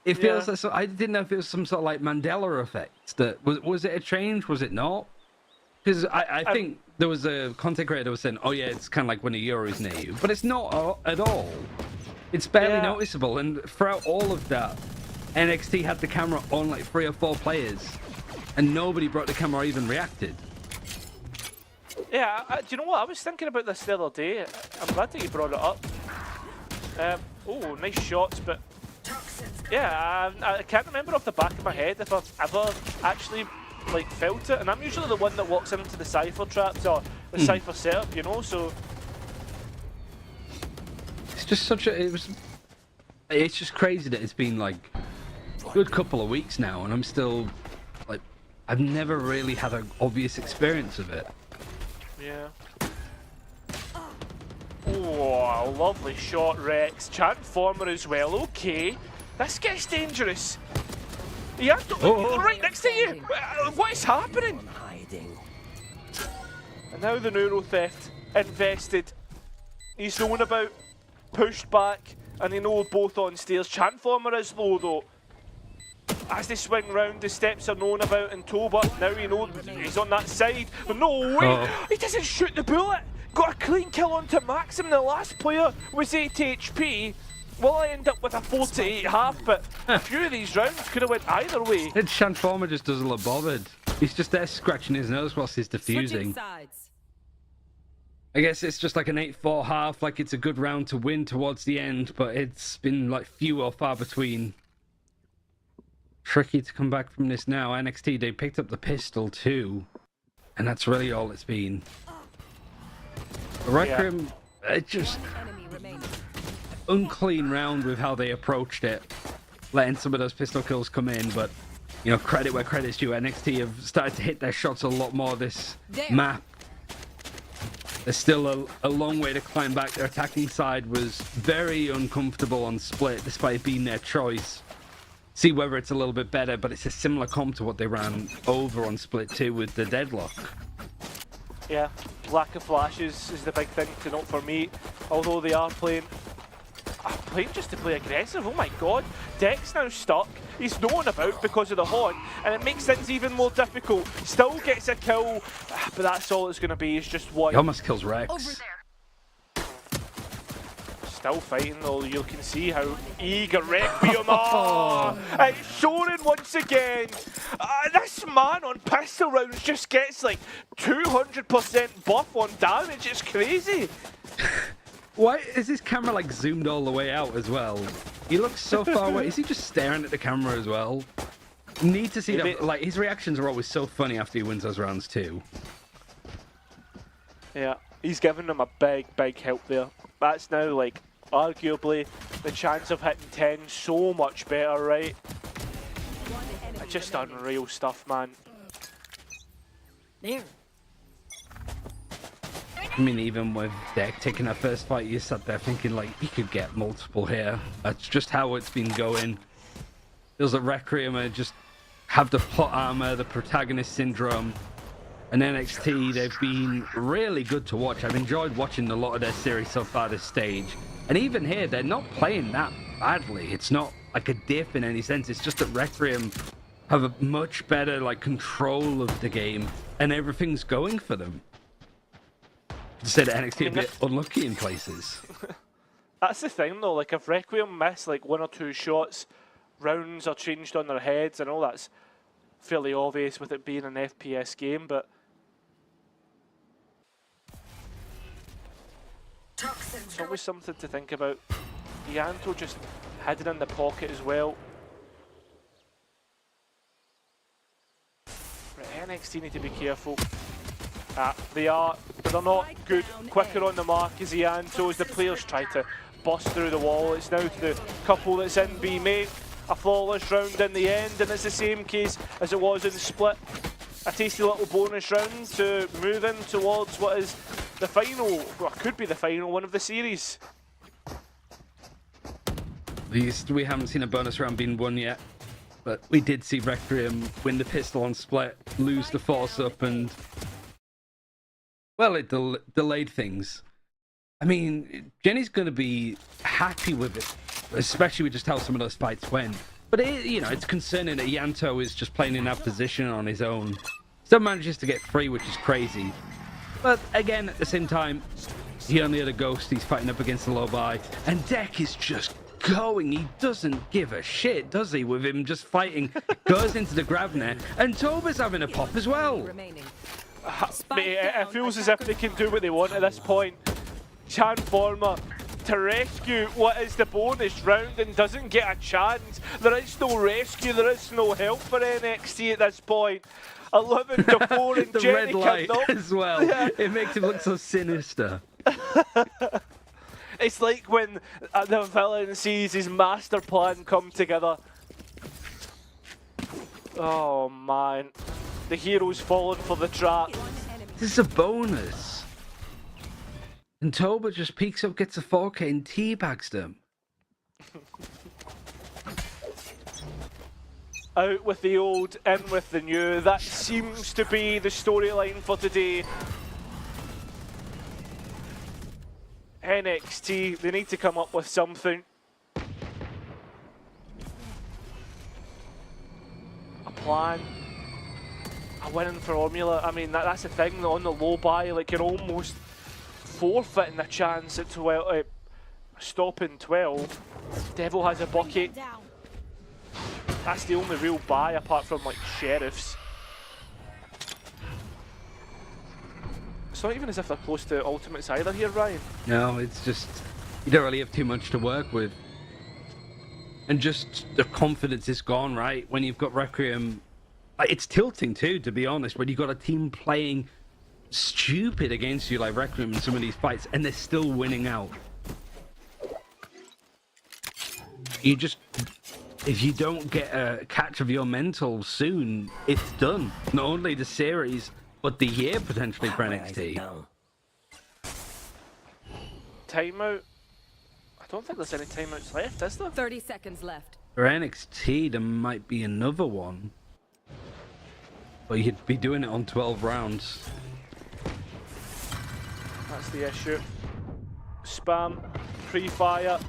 it feels like, so I didn't know if it was some sort of like Mandela effect. That was it a change? Was it not? Because I think there was a content creator that was saying, oh yeah, it's kind of like when a Euro is near you. But it's not at all. It's barely noticeable. And throughout all of that, NXT had the camera on like 3 or 4 players. And nobody brought the camera or even reacted. Yeah, do you know what? I was thinking about this the other day. I'm glad that you brought it up. Oh, nice shots, but yeah, I can't remember off the back of my head if I've ever actually like felt it. And I'm usually the one that walks into the Cypher traps or the Cypher setup, you know. So it's just such a. It's just crazy that it's been like a good couple of weeks now, and I'm still like, I've never really had an obvious experience of it. yeah. Oh, lovely shot, Rex. Chanformer as well. Okay, this gets dangerous. Yeah, right next to you. What is happening? And now the Neuro Theft invested. He's known about, pushed back, and they know both on stairs. Chanformer is low though. As they swing round, the steps are known about in Toba. Now he knows he's on that side. But no way! He doesn't shoot the bullet! Got a clean kill onto Maxim. The last player was 8 HP. Well, I end up with a 48 half, but a few of these rounds could have went either way. And Chanformer just doesn't look bothered. He's just there scratching his nose whilst he's defusing. I guess it's just like an 8-4 half, like it's a good round to win towards the end, but it's been like few or far between. Tricky to come back from this now. NXT, they picked up the pistol too, and that's really all it's been. Requiem, it just unclean round with how they approached it, letting some of those pistol kills come in, but you know, credit where credit's due. NXT have started to hit their shots a lot more this map. There's still a long way to climb back. Their attacking side was very uncomfortable on split, despite it being their choice. See whether it's a little bit better, but it's a similar comp to what they ran over on split 2 with the deadlock. Yeah, lack of flashes is the big thing to note for me. Although they are playing playing just to play aggressive. Oh my god. Deck's now stuck. He's no one about because of the haunt, and it makes things even more difficult. Still gets a kill, but that's all it's going to be, is just one. He almost kills Rex. Over there. Still fighting though, you can see how eager Requiem are. It's Shorin once again. This man on pistol rounds just gets like 200% buff on damage, it's crazy. Why is this camera like zoomed all the way out as well? He looks so far away. Is he just staring at the camera as well? Need to see that. Like, his reactions are always so funny after he wins those rounds too. Yeah, he's giving them a big help there. That's now like arguably the chance of hitting 10 so much better, right? Just unreal stuff, man. There. I mean, even with Deck taking that first fight, you sat there thinking, like, he could get multiple here. That's just how it's been going. Feels like Requiem just have the plot armor, the protagonist syndrome. And NXT, they've been really good to watch. I've enjoyed watching a lot of their series so far this stage. And even here, they're not playing that badly. It's not like a diff in any sense. It's just that Requiem have a much better, like, control of the game. And everything's going for them. To say that NXT a bit unlucky in places. That's the thing though, like if Requiem miss like 1 or 2 shots, rounds are changed on their heads. I know that's fairly obvious with it being an FPS game, but it's always something to think about. Ianto just hidden in the pocket as well. Right, NXT need to be careful. They're not good, quicker on the mark as Ianto, as the players try to bust through the wall. It's now to the couple that's in B, make a flawless round in the end, and it's the same case as it was in the split. A tasty little bonus round to move in towards what is the final, well, could be the final one of the series. At least we haven't seen a bonus round being won yet, but we did see Requiem win the pistol on split, lose the force up, and well, it delayed things. I mean, Jenny's going to be happy with it, especially with just how some of those fights went. But, it's concerning that Ianto is just playing in that position on his own. Still manages to get free, which is crazy. But, again, at the same time, he only had a ghost. He's fighting up against the low buy. And Deck is just going. He doesn't give a shit, does he, with him just fighting. Goes into the grab net. And Toba's having a pop as well. It feels as if they can do what they want at this point. Transformer to rescue what is the bonus round and doesn't get a chance. There is no rescue, there is no help for NXT at this point. 11 to 4 and the Jenny red light cannot. as well. Yeah. It makes him look so sinister. It's like when the villain sees his master plan come together. Oh man. The hero's fallen for the trap. This is a bonus. And Toba just peeks up, gets a 4K and teabags them. Out with the old, in with the new. That seems to be the storyline for today. NXT, they need to come up with something. A plan. A winning formula. I mean, that's the thing, on the low buy, like you're almost forfeiting a chance at 12, stopping 12. Devil has a bucket. That's the only real buy apart from like Sheriffs. It's not even as if they're close to ultimates either here, Ryan. No, it's just, you don't really have too much to work with. And just the confidence is gone, right? When you've got Requiem, it's tilting too, to be honest, when you've got a team playing stupid against you like Requiem in some of these fights, and they're still winning out. You just, if you don't get a catch of your mental soon, it's done. Not only the series, but the year potentially for NXT. Timeout? I don't think there's any timeouts left, is there? 30 seconds left. For NXT, there might be another one. But you'd be doing it on 12 rounds. That's the issue. Spam, pre-fire,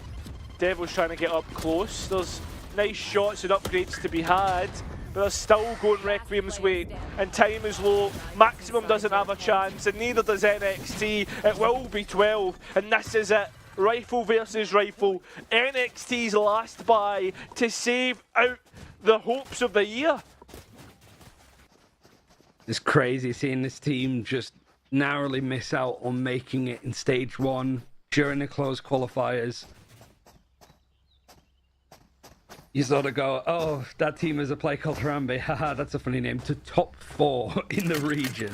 Devil's trying to get up close. There's nice shots and upgrades to be had, but they're still going Requiem's way, and time is low. Maximum doesn't have a chance, and neither does NXT. It will be 12, and this is it. Rifle versus rifle. NXT's last buy to save out the hopes of the year. It's crazy seeing this team just narrowly miss out on making it in stage 1 during the closed qualifiers. You sort of go, oh, that team is a play called Harambe, haha, that's a funny name, to top 4 in the region.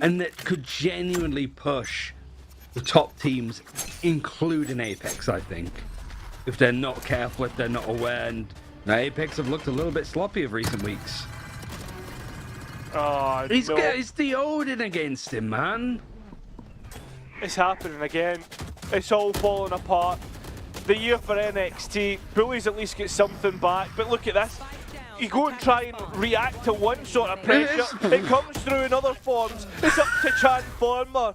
And that could genuinely push the top teams, including Apex, I think. If they're not careful, if they're not aware, and now Apex have looked a little bit sloppy of recent weeks. Oh, It's the Odin against him, man. It's happening again. It's all falling apart. The year for NXT. Bullies at least get something back, but look at this. You go and try and react to one sort of pressure, it comes through in other forms. It's up to Transformer.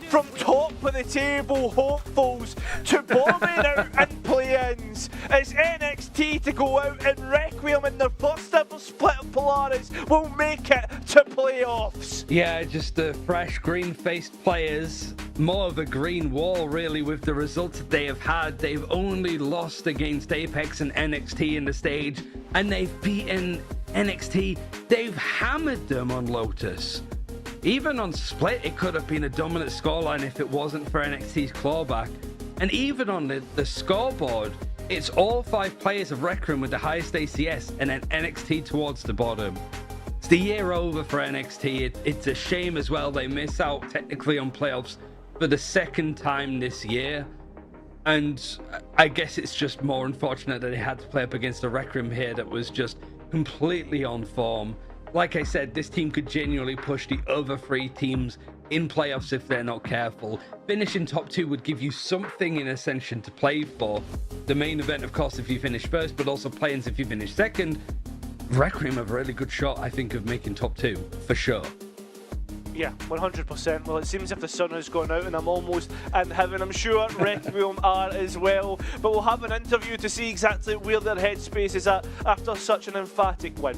From top of the table hopefuls to bombing out in play-ins. It's NXT to go out in Requiem in their first ever split of Polaris will make it to playoffs. Yeah, just the fresh green-faced players. More of a green wall, really, with the results that they have had. They've only lost against Apex and NXT in the stage, and they've beaten NXT. They've hammered them on Lotus. Even on Split, it could have been a dominant scoreline if it wasn't for NXT's clawback. And even on the scoreboard, it's all 5 players of Requiem with the highest ACS, and then NXT towards the bottom. It's the year over for NXT. It's a shame as well they miss out technically on playoffs for the second time this year. And I guess it's just more unfortunate that they had to play up against a Requiem here that was just completely on form. Like I said, this team could genuinely push the other 3 teams in playoffs if they're not careful. Finishing top 2 would give you something in Ascension to play for. The main event, of course, if you finish first, but also play-ins if you finish second. Requiem have a really good shot, I think, of making top 2, for sure. Yeah, 100%. Well, it seems if the sun has gone out and I'm almost in heaven. I'm sure Requiem are as well. But we'll have an interview to see exactly where their headspace is at after such an emphatic win.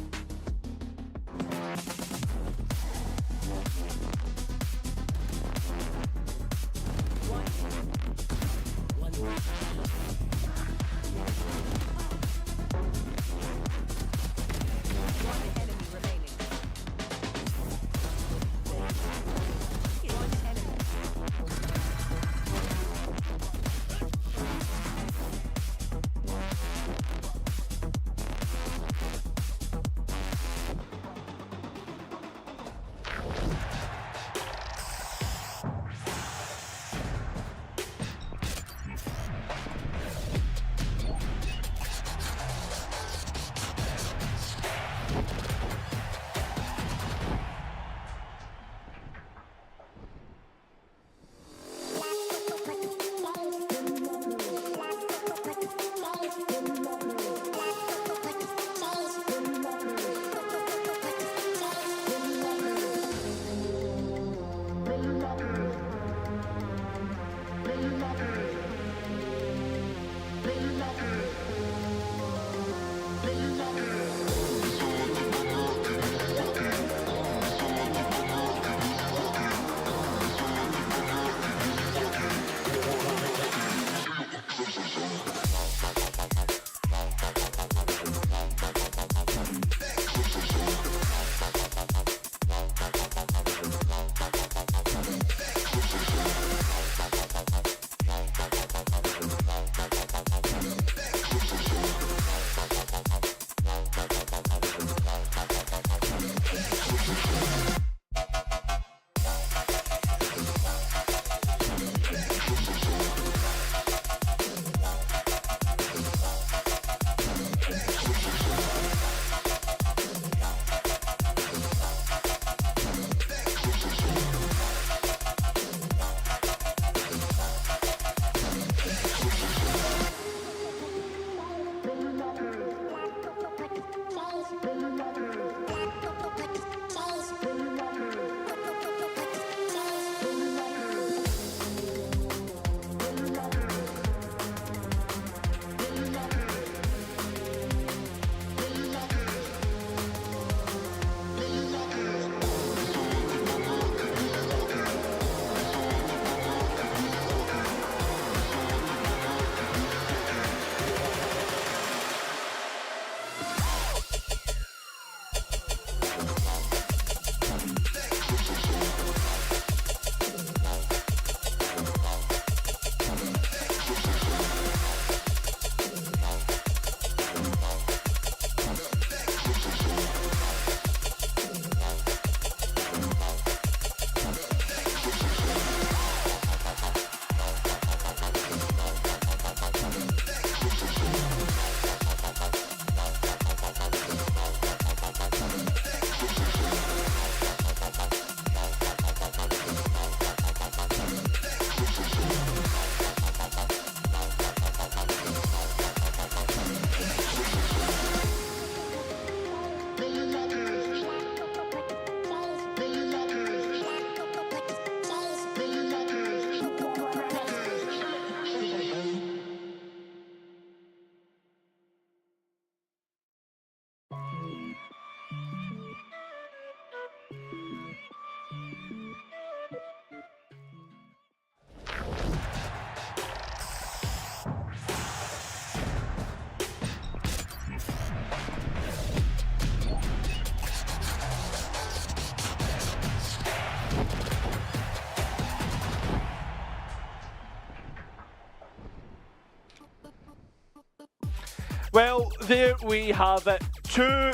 Well, there we have it. 2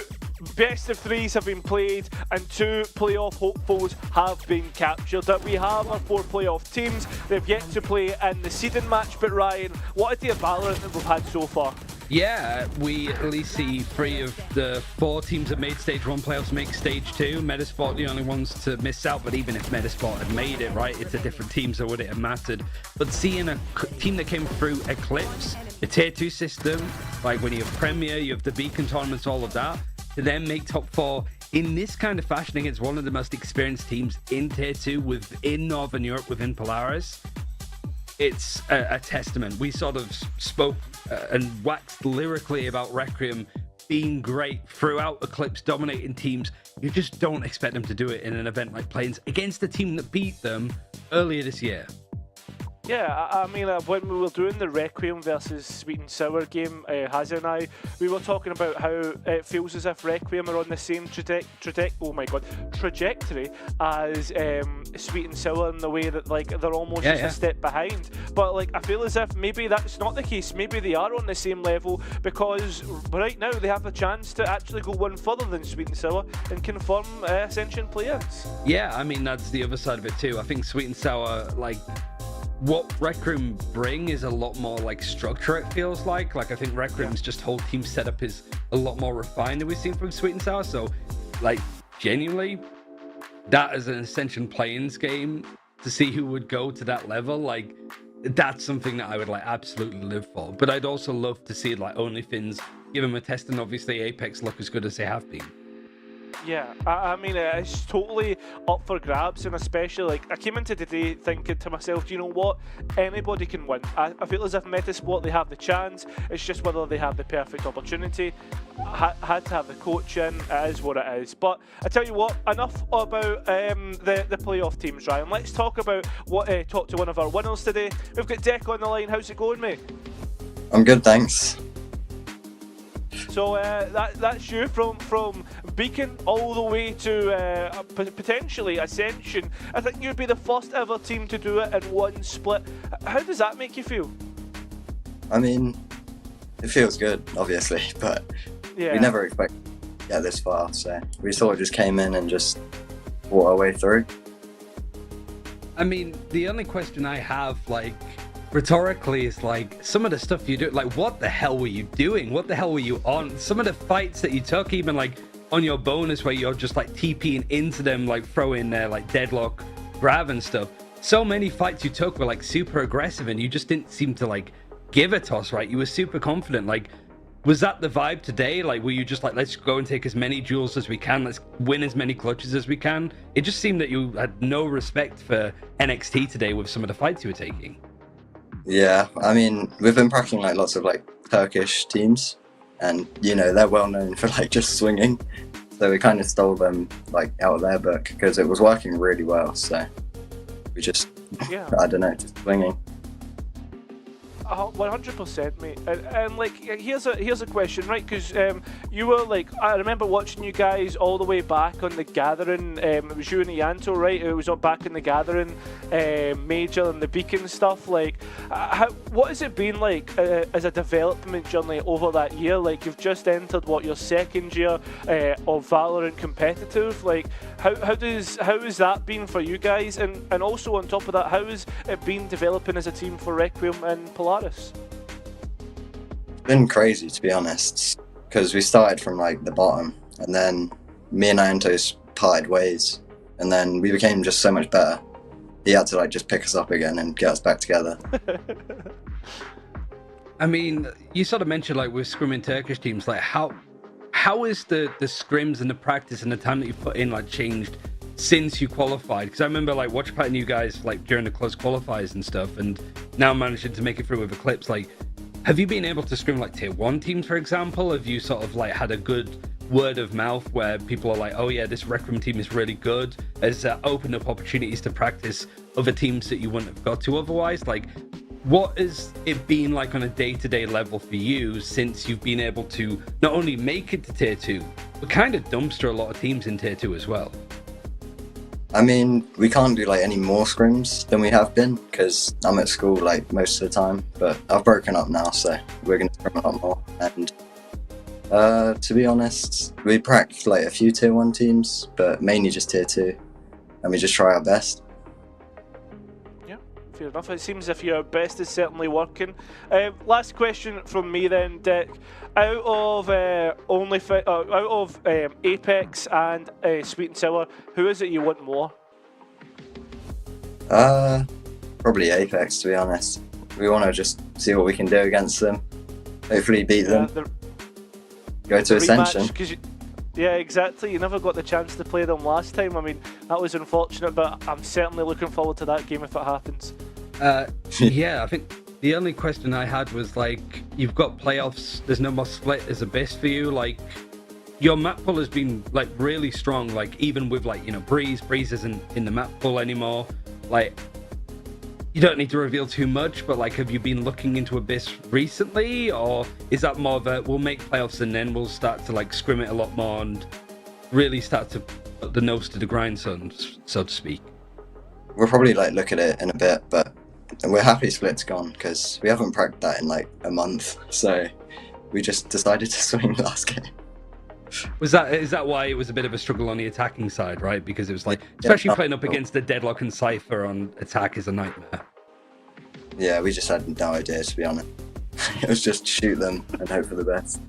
best of 3s have been played and 2 playoff hopefuls have been captured. That we have our 4 playoff teams. They've yet to play in the seeding match. But Ryan, what a day of Valorant that we've had so far. Yeah, we at least see 3 of the 4 teams that made Stage 1 playoffs make Stage 2. Metasport the only ones to miss out, but even if Metasport had made it, right, it's a different team, so would it have mattered? But seeing a team that came through Eclipse, the Tier 2 system, like when you have Premier, you have the Beacon tournaments, all of that, to then make top 4 in this kind of fashion against one of the most experienced teams in Tier 2 within Northern Europe, within Polaris, it's a testament. We sort of spoke and waxed lyrically about Requiem being great throughout Eclipse, dominating teams. You just don't expect them to do it in an event like Plains against the team that beat them earlier this year. Yeah, I mean, when we were doing the Requiem versus Sweet and Sour game, Hazza and I, we were talking about how it feels as if Requiem are on the same trajectory as Sweet and Sour in the way that like they're almost just a step behind. But like I feel as if maybe that's not the case. Maybe they are on the same level because right now they have a chance to actually go one further than Sweet and Sour and confirm Ascension play-ins. Yeah, I mean that's the other side of it too. I think Sweet and Sour, like, what Requiem bring is a lot more like structure, it feels like. Like, I think Requiem's just whole team setup is a lot more refined than we've seen from Sweet and Sour. So, like, genuinely, that as an Ascension play-ins game, to see who would go to that level, like, that's something that I would, like, absolutely live for. But I'd also love to see, like, OnlyFins give them a test, and obviously Apex look as good as they have been. Yeah, I mean, it's totally up for grabs, and especially, like, I came into today thinking to myself, do you know what? Anybody can win. I feel as if Metasport, they have the chance. It's just whether they have the perfect opportunity. Had to have the coach in. It is what it is. But I tell you what, enough about the playoff teams, Ryan. Let's talk about talk to one of our winners today. We've got Deck on the line. How's it going, mate? I'm good, thanks. So that's you from Beacon all the way to potentially Ascension. I think you'd be the first ever team to do it in one split. How does that make you feel? I mean, it feels good, obviously, but we never expected to get this far, so we sort of just came in and just fought our way through. I mean, the only question I have, like, rhetorically is like some of the stuff you do, like what the hell were you doing? What the hell were you on? Some of the fights that you took, even like on your bonus where you're just like TPing into them, like throwing their like deadlock grab and stuff. So many fights you took were like super aggressive and you just didn't seem to like give a toss, right? You were super confident. Like, was that the vibe today? Like, were you just like, let's go and take as many duels as we can, let's win as many clutches as we can? It just seemed that you had no respect for NXT today with some of the fights you were taking. Yeah, I mean, we've been practicing like lots of like Turkish teams, and you know they're well known for like just swinging. So we kind of stole them like out of their book because it was working really well. So we just, I don't know, just swinging. 100%, mate. And like, here's a question, right? Because you were like, I remember watching you guys all the way back on the Gathering. It was you and Ianto, right? It was back in the Gathering Major and the Beacon stuff. Like, what has it been like as a development journey over that year? Like, you've just entered your second year of Valorant competitive. Like, how has that been for you guys? And also on top of that, how has it been developing as a team for Requiem and Polaris? It's been crazy, to be honest, because we started from like the bottom, and then me and Iantos parted ways, and then we became just so much better. He had to like just pick us up again and get us back together. I mean, you sort of mentioned like with scrimming Turkish teams, like how is the scrims and the practice and the time that you put in like changed since you qualified? Because I remember like watching you guys like during the close qualifiers and stuff, and now managing to make it through with Eclipse. Like, have you been able to scrim like tier 1 teams, for example? Have you sort of like had a good word of mouth where people are like, oh yeah, this Requiem team is really good? Has opened up opportunities to practice other teams that you wouldn't have got to otherwise? Like, what has it been like on a day-to-day level for you since you've been able to not only make it to tier 2, but kind of dumpster a lot of teams in tier 2 as well? I mean, we can't do like any more scrims than we have been because I'm at school like most of the time, but I've broken up now, so we're going to scrim a lot more. And To be honest, we prac like a few tier 1 teams, but mainly just tier 2, and we just try our best. Yeah, fair enough. It seems as if your best is certainly working. Last question from me then, Dick. Out of Apex and Sweet and Sour, who is it you want more? Probably Apex, to be honest. We want to just see what we can do against them. Hopefully beat them. Go to Ascension. Rematch, yeah, exactly. You never got the chance to play them last time. I mean, that was unfortunate, but I'm certainly looking forward to that game if it happens. Yeah, I think the only question I had was, like, you've got playoffs, there's no more split as a base for you. Like, your map pool has been, like, really strong, like, even with, like, you know, Breeze isn't in the map pool anymore. Like, you don't need to reveal too much, but, like, have you been looking into Abyss recently, or is that more of a, we'll make playoffs and then we'll start to, like, scrim it a lot more and really start to put the nose to the grindstone, so to speak? We'll probably, like, look at it in a bit, but we're happy Split's gone, because we haven't pracked that in, like, a month, so we just decided to swing last game. Is that why it was a bit of a struggle on the attacking side, right? Because it was like, especially playing up against the Deadlock and Cypher on attack is a nightmare. Yeah, we just had no idea, to be honest. It was just shoot them and hope for the best.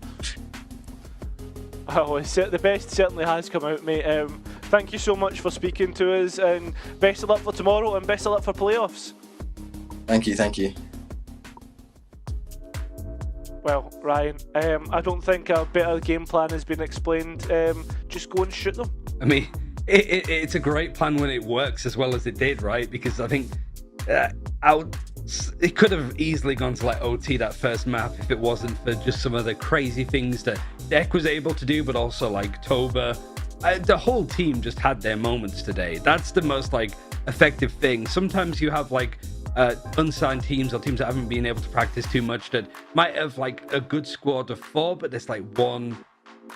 Oh, the best certainly has come out, mate. Thank you so much for speaking to us, and best of luck for tomorrow, and best of luck for playoffs. Thank you. Well, Ryan, I don't think a better game plan has been explained. Just go and shoot them. I mean, it's a great plan when it works as well as it did, right? Because I think it could have easily gone to, like, OT that first map if it wasn't for just some of the crazy things that Deck was able to do, but also, like, Toba. The whole team just had their moments today. That's the most, like, effective thing. Sometimes you have, like, unsigned teams or teams that haven't been able to practice too much that might have, like, a good squad of 4, but there's, like, one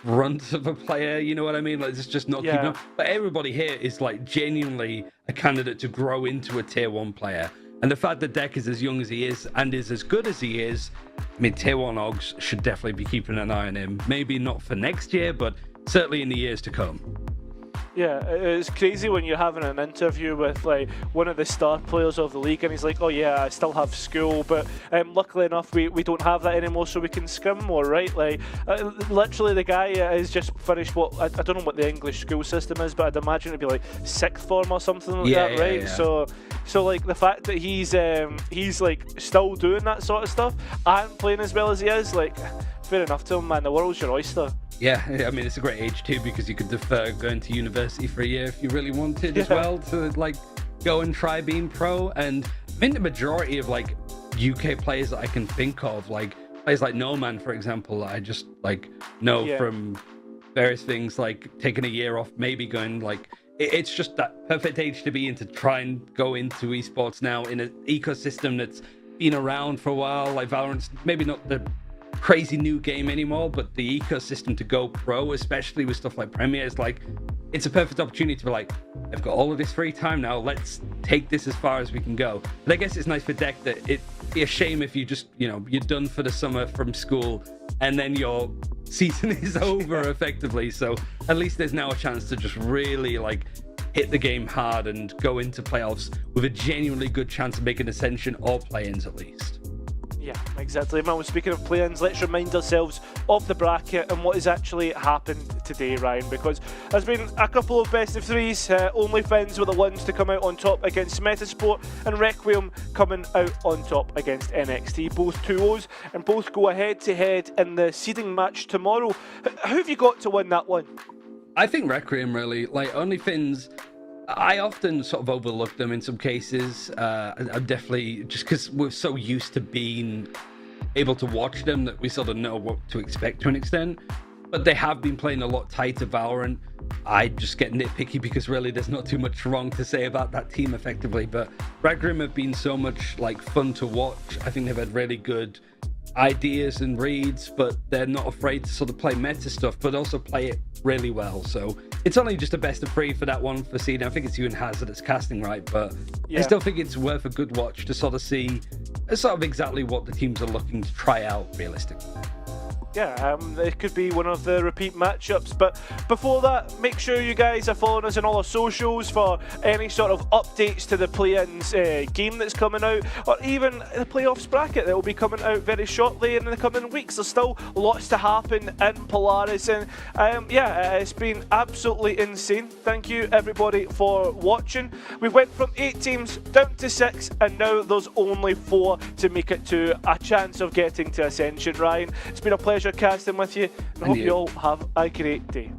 runt of a player, you know what I mean? Like, it's just not keeping up. But everybody here is, like, genuinely a candidate to grow into a tier 1 player. And the fact that Deck is as young as he is and is as good as he is, I mean, tier 1 Ogs should definitely be keeping an eye on him. Maybe not for next year, but certainly in the years to come. Yeah, it's crazy when you're having an interview with, like, one of the star players of the league, and he's like, oh yeah, I still have school, but luckily enough we don't have that anymore, so we can scrim more, right? Like, literally the guy has just finished what, I don't know what the English school system is, but I'd imagine it'd be like 6th form or something like that, right? Yeah. So like the fact that he's like still doing that sort of stuff and playing as well as he is, like, fair enough to him, man. The world's your oyster. Yeah, I mean, it's a great age too, because you could defer going to university for a year if you really wanted as well to, like, go and try being pro. And I mean, the majority of, like, UK players that I can think of, like players like No Man, for example, I just, like, know from various things, like taking a year off, maybe going, like, it's just that perfect age to be in, to try and go into esports now in an ecosystem that's been around for a while. Like, Valorant's maybe not the crazy new game anymore, but the ecosystem to go pro, especially with stuff like Premier, is like, it's a perfect opportunity to be like, I've got all of this free time now, let's take this as far as we can go. But I guess it's nice for Deck that it'd be a shame if you just, you know, you're done for the summer from school and then your season is over effectively. So at least there's now a chance to just really, like, hit the game hard and go into playoffs with a genuinely good chance of making Ascension or play-ins at least. Yeah, exactly. Well, speaking of play-ins, let's remind ourselves of the bracket and what has actually happened today, Ryan, because there's been a couple of best of threes. Only Fins were the ones to come out on top against Metasport, and Requiem coming out on top against NXT. Both 2-0s, and both go head-to-head in the seeding match tomorrow. Who have you got to win that one? I think Requiem, really. Like, Only Fins, I often sort of overlook them in some cases. I'm definitely, just because we're so used to being able to watch them that we sort of know what to expect to an extent. But they have been playing a lot tighter Valorant. I just get nitpicky because really there's not too much wrong to say about that team effectively. But Requiem have been so much, like, fun to watch. I think they've had really good ideas and reads, but they're not afraid to sort of play meta stuff, but also play it really well. So it's only just a best of 3 for that one for seeding. I think it's you and Hazard that's casting, right? But I still think it's worth a good watch to sort of see sort of exactly what the teams are looking to try out realistically. yeah, it could be one of the repeat matchups. But before that, make sure you guys are following us on all our socials for any sort of updates to the play-ins game that's coming out, or even the playoffs bracket that will be coming out very shortly in the coming weeks. There's still lots to happen in Polaris, and yeah, it's been absolutely insane. Thank you everybody for watching. We went from 8 teams down to 6, and now there's only 4 to make it to a chance of getting to Ascension. Ryan, it's been a pleasure casting with you, and I hope you all have a great day.